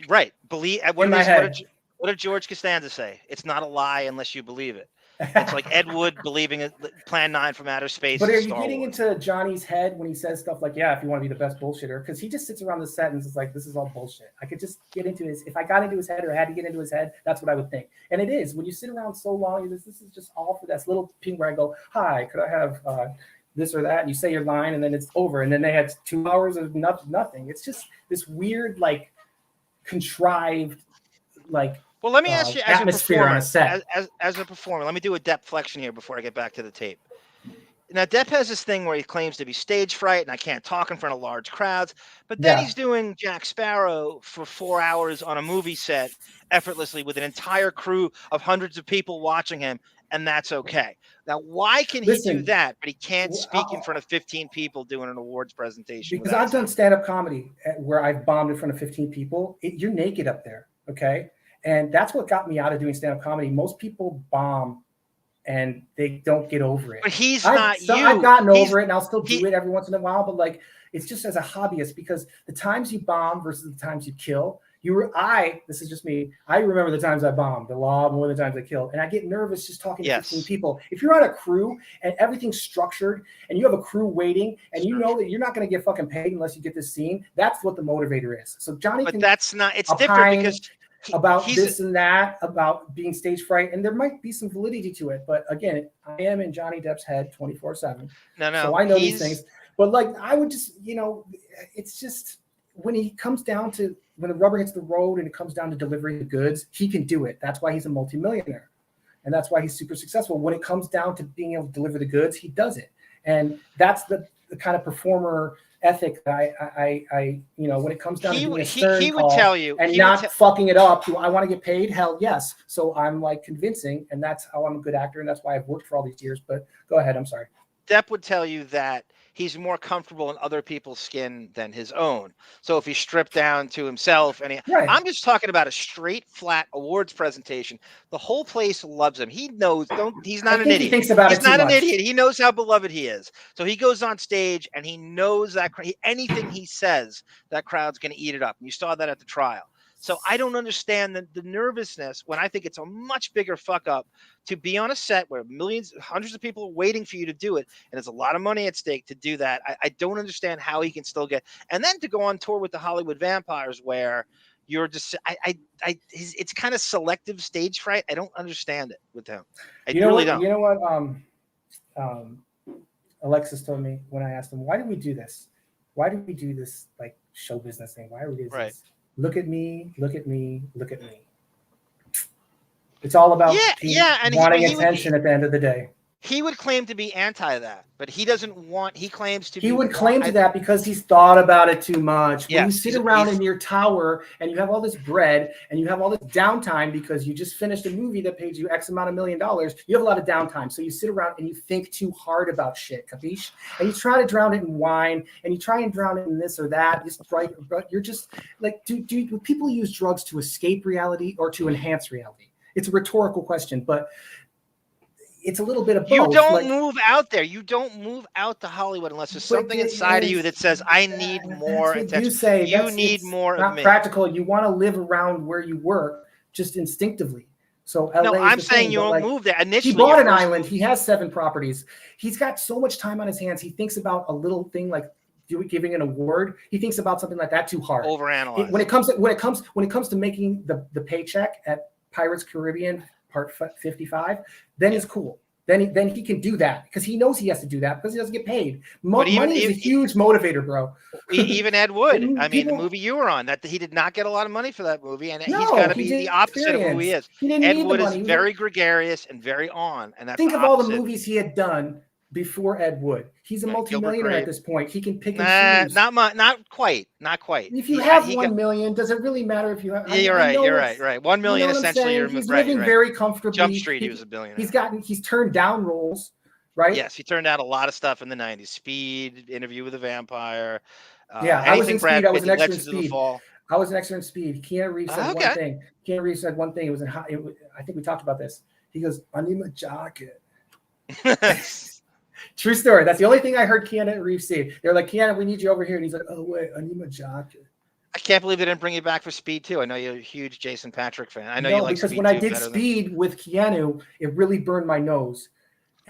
Right. Believe in my head. What did George Costanza say? It's not a lie unless you believe it. It's like Ed Wood believing Plan 9 from outer space. But are you getting into Johnny's head when he says stuff like, yeah, if you want to be the best bullshitter? Because he just sits around the set and is like, this is all bullshit. I could just get into if I got into his head or had to get into his head, that's what I would think. And it is. When you sit around so long, this is just all for that little thing where I go, hi, could I have this or that? And you say your line and then it's over. And then they had 2 hours of nothing. It's just this weird, contrived, well, let me ask you, atmosphere on a set. As a performer, let me do a Depp flexion here before I get back to the tape. Now, Depp has this thing where he claims to be stage fright and I can't talk in front of large crowds, but then he's doing Jack Sparrow for 4 hours on a movie set effortlessly with an entire crew of hundreds of people watching him, and that's okay. Now, why can he do that, but he can't speak in front of 15 people doing an awards presentation? Because I've done stand-up comedy where I've bombed in front of 15 people. You're naked up there, okay? And that's what got me out of doing stand-up comedy. Most people bomb and they don't get over it. But he's not you. I've gotten over it and I'll still do it every once in a while, but it's just as a hobbyist, because the times you bomb versus the times you kill, this is just me. I remember the times I bombed a lot more than the times I killed. And I get nervous just talking to 15 people. If you're on a crew and everything's structured and you have a crew waiting and you know that you're not going to get fucking paid unless you get this scene, that's what the motivator is. So Johnny, but that's not, it's different because about this and that, about being stage fright, and there might be some validity to it. But again, I am in Johnny Depp's head 24/7. No, so I know these things. But I would just, it's just when the rubber hits the road and it comes down to delivering the goods, he can do it. That's why he's a multimillionaire, and that's why he's super successful. When it comes down to being able to deliver the goods, he does it, and that's the kind of performer ethic that I when it comes down to doing a stern he would tell you and not fucking it up. Do I want to get paid? Hell yes. So I'm convincing, and that's how I'm a good actor, and that's why I've worked for all these years. But go ahead. I'm sorry. Depp would tell you that he's more comfortable in other people's skin than his own. So if he's stripped down to himself, I'm just talking about a straight, flat awards presentation. The whole place loves him. He knows. He's not an idiot. He thinks about he's not an idiot. He knows how beloved he is. So he goes on stage and he knows that anything he says, that crowd's going to eat it up. And you saw that at the trial. So I don't understand the nervousness when I think it's a much bigger fuck up to be on a set where hundreds of people are waiting for you to do it. And there's a lot of money at stake to do that. I don't understand how he can still and then to go on tour with the Hollywood Vampires where you're just, it's kind of selective stage fright. I don't understand it with him. I really don't. You know what? Alexis told me when I asked him, why did we do this? Why did we do this show business thing? Why are we doing this? Look at me, look at me, look at me. It's all about wanting attention at the end of the day. He would claim to be anti that, but he doesn't want, he claims to be. He would claim to that because he's thought about it too much. When you sit around in your tower and you have all this bread and you have all this downtime because you just finished a movie that paid you X amount of $1 million, you have a lot of downtime. So you sit around and you think too hard about shit, capiche? And you try to drown it in wine and you try and drown it in this or that. But you're just do people use drugs to escape reality or to enhance reality? It's a rhetorical question, but it's a little bit of both. You don't move out there. You don't move out to Hollywood unless there's something inside of you that says, I need more attention. You say you need more of me. Not practical. You want to live around where you work just instinctively. So LA no, I'm saying you don't move there. Initially, he bought an island. He has 7 properties. He's got so much time on his hands. He thinks about a little thing like giving an award. He thinks about something like that too hard. Overanalyze. When it comes to making the paycheck at Pirates Caribbean Part 55, then it's cool. Then he can do that because he knows he has to do that because he doesn't get paid. Money is a huge motivator, bro. Even Ed Wood. I mean, the movie you were on, that he did not get a lot of money for that movie, and he's got to be the opposite of who he is. Ed Wood is very gregarious and very on, and that's think of all the movies he had done before Ed Wood. He's a multimillionaire at this point. He can pick and choose. Not quite. If you have 1 million, does it really matter if you have? Yeah, you're right. 1 million essentially. He's living very comfortably. Jump Street, he was a billionaire. He's turned down roles, right? Yes, he turned down a lot of stuff in the 90s. Speed, Interview with a Vampire. I was in Speed. I was an extra in Speed. I was an extra in Speed. Keanu Reeves said one thing. Keanu Reeves said one thing. It was I think we talked about this. He goes, "I need my jacket." True story. That's the only thing I heard Keanu Reeves say. They're like, Keanu, we need you over here. And he's like, oh, wait, I need my jacket. I can't believe they didn't bring you back for Speed 2. I know you're a huge Jason Patrick fan. I know you like because Speed when I did Speed with Keanu, it really burned my nose.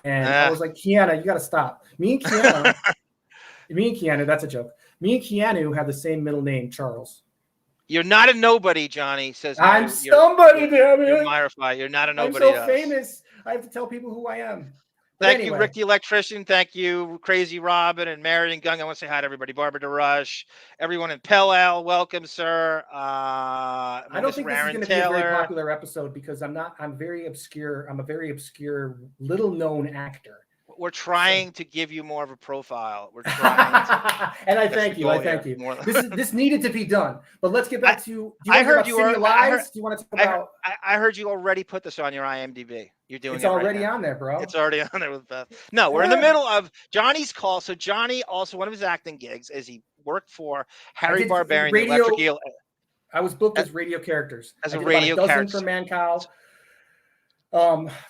And I was like, Keanu, you got to stop. Me and Keanu, that's a joke. Me and Keanu have the same middle name, Charles. You're not a nobody, Johnny says. I'm somebody, damn it. You're Myrified. You're not a nobody. I'm so famous. I have to tell people who I am. Thank you, Rick the Electrician. Thank you, Crazy Robin and Marion Gung. I want to say hi to everybody. Barbara DeRush, everyone in Pell Al. Welcome, sir. I don't think this is going to be a very popular episode because I'm very obscure. I'm a very obscure, little-known actor. We're trying to give you more of a profile. We're trying to. And I thank you. This needed to be done. But let's get back to. I heard you were. Do you want to talk about? I heard you already put this on your IMDb. You're doing it's already on there, bro. It's already on there with Beth. No, we're in the middle of Johnny's call. So Johnny, also one of his acting gigs is he worked for Harry Barbarian, the Electric Eel. I was booked as radio characters. As a radio character for Mancow.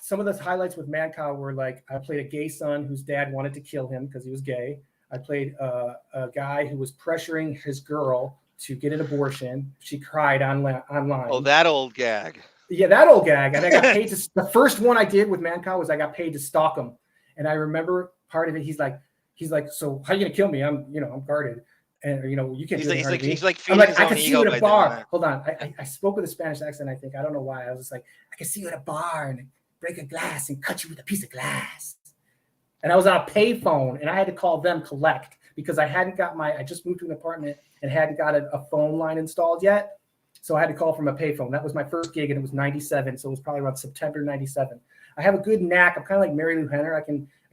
Some of the highlights with Mancow were like I played a gay son whose dad wanted to kill him because he was gay. I played a guy who was pressuring his girl to get an abortion. She cried online. Oh, that old gag. Yeah, that old gag. And I got paid to. The first one I did with Mancow was I got paid to stalk him. And I remember part of it. He's like, so how are you gonna kill me? I'm guarded. And you can't. He's like, I'm like, I can see you at a bar. Hold on, I spoke with a Spanish accent. I think I don't know why. I was just like, I can see you at a bar and break a glass and cut you with a piece of glass. And I was on a payphone and I had to call them collect because I just moved to an apartment and hadn't got a phone line installed yet. So I had to call from a payphone. That was my first gig and it was 97. So it was probably around September 97. I have a good knack. I'm kind of like Mary Lou Henner. I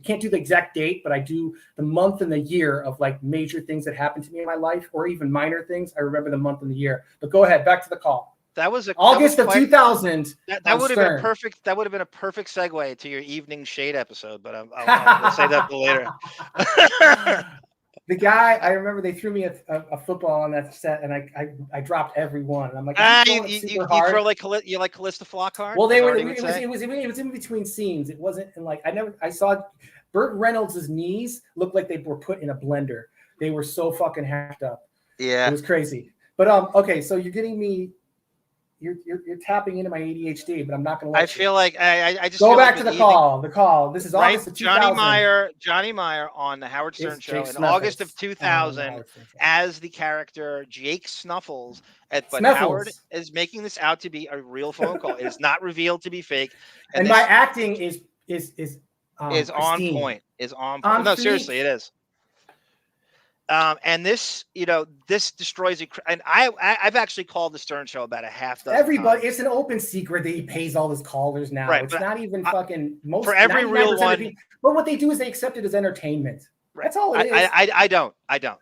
can't do the exact date, but I do the month and the year of like major things that happened to me in my life or even minor things. I remember the month and the year. But go ahead, back to the call. That was August of 2000. That would have been perfect. That would have been a perfect segue to your Evening Shade episode, but I'll say that later. The guy, I remember they threw me a football on that set, and I dropped every one. And I'm like, you throw like Callista Flockhart? Well, it was in between scenes. It wasn't in like I saw Burt Reynolds' knees looked like they were put in a blender. They were so fucking hacked up. Yeah, it was crazy. But okay, so you're getting me. You're tapping into my ADHD, but I'm not going to let you. I feel like I just go back to the call. The call. This is August of 2000. Johnny Meyer on the Howard Stern show in August of 2000 as the character Jake Snuffles. But Howard is making this out to be a real phone call. It is not revealed to be fake. And my acting is on point. Is on point. No, seriously, it is. And this, this destroys it. And I've actually called the Stern Show about a half dozen Everybody, times. It's an open secret that he pays all his callers now. Right, it's not even fucking most. For every real one. But what they do is they accept it as entertainment. That's all it is. I don't accept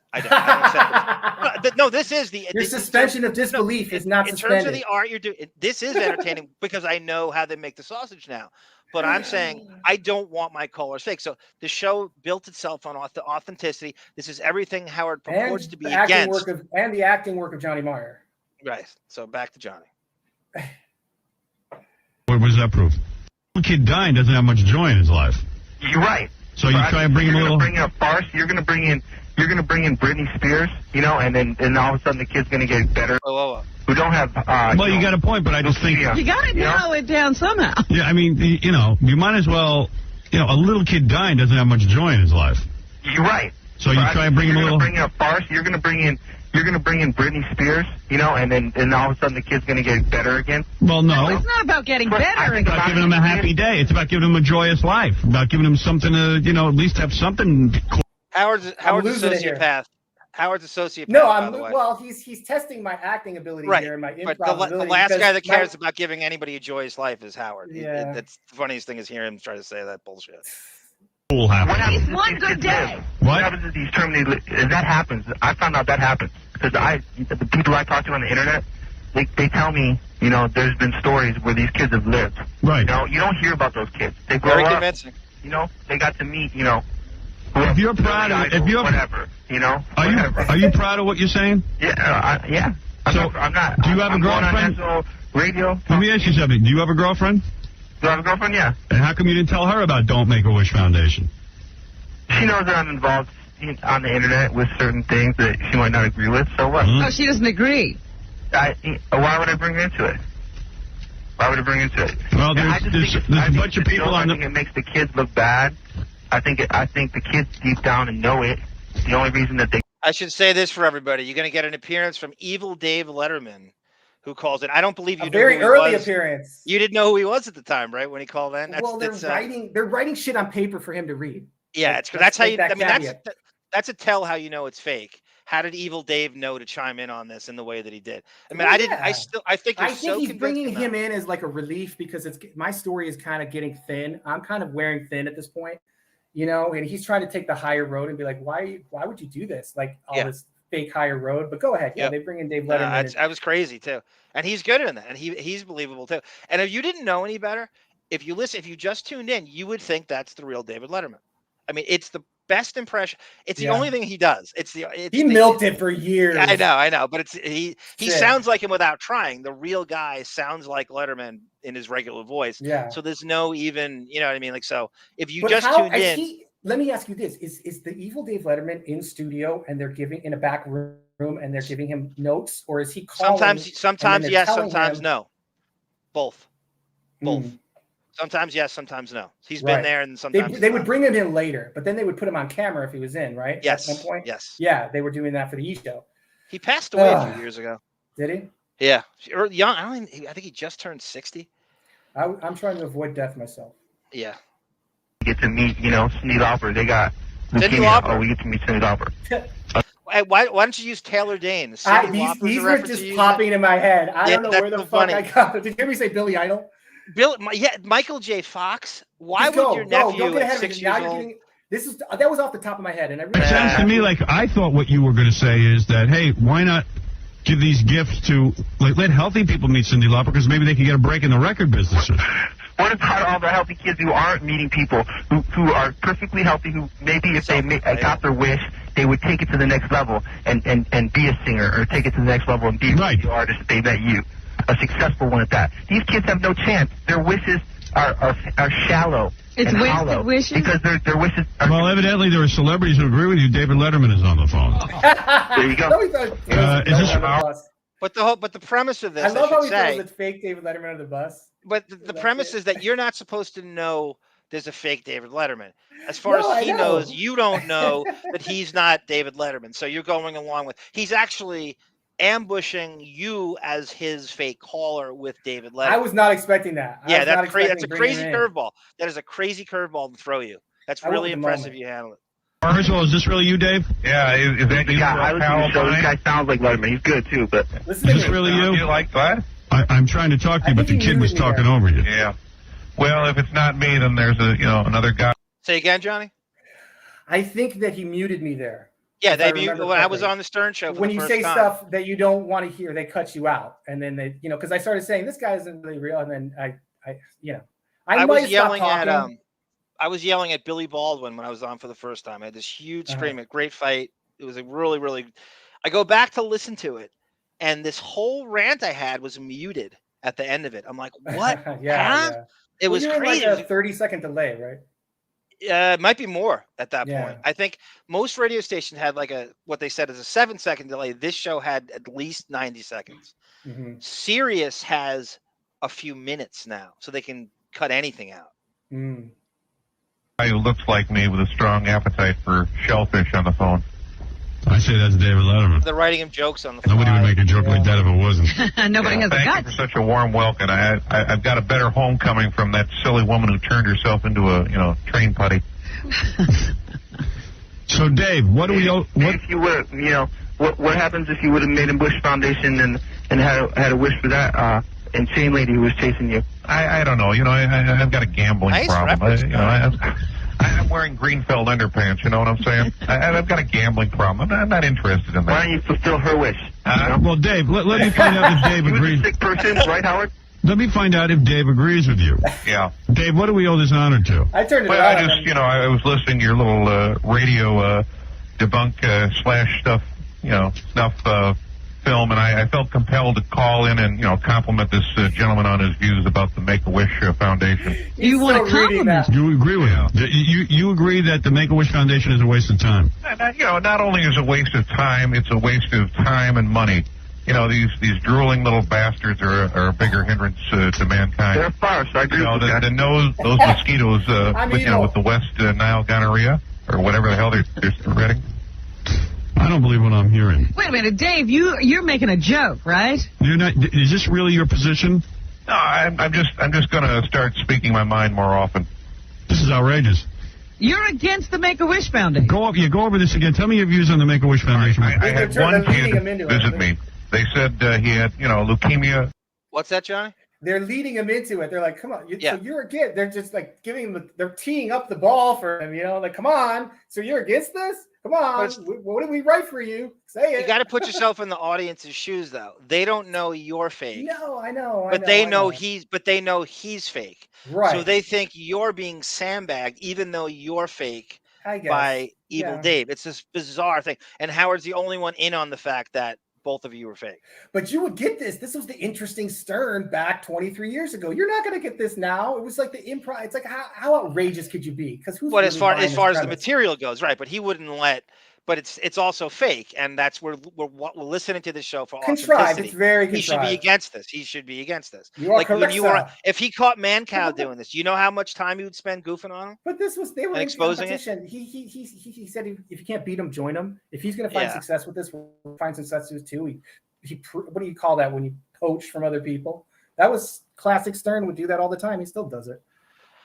it. No, this is your suspension of disbelief is not suspended. In terms of the art you're doing, this is entertaining because I know how they make the sausage now. But I'm saying I don't want my callers fake. So the show built itself on authenticity. This is everything Howard purports to be against. And the acting work of Johnny Meyer. Right. So back to Johnny. What what does that prove? A kid dying doesn't have much joy in his life. You're right. So you try and bring him a little. You're going to bring in a farce. You're going to bring in Britney Spears, you know, and then all of a sudden the kid's going to get better. Who don't have. Well, you got a point, but I just think you got to narrow it down somehow. Yeah, I mean, you know, you might as well. You know, a little kid dying doesn't have much joy in his life. You're right. So you try and bring him a little. You're going to bring in a farce. You're going to bring in Britney Spears, you know, and then all of a sudden the kid's going to get better again. Well, no. It's not about getting better. It's about giving him a happy day. It's about giving him a joyous life. About giving him something to, you know, at least have something. Howard's a sociopath. Howard's a sociopath. No, well, he's testing my acting ability right. here and my But improv the last guy that cares about giving anybody a joyous life is Howard. Yeah. That's the funniest thing is hearing him try to say that bullshit. What happens? One good day. What happens is he's terminated? If that happens, I found out that happens because the people I talk to on the internet, they tell me, you know, there's been stories where these kids have lived. Right. You know, you don't hear about those kids. They grow Very up. Convincing. You know, they got to meet, you know. If you're proud of it, whatever, you know. Are you proud of what you're saying? Yeah, yeah. I'm not. Do you have a girlfriend? Radio. Let me ask you something. Do you have a girlfriend? Do I have a girlfriend? Yeah. And how come you didn't tell her about Don't Make a Wish Foundation? She knows that I'm involved on the internet with certain things that she might not agree with. So what? Oh, she doesn't agree. Why would I bring her into it? Why would I bring her into it? Well, there's a bunch of people on I think it makes the kids look bad. I think the kids deep down and know it. The only reason that they. I should say this for everybody. You're going to get an appearance from Evil Dave Letterman, who calls it. I don't believe you. A very early appearance. You didn't know who he was at the time, right? When he called in. They're writing shit on paper for him to read. Yeah, that's how you. I mean, that's a tell how you know it's fake. How did Evil Dave know to chime in on this in the way that he did? I mean, I think he's bringing him in as like a relief because my story is kind of getting thin. I'm kind of wearing thin at this point, you know. And he's trying to take the higher road and be like, why would you do this? Like all this fake higher road. But go ahead, they bring in Dave Letterman. I was crazy too, and he's good in that, and he's believable too. And if you didn't know any better, if you just tuned in, you would think that's the real David Letterman. I mean, it's the best impression. It's the only thing he does. He milked it for years. I know, but he sounds like him without trying. The real guy sounds like Letterman in his regular voice. Yeah. So there's no even, you know what I mean? Like, so if you tuned in. Let me ask you this: Is the Evil Dave Letterman in studio and they're giving in a back room and they're giving him notes, or is he calling? Sometimes yes, sometimes no. Both. Sometimes yes, sometimes no. He's been there, and sometimes they would bring him in later, but then they would put him on camera if he was in, right? Yes. At some point. Yes. Yeah, they were doing that for the E show. He passed away a few years ago. Did he? Yeah, young. I think he just turned 60. I'm trying to avoid death myself. Yeah. Get to meet, you know, Cindy Lauper. They got Cindy Lauper. Oh, we get to meet Cindy Lauper. Why don't you use Taylor Dane? These are just popping in my head. I don't know where the fuck I got it. Did you hear me say Billy Idol? Michael J. Fox. Why would your nephew at 6 years old? That was off the top of my head, and it sounds to me like I thought what you were going to say is that, hey, why not give these gifts to let healthy people meet Cindy Lauper because maybe they can get a break in the record business. What about all the healthy kids who aren't meeting people who are perfectly healthy, who maybe if they got their wish, they would take it to the next level and be a singer, or take it to the next level and be a radio artist if they met you, a successful one at that. These kids have no chance. Their wishes are shallow. It's and hollow wishes? Because their wishes are... Well, evidently there are celebrities who agree with you. David Letterman is on the phone. There you go. Is this But the premise of this, I love how he throws the fake David Letterman on the bus. But the premise is that you're not supposed to know there's a fake David Letterman. As far as he knows, you don't know that he's not David Letterman. So you're going along with... He's actually ambushing you as his fake caller with David Letterman. I was not expecting that. Yeah, that's a crazy curveball. That is a crazy curveball to throw you. That's really impressive. You handle it. First of all, is this really you, Dave? Yeah, is that you? I listen to the show. This guy sounds like Letterman. He's good too, but is this really you? You like that? I'm trying to talk to you, but the kid was talking over you. Yeah. Well, if it's not me, then there's another guy. Say again, Johnny. I think that he muted me there. Yeah, when I was on the Stern Show. When you say stuff that you don't want to hear, they cut you out, and then they, because I started saying this guy isn't really real, and then I was yelling at Billy Baldwin when I was on for the first time. I had this huge screaming, great fight. It was a really, really. I go back to listen to it, and this whole rant I had was muted at the end of it. I'm like, what? Yeah. It was you're crazy. In like a 30-second delay, right? It might be more at that point. I think most radio stations had like what they said is a 7-second delay. This show had at least 90 seconds. Sirius has a few minutes now, so they can cut anything out. Guy who looks like me with a strong appetite for shellfish on the phone. I say that's David Letterman. They're writing him jokes on the phone. Nobody would make a joke like that if it wasn't. Nobody has the guts. Thank you for such a warm welcome. I've got a better homecoming from that silly woman who turned herself into a train putty. So Dave, what do we? If you would, what happens if you would have made a Bush Foundation and had a wish for that insane lady who was chasing you? I don't know. I've got a gambling problem. I'm wearing Greenfeld underpants, you know what I'm saying? I've got a gambling problem. I'm not interested in that. Why don't you fulfill her wish? Well, Dave, let me find out if Dave agrees. You're a sick person, right, Howard? Let me find out if Dave agrees with you. Yeah. Dave, what do we owe this honor to? I turned it around. I was listening to your little radio debunk slash stuff, snuff film, and I felt compelled to call in and, compliment this gentleman on his views about the Make-A-Wish Foundation. You want to compliment? You agree with him? You agree that the Make-A-Wish Foundation is a waste of time? Not only is it a waste of time, it's a waste of time and money. These drooling little bastards are a bigger hindrance to mankind. They're a farce. I agree with that. Those mosquitoes, with the West Nile gonorrhea, or whatever the hell they're spreading. I don't believe what I'm hearing. Wait a minute, Dave. You're making a joke, right? You're not. Is this really your position? No, I'm just going to start speaking my mind more often. This is outrageous. You're against the Make-A-Wish Foundation. Go over this again. Tell me your views on the Make-A-Wish Foundation. I had one kid visit me. They said he had, leukemia. What's that, Johnny? They're leading him into it. They're like, come on. So you're against. They're just like giving him, they're teeing up the ball for him, like, come on. So you're against this? Come on. What did we write for you? Say it. You got to put yourself in the audience's shoes, though. They don't know you're fake. No, I know. But they know he's fake. Right. So they think you're being sandbagged, even though you're fake I guess. by Evil Dave. It's this bizarre thing. And Howard's the only one in on the fact that both of you were fake. But you would get this. This was the interesting Stern back 23 years ago. You're not going to get this now. It was like the improv. It's like, how outrageous could you be? Because who's as far as the material goes, right? But he wouldn't let. But it's also fake, and that's where we're listening to this show for contrived. It's very contrived. He should be against this. He should be against this. You are correct, if he caught Mancow doing this, you know how much time he would spend goofing on him. But they were exposing it. He said if you can't beat him, join him. If he's going to find success with this, we'll find success with too. What do you call that when you poach from other people? That was classic Stern. Would do that all the time. He still does it.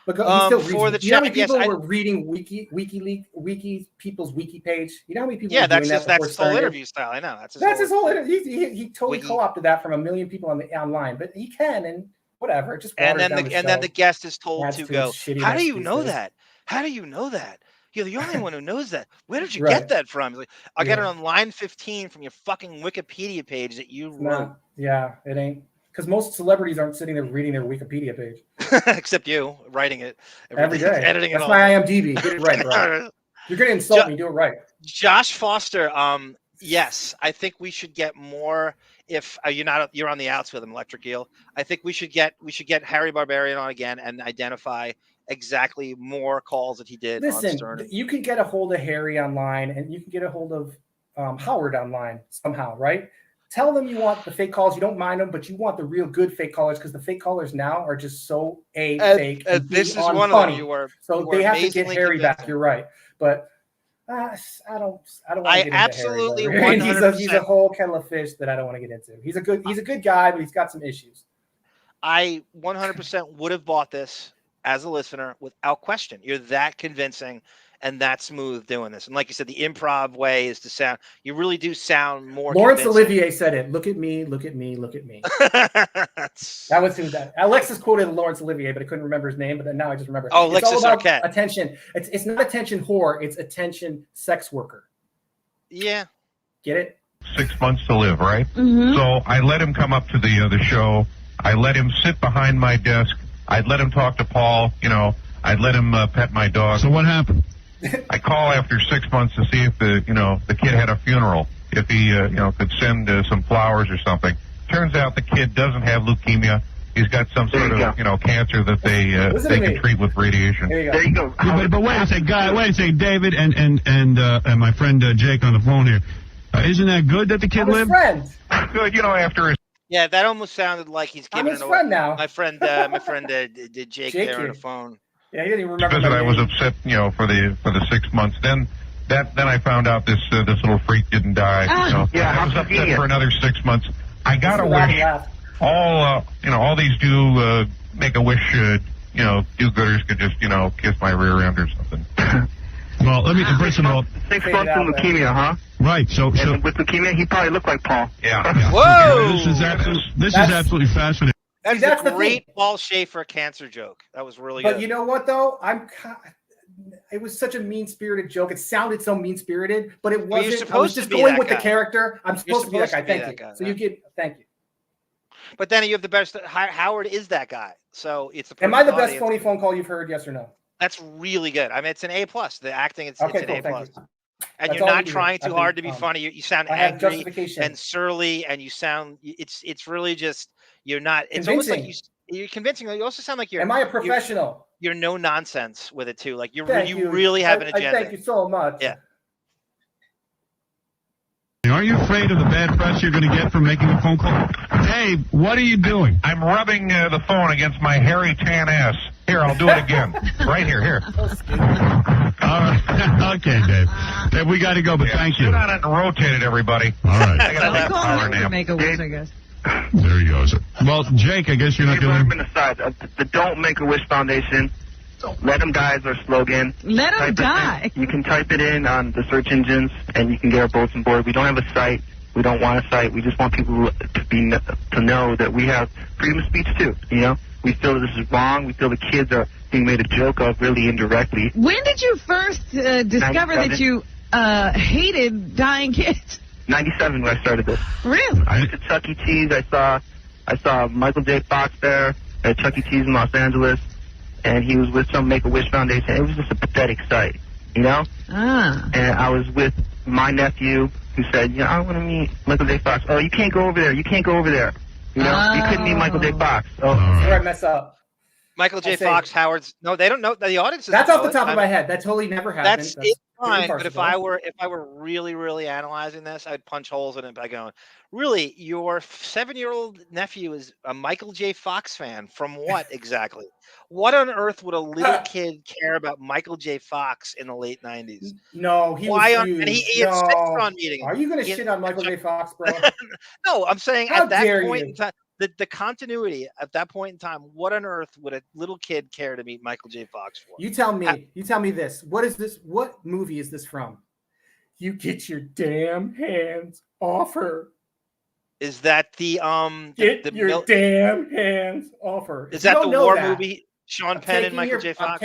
But he still reads. You know how many people were reading Wiki people's Wiki page? You know how many people? Yeah, that's his whole interview style. I know that's his whole interview. He totally co-opted that from a million people online. But he can, and whatever. It just and then the guest is told to go. How do you know that? How do you know that? You're the only one who knows that. Where did you get that from? He's like, I got it on line 15 from your fucking Wikipedia page that you wrote. Yeah, it ain't. Because most celebrities aren't sitting there reading their Wikipedia page. Except you, writing it every day. Editing That's it all. My IMDb. Get it right, bro. You're going to insult me. Do it right. Josh Foster, yes, I think we should get more. If you're on the outs with him, Electric Eel. I think we should get Harry Barbarian on again and identify exactly more calls that he did. Listen, on Stern. You can get a hold of Harry online, and you can get a hold of Howard online somehow, right? Tell them you want the fake calls. You don't mind them, but you want the real good fake callers because the fake callers now are just so fake. This is one funny. of them. So they have to get Harry back. You're right, but I don't. I absolutely 100%. He's a whole kettle of fish that I don't want to get into. He's a good guy, but he's got some issues. I 100% would have bought this as a listener without question. You're that convincing and that smooth doing this. And like you said, the improv way is to sound, you really do sound more Laurence convincing. Olivier said it. Look at me, look at me, look at me. That was who that. Alexis quoted Laurence Olivier, but I couldn't remember his name, but then now I just remember. Oh, Alexis it's all about Arquette. Attention. It's not attention whore, it's attention sex worker. Yeah. Get it? 6 months to live, right? Mm-hmm. So I let him come up to the show. I let him sit behind my desk. I'd let him talk to Paul. I'd let him pet my dog. So what happened? I call after 6 months to see if the kid had a funeral, if he could send some flowers or something. turns out the kid doesn't have leukemia. He's got some sort of, cancer that they can treat with radiation. There you go. Yeah, but wait a second, wait a second, David and my friend Jake on the phone here. Isn't that good that the kid lived? Good, after his. Yeah, that almost sounded like he's giving his friend now. My friend did Jake there on the phone. Yeah, he didn't even remember. Because I was upset, for the 6 months. Then I found out this little freak didn't die. I was upset for another 6 months. I gotta wish all these Make-A-Wish do-gooders could just kiss my rear end or something. Well, let me first of all. 6 months in leukemia, huh? Right. So and with leukemia, he probably looked like Paul. Yeah. Whoa! This is absolutely fascinating. That's a great Paul Schaefer cancer joke. That was really good. But you know what though? It was such a mean-spirited joke. It sounded so mean-spirited, but it wasn't. I was just going with the character. I'm supposed to be that guy. Thank you. So you get thank you. But then you have the best. Howard is that guy. So it's the. Am I the best phony phone call you've heard? Yes or no? That's really good. I mean, it's an A+. The acting, it's an A+. And That's you're not trying too hard to be funny. You sound angry and surly, and you sound. It's really just you're not. It's almost like you're convincing. You also sound like you're. Am I a professional? You're no nonsense with it too. Like you really have an agenda. Thank you so much. Yeah. Aren't you afraid of the bad press you're going to get from making a phone call? Dave, what are you doing? I'm rubbing the phone against my hairy tan ass. Here, I'll do it again. Right here. All right. Okay, Dave. Dave, we got to go, but thank you. Sit on it and rotate it, everybody. All right. I got a power nap. Make-A-Wish, I guess. There he goes. Well, Jake, I guess you're not doing it. Aside, the Don't Make-A-Wish Foundation, let them die is our slogan. Let them die. You can type it in on the search engines, and you can get our bulletin board. We don't have a site. We don't want a site. We just want people to know that we have freedom of speech, too, We feel that this is wrong. We feel the kids are being made a joke of really indirectly. When did you first discover that you hated dying kids? 97 when I started this. Really? I went to Chuck E. Cheese. I saw Michael J. Fox there at Chuck E. Cheese in Los Angeles, and he was with some Make-A-Wish Foundation. It was just a pathetic sight, And I was with my nephew who said, I want to meet Michael J. Fox. Oh, you can't go over there. You can't go over there. You couldn't meet Michael J. Fox. Oh, that's where I mess up. Michael J. Fox, Howard's. No, they don't know. The audience. That's off the top of my head. That totally never happened. That's fine. But if I were really, really analyzing this, I'd punch holes in it by going, really, your 7-year-old nephew is a Michael J. Fox fan. From what exactly? What on earth would a little kid care about Michael J. Fox in the late 90s? No, he was huge. And he insists on meeting him. Are you going to shit on Michael J. Fox, bro? No, I'm saying at that point in time, the continuity at that point in time, what on earth would a little kid care to meet Michael J. Fox for? You tell me this. What is this? What movie is this from? You get your damn hands off her. Is that the Get your damn hands off her. Is that the war movie? Sean Penn and Michael J. Fox?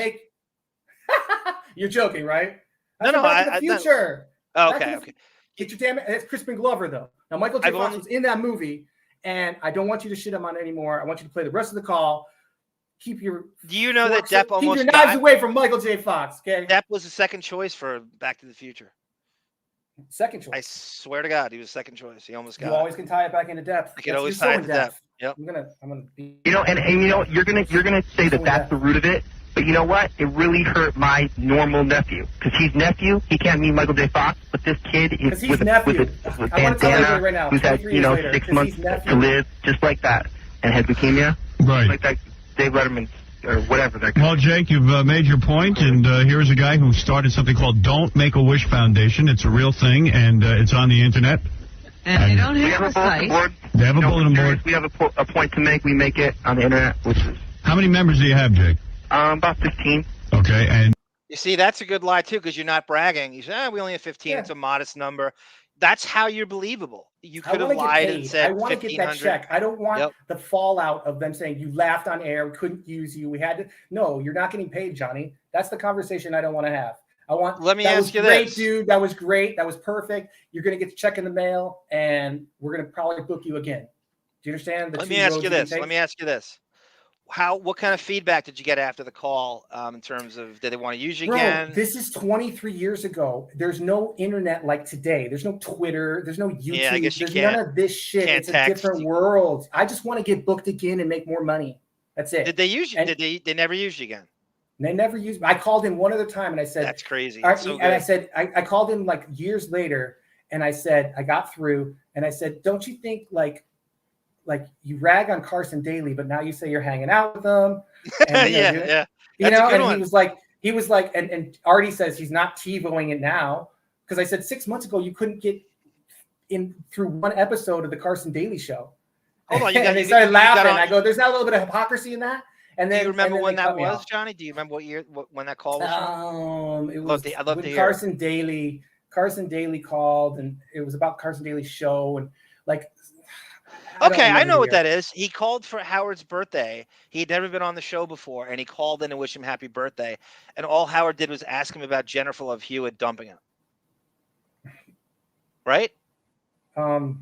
You're joking, right? No, Back to the Future. Okay. Get your damn. It's Crispin Glover though. Now Michael J. Fox was in that movie, and I don't want you to shit him on anymore. I want you to play the rest of the call. Keep your. Do you know that Depp almost keep your knives away from Michael J. Fox? Okay. Depp was the second choice for Back to the Future. Second choice. I swear to God, he was second choice. He almost got. You always can tie it back into depth. I can always tie it to depth. Yep. I'm gonna be. You're gonna say that that's the root of it. But you know what? It really hurt my normal nephew because he's nephew. He can't meet Michael J. Fox, but this kid is with bandana right who's had 6 months to live, just like that, and had leukemia, right? Like that Dave Letterman or whatever. Well, Jake, you've made your point, and here's a guy who started something called Don't Make-A-Wish Foundation. It's a real thing, and it's on the internet. And they don't have a site. They have a bulletin board. We have a point to make. We make it on the internet, which is. How many members do you have, Jake? About 15. Okay, and you see, that's a good lie too, because you're not bragging. You say, we only have 15. Yeah. It's a modest number. That's how you're believable. You could have lied and said, I want to get that check. I don't want the fallout of them saying you laughed on air, we couldn't use you. We had to. No, you're not getting paid, Johnny. That's the conversation I don't want to have. Let me ask you this. This. Dude. That was great. That was perfect. You're going to get the check in the mail, and we're going to probably book you again. Do you understand? Let me ask you this. what kind of feedback did you get after the call in terms of did they want to use you Bro, again? This is 23 years ago. There's no internet like today. There's no Twitter. There's no YouTube. Yeah, I guess you There's can't. none of this shit. Can't It's text. a different world. I just want to get booked again and make more money. That's it. Did they use you? And They never used you again? they never used me. I called in one other time and I said, That's crazy. I, That's so and good. I said, I called in like years later and I said, I got through and I said, don't you think like you rag on Carson Daly, but now you say you're hanging out with him. And, yeah. You That's know, a good and one. he was like, and Artie says he's not TiVoing it now. Because I said 6 months ago, you couldn't get in through one episode of the Carson Daly show. Hold on, and they started laughing. I go, there's not a little bit of hypocrisy in that. And then, do you remember when that was, off. Johnny? Do you remember what year, when that call was? It was I love to hear. Carson Daly called, and it was about Carson Daly's show, and like. I know what that is. He called for Howard's birthday. He had never been on the show before, and he called in to wish him happy birthday. And all Howard did was ask him about Jennifer Love Hewitt dumping him. Right? No,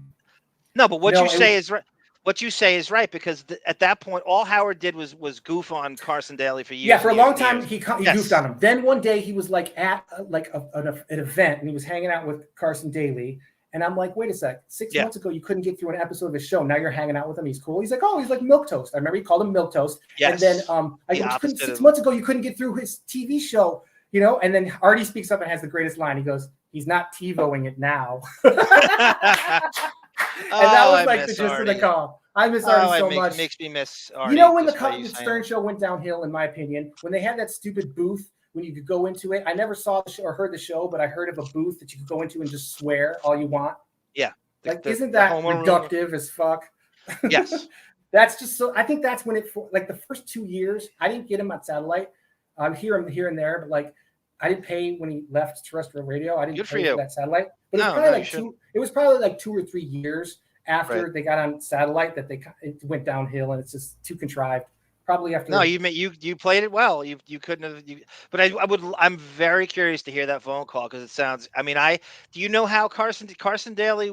but what you say is right. What you say is right, because at that point, all Howard did was goof on Carson Daly for years. Yeah, for a long time, years. he goofed on him. Then one day he was like at an event, and he was hanging out with Carson Daly. And I'm like, wait a sec. 6 months ago, you couldn't get through an episode of his show. Now you're hanging out with him. He's cool. He's like, oh, he's like milquetoast. I remember he called him milquetoast. Yes. And then I go, 6 months ago, you couldn't get through his TV show, you know? And then Artie speaks up and has the greatest line. He goes, he's not TiVoing it now. And that was like the gist of the call. I miss Artie so much. Makes me miss Artie. You know when the Stern show went downhill, in my opinion, when they had that stupid booth when you could go into it. I never saw the show or heard the show, but I heard of a booth that you could go into and just swear all you want. Yeah. Like, isn't that reductive as fuck? Yes. That's just so. I think that's when like the first 2 years, I didn't get him on satellite. I'm here and there, but like I didn't pay when he left terrestrial radio. I didn't pay for that satellite. But it was probably like 2 or 3 years after they got on satellite that it went downhill, and it's just too contrived. Probably after. No, you played it well. You couldn't have. But I'm very curious to hear that phone call, because it sounds. I mean, do you know how Carson Daly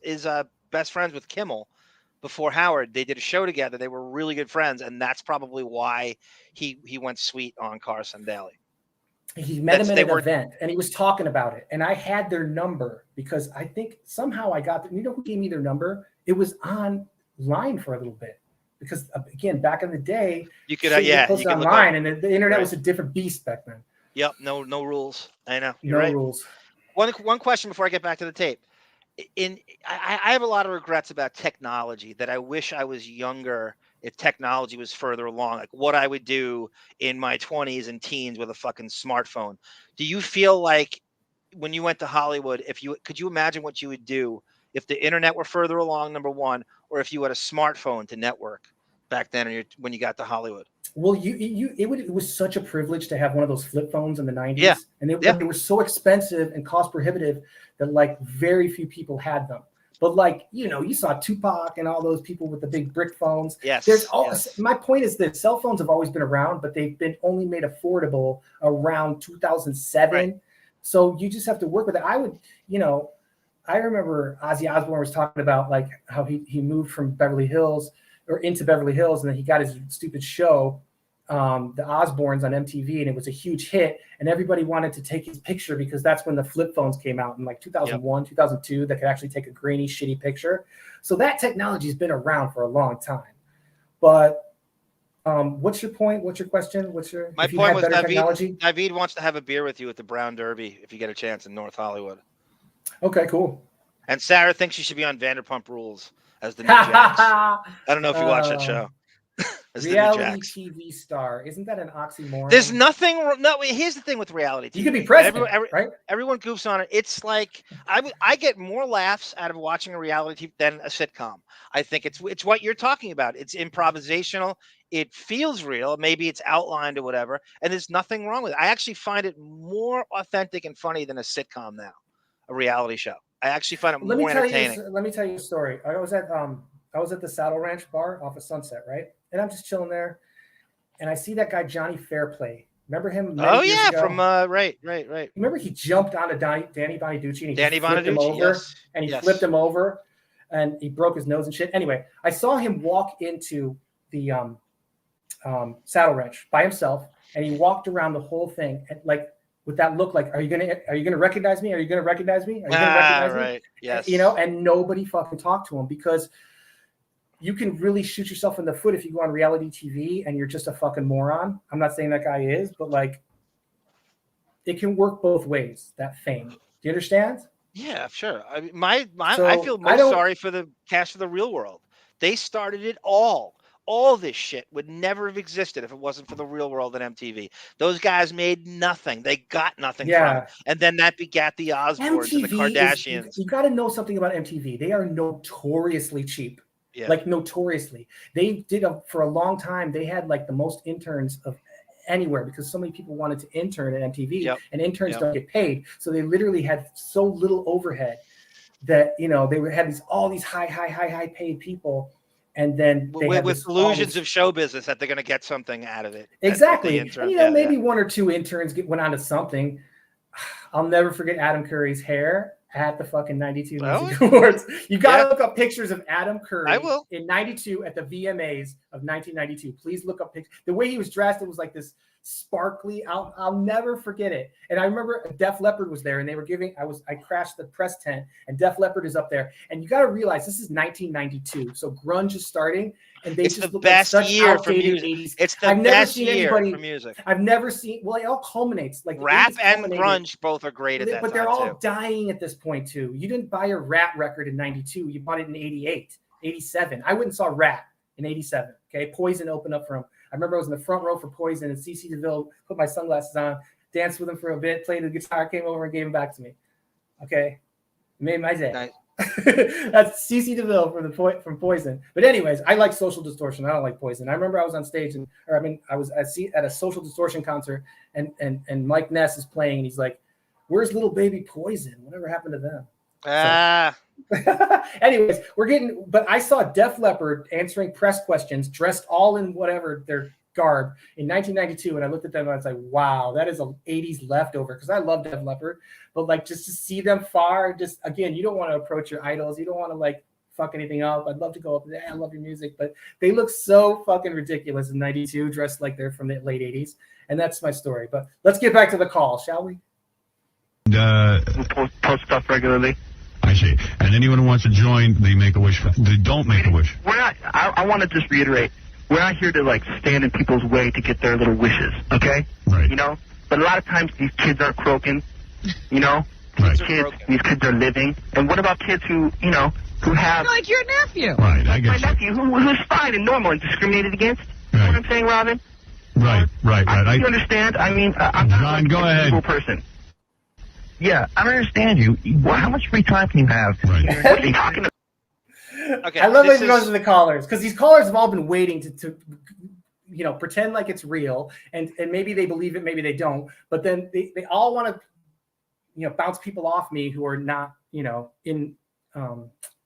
is best friends with Kimmel before Howard? They did a show together. They were really good friends, and that's probably why he went sweet on Carson Daly. He met him at an event, and he was talking about it. And I had their number because I think somehow I got. You know who gave me their number? It was online for a little bit. Because again, back in the day, you could post online, and the internet was a different beast back then. Yep, no rules. I know. You're right. Rules. One question before I get back to the tape. I have a lot of regrets about technology, that I wish I was younger if technology was further along, like what I would do in my 20s and teens with a fucking smartphone. Do you feel like when you went to Hollywood, could you imagine what you would do if the internet were further along, number one, or if you had a smartphone to network back then when you got to Hollywood? Well, it was such a privilege to have one of those flip phones in the 90s. And they were so expensive and cost prohibitive that like very few people had them. But like, you saw Tupac and all those people with the big brick phones. Yes. My point is that cell phones have always been around, but they've been only made affordable around 2007. Right. So you just have to work with it. I remember Ozzy Osbourne was talking about like how he moved from Beverly Hills or into Beverly Hills, and then he got his stupid show, the Osbournes on MTV, and it was a huge hit, and everybody wanted to take his picture because that's when the flip phones came out in like 2001, 2002, that could actually take a grainy, shitty picture. So that technology has been around for a long time. But what's your point? What's your question? My point was David wants to have a beer with you at the Brown Derby if you get a chance in North Hollywood. Okay, cool. And Sarah thinks she should be on Vanderpump Rules as the new Jax. I don't know if you watch that show. Reality TV star. Isn't that an oxymoron? There's nothing. No, here's the thing with reality TV. You could be president, right? Everyone goofs on it. It's like I get more laughs out of watching a reality TV than a sitcom. I think it's what you're talking about. It's improvisational. It feels real. Maybe it's outlined or whatever. And there's nothing wrong with it. I actually find it more authentic and funny than a sitcom now, a reality show. I actually find it more entertaining. Let me tell you a story. I was at the Saddle Ranch bar off of Sunset, right? And I'm just chilling there, and I see that guy Johnny Fairplay. Remember him? Oh yeah, from right. Remember he jumped onto Danny Bonaducci and he flipped him over, and he flipped him over, and he broke his nose and shit. Anyway, I saw him walk into the saddle ranch by himself, and he walked around the whole thing and like with that look, like, are you gonna recognize me? Are you gonna recognize me? Are you gonna recognize me? Right. Yes. You know, and nobody fucking talked to him because you can really shoot yourself in the foot if you go on reality TV and you're just a fucking moron. I'm not saying that guy is, but like, it can work both ways. That fame. Do you understand? Yeah, sure. I mean, I feel most sorry for the cast of The Real World. They started it all. All this shit would never have existed if it wasn't for The Real World and MTV. Those guys made nothing. They got nothing from it. And then that begat the Osbournes and the Kardashians. You got to know something about MTV. They are notoriously cheap. Yeah. Like notoriously. They did for a long time. They had like the most interns of anywhere because so many people wanted to intern at MTV and interns don't get paid. So they literally had so little overhead that, you know, they had all these high paid people. And then they with illusions of show business that they're going to get something out of it. Exactly. And, you know, maybe one or two interns went on to something. I'll never forget Adam Curry's hair at the fucking 92 Music Awards. You got to look up pictures of Adam Curry in 92 at the VMAs of 1992. Please look up pictures. The way he was dressed, it was like this sparkly. I'll never forget it. And I remember Def Leppard was there and they were giving, I crashed the press tent and Def Leppard is up there. And you got to realize this is 1992. So grunge is starting and they just look like such outdated 80s. It's the best year for music. I've never seen, well, it all culminates. Like rap and grunge both are great at that but they're time all dying at this point too. You didn't buy a rap record in 92. You bought it in 88, 87. I went and saw Rap in 87. Okay. Poison opened up for him. I remember I was in the front row for Poison and CC DeVille put my sunglasses on, danced with him for a bit, played the guitar, came over and gave him back to me. Okay. Made my day. Nice. That's CC DeVille from Poison. But anyways, I like Social Distortion. I don't like Poison. I remember I was on stage I was at a Social Distortion concert and Mike Ness is playing and he's like, where's little baby Poison? Whatever happened to them? Anyways, but I saw Def Leppard answering press questions dressed all in whatever their garb in 1992. And I looked at them and I was like, wow, that is an 80s leftover. Cause I love Def Leppard, but like, just to see them far, just again, you don't want to approach your idols. You don't want to like fuck anything up. I'd love to go up there. I love your music, but they look so fucking ridiculous in 92 dressed like they're from the late 80s. And that's my story, but let's get back to the call. Shall we? Post stuff regularly. I see. And anyone who wants to join the Make-A-Wish, they don't Make-A-Wish. We're not. I want to just reiterate. We're not here to like stand in people's way to get their little wishes. Okay. Right. You know. But a lot of times these kids are croaking. You know. Right. These kids are living. And what about kids who have like your nephew? Right. I guess my nephew who's fine and normal and discriminated against. You know what I'm saying, Robin? Right. You understand? I mean, I'm John, go ahead. Evil person. Yeah, I don't understand you. Well, how much free time can you have? Right. What are you talking about? Okay, I love when it goes to the callers because these callers have all been waiting to you know, pretend like it's real and maybe they believe it, maybe they don't. But then they all want to, you know, bounce people off me who are not, you know, in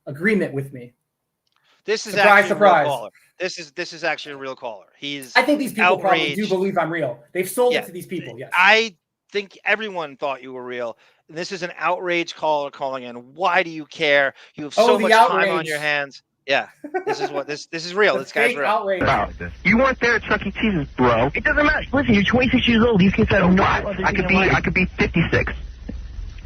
agreement with me. This is surprise. A real caller. This is actually a real caller. I think these people probably do believe I'm real. They've sold it to these people. Yes. I think everyone thought you were real. This is an outrage caller calling in. Why do you care? You have so much time on your hands. Yeah, this is what this is real. This guy's real. Outrage. You weren't there at Chuck E. Cheese's, bro. It doesn't matter. Listen, you're 26 years old. These kids have no. I could be 56.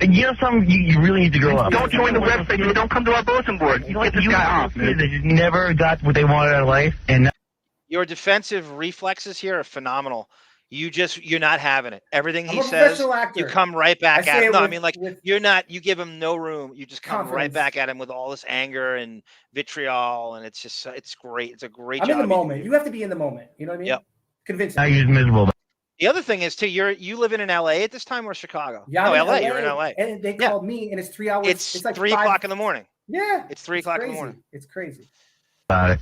You know something? You really need to grow up. Don't join the website. Don't come to our bulletin board. You get this guy off. They just never got what they wanted out of life, and your defensive reflexes here are phenomenal. You're not having it. Everything he says, you come right back at him. No, I mean, like, you give him no room. You just come right back at him with all this anger and vitriol. And it's great. It's a great job. I'm in the moment. You have to be in the moment. You know what I mean? Yep. Convince me. You're miserable. The other thing is, too, you live in LA at this time or Chicago? Yeah, no, LA. You're in LA. And they called me and it's 3 hours. It's like 3 o'clock in the morning. Yeah. It's 3 o'clock in the morning. It's crazy. Well,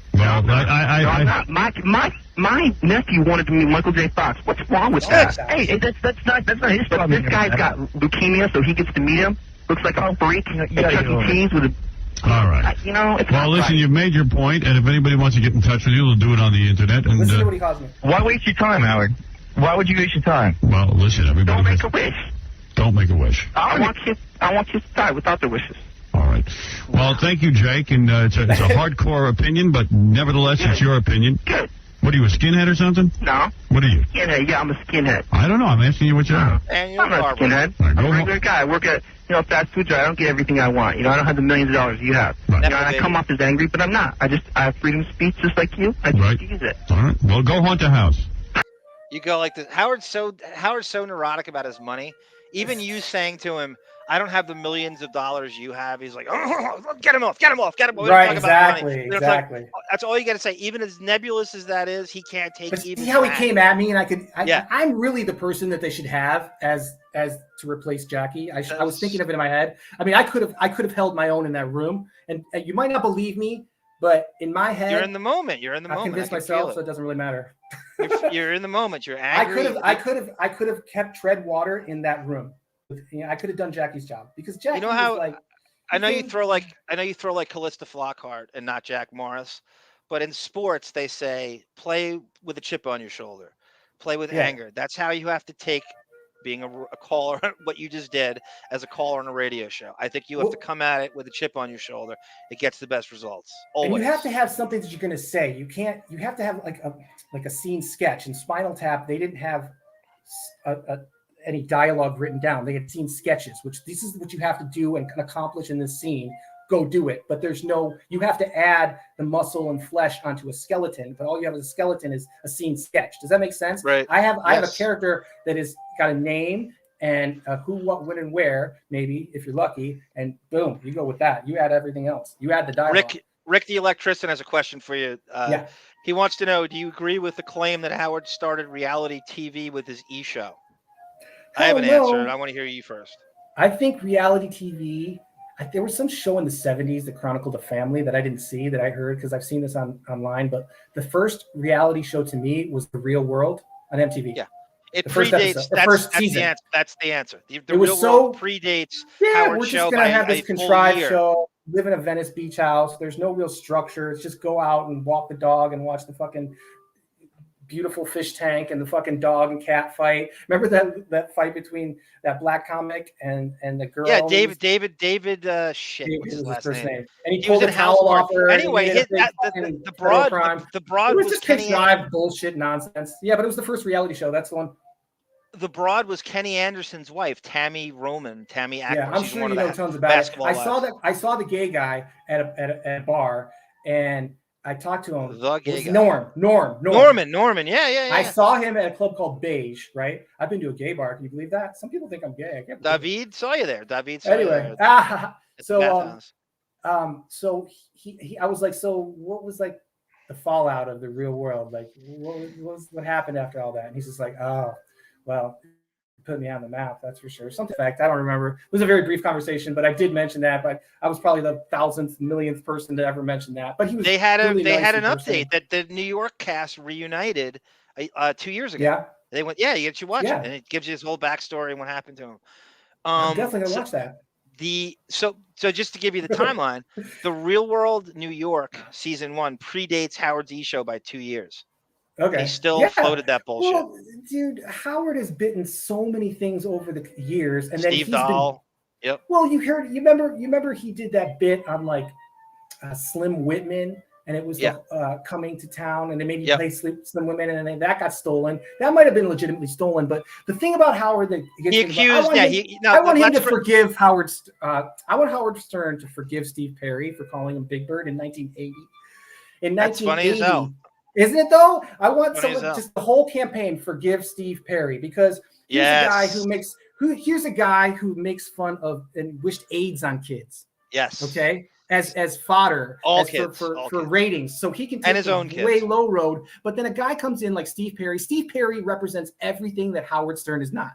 my nephew wanted to meet Michael J. Fox. What's wrong with that? Hey, that's not his problem. This guy's got leukemia, so he gets to meet him. Looks like a freak. Chuck E. Cheese with a. All right. You know. Well, listen, you've made your point, and if anybody wants to get in touch with you, they'll do it on the internet. And listen to what he calls me. Why waste your time, Howard? Why would you waste your time? Well, listen, everybody. Don't make a wish. Don't make a wish. I want kids to die without their wishes. All right. Well, thank you, Jake. And it's a hardcore opinion, but nevertheless, it's your opinion. Good. What are you, a skinhead or something? No. What are you? Skinhead. Yeah, I'm a skinhead. I don't know. I'm asking you what you are. And you're I'm not a skinhead. Right, I'm a regular guy. I work at, fast food job. I don't get everything I want. I don't have the millions of dollars you have. Right. And I come off as angry, but I'm not. I have freedom of speech just like you. I just use it. All right. Well, go haunt a house. You go like this. Howard's so neurotic about his money. Even you saying to him, I don't have the millions of dollars you have. He's like, oh, get him off. Right, exactly. Like, that's all you got to say. Even as nebulous as that is, he can't take but even. See how he came at me, and I'm really the person that they should have as to replace Jackie. I was thinking of it in my head. I mean, I could have held my own in that room, and you might not believe me, but in my head, you're in the moment. I convinced myself, so it doesn't really matter. You're in the moment. You're angry. I could have kept tread water in that room. I could have done Jackie's job because Jackie. You know how like, I know you throw like Callista Flockhart and not Jack Morris, but in sports they say play with a chip on your shoulder, play with anger. That's how you have to take being a caller, what you just did as a caller on a radio show. I think you have to come at it with a chip on your shoulder. It gets the best results. Always. And you have to have something that you're going to say. You have to have like a scene sketch. In Spinal Tap, they didn't have any dialogue written down. They had scene sketches, which this is what you have to do and accomplish in this scene. Go do it. But you have to add the muscle and flesh onto a skeleton, but all you have as a skeleton is a scene sketch. Does that make sense? Right. I have a character that is got a name and who, what, when, and where, maybe, if you're lucky, and boom, you go with that. You add everything else. You add the dialogue. Rick the Electrician has a question for you. He wants to know, do you agree with the claim that Howard started reality TV with his E-show? I have an answer, and I want to hear you first. I think reality TV, there was some show in the 70s that chronicled a family that I didn't see, that I heard, because I've seen this online, but the first reality show to me was The Real World on MTV. Yeah. It predates, that's the answer. The Real World predates Howard's show by a full year. We're just going to have this contrived show, live in a Venice beach house. There's no real structure. It's just go out and walk the dog and watch the fucking beautiful fish tank and the fucking dog and cat fight. Remember that fight between that black comic and the girl? Yeah, David. Shit, what's his last name? And he pulled the towel off her. Anyway, the broad was just contrived bullshit nonsense. Yeah, but it was the first reality show. That's the one. The broad was Kenny Anderson's wife, Tammy Ackman. Yeah, I'm sure you know tons about it. I saw the gay guy at a bar, and I talked to him. The gay guy. Norman. Yeah. I saw him at a club called Beige, right? I've been to a gay bar. Can you believe that? Some people think I'm gay. I can't David saw you there. Anyway, so he I was like, so what was like the fallout of The Real World? Like, what happened after all that? And he's just like, oh, well, put me on the map, that's for sure. Something fact, I don't remember. It was a very brief conversation, but I did mention that. But I was probably the 1,000th, millionth person to ever mention that. But he was. They had an update that the New York cast reunited 2 years ago. Yeah. They went. Yeah, you should watch it, and it gives you his whole backstory and what happened to him. I'm definitely gonna watch that. So just to give you the timeline, The Real World New York season 1 predates Howard's E-show by 2 years. Okay. He still floated that bullshit. Well, dude, Howard has bitten so many things over the years, and then Steve Dahl. Yep. Well, you remember he did that bit on like Slim Whitman, and it was coming to town, and they made you play Slim Whitman, and then that got stolen. That might have been legitimately stolen, but the thing about Howard that I want him to forgive Howard. I want Howard Stern to forgive Steve Perry for calling him Big Bird in 1980. That's funny as hell. Isn't it though? I want someone just the whole campaign forgive Steve Perry, because he's a guy here's a guy who makes fun of and wished AIDS on kids. Yes. Okay. As fodder for ratings, so he can take his own way low road. But then a guy comes in like Steve Perry. Steve Perry represents everything that Howard Stern is not.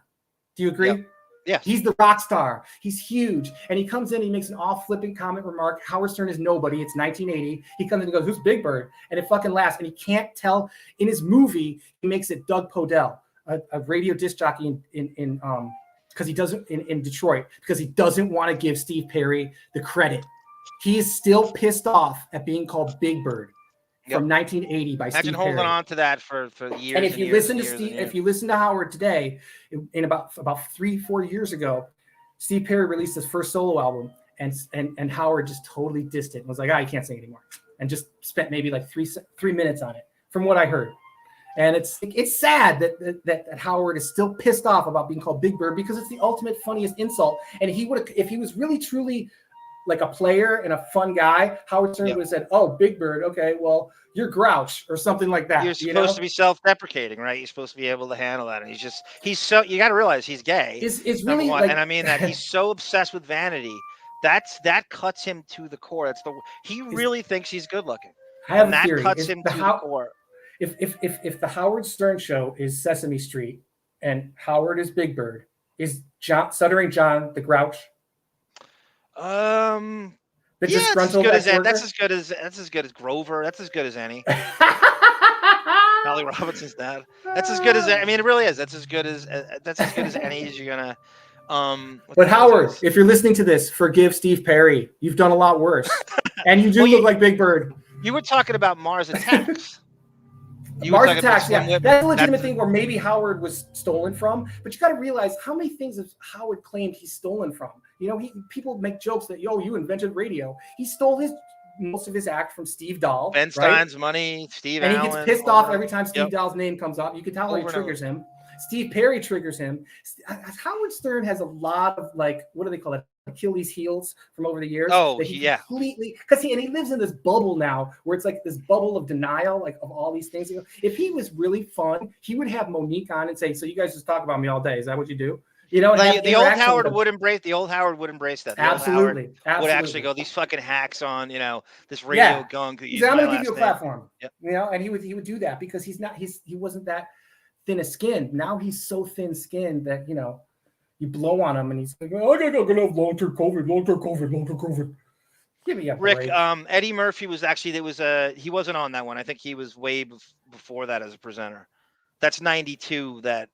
Do you agree? Yep. Yeah. He's the rock star. He's huge. And he comes in, he makes an off-flipping comment remark. Howard Stern is nobody. It's 1980. He comes in and goes, who's Big Bird? And it fucking laughs. And he can't tell. In his movie, he makes it Doug Podell, a radio disc jockey in because he doesn't in Detroit, because he doesn't want to give Steve Perry the credit. He is still pissed off at being called Big Bird from 1980 by Steve Perry. Imagine holding on to that for years. And if you listen to Steve, if you listen to Howard today, in about 3-4 years ago, Steve Perry released his first solo album, and Howard just totally dissed it and was like, you can't sing anymore, and just spent maybe like three minutes on it from what I heard. And it's sad that Howard is still pissed off about being called Big Bird because it's the ultimate funniest insult. And he would, if he was really truly like a player and a fun guy, Howard Stern would have said, "Oh, Big Bird, okay, well, you're Grouch," or something like that. You're supposed to be self-deprecating, right? You're supposed to be able to handle that. And he's so, you got to realize he's gay. It's really like, and I mean that he's so obsessed with vanity. That cuts him to the core. He really thinks he's good looking. I have and a theory. That cuts him to the core. If the Howard Stern show is Sesame Street and Howard is Big Bird, is Stuttering John the Grouch? The disgruntled that's as good as Grover. That's as good as any. Holly Robinson's dad. That's as good as, I mean, it really is. That's as good as any as you're gonna. But Howard, if you're listening to this, forgive Steve Perry. You've done a lot worse, and you do look like Big Bird. You were talking about Mars Attacks. Mars Attacks, yeah, that's a legitimate thing where maybe Howard was stolen from. But you got to realize how many things has Howard claimed he's stolen from. You know, people make jokes that, yo, you invented radio. He stole most of his act from Steve Dahl. Ben Stein's money, Steve Allen. And he gets pissed off every time Steve Dahl's name comes up. You can tell how he triggers him. Steve Perry triggers him. Howard Stern has a lot of, like, what do they call it? Achilles heels from over the years. Oh, completely, because he lives in this bubble now where it's like this bubble of denial, like of all these things. If he was really fun, he would have Monique on and say, "So you guys just talk about me all day? Is that what you do?" You know, the old Howard would embrace. The old Howard would embrace that. Absolutely. Would actually go, these fucking hacks on, you know, this radio gunk. I'm going to give you a platform. Yep. You know, and he would do that because he wasn't that thin of skin. Now he's so thin skinned that, you know, you blow on him and he's like, "Oh, I'm gonna have long-term COVID. Give me a break." Rick, Eddie Murphy was actually, he wasn't on that one. I think he was way before that as a presenter. That's 92 that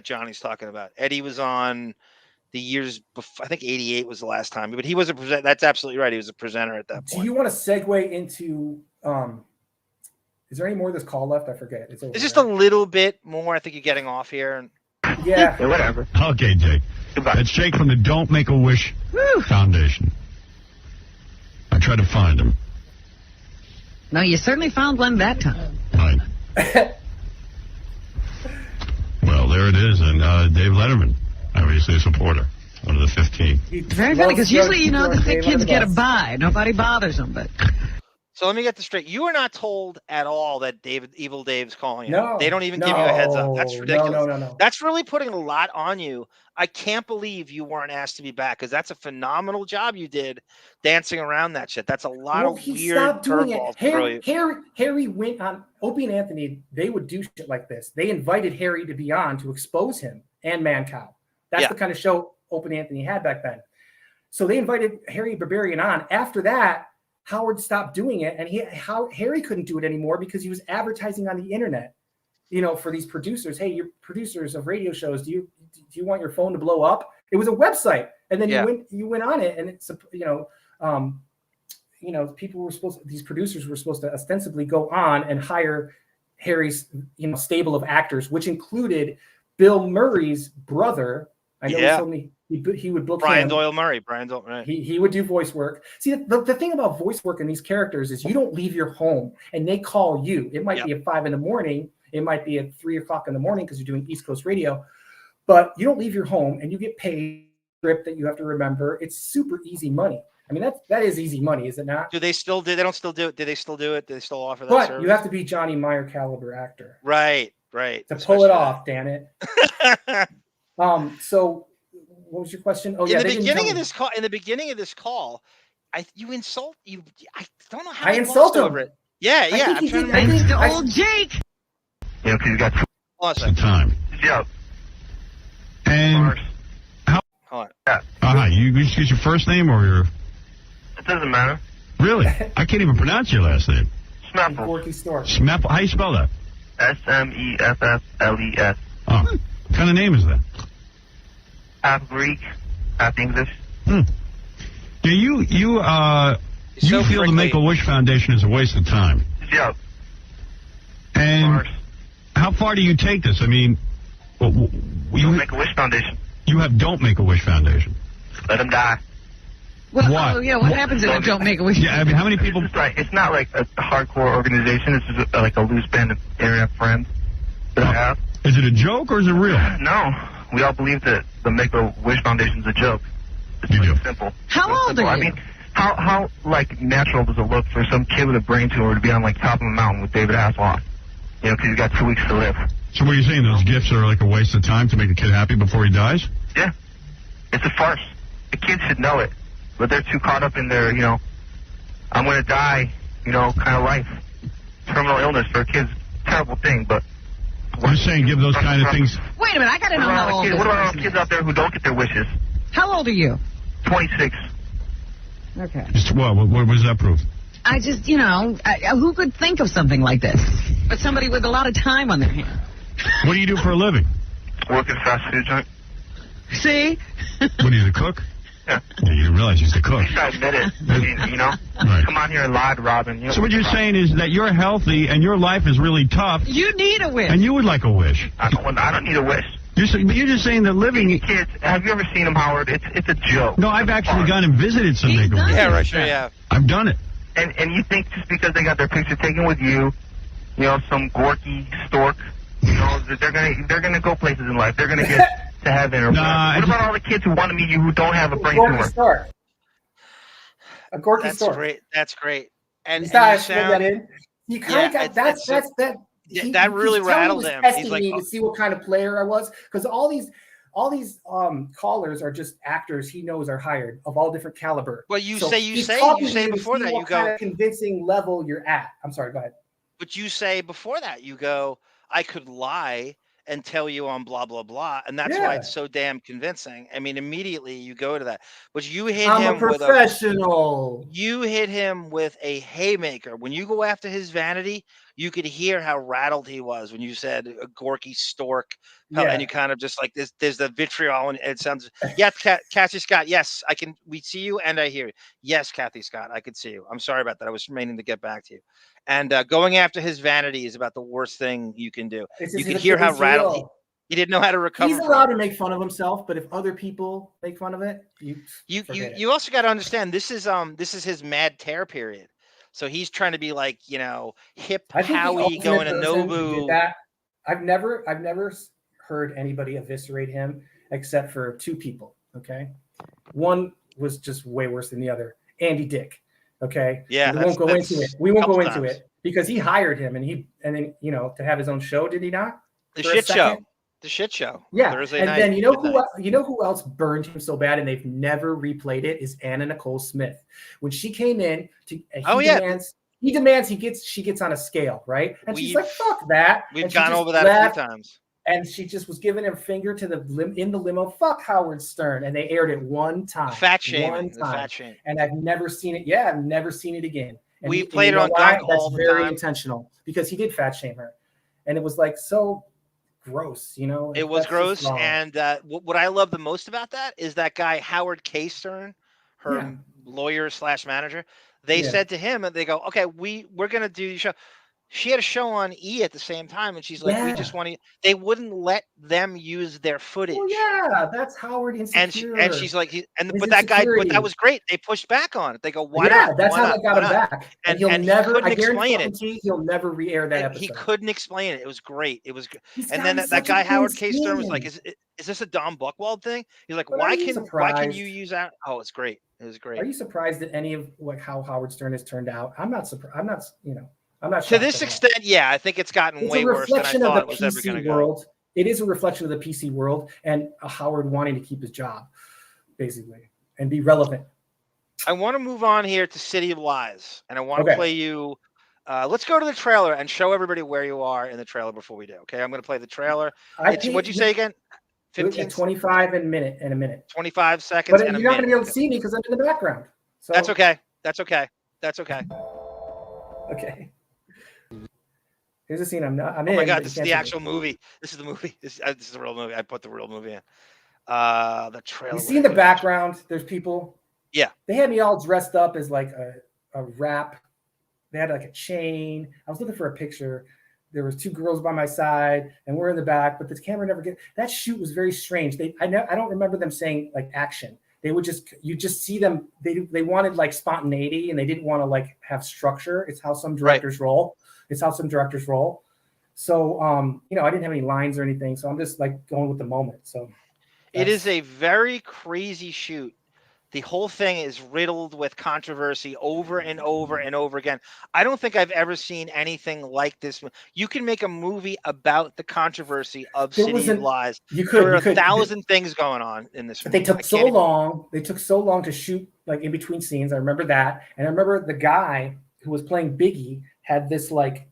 Johnny's talking about. Eddie was on the years before. I think 88 was the last time, but he was a presenter. That's absolutely right. He was a presenter at that point. Do you want to segue into, is there any more of this call left? I forget. It's just a little bit more. I think you're getting off here. Yeah, whatever. Okay, Jake. Goodbye. That's Jake from the Don't Make a Wish Foundation. I tried to find him. No, you certainly found one that time. Right. Well, there it is, and Dave Letterman, obviously a supporter, one of the 15. Very funny, because usually, you know, the kids get a bye. Nobody bothers them, but... So let me get this straight. You are not told at all that Evil Dave's calling you. No. They don't even give you a heads up. That's ridiculous. No. That's really putting a lot on you. I can't believe you weren't asked to be back, because that's a phenomenal job you did dancing around that shit. That's a lot of weird curveballs to throw you. Harry went on, Opie and Anthony, they would do shit like this. They invited Harry to be on to expose him and Mancow. That's the kind of show Opie and Anthony had back then. So they invited Harry Barbarian on. After that, Howard stopped doing it, and Harry couldn't do it anymore because he was advertising on the internet, you know, for these producers. Hey, you're producers of radio shows. Do you want your phone to blow up? It was a website, and then you went on it, and it's, these producers were supposed to ostensibly go on and hire Harry's, you know, stable of actors, which included Bill Murray's brother. I know he told me he would book Brian him. Doyle Murray. Right. He would do voice work. See, the thing about voice work in these characters is you don't leave your home and they call you. It might be at 5 a.m. It might be at 3 o'clock in the morning because you're doing East Coast radio, but you don't leave your home and you get paid script that you have to remember. It's super easy money. I mean, that is easy money, is it not? Do they still do? They don't still do it. Do they still do it? Do they still offer that but service? You have to be Johnny Meyer caliber actor. Right. To pull it off, damn it. So what was your question? Oh, in the beginning of this call, you insult you. I don't know how I insult him over it. Yeah. Thanks to old Jake. Yeah, because you got awesome time. Yeah. And hold on. Yeah. You use your first name or your? It doesn't matter. Really? I can't even pronounce your last name. Smeffel. How you spell that? Smeffles. Oh, what kind of name is that? Half Greek, half English. Yeah, you feel the Make-A-Wish Foundation is a waste of time. Yeah. And how far do you take this? I mean, you Make-A-Wish Foundation. You have Don't Make-A-Wish Foundation. Let them die. Well, What? oh, yeah, what happens if I don't make a wish? Yeah, I mean, how many people? It's not like a hardcore organization. It's just like a loose band of internet friends that I have. Is it a joke or is it real? No, we all believe that the Make-A-Wish Foundation is a joke. It's really simple. How old are you? I mean, how like natural does it look for some kid with a brain tumor to be on like top of a mountain with David Hasselhoff? You know, because he's got 2 weeks to live. So what are you saying? Those gifts are like a waste of time to make the kid happy before he dies? Yeah, it's a farce. The kids should know it, but they're too caught up in their, you know, I'm going to die, you know, kind of life. Terminal illness for a kid's a terrible thing, but... You're saying give those kind of things... Wait a minute, I got to know how old. What about all the kids out there who don't get their wishes? How old are you? 26. Okay. What does that prove? I just, you know, who could think of something like this? But somebody with a lot of time on their hands. What do you do for a living? Work in a fast food joint. See? What, are you the cook? Yeah. You didn't realize he's the cook. You should admit it. I mean, you know, come on here and lie to Robin. You know, so what you're saying is that you're healthy and your life is really tough. You need a wish. And you would like a wish. I don't need a wish. You're just saying that living... Kids, have you ever seen them, Howard? It's a joke. No, I've actually gone and visited some Make-A-Wish. Yeah, right, sure, yeah. I've done it. And you think just because they got their picture taken with you, you know, some gorky stork, you know, they're gonna go places in life. They're gonna get to heaven or whatever. What about all the kids who want to meet you who don't have a brain tumor? Stork. A gorky stork. That's great. That's great. And you sound, that in. You kind of got that. That really rattled him. He's like, to see what kind of player I was, because all these callers are just actors he knows are hired of all different caliber. Well, you so say before that, you go, kind of convincing level you're at. I'm sorry, go ahead. But you say before that, you go, I could lie and tell you on blah blah blah, and that's why it's so damn convincing. I mean, immediately you go to that, but you hit him. I'm a professional. You hit him with a haymaker. When you go after his vanity, you could hear how rattled he was when you said a gorky stork, and you kind of just like this. There's the vitriol, and it sounds. Yes, Kathy Scott. Yes, I can. We see you, and I hear you. Yes, Kathy Scott, I could see you. I'm sorry about that. I was meaning to get back to you. And going after his vanity is about the worst thing you can do. You can hear how rattled he didn't know how to recover. He's allowed to make fun of himself, but if other people make fun of it, you also got to understand this is his mad tear period. So he's trying to be like, you know, hip Howie going to Nobu. I've never heard anybody eviscerate him except for two people. Okay, one was just way worse than the other. Andy Dick. Okay. Yeah. We won't go into it. We won't go into it because he hired him and then you know to have his own show. Did he not? The shit show. The shit show. Yeah. Thursday and night, then you know who else burned him so bad and they've never replayed it is Anna Nicole Smith. When she came in to he demands she gets on a scale, right? And she's like, fuck that. We've gone over that a few times. And she just was giving a finger to in the limo. Fuck Howard Stern, and they aired it one time. Fat shame. Fat shame. And I've never seen it. Yeah, I've never seen it again. And we played it on Gunk all the time. That's very intentional because he did fat shame her, and it was like so gross. You know, it was gross. And what I love the most about that is that guy Howard K. Stern, her lawyer / manager. They said to him, and they go, "Okay, we're gonna do the show." She had a show on E at the same time, and she's like, "We just want to." They wouldn't let them use their footage. Well, yeah, that's Howard insecure. And she's like, but that was great. They pushed back on it. They go, "Why not?" Yeah, that's how they got him back. And he'll never. He couldn't explain it. He'll never re-air that episode. He couldn't explain it. It was great. It was good. And then that guy Howard K. Stern was like, "Is this a Dom Buchwald thing?" He's like, "Why can you use that?" Oh, it's great. It was great. Are you surprised at any of how Howard Stern has turned out? I'm not surprised. I'm not. I'm not to this extent. Yeah, I think it's gotten way worse than I thought it was ever going to go. It is a reflection of the PC world and Howard wanting to keep his job, basically, and be relevant. I want to move on here to City of Lies, and I want to play you. Let's go to the trailer and show everybody where you are in the trailer before we do. Okay, I'm going to play the trailer. What'd you say again? 15, 25 and a minute. 25 seconds. But you're not going to be able to see me because I'm in the background. So that's okay. That's okay. That's okay. Okay. Here's a scene I'm in. Oh my God, this is the actual movie. This is the movie. This is the real movie. I put the real movie in. The trailer. You see in the background, there's people. Yeah. They had me all dressed up as like a rap. They had like a chain. I was looking for a picture. There was two girls by my side, and we're in the back, but the camera never that shoot was very strange. I don't remember them saying like action. you just see them. They wanted like spontaneity, and they didn't want to like have structure. It's how some directors roll. So, I didn't have any lines or anything, so I'm just like going with the moment. So it is a very crazy shoot. The whole thing is riddled with controversy over and over and over again. I don't think I've ever seen anything like this. You can make a movie about the controversy of City of Lies. There are 1,000 things going on in this movie. They took so long. They took so long to shoot, like in between scenes. I remember that, and I remember the guy who was playing Biggie had this like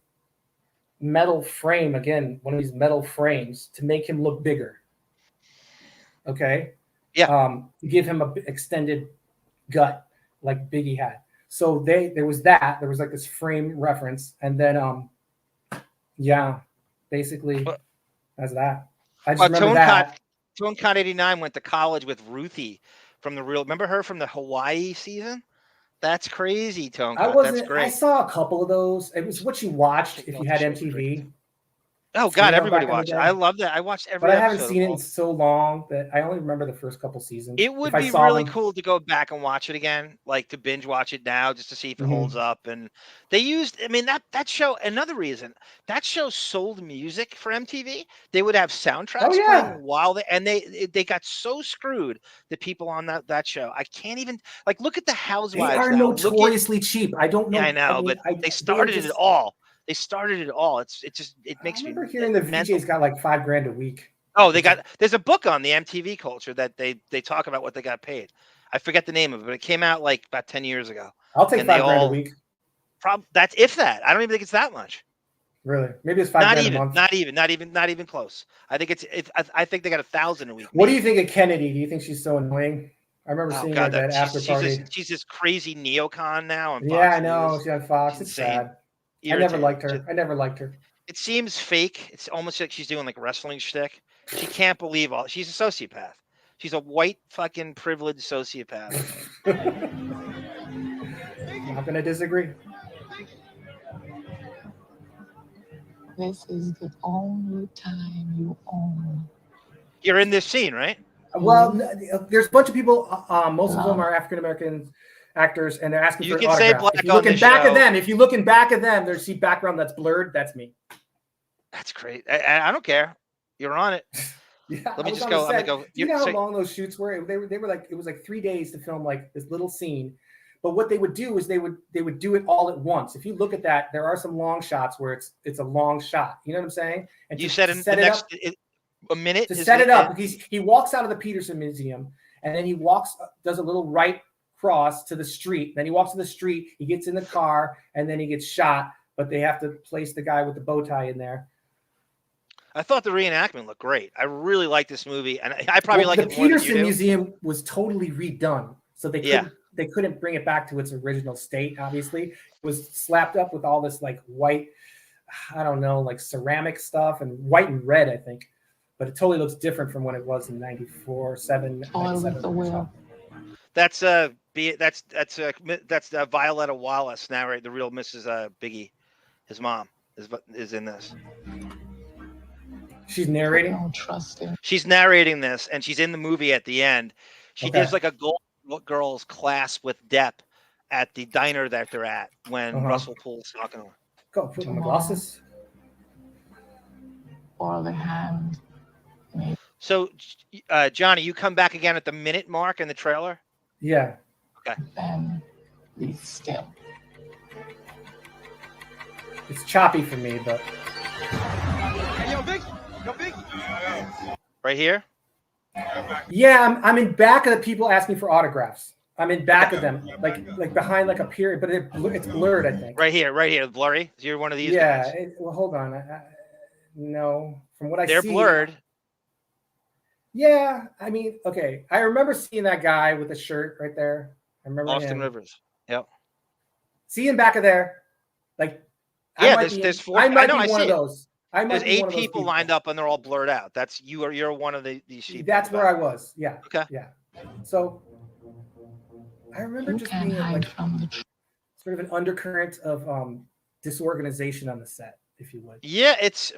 metal frame, again, one of these metal frames to make him look bigger. Okay. Yeah. To give him a extended gut like Biggie had. So there was like this frame reference, and then basically that's that. I just remember that. ToneCon 89 went to college with Ruthie from the remember her from the Hawaii season? That's crazy, ToneCon. That's great. I saw a couple of those. It was what you watched if you had MTV. Oh God, everybody watched it. I love that. I watched every episode. But I haven't seen it in so long that I only remember the first couple seasons. It would be really cool to go back and watch it again, like to binge watch it now just to see if it holds up. And they used, that show, another reason, that show sold music for MTV. They would have soundtracks playing while they got so screwed, the people on that show. I can't even, like, look at the Housewives. They are notoriously cheap. I don't know. Yeah, I know, but they started it all. They started it all. It makes me. I remember hearing the VJs got like $5,000 a week. Oh, there's a book on the MTV culture that they talk about what they got paid. I forget the name of it, but it came out like about 10 years ago. I'll take $5,000 a week. That's if that. I don't even think it's that much. Really? Maybe it's $5,000 a month. Not even close. I think I think they got $1,000 a week. What do you think of Kennedy? Do you think she's so annoying? I remember seeing her at that after party. She's this crazy neocon now. I know. She's on Fox. It's sad. I never liked her. It seems fake. It's almost like she's doing like wrestling shtick. She can't believe she's a sociopath. She's a white fucking privileged sociopath. I'm not gonna disagree. This is the only time you own. You're in this scene, right? Well, there's a bunch of people. Most of them are African American actors, and they're asking for an autograph. If you look in back of them, there's see background that's blurred. That's me. That's great. I don't care. You're on it. Let me just go. I'm gonna go. You know how long those shoots were? They were like, it was like 3 days to film like this little scene. But what they would do is they would do it all at once. If you look at that, there are some long shots where it's a long shot. You know what I'm saying? And you said in the next a minute to set it up. He walks out of the Peterson Museum, and then he does a little right cross to the street. Then he walks to the street. He gets in the car, and then he gets shot. But they have to place the guy with the bow tie in there. I thought the reenactment looked great. I really like this movie, and I probably like it more than you do. The Peterson Museum was totally redone, so they couldn't bring it back to its original state. Obviously, it was slapped up with all this like white, I don't know, like ceramic stuff, and white and red, I think. But it totally looks different from when it was in '94, '7. That's Violetta Wallace narrate the real Mrs. Biggie. His mom is in this. She's narrating. I don't trust him. She's narrating this, and she's in the movie at the end. She does like a Golden Girls class with Depp at the diner that they're at when Russell Poole's talking to her. Go put on the glasses. Or the hand. So, Johnny, you come back again at the minute mark in the trailer? Yeah. Okay. Then be still. It's choppy for me, but. Hey, yo, Big. Right here? Yeah, I'm in back of the people asking for autographs. I'm in back of them, like behind like a period, but it's blurred, I think. Right here, blurry. So you're one of these. Yeah. guys. Well, hold on. No, from what I see, they're blurred. Yeah, I mean, okay. I remember seeing that guy with the shirt right there. I remember Austin him. Rivers. Yep. See him back of there, like. Yeah, there's four. I might know, be I one see of those. There's 8 people lined up, and they're all blurred out. That's you're one of these sheep. That's where I was. Yeah. Okay. Yeah. So I remember just being like sort of an undercurrent of disorganization on the set, if you would. Yeah,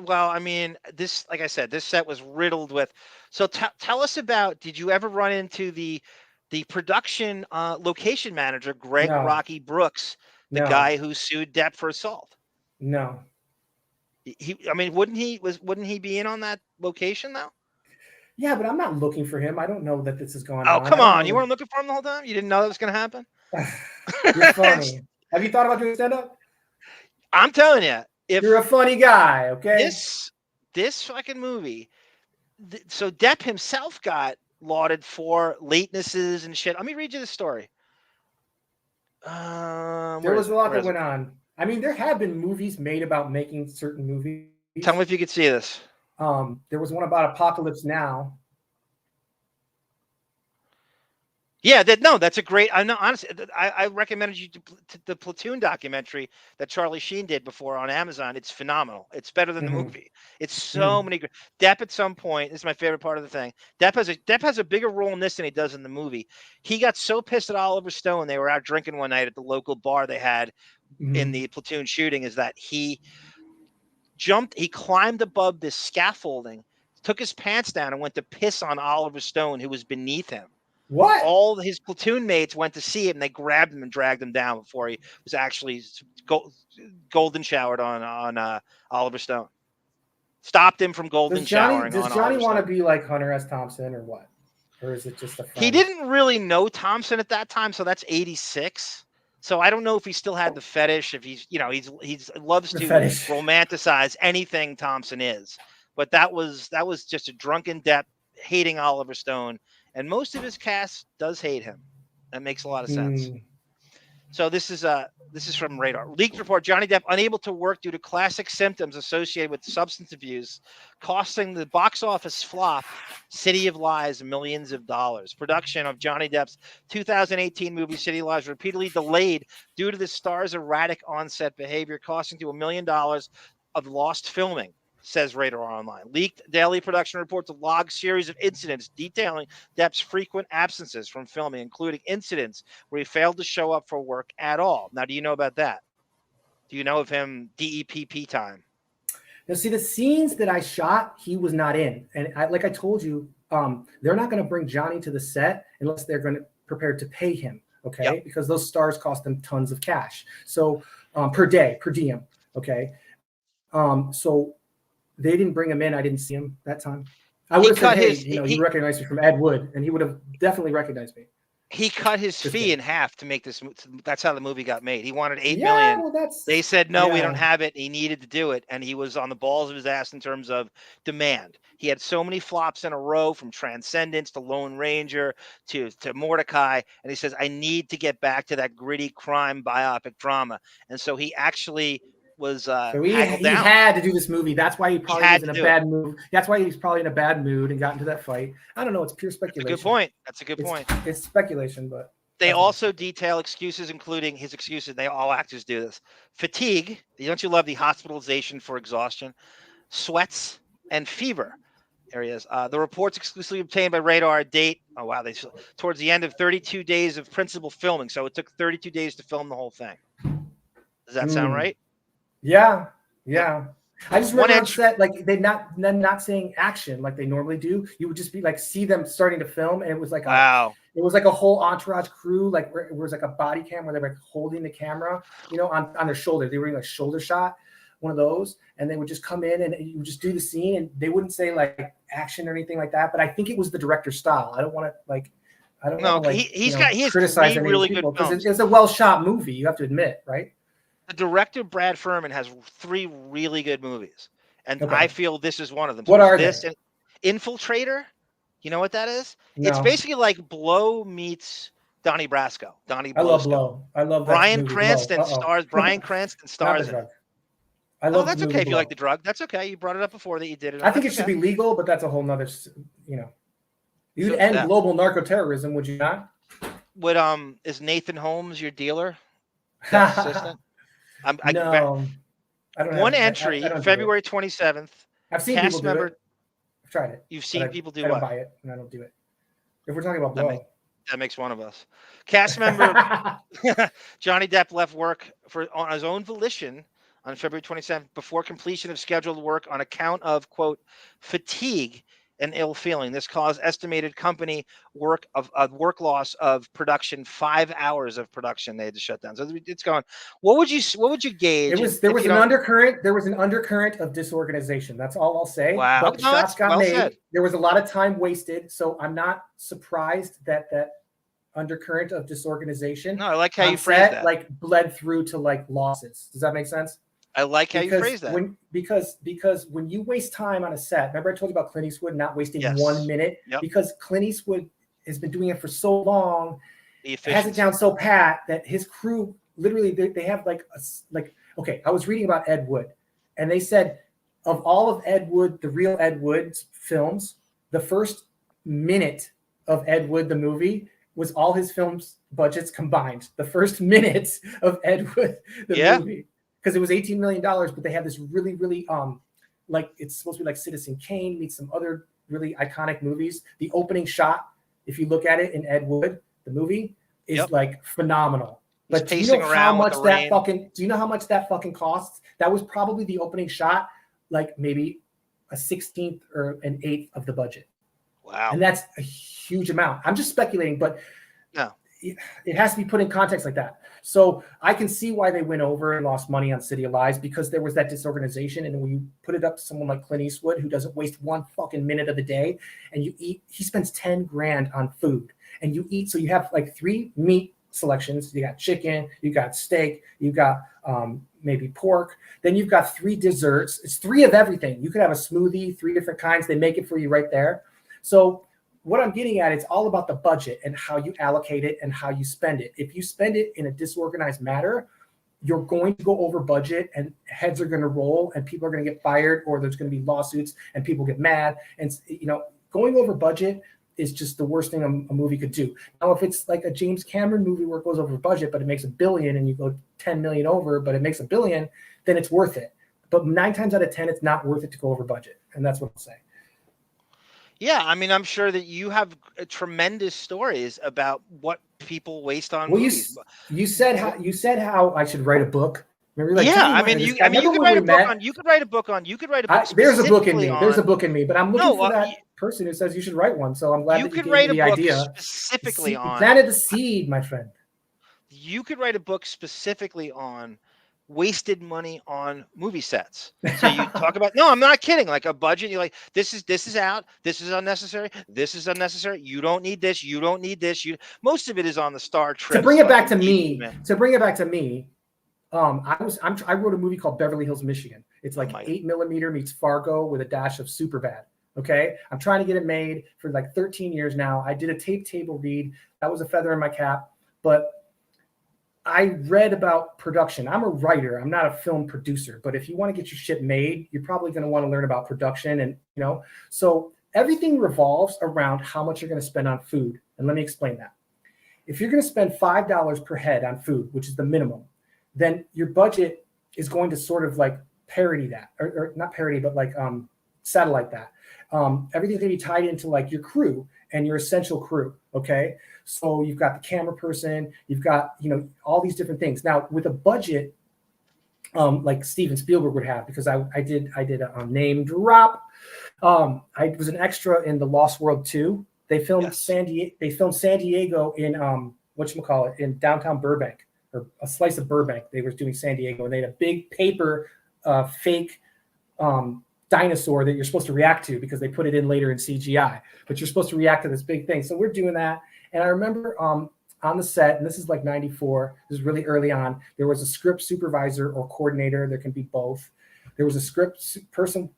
I mean, this, like I said, this set was riddled with. So tell us about. Did you ever run into the the production location manager, Greg No. Rocky Brooks, the No. guy who sued Depp for assault. No. I mean, wouldn't he be in on that location though? Yeah, but I'm not looking for him. I don't know that this is going on. Oh, come on. You weren't looking for him the whole time? You didn't know that was going to happen? You're funny. Have you thought about doing stand-up? I'm telling you. If you're a funny guy, okay? This fucking movie. So Depp himself got lauded for latenesses and shit. Let me read you the story. There was a lot that went on. I mean, there have been movies made about making certain movies. Tell me if you could see this. There was one about Apocalypse Now. Yeah, that's a great. I know, honestly, I recommended you to the Platoon documentary that Charlie Sheen did before on Amazon. It's phenomenal. It's better than the movie. It's so many great. Depp at some point, this is my favorite part of the thing. Depp has a bigger role in this than he does in the movie. He got so pissed at Oliver Stone. They were out drinking one night at the local bar they had in the Platoon shooting. Is that he climbed above this scaffolding, took his pants down, and went to piss on Oliver Stone, who was beneath him. What? All his platoon mates went to see him, and they grabbed him and dragged him down before he was actually golden showered on Oliver Stone. Stopped him from golden showering. Does Johnny want to be like Hunter S. Thompson or what? Or is it just a friend? He didn't really know Thompson at that time, so that's 86. So I don't know if he still had the fetish. If he's loves to romanticize anything Thompson is, but that was just a drunken Depp hating Oliver Stone. And most of his cast does hate him. That makes a lot of sense. So this is from Radar. Leaked report: Johnny Depp unable to work due to classic symptoms associated with substance abuse, costing the box office flop City of Lies millions of dollars. Production of Johnny Depp's 2018 movie City of Lies repeatedly delayed due to the star's erratic on-set behavior, costing to $1 million of lost filming, says Radar Online. Leaked daily production reports a log series of incidents detailing Depp's frequent absences from filming, including incidents where he failed to show up for work at all. Now, do you know about that? Do you know of him DEPP time? Now, see, the scenes that I shot, he was not in. And like I told you, they're not going to bring Johnny to the set unless they're going to prepare to pay him, okay? Yep. Because those stars cost them tons of cash. So per day, per diem, okay? So they didn't bring him in. I didn't see him that time. I would have said, hey, he recognized me from Ed Wood, and he would have definitely recognized me. He cut his fee in half to make this. That's how the movie got made. He wanted $8 million. Well, they said, no, we don't have it. He needed to do it. And he was on the balls of his ass in terms of demand. He had so many flops in a row, from Transcendence to Lone Ranger to Mordecai. And he says, I need to get back to that gritty crime biopic drama. And so he actually was so he had to do this movie. That's why he probably was in a bad mood. That's why he's probably in a bad mood and got into that fight. I don't know. It's pure speculation. That's a good point. That's a good point. It's speculation, but they also detail excuses, including his excuses. All actors do this. Fatigue. Don't you love the hospitalization for exhaustion, sweats, and fever areas? The reports exclusively obtained by Radar date. Oh wow! Towards the end of 32 days of principal filming. So it took 32 days to film the whole thing. Does that sound right? Yeah. I just remember on set, like they're not saying action like they normally do. You would just be like, see them starting to film, and it was like it was like a whole entourage crew, like where it was like a body cam where they were like holding the camera, on their shoulder. They were doing like shoulder shot, one of those, and they would just come in and you would just do the scene, and they wouldn't say like action or anything like that. But I think it was the director's style. I don't want to he has criticize any really people good films. It's a well shot movie. You have to admit, right? The director, Brad Furman, has 3 really good movies, and I feel this is one of them. What are they? Infiltrator. You know what that is? No. It's basically like Blow meets Donnie Brasco. I love Blow. I love that Bryan movie, Cranston Blow. stars. Bryan Cranston stars in it. That's okay if you like the drug. That's okay. You brought it up before that you did it. I think it should be legal, but that's a whole nother. You'd end global narco-terrorism, would you not? Is Nathan Holmes your dealer? No, I don't. One entry, February 27th. I've seen people do it. I've tried it. You've seen people do I what? don't buy it, and I don't do it. If we're talking about Blow, that makes one of us. Cast member Johnny Depp left work on his own volition on February 27th before completion of scheduled work on account of, quote, fatigue and ill feeling. This caused estimated company work loss of production, 5 hours of production they had to shut down. So it's going. What would you gauge? There was an undercurrent of disorganization. That's all I'll say. Wow. But the shots got made. Said. There was a lot of time wasted. So I'm not surprised that undercurrent of disorganization. No, I like how you phrased that. Like bled through to like losses. Does that make sense? I like how you phrase that. Because when you waste time on a set, remember I told you about Clint Eastwood not wasting 1 minute? Yep. Because Clint Eastwood has been doing it for so long, has it down so pat that his crew literally they have okay, I was reading about Ed Wood, and they said of all of Ed Wood, the real Ed Wood's films, the first minute of Ed Wood the movie was all his films budgets combined. The first minute of Ed Wood the movie. Because it was $18 million, but they had this really, really, like it's supposed to be like Citizen Kane meets some other really iconic movies. The opening shot, if you look at it in Ed Wood, the movie, is like phenomenal. But do you know how much that fucking costs? That was probably the opening shot, like maybe a 16th or an 8th of the budget. Wow. And that's a huge amount. I'm just speculating, but it has to be put in context like that. So I can see why they went over and lost money on City of Lies, because there was that disorganization. And when you put it up to someone like Clint Eastwood, who doesn't waste one fucking minute of the day, and he spends 10 grand on food, and you eat. So you have like 3 meat selections. You got chicken, you got steak, you got maybe pork. Then you've got 3 desserts. It's 3 of everything. You could have a smoothie, 3 different kinds. They make it for you right there. So what I'm getting at, it's all about the budget and how you allocate it and how you spend it. If you spend it in a disorganized manner, you're going to go over budget, and heads are going to roll, and people are going to get fired, or there's going to be lawsuits and people get mad. And going over budget is just the worst thing a movie could do. Now, if it's like a James Cameron movie where it goes over budget, but it makes $1 billion, and you go 10 million over, but it makes $1 billion, then it's worth it. But 9 times out of 10, it's not worth it to go over budget. And that's what I'll say. Yeah, I mean, I'm sure that you have tremendous stories about what people waste on movies. You said how I should write a book. Remember, like, you could write a book on. You could write a book on. You could write a book. There's a book in me. There's a book in me, but I'm looking for that person who says you should write one. So I'm glad that you gave me the idea. Specifically on. Planted the seed, my friend. You could write a book specifically on wasted money on movie sets. So you talk about, no, I'm not kidding, like a budget. You're like, this is out, this is unnecessary, you don't need this, most of it is on the Star Trek. To bring it back to me, I wrote a movie called Beverly Hills, Michigan. It's like 8mm meets Fargo with a dash of Superbad. Okay, I'm trying to get it made for like 13 years now. I did a tape table read. That was a feather in my cap, but I read about production. I'm a writer. I'm not a film producer, but if you want to get your shit made, you're probably going to want to learn about production. And, so everything revolves around how much you're going to spend on food. And let me explain that. If you're going to spend $5 per head on food, which is the minimum, then your budget is going to sort of like parody that, or not parody, but like satellite that. Everything's going to be tied into like your crew and your essential crew. Okay. So you've got the camera person, you've got, all these different things. Now with a budget, like Steven Spielberg would have, because I did a name drop. I was an extra in The Lost World 2. They filmed San Diego in in downtown Burbank, or a slice of Burbank. They were doing San Diego, and they had a big paper fake dinosaur that you're supposed to react to, because they put it in later in CGI, but you're supposed to react to this big thing. So we're doing that. And I remember on the set, and this is like 94, this is really early on, there was a script supervisor or coordinator. There can be both. There was a script person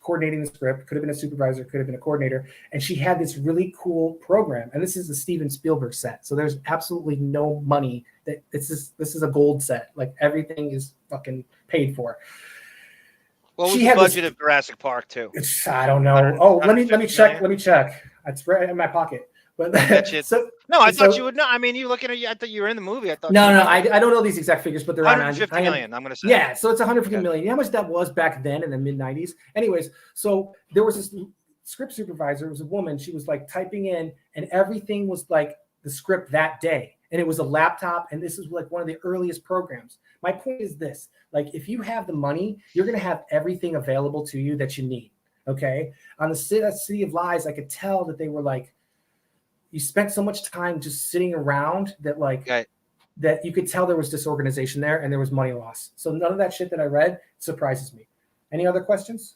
coordinating the script, could have been a supervisor, could have been a coordinator. And she had this really cool program. And this is a Steven Spielberg set. So there's absolutely no money. This is a gold set. Like everything is fucking paid for. What was the budget of Jurassic Park too? I don't know. Let me check. It's right in my pocket. But I thought you would know. I mean, you looking at I thought you were in the movie. I thought. No, I don't know these exact figures, but they're 150 million. I'm going to say. Yeah, so it's 150 million. You know how much that was back then in the mid 90s? Anyways, so there was this script supervisor. It was a woman. She was like typing in, and everything was like the script that day. And it was a laptop, and this is like one of the earliest programs. My point is this: like, if you have the money, you're going to have everything available to you that you need. Okay. On the City of Lies, I could tell that they were like, you spent so much time just sitting around that like, that you could tell there was disorganization there and there was money loss. So none of that shit that I read surprises me. Any other questions?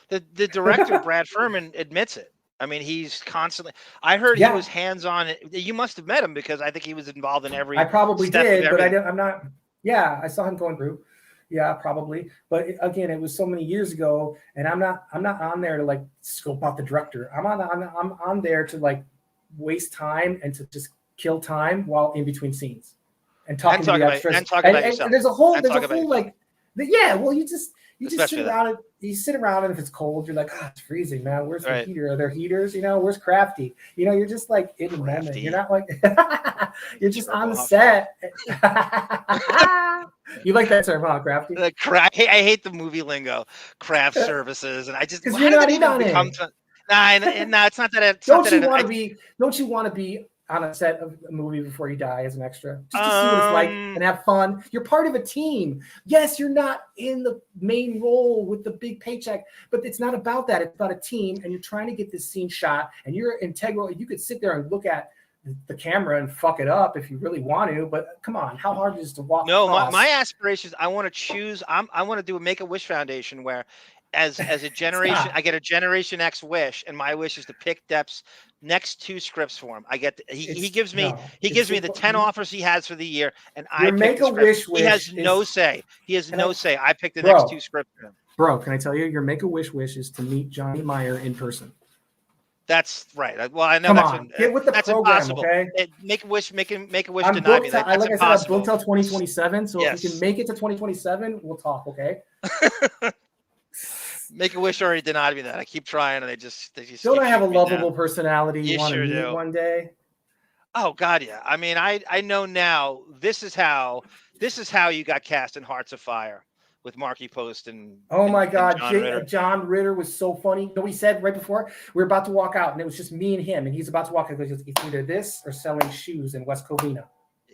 The director, Brad Furman, admits it. I mean, he's constantly. I heard he was hands-on. You must have met him because I think he was involved in every. I probably did, but I'm not. Yeah, I saw him going through. Yeah, probably. But again, it was so many years ago, and I'm not on there to like scope out the director. I'm on there to like waste time and to just kill time while in between scenes and talking to the extras. And talk about yourself. And there's a whole like. Yeah, well, you just Especially sit around. You sit around, and if it's cold, you're like, oh, it's freezing, man. Where's the heater? Are there heaters? You know, where's Crafty? You know, you're just like in the moment. You're not like you're just on the set. You like that term, huh, Crafty? I hate the movie lingo, craft services, and I just because you're not in on it. No, it's not that. Don't you want to be on a set of a movie before you die as an extra, just to see what it's like and have fun? You're part of a team. Yes, you're not in the main role with the big paycheck, but it's not about that. It's about a team, and you're trying to get this scene shot, and you're integral. You could sit there and look at the camera and fuck it up if you really want to, but come on, how hard is it to walk? No, my aspirations, I want to choose. I want to do a Make-A-Wish Foundation where as a generation, I get a Generation X wish, and my wish is to pick Depp's next 2 scripts for him. I get he gives me the 10 offers he has for the year, and I pick the script. He has no say. He has no say. I pick the next 2 scripts for him. Bro, can I tell you, your Make-A-Wish wish is to meet Johnny Meyer in person. That's right. Well, I know get with the that's program, impossible. okay? Make-A-Wish deny me. Like I said, I'm booked till 2027. So if you can make it to 2027, we'll talk, okay? Make-A-Wish already denied me that. I keep trying, and they just don't I have a lovable personality? You want to meet one day? Oh God, yeah. I mean, I know now. This is how you got cast in Hearts of Fire with Marky Post and my God, John Ritter was so funny. You know what he said right before we were about to walk out, and it was just me and him, and he's about to walk out. He goes, it's either this or selling shoes in West Covina.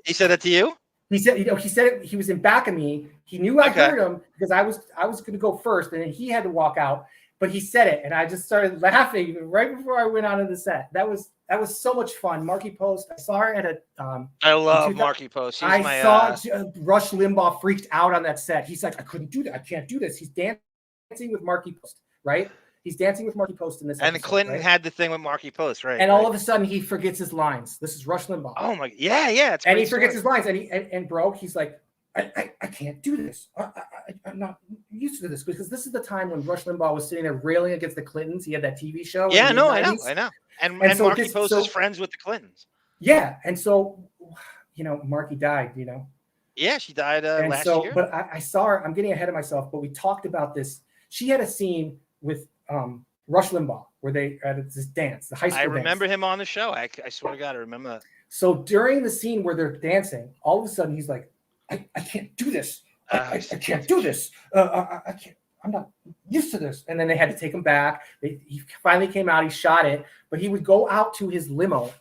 He said that to you? He said, he said it. He was in back of me. He knew I heard him because I was going to go first, and then he had to walk out. But he said it, and I just started laughing right before I went onto the set. That was so much fun. Marky Post. I saw her at a. I love Marky Post. I saw Rush Limbaugh freaked out on that set. He's like, I couldn't do that. I can't do this. He's dancing with Marky Post, right? He's dancing with Marky Post in this. And episode, Clinton had the thing with Marky Post, right? And all of a sudden he forgets his lines. This is Rush Limbaugh. Oh my, yeah. And he forgets his lines, and bro, he's like, I can't do this. I'm not used to this, because this is the time when Rush Limbaugh was sitting there railing against the Clintons. He had that TV show. Yeah, no, I know. And so Marky Post is friends with the Clintons. Yeah, and so, Marky died. Yeah, she died last year. But I saw her. I'm getting ahead of myself, but we talked about this. She had a scene with Rush Limbaugh where they had this dance, the high school dance. I remember him on the show. I swear to God, I remember that. So during the scene where they're dancing, all of a sudden he's like, I can't do this. I can't do this. I can't. I'm not used to this. And then they had to take him back. He finally came out. He shot it, but he would go out to his limo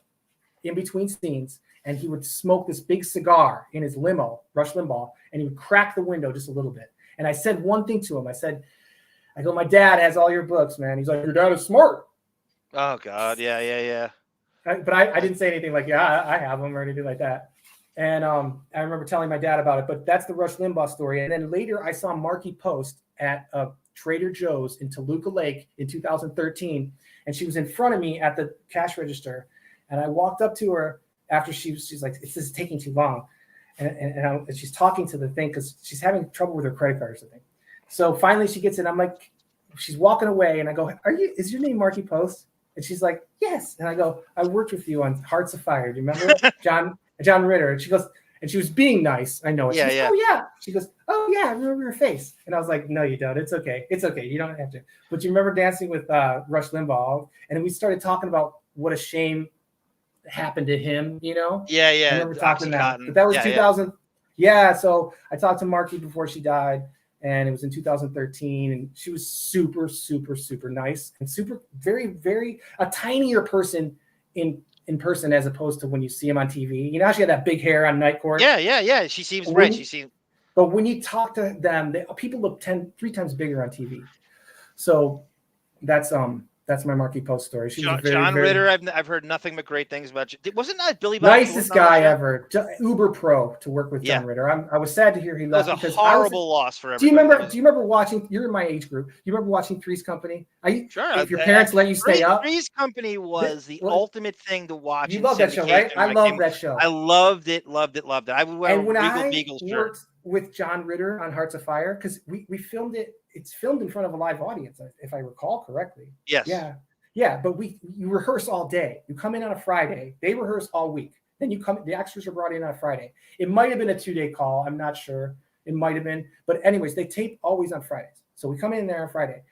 in between scenes, and he would smoke this big cigar in his limo, Rush Limbaugh, and he would crack the window just a little bit. And I said one thing to him. I go, my dad has all your books, man. He's like, your dad is smart. Oh God, yeah. But I didn't say anything like, yeah, I have them or anything like that. And I remember telling my dad about it, but that's the Rush Limbaugh story. And then later I saw Marky Post at Trader Joe's in Toluca Lake in 2013. And she was in front of me at the cash register. And I walked up to her after she's like, this is taking too long. And she's talking to the thing because she's having trouble with her credit card or something. So finally she gets in. I'm like, she's walking away. And I go, is your name Marky Post? And she's like, yes. And I go, I worked with you on Hearts of Fire. Do you remember John Ritter? And she goes, and she was being nice. I know it. Yeah, goes, oh, yeah. She goes, oh, yeah, I remember your face. And I was like, no, you don't. It's okay. It's okay. You don't have to. But you remember dancing with Rush Limbaugh. And we started talking about what a shame happened to him, Yeah. I remember talking about that. But that was 2000. Yeah. So I talked to Marky before she died. And it was in 2013, and she was super, super, super nice and super, very, very a tinier person in person as opposed to when you see him on TV. You know how she had that big hair on Night Court? Yeah. She seems great. But when you talk to them, people look 3 times bigger on TV. So That's my Marquis Post story. She was John Ritter. I've heard nothing but great things about you. Wasn't that Billy Bob nicest guy ever? Uber pro to work with John Ritter. I was sad to hear he left. It was a horrible loss for everybody. Do you remember watching? You're in my age group. Do you remember watching Three's Company? Sure. If your parents let you stay up. Three's Company was the ultimate thing to watch. You love that show, right? I love that show. I loved it. I would wear and when Regal Beagles shirt. Worked with John Ritter on Hearts of Fire, because we filmed it. It's filmed in front of a live audience, if I recall correctly. Yes. Yeah, but you rehearse all day. You come in on a Friday. They rehearse all week. Then you come. The extras are brought in on a Friday. It might have been a 2-day call. I'm not sure. It might have been. But anyways, they tape always on Fridays. So we come in there on Friday.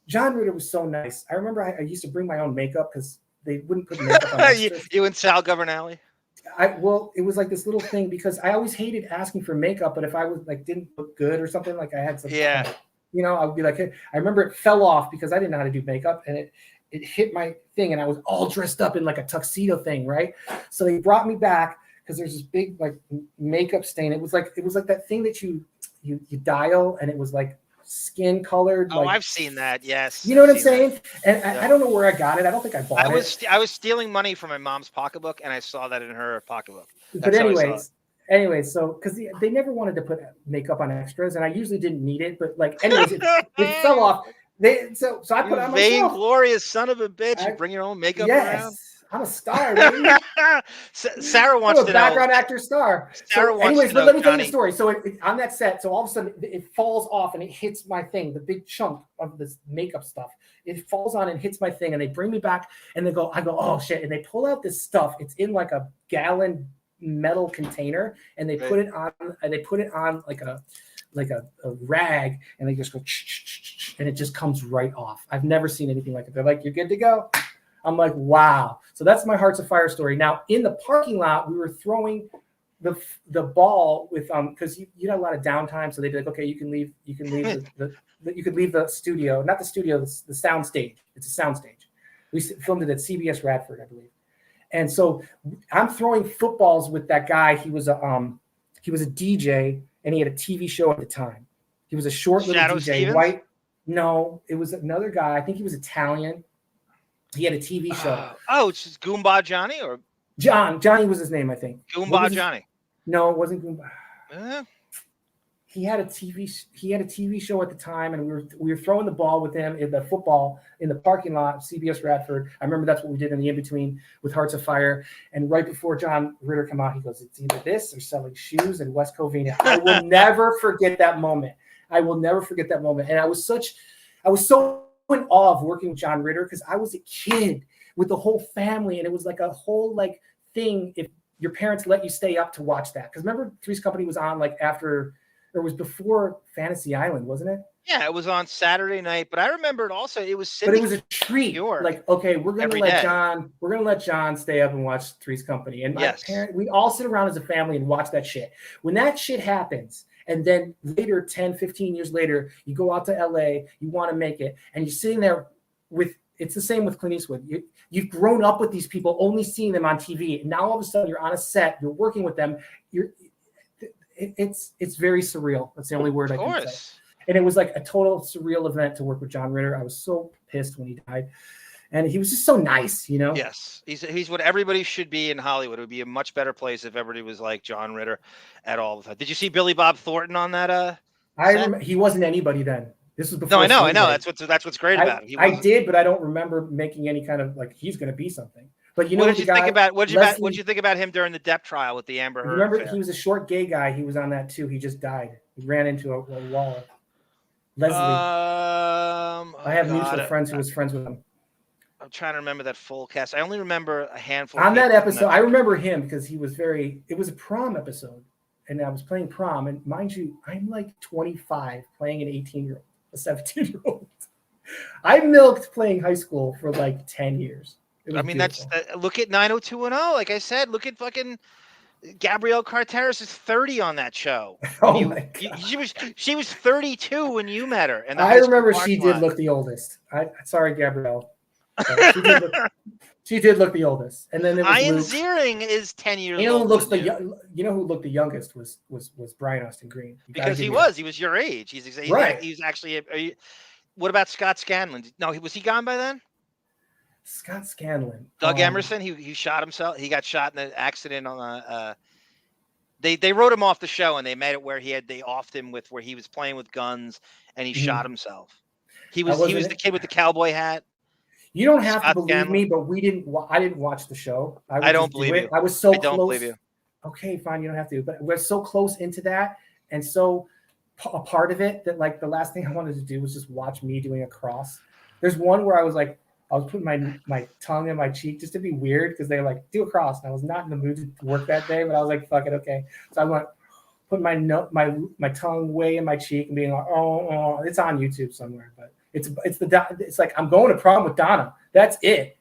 John Ritter was so nice. I remember I used to bring my own makeup because they wouldn't put makeup on extras. You and Sal Governale? Well, it was like this little thing because I always hated asking for makeup, but if I was like didn't look good or something, like I had some, I would be like, hey. I remember it fell off because I didn't know how to do makeup, and it hit my thing, and I was all dressed up in like a tuxedo thing, right? So they brought me back because there's this big like makeup stain. It was like that thing that you dial, and it was like skin colored. Oh, like, I've seen that. Yes. You know what I'm saying? And I don't know where I got it. I don't think I bought it. I was stealing money from my mom's pocketbook, and I saw that in her pocketbook. But anyways, so because they never wanted to put makeup on extras, and I usually didn't need it. But like, anyways, it fell off. So I put it on myself. Vainglorious son of a bitch! You bring your own makeup around. I'm a star, baby. Sarah wants to know. I'm a background actor star. Sarah wants to know, let me tell you Johnny. the story. So on that set, so all of a sudden it falls off and it hits my thing, the big chunk of this makeup stuff. It falls on and hits my thing, and they bring me back, and I go, oh shit, and they pull out this stuff. It's in like a gallon metal container, and they put it on, like a rag, and they just go, and it just comes right off. I've never seen anything like it. They're like, you're good to go. I'm like, wow. So that's my Hearts of Fire story. Now in the parking lot, we were throwing the ball with because you had a lot of downtime, so they'd be like, okay, you can leave you could leave the studio, not the studio, the sound stage. It's a sound stage. We filmed it at CBS Radford, I believe. And so I'm throwing footballs with that guy. He was a DJ, and he had a TV show at the time. He was a short little Shadow DJ. Stevens? White. No, it was another guy. I think he was Italian. He had a TV show. It's just Goomba Johnny or Johnny was his name, I think. Goomba Johnny. No, it wasn't Goomba. He had a TV show at the time, and we were throwing the ball with him in the football in the parking lot of CBS Radford. I remember that's what we did in the in-between with Hearts of Fire. And right before John Ritter came out, he goes, it's either this or selling shoes in West Covina. I will never forget that moment. And I was so in awe of working with John Ritter because I was a kid with the whole family, and it was like a whole like thing if your parents let you stay up to watch that. Because remember, Three's Company was on like after, or it was before Fantasy Island, wasn't it? Yeah, it was on Saturday night, but I remember it also. It was but it was a treat. Like, okay, we're gonna let John stay up and watch Three's Company, and my parents, we all sit around as a family and watch that shit. When that shit happens, and then later, 10, 15 years later, you go out to LA, you want to make it, and you're sitting there it's the same with Clint Eastwood. You've grown up with these people, only seeing them on TV, and now all of a sudden you're on a set, you're working with them. It's very surreal. That's the only word I can say. And it was like a total surreal event to work with John Ritter. I was so pissed when he died. And he was just so nice, you know? Yes. He's what everybody should be in Hollywood. It would be a much better place if everybody was like John Ritter at all the time. Did you see Billy Bob Thornton on that? I remember he wasn't anybody then. This was before. No, I know. That's what's great about it. I did, but I don't remember making any kind of like he's going to be something. But you know what did you think about? What did you think about him during the Depp trial with the Amber Heard? Remember, he was a short gay guy. He was on that too. He just died. He ran into a wall. Leslie. I have mutual friends who was friends with him. I'm trying to remember that full cast. I only remember a handful. On that episode, I remember him because he was it was a prom episode, and I was playing prom. And mind you, I'm like 25 playing an 18-year-old, a 17-year-old. I milked playing high school for like 10 years. I mean, beautiful. Look at 90210. Like I said, look at fucking Gabrielle Carteris is 30 on that show. Oh my God. She was 32 when you met her. And I remember she did look the oldest. Sorry, Gabrielle. She did look the oldest. And then Ian Ziering is 10 years old. You know who looked the youngest was Brian Austin Green. Because he was your age. He's right. He's actually What about Scott Scanlon? No, was he gone by then? Scott Scanlon. Doug Emerson. He shot himself. He got shot in an accident on a. They wrote him off the show, and they made it where they offed him with where he was playing with guns and he shot himself. He was the kid with the cowboy hat. You don't have Scott to believe Scanlon. me, but I didn't watch the show. I don't believe you. I was so I don't close. believe you. Okay, fine, you don't have to. But we're so close into that, and so a part of it that like the last thing I wanted to do was just watch me doing a cross. There's one where I was putting my tongue in my cheek just to be weird because they were like, do a cross. And I was not in the mood to work that day, but I was like, fuck it, okay. So I went, put my tongue way in my cheek and being like, oh, it's on YouTube somewhere. But it's like I'm going to prom with Donna. That's it.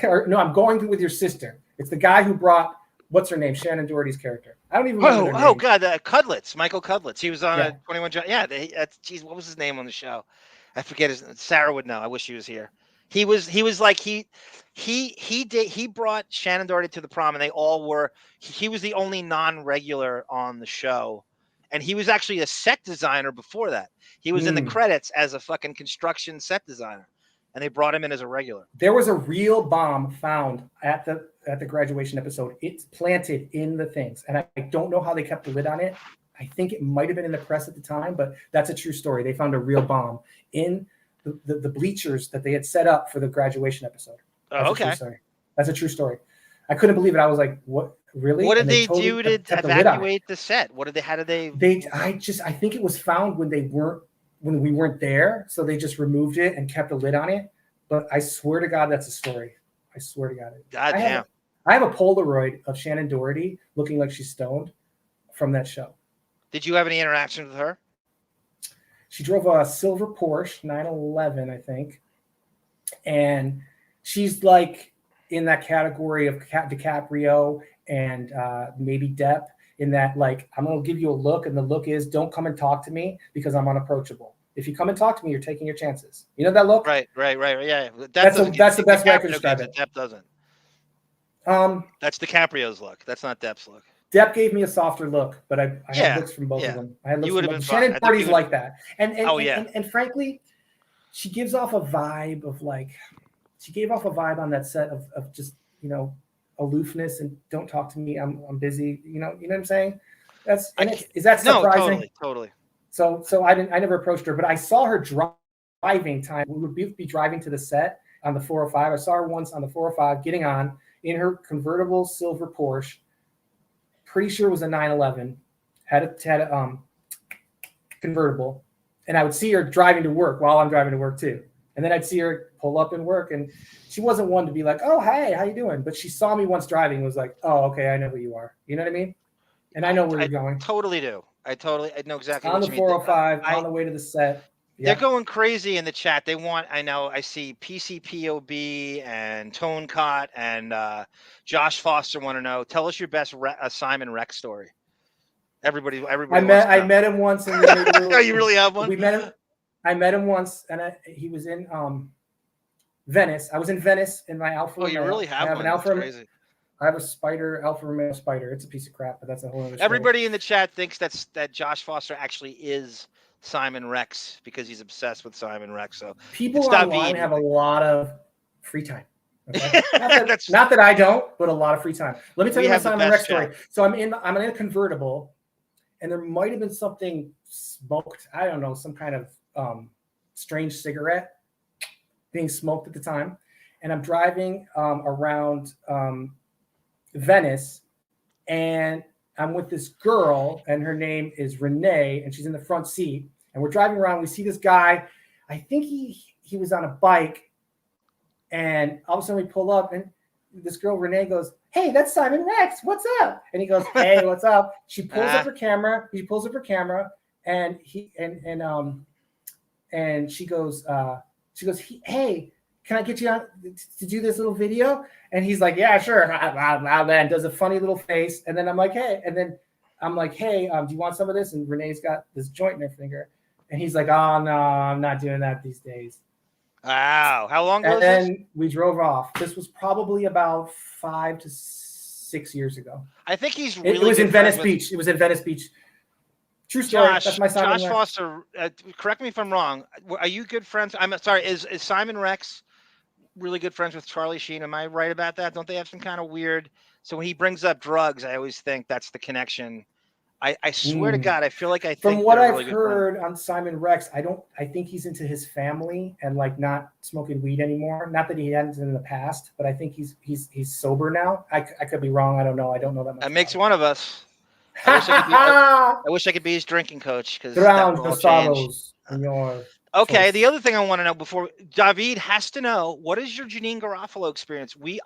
Or no, I'm going with your sister. It's the guy who brought what's her name, Shannon Doherty's character. I don't even remember. Oh God, Cudlitz, Michael Cudlitz. He was on a 21 Jump. Yeah, geez, what was his name on the show? I forget his. Sarah would know. I wish she was here. He was like he brought Shannon Doherty to the prom, and they all were. He was the only non-regular on the show, and he was actually a set designer before that. He was in the credits as a fucking construction set designer, and they brought him in as a regular. There was a real bomb found at the graduation episode. It's planted in the things, and I don't know how they kept the lid on it. I think it might have been in the press at the time, but that's a true story. They found a real bomb in the bleachers that they had set up for the graduation episode. That's a true story. I couldn't believe it. I was like, what, really? What did they do to evacuate the set? How did they I think it was found when we weren't there, so they just removed it and kept a lid on it. But I swear to God, that's a story. I swear to God. God damn. I have a Polaroid of Shannon Doherty looking like she's stoned from that show. Did you have any interaction with her? She drove a silver Porsche 911, I think. And she's like in that category of DiCaprio and maybe Depp, in that like, I'm going to give you a look, and the look is, don't come and talk to me because I'm unapproachable. If you come and talk to me, you're taking your chances. You know that look? Right. Yeah. That's the best way I can describe it. Depp doesn't. That's DiCaprio's look. That's not Depp's look. Depp gave me a softer look, but I had looks from both of them. I had looks from both. Shannon Doherty's like that. And frankly, she gives off a vibe of like, she gave off a vibe on that set of just, aloofness and don't talk to me. I'm busy. You know what I'm saying? Is that surprising? No, totally. So I never approached her, but I saw her driving time. We would be driving to the set on the 405. I saw her once on the 405 getting on in her convertible silver Porsche. Pretty sure it was a 911, had a convertible, and I would see her driving to work while I'm driving to work too. And then I'd see her pull up and work, and she wasn't one to be like, "Oh, hey, how you doing?" But she saw me once driving and was like, "Oh, okay, I know who you are." You know what I mean? And I know where you're going. Totally do. I know exactly on what the you mean. 405, on the way to the set. They're going crazy in the chat. I see PCPOB and Tone Cot and Josh Foster want to know. Tell us your best Simon Rex story. Everybody. I met him once. And oh, you really have one? I met him once, and he was in Venice. I was in Venice in my Alfa Romeo. Oh, you really have one? An Alfa Romeo. Crazy. I have a Alfa Romeo Spider. It's a piece of crap, but that's a whole other story. Everybody in the chat thinks that Josh Foster actually is Simon Rex because he's obsessed with Simon Rex. So people online have a lot of free time. Okay? not that I don't, but a lot of free time. Let me tell you my Simon Rex story. So I'm in a convertible, and there might have been something smoked. I don't know, some kind of strange cigarette being smoked at the time, and I'm driving around Venice, and I'm with this girl, and her name is Renee, and she's in the front seat, and we're driving around. We see this guy. I think he was on a bike, and all of a sudden we pull up, and this girl Renee goes, "Hey, that's Simon Rex. What's up?" And he goes, "Hey, what's up?" She pulls up her camera. He pulls up her camera, and she goes, "Hey, can I get you on to do this little video?" And he's like, "Yeah, sure." Man, does a funny little face. And then I'm like, "Hey," do you want some of this? And Renee's got this joint in her finger. And he's like, "Oh, no, I'm not doing that these days." Wow. How long ago was this? And then we drove off. This was probably about 5 to 6 years ago. I think he's really It was in Venice Beach. It was in Venice Beach. True story. Josh, That's my Simon Josh Rex. Foster, correct me if I'm wrong. Are you good friends? I'm sorry. Is Simon Rex really good friends with Charlie Sheen? Am I right about that? Don't they have some kind of weird? So when he brings up drugs, I always think that's the connection. I swear to God, I feel like I think from what I've really heard on Simon Rex, I think he's into his family and like not smoking weed anymore. Not that he hadn't in the past, but I think he's sober now. I could be wrong. I don't know. I don't know that much. That makes one of us. I wish I could be his drinking coach because that will all change. Okay, the other thing I want to know before David has to know, what is your Jeanne Garofalo experience? We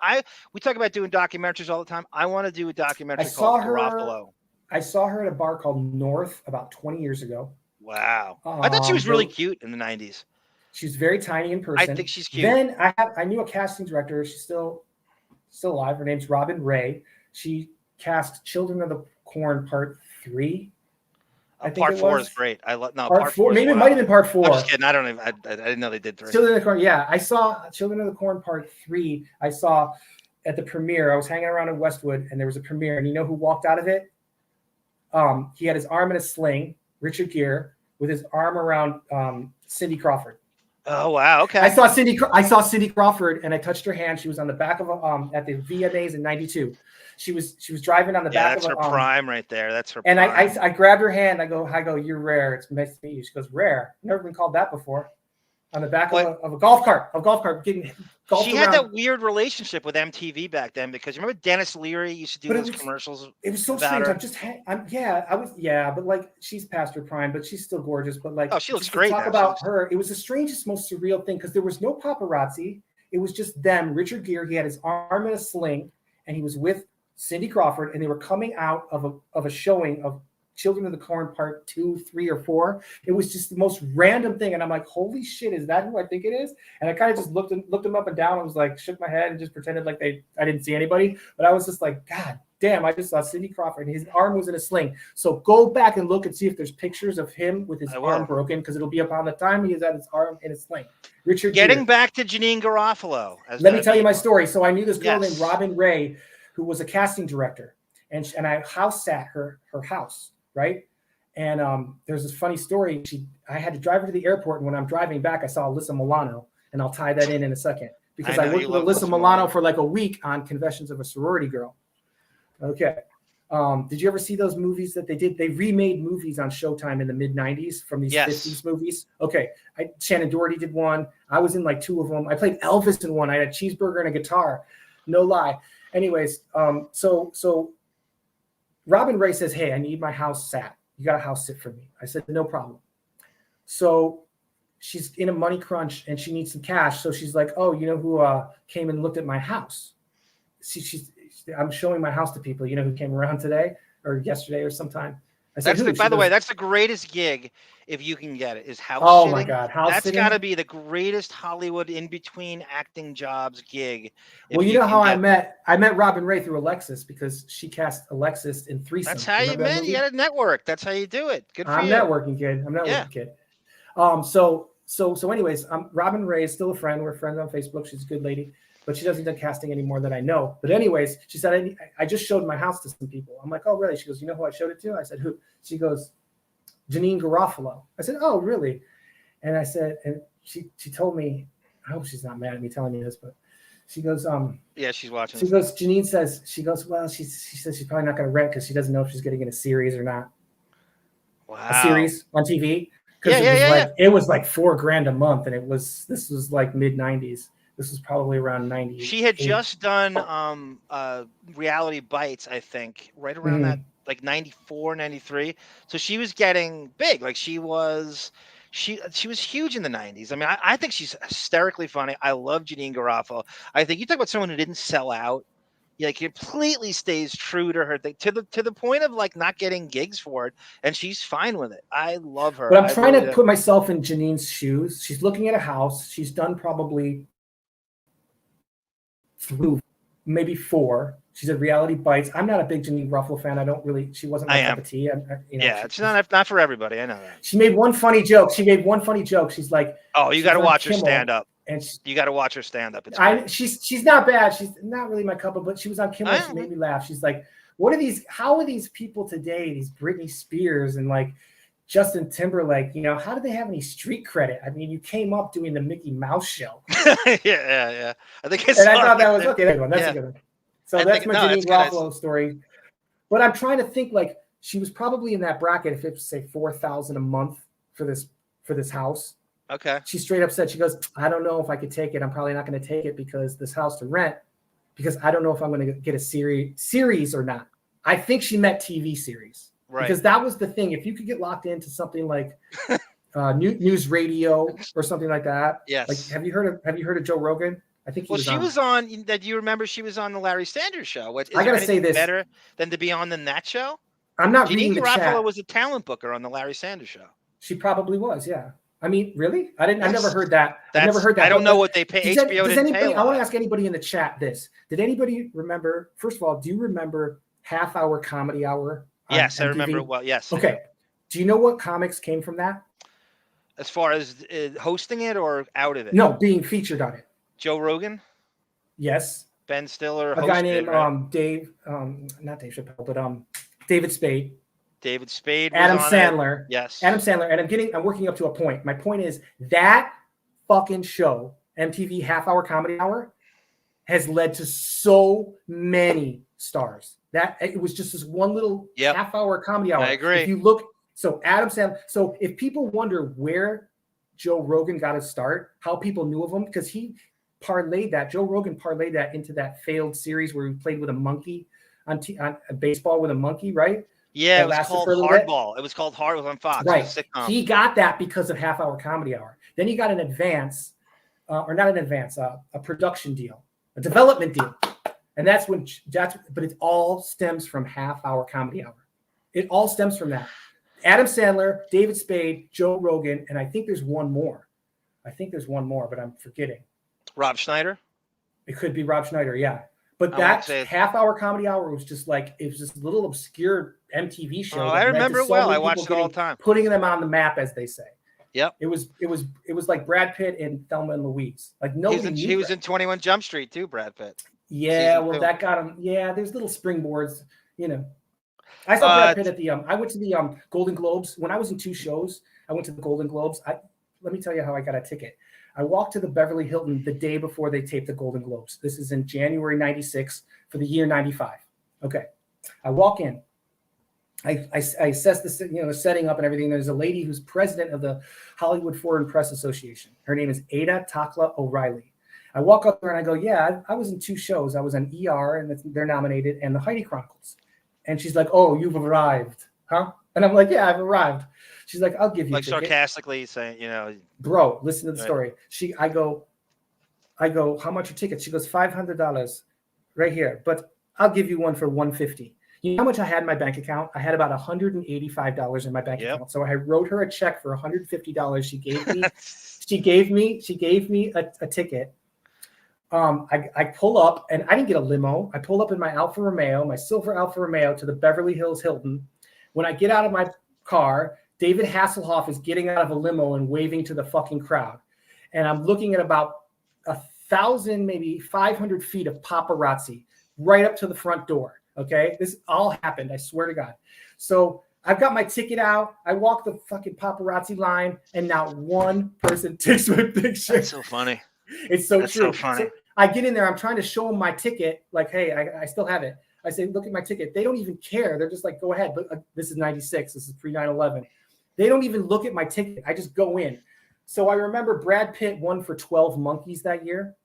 talk about doing documentaries all the time. I want to do a documentary called Garofalo. I saw her at a bar called North about 20 years ago. Wow. I thought she was really cute in the 90s. She's very tiny in person. I think she's cute. Then I knew a casting director. She's still alive. Her name's Robin Ray. She cast Children of the Corn Part 3. I think Part 4 is great. I love Part 4. Maybe it might have been Part 4. I'm just kidding. I don't even. I didn't know they did 3. Children of the Corn. Yeah, I saw Children of the Corn Part 3. I saw at the premiere. I was hanging around in Westwood, and there was a premiere. And you know who walked out of it? He had his arm in a sling, Richard Gere, with his arm around Cindy Crawford. Oh wow! Okay. I saw Cindy Crawford, and I touched her hand. She was on the back of at the VMAs in '92. She was driving on the back of that's her prime right there. That's her. And prime. I grabbed her hand. I go, you're rare. It's nice to meet you. She goes, rare. Never been called that before. On the back of a golf cart. Getting golfed she around. had that weird relationship with MTV back then because remember Dennis Leary used to do those commercials. It was so strange. But like she's past her prime, but she's still gorgeous. But like, she looks great. Talk about her. It was the strangest, most surreal thing because there was no paparazzi. It was just them. Richard Gere. He had his arm in a sling, and he was with Cindy Crawford, and they were coming out of a showing of Children of the Corn Part 2, 3, or 4. It was just the most random thing, and I'm like, "Holy shit, is that who I think it is?" And I kind of just looked them up and down. I was like, shook my head and just pretended like I didn't see anybody. But I was just like, God damn, I just saw Cindy Crawford, and his arm was in a sling. So go back and look and see if there's pictures of him with his arm broken, because it'll be up on the time he has had his arm in a sling. Richard Getting Gere. back to Jeanne Garofalo. Let me tell you my story. So I knew this girl named Robin Ray, who was a casting director, and I house sat her house, right? And there's this funny story. I had to drive her to the airport, and when I'm driving back, I saw Alyssa Milano, and I'll tie that in a second because I worked with Alyssa Milano for like a week on Confessions of a Sorority Girl. Okay. Did you ever see those movies that they did? They remade movies on Showtime in the mid 90s from these 50s movies. Okay. Shannon Doherty did one. I was in like 2 of them. I played Elvis in one. I had a cheeseburger and a guitar. No lie. Anyways, so Robin Ray says, "Hey, I need my house sat. You got a house sit for me." I said, "No problem." So she's in a money crunch and she needs some cash. So she's like, "Oh, you know who came and looked at my house?" I'm showing my house to people. You know who came around today or yesterday or sometime? I said, by the way, that's the greatest gig if you can get it. Is house sitting. Oh my God, that's got to be the greatest Hollywood in between acting jobs gig. Well, you know how I met Robin Ray through Alexis because she cast Alexis in Threesome. That's how you met. You had a network. That's how you do it. Good for you. I'm networking, kid. So anyways, Robin Ray is still a friend. We're friends on Facebook. She's a good lady, but she doesn't do casting anymore that I know. But anyways, she said, I just showed my house to some people. I'm like, "Oh, really?" She goes, "You know who I showed it to?" I said, "Who?" She goes, "Jeanne Garofalo." I said, "Oh, really?" And I said, and she told me, I hope she's not mad at me telling me this, but she goes, yeah, she's watching. She goes, Jeanne says, well, she says she's probably not going to rent because she doesn't know if she's getting in a series or not. Wow. A series on TV. Because it was like $4,000 a month, and this was like mid 90s. This was probably around 90. She had just done Reality Bites, I think, right around that, like 94, 93. So she was getting big. Like she was huge in the 90s. I mean, I think she's hysterically funny. I love Jeanne Garofalo. I think you talk about someone who didn't sell out. Like completely stays true to her thing to the point of like not getting gigs for it, and she's fine with it. I love her. But I'm trying to put myself in Jeanne's shoes. She's looking at a house. She's done probably through maybe 4. She's at Reality Bites. I'm not a big Jeanne Garofalo fan. She wasn't my cup of tea. It's not for everybody. I know that. She made one funny joke. She's like, "Oh, you got to watch her stand up." And you got to watch her stand up. She's not bad. She's not really my cup of, but she was on Kimmel. She made me laugh. She's like, how are these people today? These Britney Spears and like Justin Timberlake, you know, how did they have any street credit? I mean, you came up doing the Mickey Mouse show. yeah. I think I thought that was okay. That's a good one. So that's my Janine Garofalo story. But I'm trying to think, like, she was probably in that bracket if it's say $4,000 a month for this house. Okay. She straight up said, she goes, I don't know if I could take it. I'm probably not going to take it because this house to rent, because I don't know if I'm going to get a series or not. I think she meant TV series. Right. Because that was the thing. If you could get locked into something like news radio or something like that. Yes. Like, have you heard of Joe Rogan? I think she was on that. You remember she was on the Larry Sanders Show. What is I gotta say this better than to be on that show? I'm not reading the chat. Garofalo was a talent booker on the Larry Sanders Show. She probably was. Yeah. I mean, really? I never heard that. I never heard that. I don't know what they pay. HBO didn't pay. I want to ask anybody in the chat this. Did anybody remember? First of all, do you remember Half-Hour Comedy Hour? Yes, I remember it well. Yes. Okay. Do you know what comics came from that? As far as hosting it or out of it? No, being featured on it. Joe Rogan? Yes. Ben Stiller. A guy named Dave, not Dave Chappelle, but David Spade. David Spade. Adam Sandler. Yes. Adam Sandler. And I'm working up to a point. My point is that fucking show, MTV Half-Hour Comedy Hour, has led to so many stars. That it was just this one little half-hour comedy hour. I agree. If you look, so Adam Sandler. So if people wonder where Joe Rogan got his start, how people knew of him, because Joe Rogan parlayed that into that failed series where he played with a monkey on baseball with a monkey, right? Yeah, it was called Hardball. It was called Hard. It was on Fox. Right. It was a sitcom. He got that because of Half-Hour Comedy Hour. Then he got an advance, or not an advance, a production deal, a development deal. And but it all stems from Half-Hour Comedy Hour. It all stems from that. Adam Sandler, David Spade, Joe Rogan, and I think there's one more. But I'm forgetting. Rob Schneider? It could be Rob Schneider, yeah. But that Half-Hour Comedy Hour was just like, it was just a little obscure MTV show. Oh, I remember it well. I watched it all the time. Putting them on the map, as they say. Yep. It was like Brad Pitt and Thelma and Louise. Like he was in 21 Jump Street too, Brad Pitt. Yeah, well, that got him. Yeah, there's little springboards, you know. I saw Brad Pitt at the I went to the Golden Globes. When I was in 2 shows, I went to the Golden Globes. Let me tell you how I got a ticket. I walked to the Beverly Hilton the day before they taped the Golden Globes. This is in January 96 for the year 95. Okay. I walk in. I assess the, you know, setting up and everything. There's a lady who's president of the Hollywood Foreign Press Association. Her name is Ada Takla O'Reilly. I walk up there and I go, yeah, I was in 2 shows. I was on ER, and they're nominated, and the Heidi Chronicles. And she's like, oh, you've arrived, huh? And I'm like, yeah, I've arrived. She's like, I'll give you like a ticket. Sarcastically saying, you know. Bro, listen to the story. I go, how much your ticket? She goes, $500 right here, but I'll give you one for $150. You know how much I had in my bank account? I had about $185 in my bank account. So I wrote her a check for $150. She gave me a ticket. I pull up, and I didn't get a limo. I pull up in my Alfa Romeo, my silver Alfa Romeo, to the Beverly Hills Hilton. When I get out of my car, David Hasselhoff is getting out of a limo and waving to the fucking crowd. And I'm looking at about 1,000, maybe 500 feet of paparazzi right up to the front door. Okay. This all happened. I swear to God. So I've got my ticket out. I walk the fucking paparazzi line, and not one person takes my picture. That's so funny. It's so That's true. So funny. So I get in there. I'm trying to show them my ticket. Like, hey, I still have it. I say, look at my ticket. They don't even care. They're just like, go ahead. But this is 96. This is pre 9/11. They don't even look at my ticket. I just go in. So I remember Brad Pitt won for 12 Monkeys that year.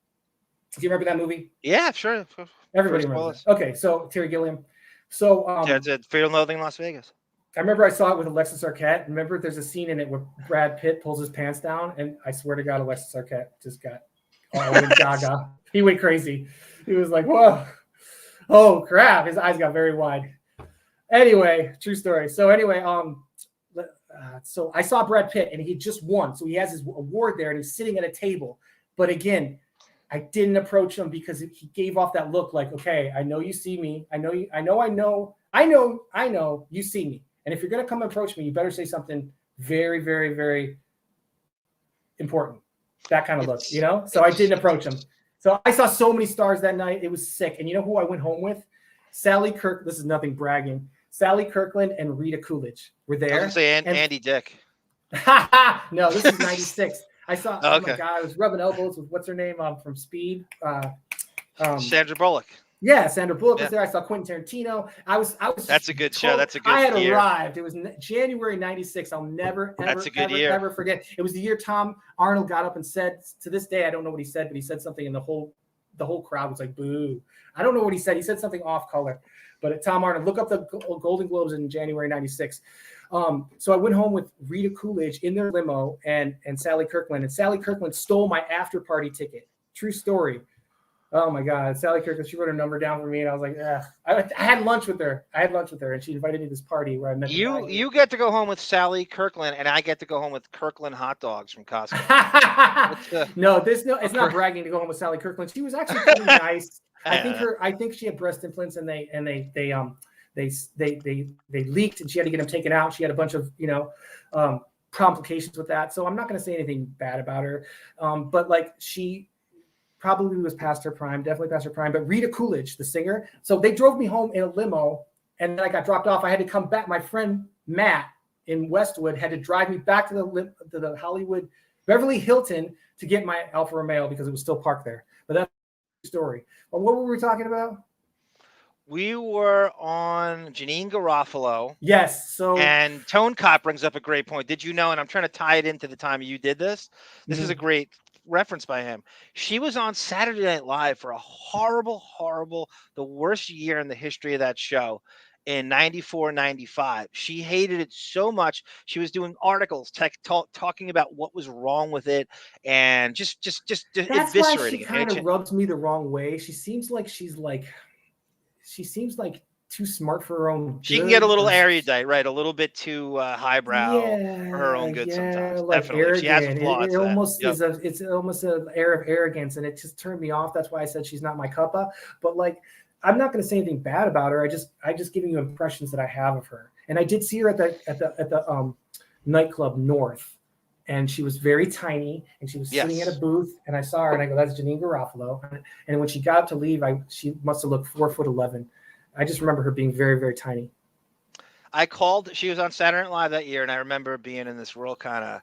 Do you remember that movie? Yeah, sure. Everybody remembers. Okay, so Terry Gilliam. So it's Fear and Loathing in Las Vegas. I remember I saw it with Alexis Arquette. Remember, there's a scene in it where Brad Pitt pulls his pants down, and I swear to God, Alexis Arquette just got gaga. He went crazy. He was like, whoa, oh crap. His eyes got very wide. Anyway, true story. So anyway, so I saw Brad Pitt, and he just won. So he has his award there, and he's sitting at a table. But again, I didn't approach him because he gave off that look like, okay, I know you see me. I know you see me. And if you're going to come approach me, you better say something very, very, very important. That kind of look, you know? So I didn't approach him. So I saw so many stars that night. It was sick. And you know who I went home with? Sally Kirk. This is nothing bragging. Sally Kirkland and Rita Coolidge were there. I was gonna say Andy Dick. No, this is 96. I saw, Oh, oh my God, I was rubbing elbows with what's her name from Speed? Sandra Bullock. Yeah, Sandra Bullock was there. I saw Quentin Tarantino. I was. That's a good show. That's a good I had year. arrived. It was January 96. I'll never, ever forget. It was the year Tom Arnold got up and said, to this day, I don't know what he said, but he said something and the whole crowd was like, boo. I don't know what he said. He said something off color. But Tom Arnold, look up the Golden Globes in January 96. So I went home with Rita Coolidge in their limo and Sally Kirkland. And Sally Kirkland stole my after party ticket. True story. Oh my God, Sally Kirkland, she wrote her number down for me, and I was like, ugh. I had lunch with her. And she invited me to this party where I met you get to go home with Sally Kirkland, and I get to go home with Kirkland hot dogs from Costco. No, it's not bragging to go home with Sally Kirkland. She was actually pretty nice. I think she had breast implants, and they leaked, and she had to get them taken out. She had a bunch of complications with that. So I'm not going to say anything bad about her. But like she probably was past her prime, definitely past her prime. But Rita Coolidge, the singer, so they drove me home in a limo, and then I got dropped off. I had to come back. My friend Matt in Westwood had to drive me back to the Hollywood Beverly Hilton to get my Alfa Romeo because it was still parked there. But that's the story. Well, what were we talking about? We were on Janeane Garofalo. Yes. So and Tone Cop brings up a great point. Did you know? And I'm trying to tie it into the time you did this. This is a great reference by him. She was on Saturday Night Live for a horrible, the worst year in the history of that show in 94, 95. She hated it so much. She was doing articles talking about what was wrong with it and just that's eviscerating why she kind of rubs me the wrong way. She seems like too smart for her own good. She can get a little erudite, right? A little bit too highbrow for her own good sometimes. Like definitely. Arrogant. She has flaws. It's almost an air of arrogance, and it just turned me off. That's why I said she's not my cuppa. But like, I'm not going to say anything bad about her. I just giving you impressions that I have of her. And I did see her at the nightclub North, and she was very tiny, and she was sitting at a booth, and I saw her, and I go, that's Janeane Garofalo. And when she got up to leave, she must have looked 4'11". I just remember her being very, very tiny. She was on Saturday Night Live that year, and I remember being in this real kind of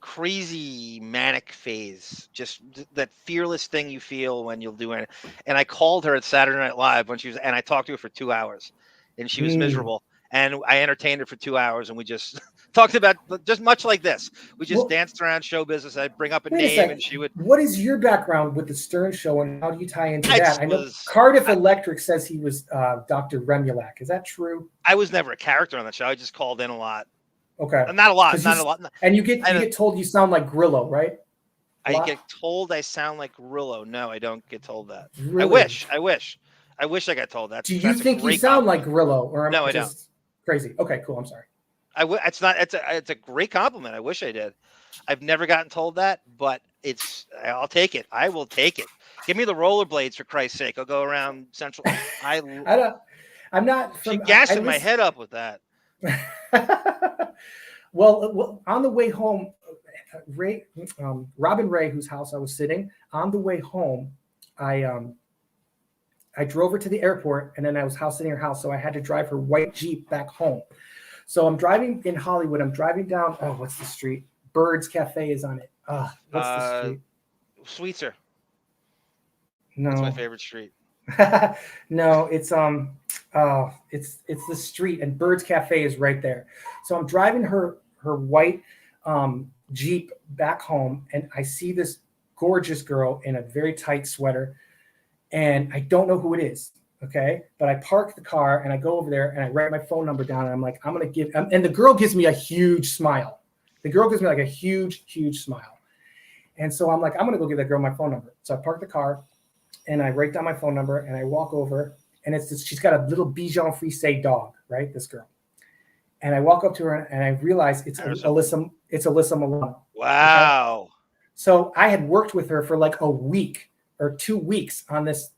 crazy manic phase, just that fearless thing you feel when you'll do it. And I called her at Saturday Night Live and I talked to her for 2 hours, and she was miserable. And I entertained her for 2 hours, and we just talked about just much like this. We just danced around show business. I'd bring up a name, and she would. What is your background with the Stern Show, and how do you tie into that? I know Cardiff Electric says he was Dr. Remulak. Is that true? I was never a character on the show. I just called in a lot. Okay, not a lot. And you get told you sound like Grillo, right? I get told I sound like Grillo. No, I don't get told that. Really? I wish I got told that. Do you think you sound like Grillo, or no? I don't. Crazy. Okay, cool. I'm sorry. It's a great compliment. I wish I did. I've never gotten told that, but I'll take it. I will take it. Give me the rollerblades for Christ's sake. I'll go around Central. I'm not. She gassing my head up with that. Well, on the way home, Robin Ray, whose house I was sitting, on the way home, I drove her to the airport, and then I was house sitting her house, so I had to drive her white Jeep back home. So I'm driving in Hollywood. I'm driving down. Oh, what's the street? Bird's Cafe is on it. What's the street? Sweetser. No, that's my favorite street. No, it's the street, and Bird's Cafe is right there. So I'm driving her white Jeep back home, and I see this gorgeous girl in a very tight sweater. And I don't know who it is, okay? But I park the car, and I go over there, and I write my phone number down, and I'm like, I'm going to give – and the girl gives me a huge smile. The girl gives me like a huge, huge smile. And so I'm like, I'm going to go give that girl my phone number. So I park the car, and I write down my phone number, and I walk over, and she's got a little Bichon Frise dog, right, this girl. And I walk up to her, and I realize it's Alyssa Milano. Wow. Okay? So I had worked with her for like a week or 2 weeks on this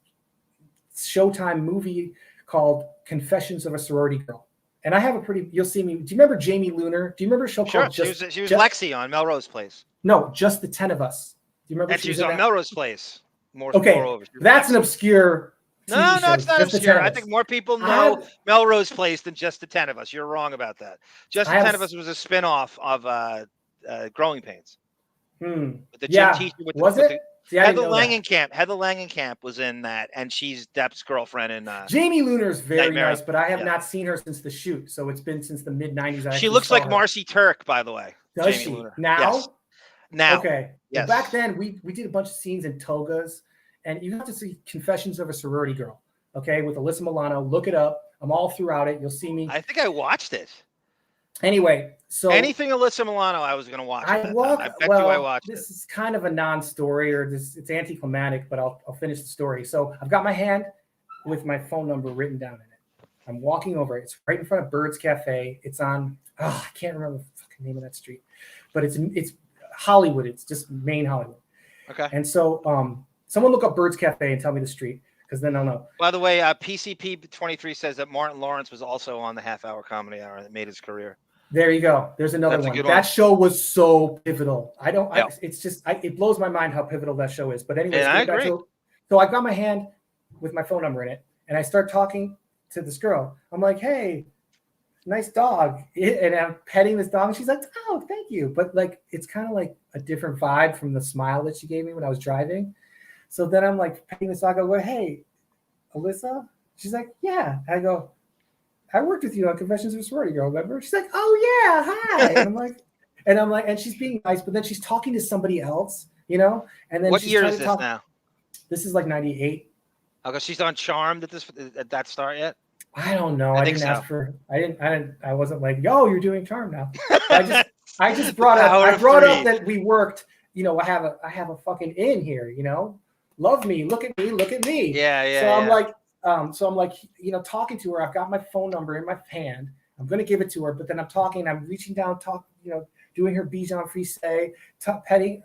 Showtime movie called Confessions of a Sorority Girl. And I have you'll see me. Do you remember Jamie Luner? Do you remember a show called she was Lexi on Melrose Place. No, Just the 10 of Us. Do you remember? And she was on Melrose Place. Okay, that's an obscure No, shows, it's not just the obscure. 10 of I us. think more people know Melrose Place than Just the 10 of Us. You're wrong about that. Just the 10 of Us was a spinoff of Growing Pains. The gym teacher with it? Heather Langenkamp. Heather Langenkamp was in that, and she's Depp's girlfriend in Jamie Luner's very Nightmare. nice, but I have not seen her since the shoot, so it's been since the mid-90s. She looks like Marcy Turk, by the way. Does Jamie she? Luner. Now? Yes. Now. Okay. Yes. Well, back then, we did a bunch of scenes in togas, and you have to see Confessions of a Sorority Girl, okay, with Alyssa Milano. Look it up. I'm all throughout it. You'll see me. I think I watched it. Anyway, so anything Alyssa Milano, I was going to watch. I bet well, you I watched this is kind of a non-story, or it's anticlimactic, but I'll finish the story. So I've got my hand with my phone number written down in it. I'm walking over. It's right in front of Bird's Cafe. It's on. I can't remember the fucking name of that street, but it's Hollywood. It's just main Hollywood. Okay. And so someone look up Bird's Cafe and tell me the street, because then I'll know. By the way, PCP23 says that Martin Lawrence was also on the half-hour comedy hour that made his career. There you go. There's another one. That show was so pivotal. It's just it blows my mind how pivotal that show is. But anyway, I agree. So I got my hand with my phone number in it, and I start talking to this girl. I'm like, hey, nice dog. And I'm petting this dog, and she's like, oh, thank you. But like, it's kind of like a different vibe from the smile that she gave me when I was driving. So then I'm like petting this dog. I go, hey, Alyssa? She's like, yeah. I go, I worked with you on Confessions of a Sorority Girl, remember? She's like, oh yeah, hi. And I'm like, and she's being nice, but then she's talking to somebody else, And then what year is this now? This is like 98. Okay, she's on Charmed at that start yet? I don't know. I didn't think ask for. I wasn't like, yo, you're doing Charmed now. I just brought up. I brought up that we worked. I have a fucking in here. Love me. Look at me. Look at me. Yeah. So I'm like, talking to her. I've got my phone number in my hand. I'm going to give it to her, but then I'm talking. I'm reaching down, doing her Bijan Frise, petting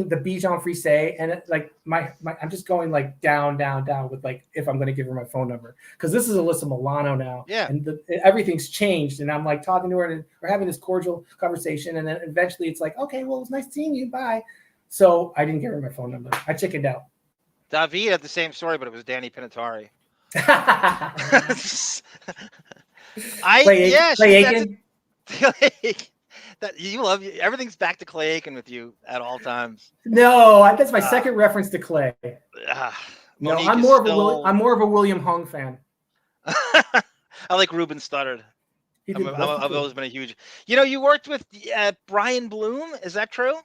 the Bijan Frise, and like I'm just going like down with like if I'm going to give her my phone number, because this is Alyssa Milano now. Yeah. And everything's changed, and I'm like talking to her, and we're having this cordial conversation, and then eventually it's like, okay, well, it's nice seeing you. Bye. So I didn't give her my phone number. I chickened out. David had the same story, but it was Danny Pinatari. Clay Aiken. That you love everything's back to Clay Aiken with you at all times. No, that's my second reference to Clay. No, Monique I'm more of a William Hung fan. I like Ruben Studdard. I've always been a huge. You worked with Brian Bloom. Is that true?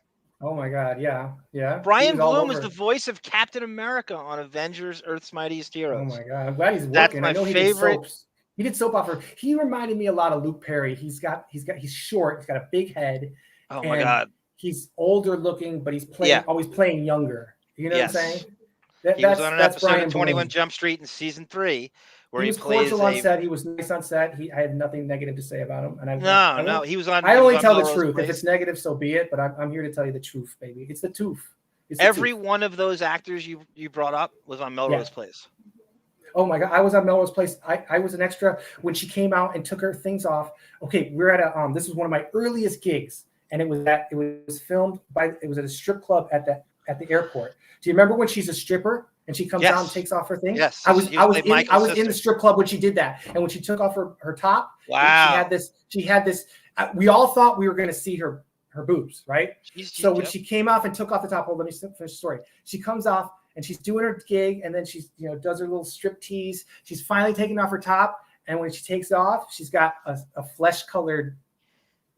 Oh my God, yeah. Brian Bloom was the voice of Captain America on Avengers: Earth's Mightiest Heroes. Oh my God, I'm glad he's working. That's my favorite. He did soap opera. He reminded me a lot of Luke Perry. He's short. He's got a big head. Oh my God. He's older looking, but he's always playing younger. You know what I'm saying? He was on an episode of 21 Jump Street in season 3. Where he was cordial on set. He was nice on set. I had nothing negative to say about him. And he was on. I only tell the truth. If it's negative, so be it. But I'm here to tell you the truth, baby. It's the truth. Every one of those actors you brought up was on Melrose Place. Oh my God, I was on Melrose Place. I was an extra when she came out and took her things off. Okay, we're at a this was one of my earliest gigs, and it was filmed it was at a strip club at the airport. Do you remember when she's a stripper? And she comes out and takes off her thing. Yes, I was in the strip club when she did that, and when she took off her top, wow, she had this. We all thought we were going to see her boobs, right? So when she came off and took off the top, let me finish the story. She comes off and she's doing her gig, and then she's does her little strip tease. She's finally taking off her top, and when she takes it off, she's got a flesh colored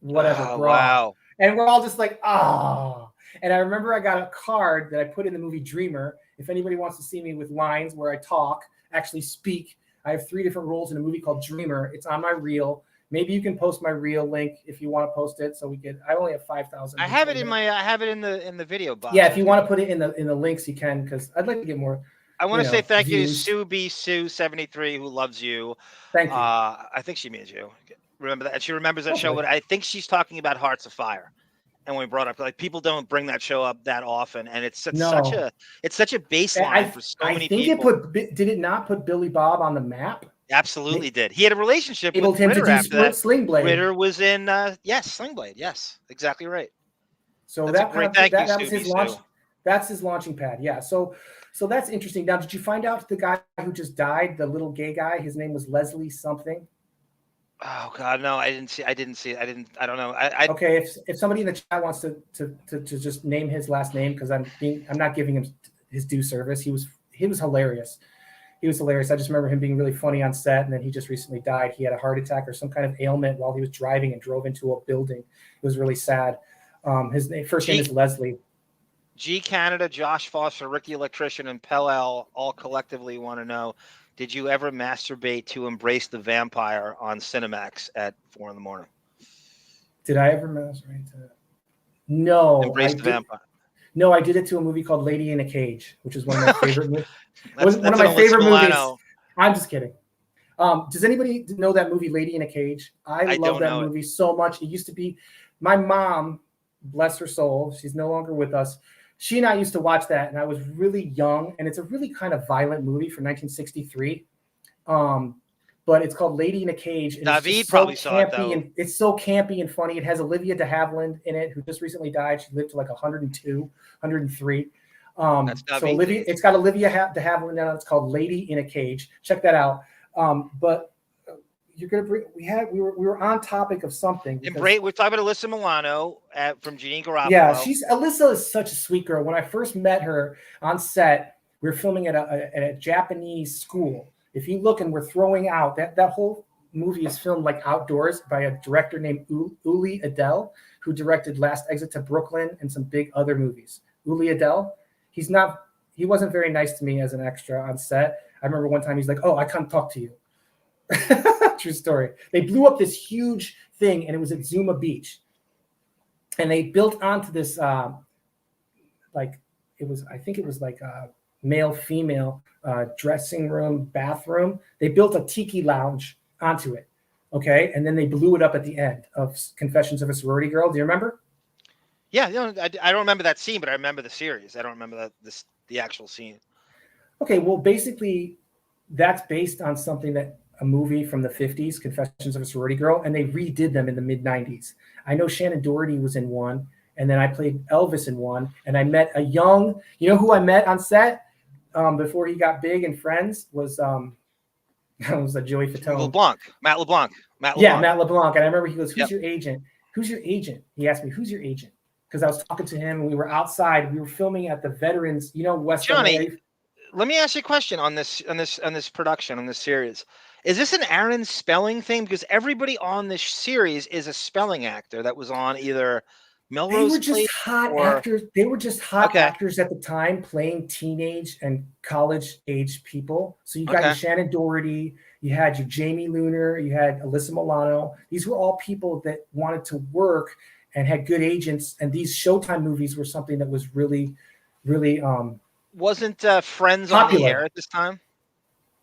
whatever bra. Wow. And we're all just like, ah. And I remember I got a card that I put in the movie Dreamer. If anybody wants to see me with lines where I talk, actually speak, I have 3 different roles in a movie called Dreamer. It's on my reel. Maybe you can post my reel link if you want to post it. So I only have 5,000. I have it in the video box. Yeah, if you want to put it in the links, you can, because I'd like to get more. I want to say thank views. you to Sue 73 who loves you. Thank you. I think she means you. Remember that? She remembers that show. But I think she's talking about Hearts of Fire. And when we brought up, like, people don't bring that show up that often, and it's such a baseline for so many people. Did it not put Billy Bob on the map? Absolutely did. He had a relationship with him Ritter to after that. Sling Blade. Ritter was in Sling Blade. Yes, exactly right. So that was his launch. That's his launching pad. Yeah. So So that's interesting. Now, did you find out the guy who just died, the little gay guy? His name was Leslie something. Oh God, no! I didn't see. I don't know. Okay, if somebody in the chat wants to just name his last name, because I'm not giving him his due service. He was hilarious. He was hilarious. I just remember him being really funny on set, and then he just recently died. He had a heart attack or some kind of ailment while he was driving and drove into a building. It was really sad. His first name is Leslie. G Canada, Josh Foster, Ricky Electrician, and Pell all collectively want to know: did you ever masturbate to Embrace the Vampire on Cinemax at 4 a.m? Did I ever masturbate to? No. Embrace the Vampire. No, I did it to a movie called Lady in a Cage, which is one of my favorite movies. One of my favorite movies. I'm just kidding. Does anybody know that movie, Lady in a Cage? I love that movie so much. It used to be my mom, bless her soul, she's no longer with us. She and I used to watch that, and I was really young, and it's a really kind of violent movie from 1963. But it's called Lady in a Cage. And David probably saw it, though. And it's so campy and funny. It has Olivia de Havilland in it, who just recently died. She lived to like 102, 103. So Olivia, it's got Olivia de Havilland in it. It's called Lady in a Cage. Check that out. But you're gonna bring. We were on topic of something. We're talking about Alyssa Milano from Jeanne Garoppolo. Yeah, Alyssa is such a sweet girl. When I first met her on set, we were filming at a Japanese school. If you look, and we're throwing out that whole movie is filmed like outdoors by a director named Uli Adel, who directed Last Exit to Brooklyn and some big other movies. Uli Adel, he wasn't very nice to me as an extra on set. I remember one time he's like, "Oh, I can't talk to you." True story. They blew up this huge thing, and it was at Zuma Beach, and they built onto this I think it was like a male female dressing room, bathroom. They built a tiki lounge onto it. Okay. And then they blew it up at the end of Confessions of a Sorority Girl. Do you remember? Yeah. I don't remember that scene, but I remember the series. I don't remember the actual scene. Okay. Well, basically that's based on something a movie from the 50s, Confessions of a Sorority Girl, and they redid them in the mid 90s. I know Shannon Doherty was in one, and then I played Elvis in one, and I met you know who I met on set? Before he got big and Friends was was a Joey Fatone. Matt LeBlanc. Yeah, Matt LeBlanc. And I remember he goes, "Who's your agent? Who's your agent?" He asked me, "Who's your agent?" Because I was talking to him, and we were outside. We were filming at the Veterans, West Johnny, LA. Let me ask you a question on this production, on this series. Is this an Aaron spelling thing? Because everybody on this series is a spelling actor that was on either Melrose. They were just hot actors. They were just hot actors at the time, playing teenage and college age people. So you got your Shannon Doherty, you had your Jamie Luner, you had Alyssa Milano. These were all people that wanted to work and had good agents. And these Showtime movies were something that was really, really wasn't Friends popular. On the air at this time?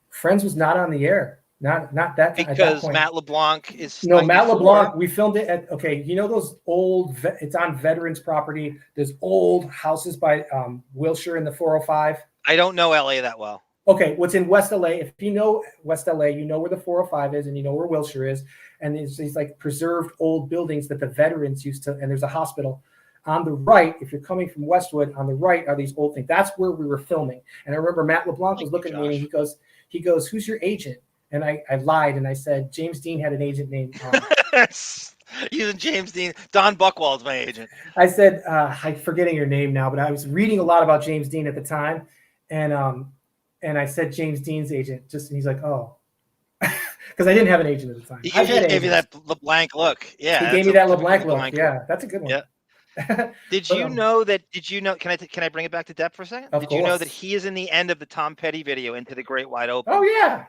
Friends was not on the air. Not that because at that point. Matt LeBlanc is Matt LeBlanc. We filmed it at those old. It's on Veterans property. There's old houses by Wilshire in the 405. I don't know LA that well. Okay, what's in West LA? If you know West LA, you know where the 405 is, and you know where Wilshire is. And there's these like preserved old buildings that the veterans used to. And there's a hospital on the right. If you're coming from Westwood, on the right are these old things. That's where we were filming. And I remember Matt LeBlanc was looking at me, and he goes, "Who's your agent?" And I lied, and I said James Dean had an agent named using James Dean. Don Buchwald's my agent. I said I'm forgetting your name now, but I was reading a lot about James Dean at the time, and I said James Dean's agent. And he's like, "Oh," because I didn't have an agent at the time. He gave you that LeBlanc look. Yeah, he gave me that LeBlanc look. Yeah, that's a good one. Yeah. Did you know? Can I bring it back to Depp for a second? Of course. You know that he is in the end of the Tom Petty video, Into the Great Wide Open? Oh yeah.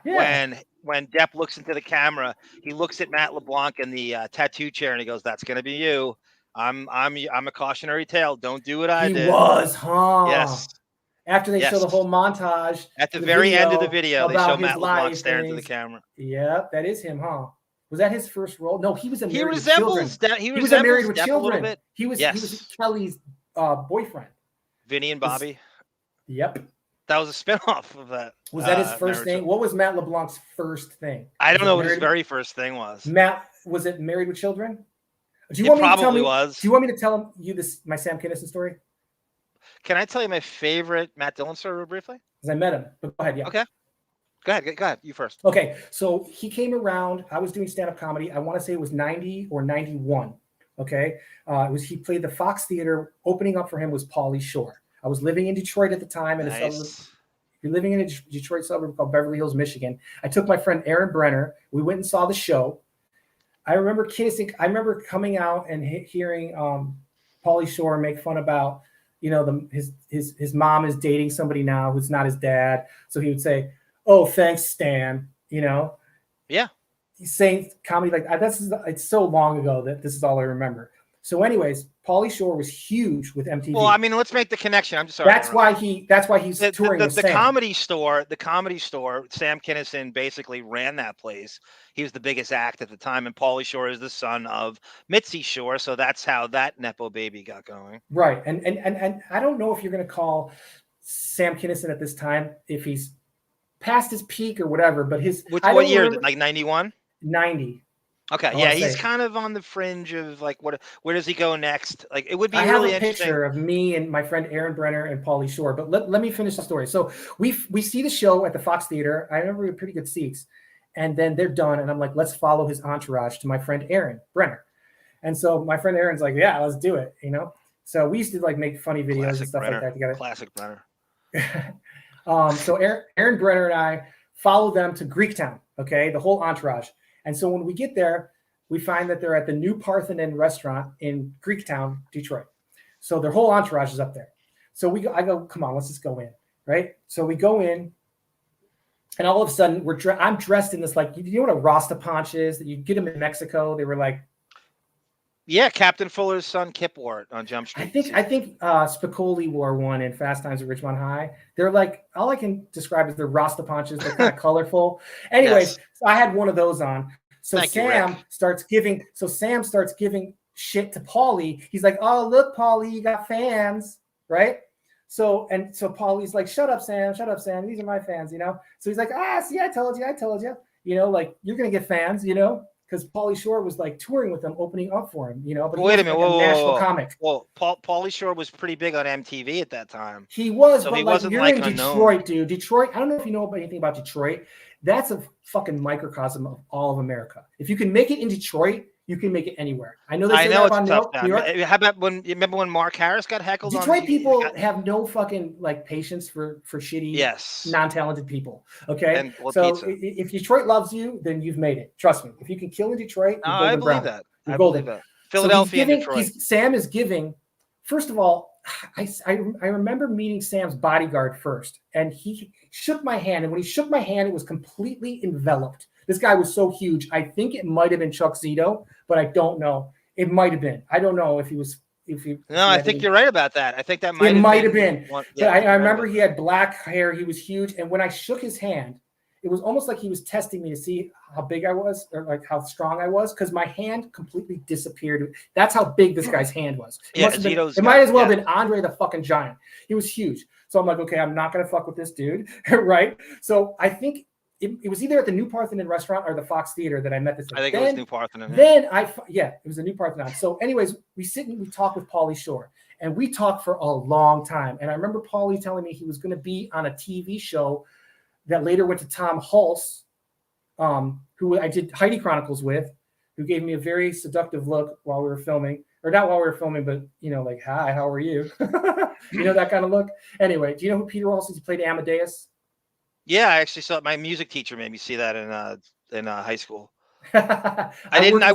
When Depp looks into the camera, he looks at Matt LeBlanc in the tattoo chair, and he goes, "That's gonna be you. I'm a cautionary tale. Don't do what I did." He was, huh? Yes. After they show the whole montage, at the very end of the video, they show Matt LeBlanc staring into the camera. Yeah, that is him, huh? Was that his first role? No, he was a Married with Children. He was a Married with Depp Children. He was Kelly's boyfriend. Vinny and Bobby. Yep. That was a spinoff of that. Was that his first thing? What was Matt LeBlanc's first thing? I don't know what his very first thing was. Was it Married with Children? It probably was. Do you want me to tell you my Sam Kinison story? Can I tell you my favorite Matt Dillon story real briefly? Because I met him. But go ahead, yeah. Okay. Go ahead. You first. Okay, so he came around. I was doing stand-up comedy. I want to say it was 90 or 91. Okay, he played the Fox Theater. Opening up for him was Pauly Shore. I was living in Detroit at the time, and you're living in a Detroit suburb called Beverly Hills, Michigan. I took my friend Aaron Brenner. We went and saw the show. I remember kissing. I remember coming out and hearing Pauly Shore make fun about, his mom is dating somebody now who's not his dad. So he would say, "Oh, thanks, Stan." Yeah. He's saying comedy like it's so long ago that this is all I remember. So, Pauly Shore was huge with MTV. Well, I mean, let's make the connection. I'm just sorry. That's why he's touring with the Sam. comedy store. The comedy store. Sam Kinison basically ran that place. He was the biggest act at the time, and Pauly Shore is the son of Mitzi Shore, so that's how that nepo baby got going. Right, and I don't know if you're going to call Sam Kinison at this time if he's past his peak or whatever, but what year? Like 91? 90. Okay, yeah, he's kind of on the fringe of like where does he go next? Like it would be I really have a interesting. picture of me and my friend Aaron Brenner and Pauly Shore, but let me finish the story. So we see the show at the Fox Theater. I remember we had pretty good seats, and then they're done, and I'm like, let's follow his entourage to my friend Aaron Brenner, and so my friend Aaron's like, yeah, let's do it, So we used to like make funny videos and stuff like that together. Classic Brenner. So Aaron Brenner and I follow them to Greektown, okay, the whole entourage. And so when we get there, we find that they're at the New Parthenon restaurant in Greektown, Detroit. So their whole entourage is up there. So I go, come on, let's just go in, right? So we go in, and all of a sudden I'm dressed in this, like, you know what a Rasta ponch is? That you get them in Mexico. They were like, yeah, Captain Fuller's son Kip wore it on Jump Street. I think Spicoli wore one in Fast Times at Ridgemont High. They're like, all I can describe is they're Rasta ponches. They're kind of colorful. Anyways, so I had one of those on. So Sam starts giving shit to Pauly. He's like, "Oh, look, Pauly, you got fans, right?" So Pauly's like, "Shut up, Sam. These are my fans, So he's like, see, I told you. Like, you're gonna get fans, because Pauly Shore was like touring with them, opening up for him, But wait a minute, like a national comic. Well, Pauly Shore was pretty big on MTV at that time. He was, so but he like, wasn't you're like in unknown. Detroit, dude. Detroit. I don't know if you know anything about Detroit. That's a fucking microcosm of all of America. If you can make it in Detroit, you can make it anywhere. I know. I know it's tough. New York. How about you remember when Mark Harris got heckled? Detroit people have no fucking like patience for shitty, non-talented people. Okay, so if Detroit loves you, then you've made it. Trust me. If you can kill in Detroit, I believe that. I believe that. Philadelphia, and Detroit. Sam is giving. First of all, I remember meeting Sam's bodyguard first, and he shook my hand. And when he shook my hand, it was completely enveloped. This guy was so huge. I think it might have been Chuck Zito, but I don't know. It might have been. I don't know if he was. No, I think you're right about that. I think that might have been. I remember he had black hair. He was huge, and when I shook his hand, it was almost like he was testing me to see how big I was or like how strong I was, because my hand completely disappeared. That's how big this guy's hand was. It might as well have been Andre the fucking Giant. He was huge. So I'm like, okay, I'm not going to fuck with this dude, right? So I think it was either at the New Parthenon restaurant or the Fox Theater that I met this guy. I think it was New Parthenon. It was a New Parthenon. So anyways, we sit and we talk with Pauly Shore, and we talked for a long time. And I remember Pauly telling me he was going to be on a TV show that later went to Tom Hulse, who I did Heidi Chronicles with, who gave me a very seductive look while we were filming. Or not while we were filming, but, like, hi, how are you? That kind of look. Anyway, do you know who Peter Hulse is? He played Amadeus. Yeah, I actually saw my music teacher made me see that in high school. I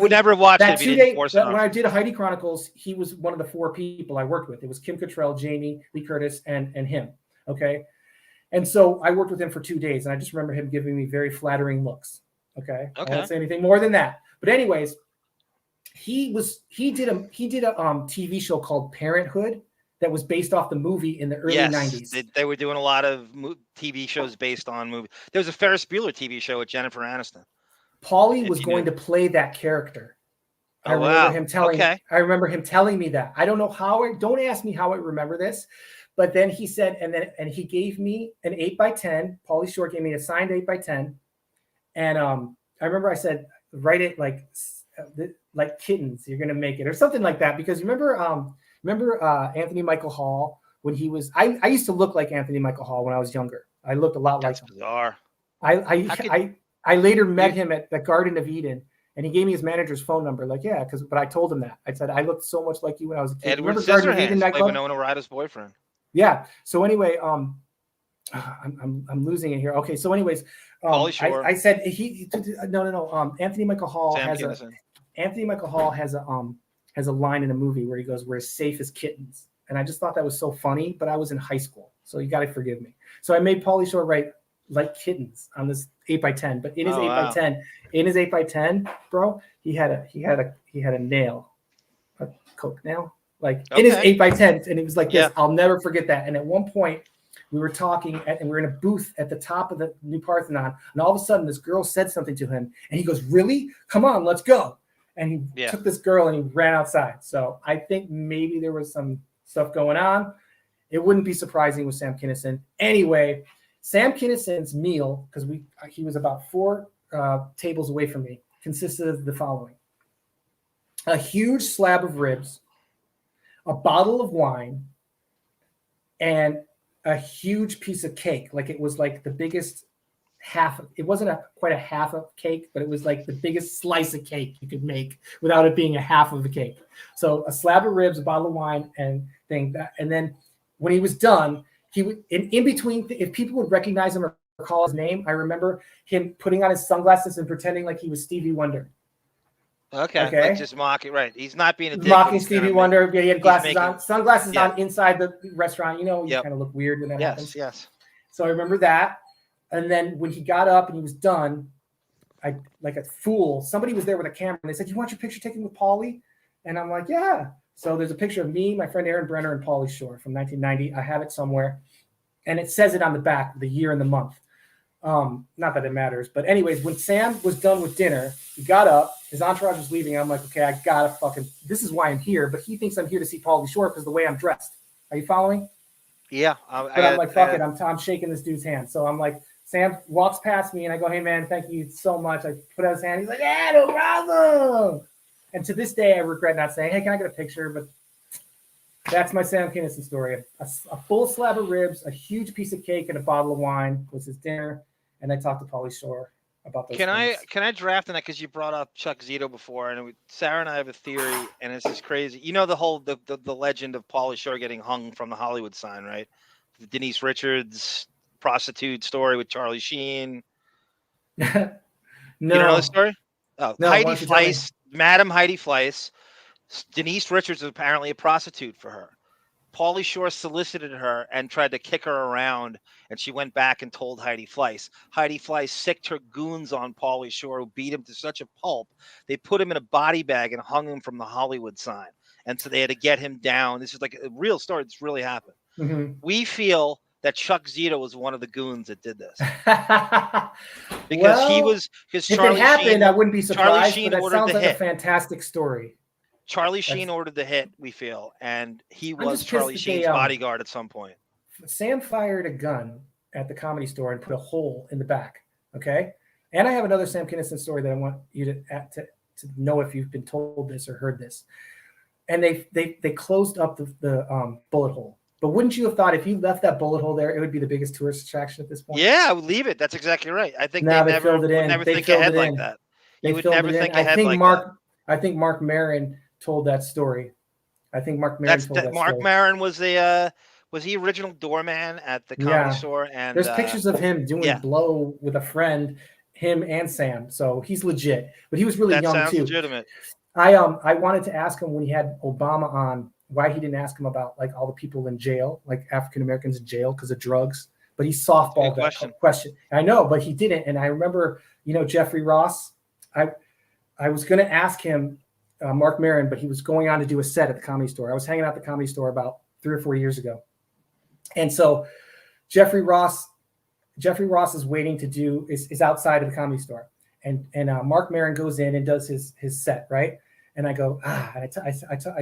would never have watched it if he didn't force it. When I did Heidi Chronicles, he was one of the 4 people I worked with. It was Kim Cattrall, Jamie Lee Curtis, and him. Okay. And so I worked with him for 2 days, and I just remember him giving me very flattering looks. Okay. I won't say anything more than that. But anyways, he did a TV show called Parenthood that was based off the movie in the early 90s. They were doing a lot of TV shows based on movies. There was a Ferris Bueller TV show with Jennifer Aniston. Pauly was going to play that character. I remember him telling me that. I don't know how. Don't ask me how I remember this. But then he said, and he gave me an 8x10. Pauly Shore gave me a signed 8x10. And I remember I said, write it like kittens, you're going to make it, or something like that. Because remember Anthony Michael Hall when he was. I used to look like Anthony Michael Hall when I was younger. I looked a lot like him. Bizarre. I later met him at the Garden of Eden, and he gave me his manager's phone number. Like, yeah, but I told him that. I said I looked so much like you when I was a kid. Edward Remember Garden of Eden Scissorhands, nightclub? Winona Ryder's boyfriend. Yeah. So anyway, I'm losing it here. Okay. So anyways, I said no. Anthony Michael Hall Anthony Michael Hall has a line in a movie where he goes, "We're as safe as kittens," and I just thought that was so funny. But I was in high school, so you got to forgive me. So I made Pauly Shore write like kittens on this 8x10. But in his 8x10, bro, he had a nail, a Coke nail, like in his 8x10, and he was like this. I'll never forget that. And at one point, we were talking, and we were in a booth at the top of the New Parthenon, and all of a sudden, this girl said something to him, and he goes, "Really? Come on, let's go." And he took this girl and he ran outside. So I think maybe there was some stuff going on. It wouldn't be surprising with Sam Kinison. Anyway, Sam Kinison's meal, because he was about 4 tables away from me, consisted of the following: a huge slab of ribs, a bottle of wine, and a huge piece of cake. Like it was like the biggest half. It wasn't quite a half of cake, but it was like the biggest slice of cake you could make without it being a half of the cake. So a slab of ribs, a bottle of wine, and then when he was done, he would in between. If people would recognize him or call his name, I remember him putting on his sunglasses and pretending like he was Stevie Wonder. Okay. Like just mocking, right? He's not being a dick. Mocking Stevie Wonder. Yeah, he had glasses on, sunglasses on inside the restaurant. You know, you kind of look weird when that happens. Yes. So I remember that. And then when he got up and he was done, I like a fool. Somebody was there with a camera and they said, "You want your picture taken with Pauly?" And I'm like, "Yeah." So there's a picture of me, my friend Aaron Brenner, and Pauly Shore from 1990. I have it somewhere, and it says it on the back, the year and the month. Not that it matters, but anyways, when Sam was done with dinner, he got up. His entourage was leaving. I'm like, okay, I gotta fucking. This is why I'm here. But he thinks I'm here to see Pauly Shore because the way I'm dressed. Are you following? Yeah. I'm like, fuck it. I'm shaking this dude's hand. So I'm like, Sam walks past me and I go, "Hey man, thank you so much." I put out his hand. He's like, "Yeah, no problem." And to this day, I regret not saying, "Hey, can I get a picture?" But that's my Sam Kinison story. A full slab of ribs, a huge piece of cake, and a bottle of wine was his dinner. And I talked to Pauly Shore about those things. Can I draft on that because you brought up Chuck Zito before, and Sarah and I have a theory, and it's just crazy. You know the whole the legend of Pauly Shore getting hung from the Hollywood sign, right? The Denise Richards prostitute story with Charlie Sheen. No. You don't know the story? Oh, no, Heidi Fleiss, Madam Heidi Fleiss. Denise Richards was apparently a prostitute for her. Pauly Shore solicited her and tried to kick her around, and she went back and told Heidi Fleiss. Heidi Fleiss sicked her goons on Pauly Shore, who beat him to such a pulp. They put him in a body bag and hung him from the Hollywood sign. And so they had to get him down. This is like a real story. This really happened. Mm-hmm. We feel that Chuck Zito was one of the goons that did this. Because if Charlie it happened, Sheen, I wouldn't be surprised, but that sounds like hit. a fantastic story. Charlie Sheen ordered the hit, we feel, and he was Charlie Sheen's bodyguard at some point. Sam fired a gun at the Comedy Store and put a hole in the back, okay? And I have another Sam Kinison story that I want you to know if you've been told this or heard this. And they closed up the bullet hole. But wouldn't you have thought if you left that bullet hole there, it would be the biggest tourist attraction at this point? Yeah, I would leave it. That's exactly right. I think they never filled it in. Never think ahead like that. You would never think ahead like that. I think Mark Maron told that story. I think Mark Maron told that story. Mark Maron was he original doorman at the Comedy Store? And there's pictures of him doing blow with a friend, him and Sam. So he's legit. But he was really young too. That sounds legitimate. I wanted to ask him when he had Obama on why he didn't ask him about like all the people in jail, like African Americans in jail because of drugs. But he softballed that question. I know, but he didn't. And I remember, Jeffrey Ross. I was going to ask him. Mark Maron, but he was going on to do a set at the Comedy Store. I was hanging out at the Comedy Store about 3 or 4 years ago. And so Jeffrey Ross is waiting to is outside of the Comedy Store. And Mark Maron goes in and does his set, right? And I go, I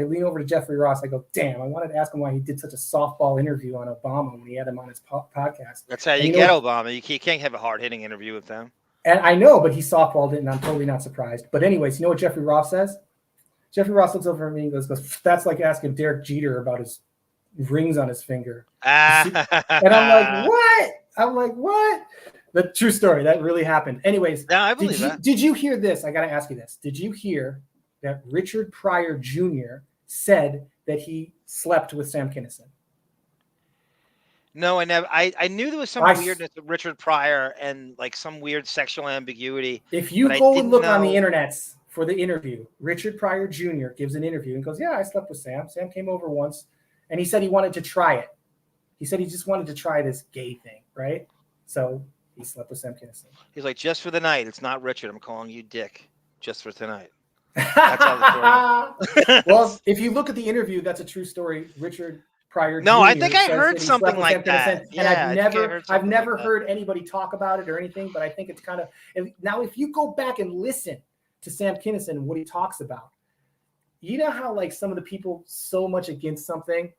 lean over to Jeffrey Ross. I go, damn, I wanted to ask him why he did such a softball interview on Obama when he had him on his podcast. That's how you get Obama. You can't have a hard-hitting interview with them. And I know, but he softballed it, and I'm totally not surprised. But anyways, you know what Jeffrey Ross says? Jeffrey Ross looks over at me and goes, "That's like asking Derek Jeter about his rings on his finger. And I'm like, what? The true story. That really happened. Anyways, no, I believe that. Did you hear this? I got to ask you this. Did you hear that Richard Pryor Jr. said that he slept with Sam Kinison? No, I never. I knew there was some weirdness with Richard Pryor and like some weird sexual ambiguity. If you go and look on the internet for the interview, Richard Pryor Jr. gives an interview and goes, "Yeah, I slept with Sam. Sam came over once, and he said he wanted to try it. He said he just wanted to try this gay thing, right? So he slept with Sam Kinison." He's like, "Just for the night. It's not Richard. I'm calling you Dick. Just for tonight." That's how the story. Well, if you look at the interview, that's a true story. Richard Pryor. No, Jr. I think I heard something like that. And I've never heard anybody talk about it or anything, but I think it's kind of now. If you go back and listen to Sam Kinison and what he talks about, you know how like some of the people so much against something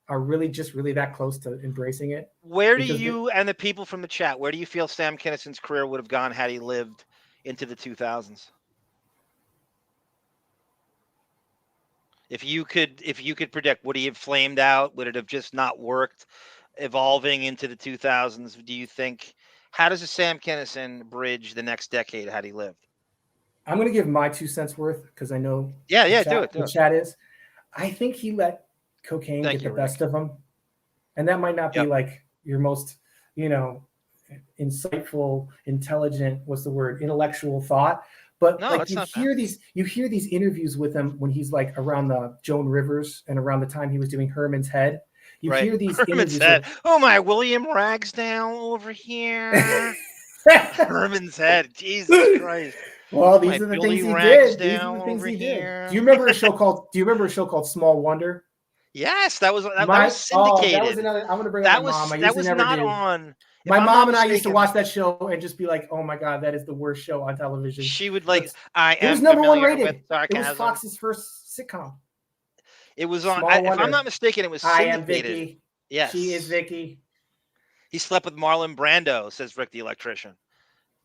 are really that close to embracing it. Where do you and the people from the chat, where do you feel Sam Kinison's career would have gone had he lived into the 2000s? If you could predict, would he have flamed out? Would it have just not worked? Evolving into the 2000s, do you think? How does a Sam Kinison bridge the next decade had he lived? I'm going to give my 2 cents worth because I know. Do it. The chat is. I think he let cocaine get the best of him, and that might not be like your most, insightful, intelligent. What's the word? Intellectual thought. But no, like you hear these interviews with him when he's like around the Joan Rivers and around the time he was doing Herman's Head. You hear these Herman's interviews. Head. Oh my, William Ragsdale over here. Herman's Head. Jesus Christ. Well, these are the things he did. These are the things he did. Do you remember a show called Small Wonder? Yes, that was syndicated. That was another. I'm going to bring up my mom. That was not on. My mom and I used to watch that show and just be like, "Oh my god, that is the worst show on television." She would like. It was number one rated. It was Fox's first sitcom. It was on. If I'm not mistaken, it was syndicated. I am Vicky. Yes, she is Vicky. He slept with Marlon Brando, says Rick the electrician.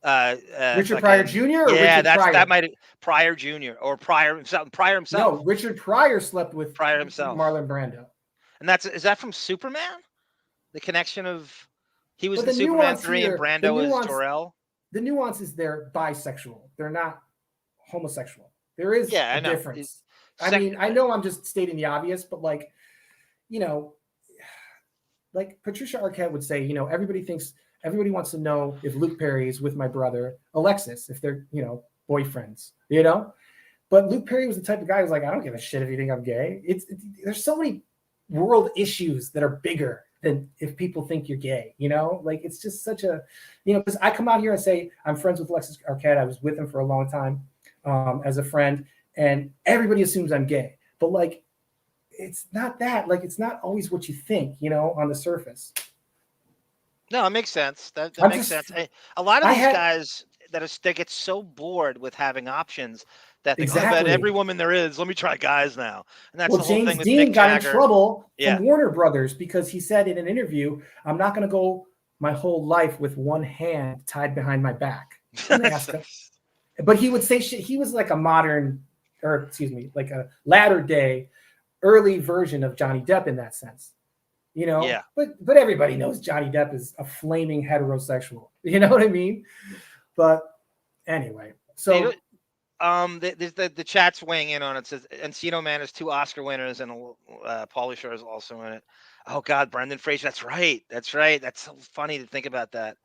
Richard Pryor Jr. Or Richard Pryor? That might Pryor Jr. or Pryor himself. No, Richard Pryor slept with Pryor himself. Marlon Brando. And is that from Superman? The connection of he was in Superman 3 and Brando is Jor-El. The nuance is they're bisexual. They're not homosexual. There is a difference. I mean, I know I'm just stating the obvious, but like, like Patricia Arquette would say, everybody wants to know if Luke Perry is with my brother Alexis, if they're, boyfriends, But Luke Perry was the type of guy who's like, I don't give a shit if you think I'm gay. There's so many world issues that are bigger than if people think you're gay, Like it's just such a, because I come out here and say I'm friends with Alexis Arquette. I was with him for a long time as a friend, and everybody assumes I'm gay. But like, it's not that. Like, it's not always what you think, on the surface. No, it makes sense. That makes sense. A lot of these guys that get so bored with having options that they go, "Bet every woman there is. Let me try guys now." And that's the whole James thing with Dean Mick got Jagger. in trouble from Warner Brothers because he said in an interview, "I'm not going to go my whole life with one hand tied behind my back." But he would say he was like a like a latter day, early version of Johnny Depp in that sense. But everybody knows Johnny Depp is a flaming heterosexual. You know what I mean? But anyway, so the chat's weighing in on it. Says Encino Man has 2 Oscar winners and Pauly Shore is also in it. Oh God, Brendan Fraser. That's right. That's so funny to think about that.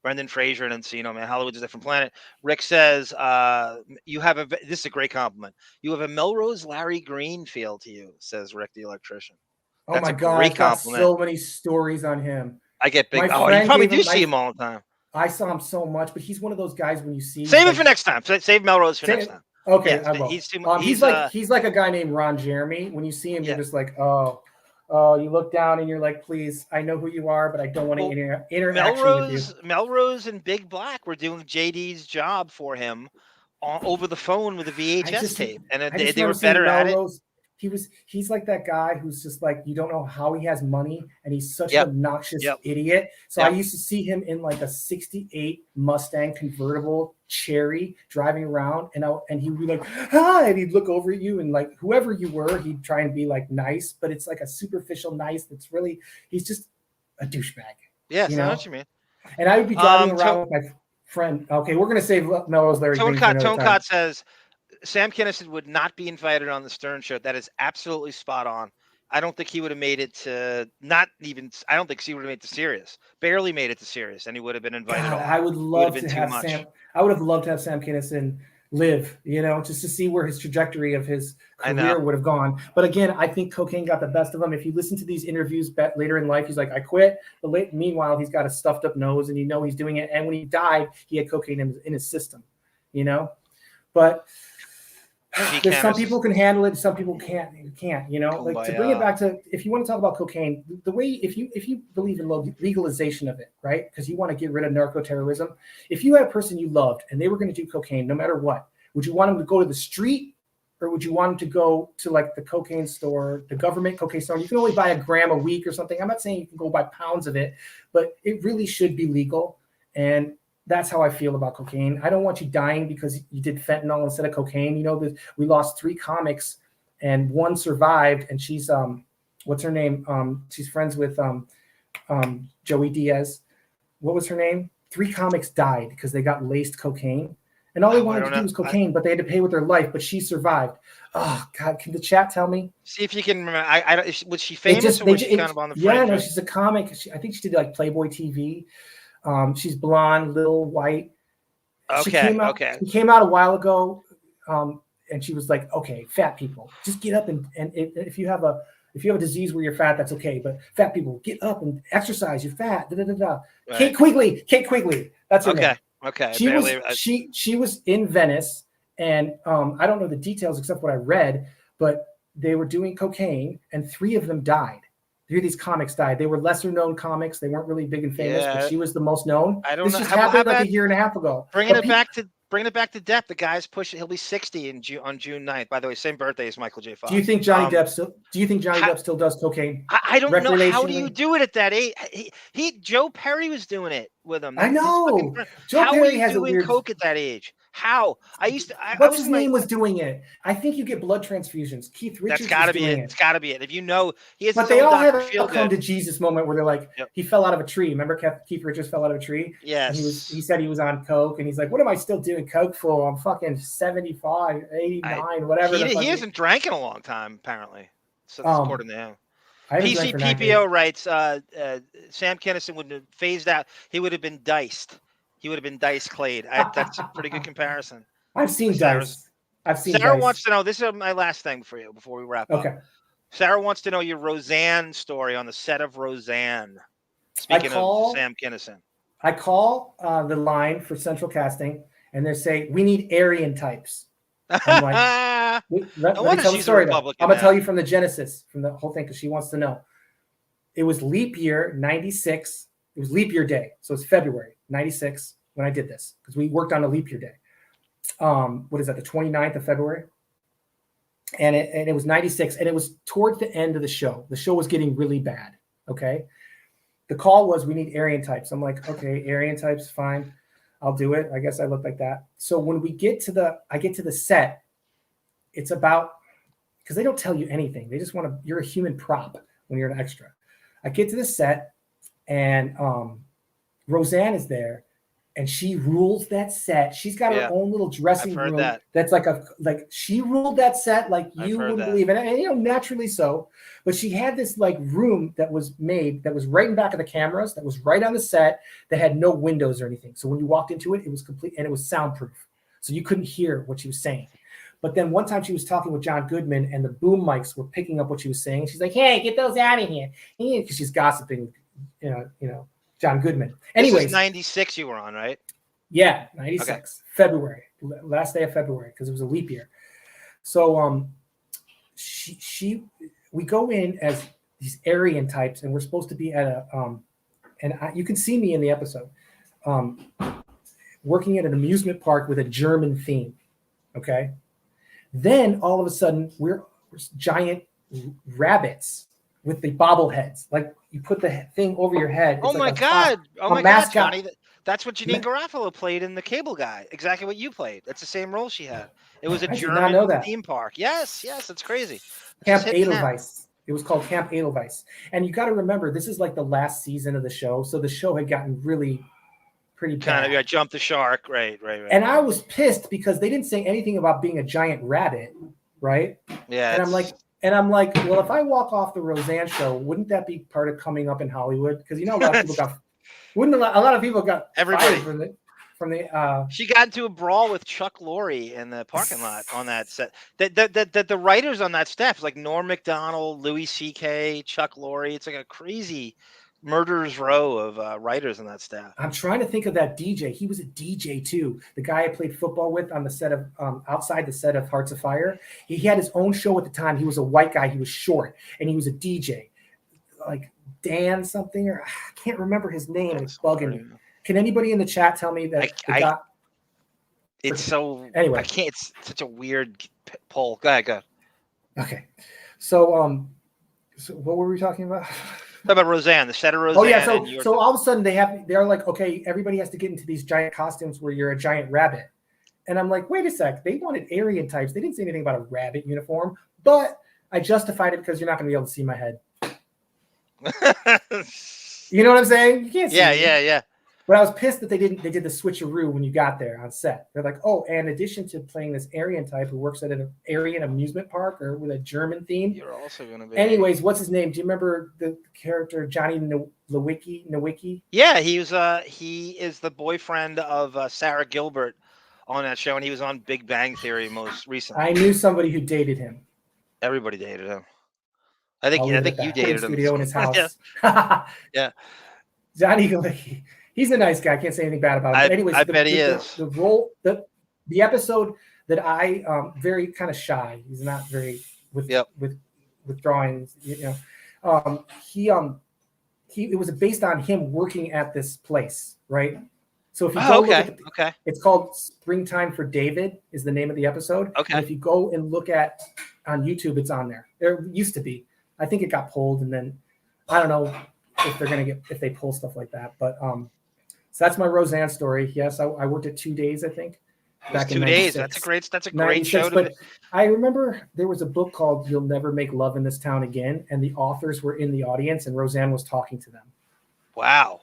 Brendan Fraser and Encino Man. Hollywood's a different planet. Rick says you have this is a great compliment. You have a Melrose Larry Green feel to you, says Rick the electrician. Oh my God, I've got so many stories on him. I get big. You probably do see him all the time. I saw him so much, but he's one of those guys when you see. Save it for next time. Save Melrose for next time. Okay, I will. He's like a guy named Ron Jeremy. When you see him, you're just like, oh, you look down and you're like, please, I know who you are, but I don't want to interaction with you. Melrose and Big Black were doing JD's job for him over the phone with a VHS tape, and they were better at it. he's like that guy who's just like, you don't know how he has money, and he's such an obnoxious idiot. So I used to see him in like a 68 Mustang convertible cherry driving around, and he would be like, hi, and he'd look over at you, and like whoever you were, he'd try and be like nice, but it's like a superficial nice that's really, he's just a douchebag. Yeah, I know what you mean. And I would be driving around with my friend. Okay, we're gonna save Melrose Larry. Tonecott says Sam Kinison would not be invited on the Stern Show. That is absolutely spot on. I don't think he would have made it to I don't think he would have made it to Sirius. Barely made it to Sirius, and he would have been invited. God, I would love to have Sam. I would have loved to have Sam Kinison live, just to see where his trajectory of his career would have gone. But again, I think cocaine got the best of him. If you listen to these interviews later in life, he's like, I quit. But meanwhile, he's got a stuffed up nose, and he's doing it. And when he died, he had cocaine in his system, But there's some people can handle it, some people can't. Like, to bring it back to, if you want to talk about cocaine, the way, if you believe in legalization of it, right? Because you want to get rid of narco-terrorism. If you had a person you loved and they were going to do cocaine, no matter what, would you want them to go to the street, or would you want them to go to like the cocaine store, the government cocaine store? You can only buy a gram a week or something. I'm not saying you can go buy pounds of it, but it really should be legal. And that's how I feel about cocaine. I don't want you dying because you did fentanyl instead of cocaine. We lost 3 comics and one survived, and she's what's her name? She's friends with Joey Diaz. What was her name? 3 comics died because they got laced cocaine. And all they wanted to do was cocaine, but they had to pay with their life, but she survived. Oh God, can the chat tell me? See if you can remember. Was she famous or was she kind of on the fringe? Yeah, no, she's a comic. I think she did like Playboy TV. She's blonde, little, white. She came out a while ago, and she was like, "Okay, fat people, just get up and if you have a disease where you're fat, that's okay. But fat people, get up and exercise. You're fat." Da, da, da, da. Right. Kate Quigley. That's her name. Okay. She was in Venice, and I don't know the details except what I read, but they were doing cocaine, and 3 of them died. 3 of these comics died. They were lesser known comics. They weren't really big and famous, but she was the most known. I don't know. This just happened like a year and a half ago. Bringing it back to Depp. The guy's pushing. He'll be 60 on June 9th. By the way, same birthday as Michael J. Fox. Do you think Johnny Depp still does cocaine? I don't know. How do you do it at that age? Joe Perry was doing it with him. I know. Joe Perry has doing coke at that age. How? What's his name was doing it? I think you get blood transfusions. Keith Richards. That's got to be it. It's got to be it. If he has. But they all have a come to Jesus moment where they're like, he fell out of a tree. Remember, Keith Richards fell out of a tree. Yes. He said he was on coke, and he's like, "What am I still doing coke for? I'm fucking 75, 89, whatever." He hasn't drank in a long time, apparently. So according to him. PCPPO writes, Sam Kinison would have phased out. He would have been diced. He would have been Dice Clade. That's a pretty good comparison. I've seen Dice. Sarah wants to know. This is my last thing for you before we wrap up. Okay. Sarah wants to know your Roseanne story on the set of Roseanne. Speaking of Sam Kinison. I call the line for central casting, and they say, "We need Aryan types." I'm like, let me tell the story. I'm going to tell you from the genesis, from the whole thing, because she wants to know. It was leap year, 96. It was leap year day. So it's February 96 when I did this, because we worked on a leap year day. What is that, the 29th of February? And it was 96, and it was towards the end of the show. The show was getting really bad, okay? The call was, we need Aryan types. I'm like, okay, Aryan types, fine. I'll do it. I guess I look like that. So when I get to the set, it's about, because they don't tell you anything. They just you're a human prop when you're an extra. I get to the set, and Roseanne is there, and she rules that set. She's got her own little dressing room. That's like she ruled that set like you wouldn't believe it. And naturally so. But she had this like room that was made that was right in back of the cameras, that was right on the set, that had no windows or anything. So when you walked into it, it was complete, and it was soundproof. So you couldn't hear what she was saying. But then one time she was talking with John Goodman, and the boom mics were picking up what she was saying. She's like, "Hey, get those out of here," because she's gossiping, John Goodman. Anyways, this is 96 you were on, right? Yeah, 96. Okay. February, last day of February, because it was a leap year. So we go in as these Aryan types, and we're supposed to be at a you can see me in the episode, working at an amusement park with a German theme. Okay. Then all of a sudden we're giant rabbits with the bobbleheads. Like you put the thing over your head. Oh my God, Johnny. That's what Jeanne Garofalo played in The Cable Guy. Exactly what you played. That's the same role she had. It was a German theme park. Yes, it's crazy. Camp Edelweiss. It was called Camp Edelweiss. And you got to remember, this is like the last season of the show. So the show had gotten really pretty bad. Kind of jumped the shark. Right. And I was pissed because they didn't say anything about being a giant rabbit. Right. Yeah. And I'm like, well, if I walk off the Roseanne show, wouldn't that be part of coming up in Hollywood? Because a lot of people got. A lot of people got everybody from the. She got into a brawl with Chuck Lorre in the parking lot on that set. The writers on that staff, like Norm Macdonald, Louis C.K., Chuck Lorre. It's like a crazy murderer's row of writers on that staff. I'm trying to think of that DJ. He was a DJ too. The guy I played football with on the set of outside the set of Hearts of Fire. He had his own show at the time. He was a white guy. He was short and he was a DJ. Like Dan something, or I can't remember his name. It's bugging me. Can anybody in the chat tell me that? Anyway, I can't. It's such a weird poll. Go ahead. Okay, so what were we talking about? About Roseanne, the set of Roseanne. Oh yeah, so all of a sudden they're like, okay, everybody has to get into these giant costumes where you're a giant rabbit, and I'm like, wait a sec, they wanted Aryan types. They didn't say anything about a rabbit uniform, but I justified it because you're not going to be able to see my head. You know what I'm saying? You can't see me. Yeah. But I was pissed that they did the switcheroo when you got there on set. They're like, oh, and in addition to playing this Aryan type who works at an Aryan amusement park or with a German theme, you're also going to be. Anyways, what's his name? Do you remember the character Johnny Nowicki? Yeah, he is the boyfriend of Sarah Gilbert on that show, and he was on Big Bang Theory most recently. I knew somebody who dated him. Everybody dated him. I think you dated him. Studio in his house. Yeah. Johnny Galecki. He's a nice guy. I can't say anything bad about him. But anyways, I bet he is. The role, the episode that I very kind of shy. He's not very with drawings. You know, it was based on him working at this place, right? So if you go look at it's called Springtime for David is the name of the episode. Okay. And if you go and look at on YouTube, it's on there. There used to be. I think it got pulled, and then I don't know if they pull stuff like that. But so that's my Roseanne story. Yes, I worked it 2 days, I think. Back 2 days. That's a great show. But I remember there was a book called "You'll Never Make Love in This Town Again," and the authors were in the audience, and Roseanne was talking to them. Wow.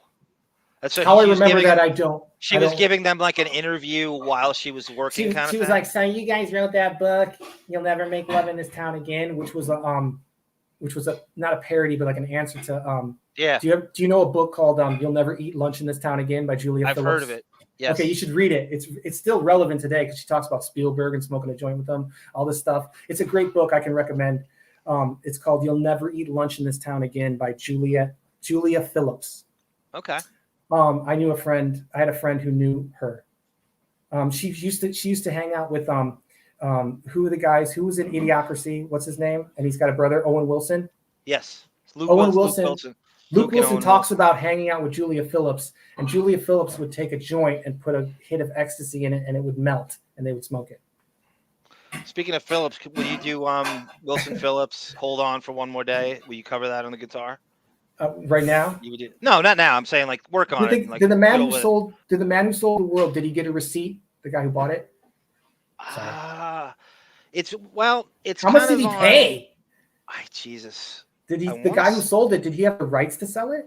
That's how I remember that. She was giving them like an interview while she was working. She was like, "So you guys wrote that book, You'll Never Make Love in This Town Again," which was not a parody, but like an answer to yeah. Do you know a book called "You'll Never Eat Lunch in This Town Again" by Julia Phillips? I've heard of it. Yes. Okay, you should read it. It's still relevant today because she talks about Spielberg and smoking a joint with them, all this stuff. It's a great book I can recommend. It's called "You'll Never Eat Lunch in This Town Again" by Julia Phillips. Okay. I had a friend who knew her. She used to hang out with who are the guys who was in Idiocracy? What's his name? And he's got a brother, Owen Wilson. Yes. Luke Wilson talks about hanging out with Julia Phillips, and Julia Phillips would take a joint and put a hit of ecstasy in it, and it would melt, and they would smoke it. Speaking of Phillips, will you do Wilson Phillips? Hold On for One More Day. Will you cover that on the guitar? Right now? No, not now. I'm saying like work on it. Like, did the man who sold the world? Did he get a receipt? The guy who bought it. It's how much did he pay? Jesus. Did he? The guy who sold it, did he have the rights to sell it?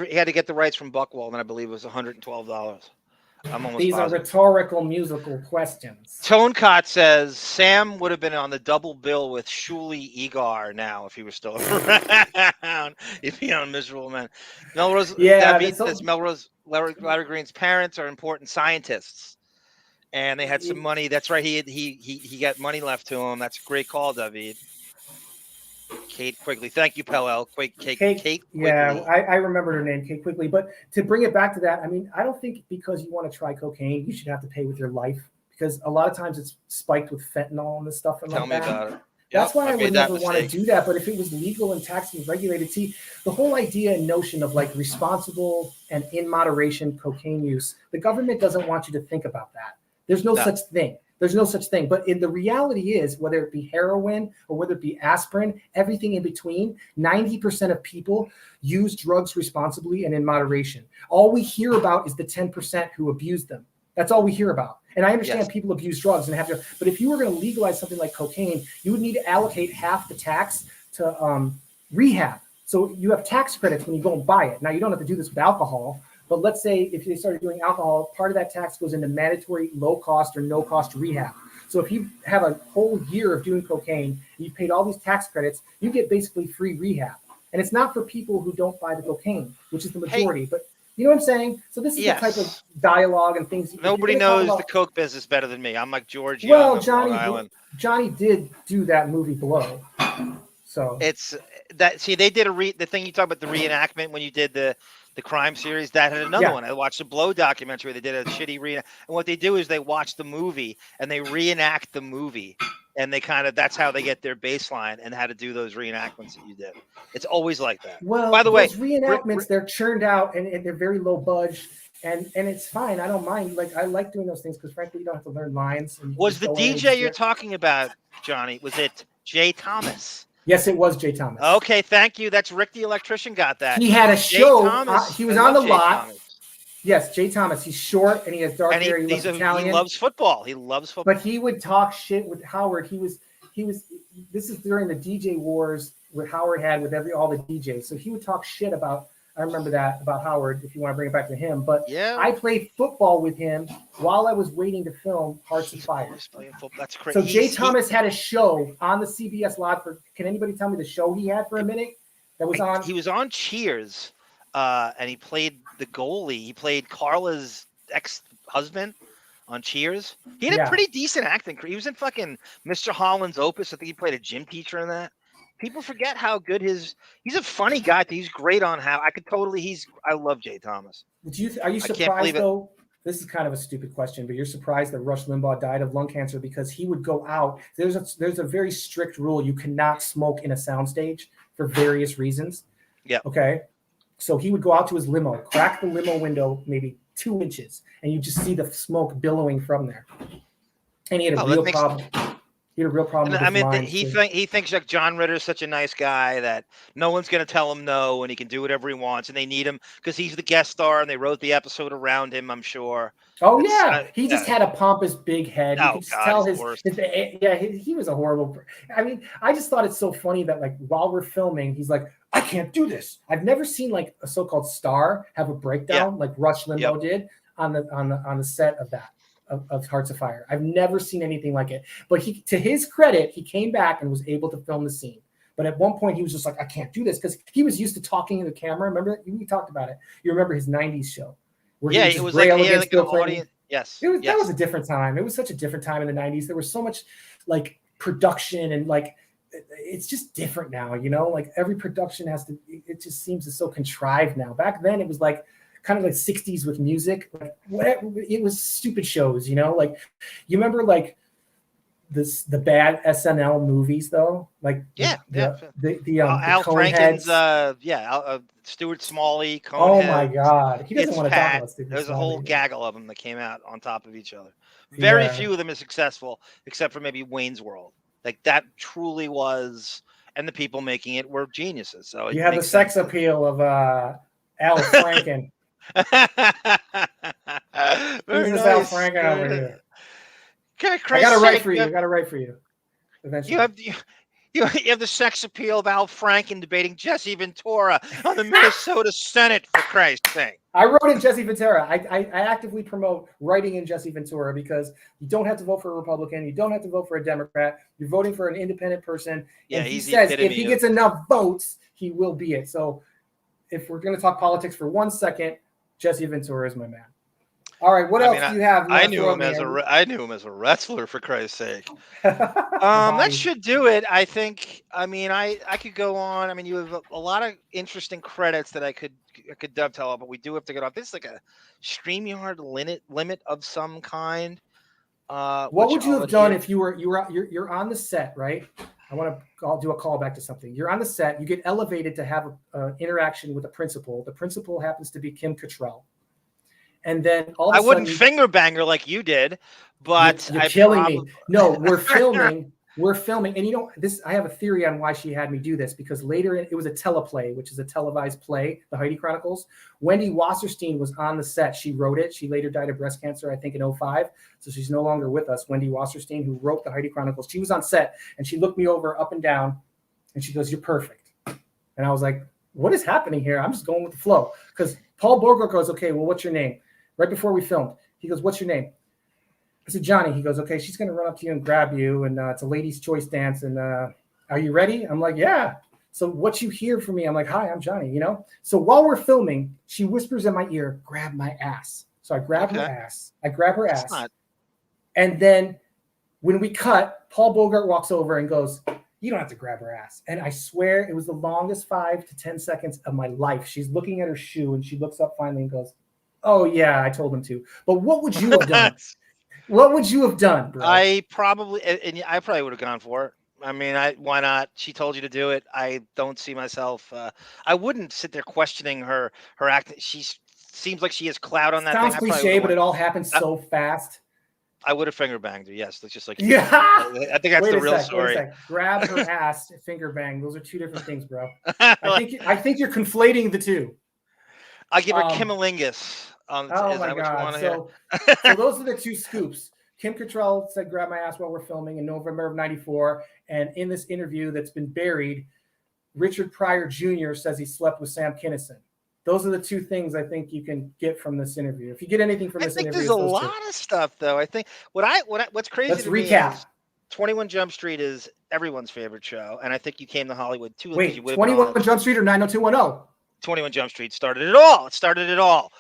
He had to get the rights from Buckwald, and I believe it was $112. These are rhetorical musical questions. Tonecott says Sam would have been on the double bill with Shuli Egar now if he was still around. If he on Miserable Men. Melrose, Larry Green's parents are important scientists, and they had some money. That's right. He got money left to him. That's a great call, David. Kate Quigley. Thank you, Pellel. Kate Quigley. Yeah, I remembered her name, Kate Quigley. But to bring it back to that, I mean, I don't think because you want to try cocaine, you should have to pay with your life. Because a lot of times it's spiked with fentanyl and this stuff. And Tell me about it. That's why I would never want to do that. But if it was legal and taxed and regulated, see, the whole idea and notion of like responsible and in moderation cocaine use, the government doesn't want you to think about that. There's no such thing. There's no such thing. But the reality is, whether it be heroin or whether it be aspirin, everything in between, 90% of people use drugs responsibly and in moderation. All we hear about is the 10% who abuse them. That's all we hear about. And I understand people abuse drugs and have to, but if you were going to legalize something like cocaine, you would need to allocate half the tax to rehab. So you have tax credits when you go and buy it. Now, you don't have to do this with alcohol, but let's say if they started doing alcohol, part of that tax goes into mandatory low cost or no cost rehab. So if you have a whole year of doing cocaine, you've paid all these tax credits, you get basically free rehab. And it's not for people who don't buy the cocaine, which is the majority, but you know what I'm saying? So this is the type of dialogue and things. Nobody knows the coke business better than me. I'm like George Young. Well, Johnny did do that movie Blow. So it's that. See, they did the thing you talk about, the reenactment when you did the crime series. That had another one. I watched the Blow documentary. They did a shitty reenact. And what they do is they watch the movie and they reenact the movie. And they that's how they get their baseline and how to do those reenactments that you did. It's always like that. Well, by the way, reenactments, they're churned out and they're very low budge and it's fine. I don't mind. Like, I like doing those things because frankly, you don't have to learn lines. Was the DJ you're talking about, Johnny, was it Jay Thomas? Yes, it was Jay Thomas. Okay, thank you. That's Rick the Electrician got that. He had a show. He was on the lot. Thomas. Yes, Jay Thomas. He's short and he has dark hair. He loves football. He loves football. But he would talk shit with Howard. He was. This is during the DJ wars what Howard had with all the DJs. So he would talk shit about. I remember that about Howard. If you want to bring it back to him, but I played football with him while I was waiting to film Hearts of Fire. That's crazy. So Jay Thomas had a show on the CBS lot for. Can anybody tell me the show he had for a minute? That was on. He was on Cheers. And he played the goalie. He played Carla's ex-husband on Cheers. He had a pretty decent acting career. He was in fucking Mr. Holland's Opus. I think he played a gym teacher in that. People forget how good he's a funny guy. He's great on I love Jay Thomas. Are you surprised though? This is kind of a stupid question, but you're surprised that Rush Limbaugh died of lung cancer because he would go out. There's a very strict rule. You cannot smoke in a soundstage for various reasons. Yeah. Okay. So he would go out to his limo, crack the limo window maybe 2 inches, and you just see the smoke billowing from there. And he had a real problem. He had a real problem. With his mind, he thinks like John Ritter's such a nice guy that no one's going to tell him no, and he can do whatever he wants, and they need him because he's the guest star, and they wrote the episode around him. I'm sure. Oh he just had a pompous big head. You could just tell he was a horrible. I mean, I just thought it's so funny that like while we're filming, he's like, I can't do this. I've never seen like a so-called star have a breakdown like Rush Limbaugh did on the set of that. Of Hearts of Fire. I've never seen anything like it. But to his credit, he came back and was able to film the scene. But at one point, he was just like, I can't do this because he was used to talking in the camera. Remember, we talked about it. You remember his 90s show? Where it was like, like an audience. Yes. That was a different time. It was such a different time in the 90s. There was so much like production and like, it's just different now, you know? Like every production it just seems so contrived now. Back then, it was like, kind of like 60s with music. Like it was stupid shows, you know, like you remember like the bad SNL movies though, like the Al Franken's Stuart Smalley, Coneheads, my god, he doesn't want to talk about Stuart. There's a whole gaggle of them that came out on top of each other. Very few of them are successful except for maybe Wayne's World. Like that truly was, and the people making it were geniuses. So you have the sex appeal of Al Franken. Very nice. Al Franken over here. I gotta write for you. Eventually. You have the sex appeal of Al Franken debating Jesse Ventura on the Minnesota Senate, for Christ's sake. I wrote in Jesse Ventura. I actively promote writing in Jesse Ventura because you don't have to vote for a Republican. You don't have to vote for a Democrat. You're voting for an independent person. Yeah, and he says if he gets enough votes, he will be it. So if we're going to talk politics for 1 second, Jesse Ventura is my man. All right, what else do you have? I knew him as a wrestler, for Christ's sake. That should do it. I think. I mean, I could go on. I mean, you have a lot of interesting credits that I could dovetail up, but we do have to get off. This is like a StreamYard limit of some kind. What would you have done if you're on the set, right? I'll do a call back to something. You're on the set. You get elevated to have an interaction with a principal. The principal happens to be Kim Cattrall. And then all of a I wouldn't sudden, finger bang her like you did, but you're killing me. No, we're filming. We're filming, and I have a theory on why she had me do this, because later it was a teleplay, which is a televised play, the Heidi Chronicles. Wendy Wasserstein was on the set. She wrote it. She later died of breast cancer, I think, in 2005. So she's no longer with us. Wendy Wasserstein, who wrote the Heidi Chronicles, she was on set, and she looked me over up and down, and she goes, "You're perfect." And I was like, "What is happening here? I'm just going with the flow." Because Paul Bogart goes, "Okay, well, what's your name?" Right before we filmed, he goes, "What's your name?" I said, "Johnny." He goes, "Okay, she's going to run up to you and grab you, and it's a ladies' choice dance, and are you ready?" I'm like, "Yeah." So what you hear from me, I'm like, "Hi, I'm Johnny," So while we're filming, she whispers in my ear, "Grab my ass." So I grab her ass. I grab her ass. And then when we cut, Paul Bogart walks over and goes, "You don't have to grab her ass." And I swear it was the longest 5 to 10 seconds of my life. She's looking at her shoe, and she looks up finally and goes, "Oh, yeah, I told him to." But what would you have done? What would you have done, bro? I probably would have gone for it. I mean, why not? She told you to do it. I don't see myself. I wouldn't sit there questioning her act. She seems like she has clout on that. Sounds thing. cliche, but it all happens so fast. I would have finger banged her. Yes, that's just like yeah. I think that's the real story. Grab her ass, finger bang. Those are two different things, bro. I think you're conflating the two. I'll give her Kimmelingus. Oh my God! So those are the two scoops. Kim Cattrall said, "Grab my ass" while we're filming in November of '94, and in this interview that's been buried, Richard Pryor Jr. says he slept with Sam Kinison. Those are the two things I think you can get from this interview. If you get anything from this interview, there's a lot of stuff, though. I think what's crazy. Let's recap. Me is 21 Jump Street is everyone's favorite show, and I think you came to Hollywood too. Wait, 21 Jump Street or 90210? 21 Jump Street started it all. It started it all.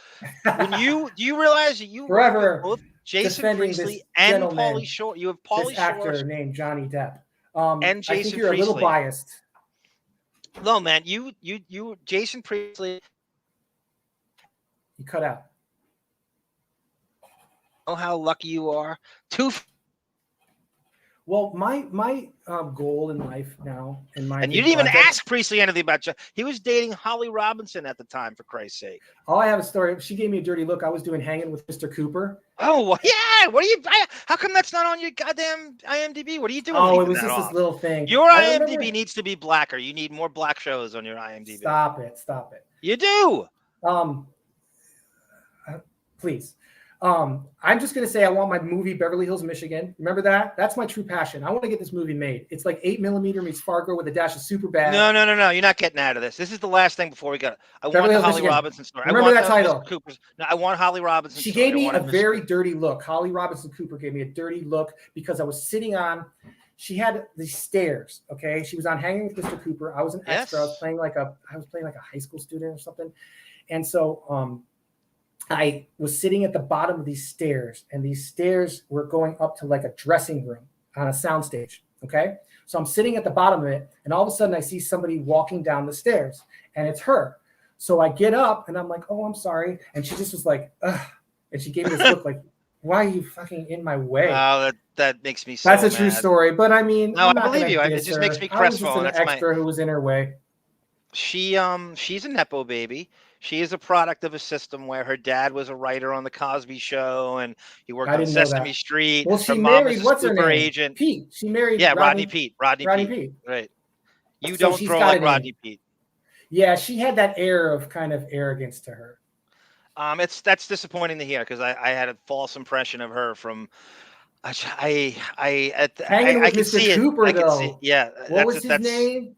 When do you realize that you forever both Jason Priestley and Pauly Shore? You have Pauly Shore, actor named Johnny Depp, and Jason I think you're Priestley. a little biased. No, man, you Jason Priestley. You cut out. Oh, how lucky you are. Well, my goal in life now, and you didn't even ask Priestley anything about you. He was dating Holly Robinson at the time, for Christ's sake. Oh, I have a story. She gave me a dirty look. I was doing Hanging with Mr. Cooper. Oh, yeah. What are you? How come that's not on your goddamn IMDb? What are you doing? Oh, it was just this little thing. Your IMDb needs to be blacker. You need more black shows on your IMDb. Stop it. You do. Please. I'm just gonna say I want my movie Beverly Hills, Michigan. Remember that? That's my true passion. I want to get this movie made. It's like 8mm meets Fargo with a dash of Superbad. No. You're not getting out of this. This is the last thing before we go. I want the Holly Robinson story. Remember that title? I want Holly Robinson. She gave me a very dirty look. Holly Robinson Cooper gave me a dirty look because I was sitting on. She had these stairs. Okay, she was on Hanging with Mr. Cooper. I was an extra. I was playing like a high school student or something, and so I was sitting at the bottom of these stairs, and these stairs were going up to like a dressing room on a soundstage. Okay. So I'm sitting at the bottom of it, and all of a sudden I see somebody walking down the stairs, and it's her. So I get up and I'm like, "Oh, I'm sorry." And she just was like, "Ugh." And she gave me this look like, "Why are you fucking in my way?" Oh, that makes me so That's a true story. But I mean, no, I believe you. It just makes me crestfallen. That's an extra who was in her way. She's a Nepo baby. She is a product of a system where her dad was a writer on the Cosby Show, and he worked on Sesame Street. Well, she married what's her name? Agent. Pete. She married Rodney Peete. Rodney Peete. Right. You So don't she's throw got like it Rodney in. Peete. Yeah, she had that air of kind of arrogance to her. That's disappointing to hear because I had a false impression of her from. Hanging I with can Mr. see Cooper, it. though. Yeah. What was his name?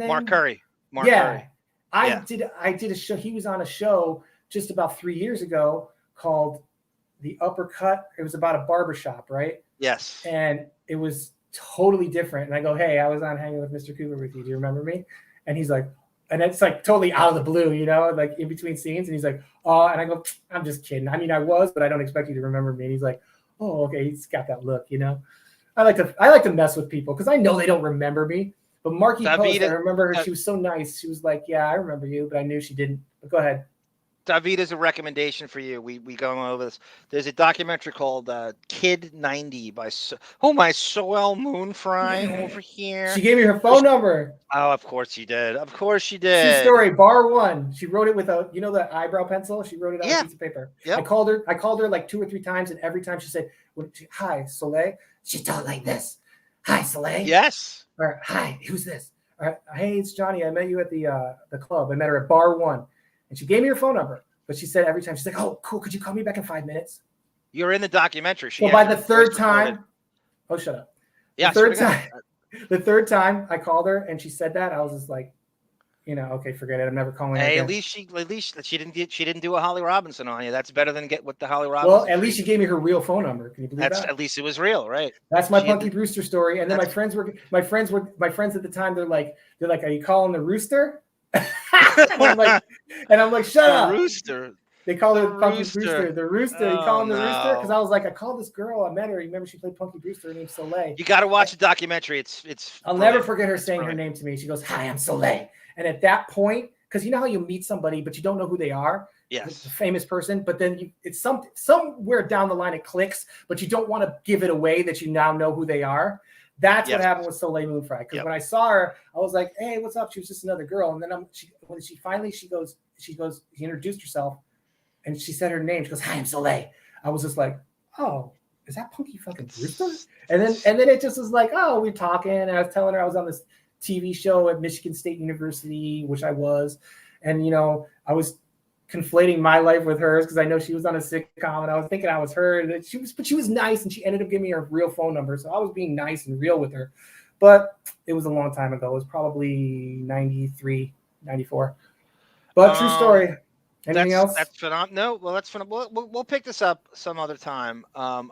Mark Curry. Curry. I Yeah. did a show. He was on a show just about 3 years ago called The Uppercut. It was about a barbershop, right? Yes. And it was totally different. And I go, "Hey, I was on Hanging with Mr. Cooper with you. Do you remember me?" And he's like, and it's like totally out of the blue, like in between scenes. And he's like, "Oh," and I go, "I'm just kidding. I mean, I was, but I don't expect you to remember me." And he's like, "Oh, okay." He's got that look, I like to mess with people because I know they don't remember me. But Marky Post, I remember her. She was so nice. She was like, "Yeah, I remember you," but I knew she didn't. But go ahead. David is a recommendation for you. We go over this. There's a documentary called Kid 90 by my Soel Moonfry over here. She gave me her phone number. Oh, of course she did. Of course she True did. story. Bar 1. She wrote it with the eyebrow pencil. She wrote it on a piece of paper. Yep. I called her like 2 or 3 times, and every time she said, "Hi, Soleil." She talked like this. "Hi, Soleil." Yes. Or "Hi, who's this?" Or, "Hey, it's Johnny. I met you at the club. I met her at Bar 1." And she gave me her phone number, but she said every time, she's like, "Oh, cool. Could you call me back in 5 minutes?" You're in the documentary. So by the third time, oh, shut up. Yeah. The third time I called her and she said that, I was just like, okay, forget it. I'm never calling her Hey, again. at least she didn't do a Holly Robinson on you. That's better than get with the Holly Robinson. Well, at least she gave me her real phone number. Can you believe that? At least it was real, right? That's my Punky Brewster story. And then my friends at the time. They're like, "Are you calling the rooster?" and I'm like, "Shut up, rooster." They call her Punky Brewster. The rooster. You call him the rooster? Because I was like, I called this girl. I met her. Remember, she played Punky Brewster. Her name's Soleil. You got to watch the documentary. It's. I'll never forget her saying her name to me. She goes, "Hi, I'm Soleil." And at that point, because you know how you meet somebody, but you don't know who they are. Yes. A famous person, but then it's somewhere down the line it clicks, but you don't want to give it away that you now know who they are. That's what happened with Soleil Moonfry. Because when I saw her, I was like, "Hey, what's up?" She was just another girl. And then when she introduced herself. And she said her name. She goes, "Hi, I'm Soleil." I was just like, "Oh, is that Punky fucking Brewster?" And then it just was like, "Oh, we're talking." And I was telling her I was on this TV show at Michigan State University, which I was. And, I was conflating my life with hers because I know she was on a sitcom and I was thinking I was her. But she was nice and she ended up giving me her real phone number. So I was being nice and real with her. But it was a long time ago. It was probably 93, 94. But true story. Anything else? That's phenomenal. No, well, that's phenomenal. We'll pick this up some other time. Do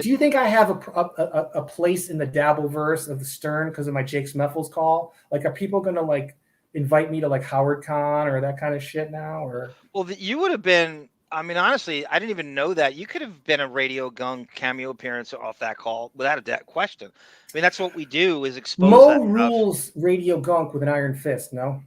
you think I have a place in the Dabbleverse of the Stern because of my Jake Smeffels call? Like, are people going to invite me to Howard Con or that kind of shit now? Or you would have been. I mean, honestly, I didn't even know that. You could have been a Radio Gunk cameo appearance off that call without a question. I mean, that's what we do is expose. Mo rules Radio Gunk with an iron fist. No.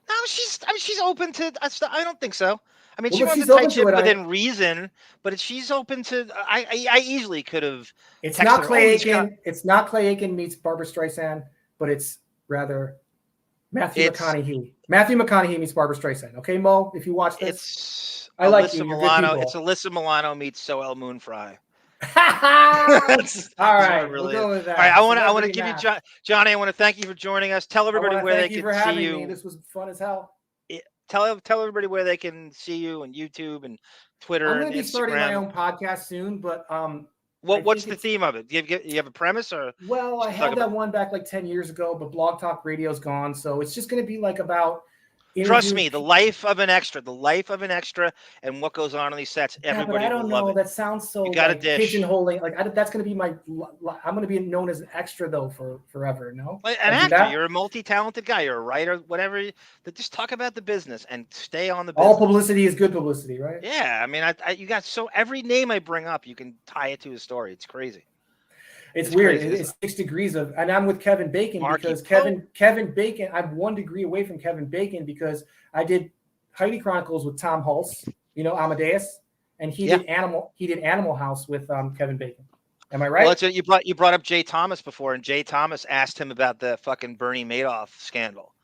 No, she's open to. I don't think so. I mean, Well, she but wants she's to open type to shit it, within reason, but she's open to. I easily could have. It's not Clay Aiken. It's not Clay Aiken meets Barbara Streisand, but it's rather Matthew McConaughey. Matthew McConaughey meets Barbara Streisand. Okay, Mo, if you watch this, I like you. You're good people. It's Alyssa Milano meets Soel Moonfry. All right, we'll go with that. All right, I want to give you Johnny. I want to thank you for joining us. Tell everybody where they can see you. This was fun as hell. Tell everybody where they can see you on YouTube and Twitter. I'm going to be Instagram. starting my own podcast soon, but what's the theme of it? Do you have a premise or? Well, I had that one back 10 years ago, but Blog Talk Radio's gone, so it's just going to be about. Trust me, the life of an extra, and what goes on these sets. Everybody but I don't will know. love it. That sounds so pigeonholing. that's going to be my. I'm going to be known as an extra though for forever. No, an actor. You're a multi-talented guy. You're a writer, whatever. Just talk about the business and stay on the business. All publicity is good publicity, right? Yeah, I mean, you got every name I bring up, you can tie it to a story. It's crazy. It's weird. It's 6 degrees of, and I'm with Kevin Bacon because Kevin Bacon. I'm 1 degree away from Kevin Bacon because I did Heidi Chronicles with Tom Hulse, Amadeus, and he did Animal House with Kevin Bacon. Am I right? Well, you brought up Jay Thomas before, and Jay Thomas asked him about the fucking Bernie Madoff scandal,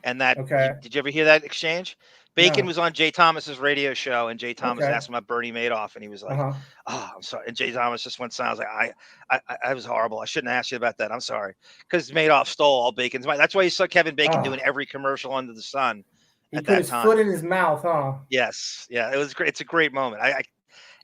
and that. Okay. Did you ever hear that exchange? Bacon was on Jay Thomas's radio show, and Jay Thomas asked him about Bernie Madoff, and he was like, "Oh, I'm sorry." And Jay Thomas just went silent. I was like, I was horrible. I shouldn't ask you about that. I'm sorry, because Madoff stole all Bacon's money. That's why you saw Kevin Bacon doing every commercial under the sun. He put his foot in his mouth, huh? Yes, yeah, it was great. It's a great moment.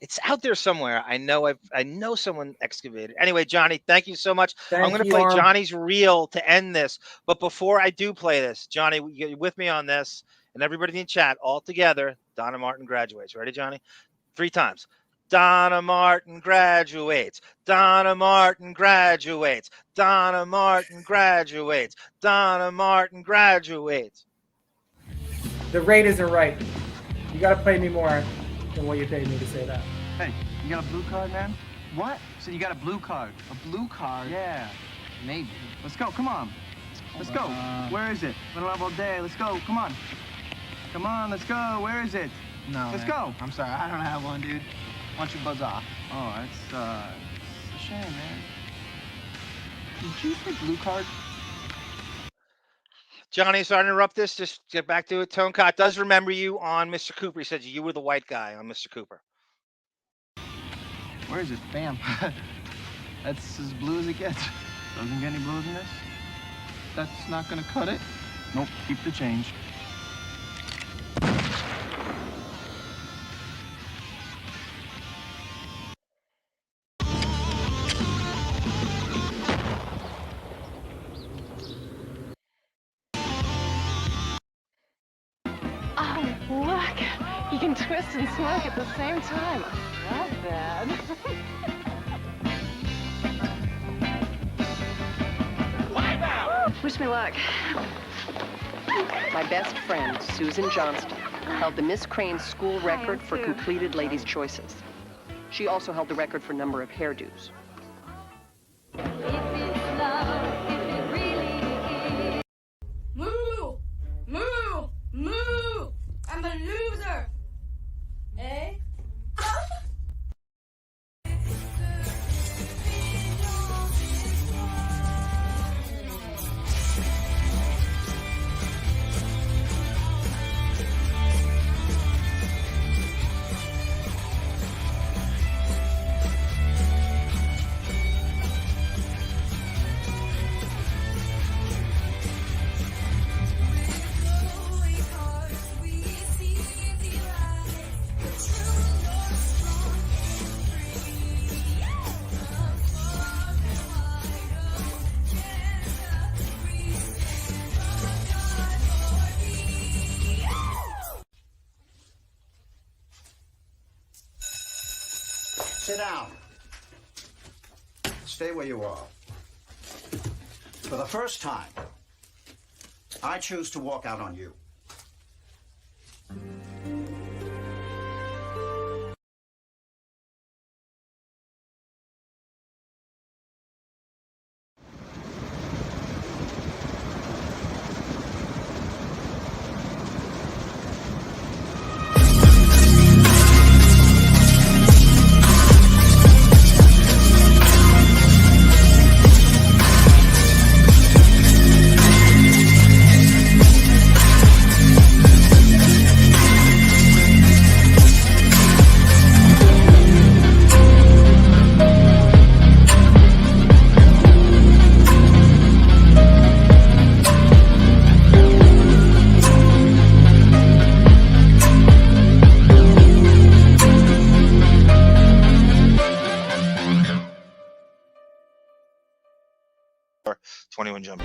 It's out there somewhere. I know someone excavated. Anyway, Johnny, thank you so much. I'm going to play Johnny's reel to end this. But before I do play this, Johnny, you're with me on this. And everybody in chat, all together, Donna Martin graduates. Ready, Johnny? 3 times. Donna Martin graduates. Donna Martin graduates. Donna Martin graduates. Donna Martin graduates. The rate isn't right. You got to pay me more than what you paid me to say that. Hey, you got a blue card, man? What? So you got a blue card. A blue card? Yeah. Maybe. Let's go. Come on. Let's go. Where is it? Been a long day. Let's go. Come on. Come on, let's go. Where is it? No, let's man. go. I'm sorry, I don't have one, dude. Why don't you buzz off? Oh, it's a shame, man. Did you say blue card? Johnny, sorry to interrupt this. Just get back to it. Tonecott does remember you on Mr. Cooper. He said you were the white guy on Mr. Cooper. Where is it? Bam. That's as blue as it gets. Doesn't get any bluer than this. That's not gonna cut it. Nope, keep the change. Oh, look. You can twist and smoke at the same time. Not bad. Wish me luck. My best friend, Susan Johnston, held the Miss Crane school record for completed ladies' choices. She also held the record for number of hairdos. Moo! Moo! Moo! I'm a loser! Eh? Sit down. Stay where you are. For the first time, I choose to walk out on you. Or 21 Jump.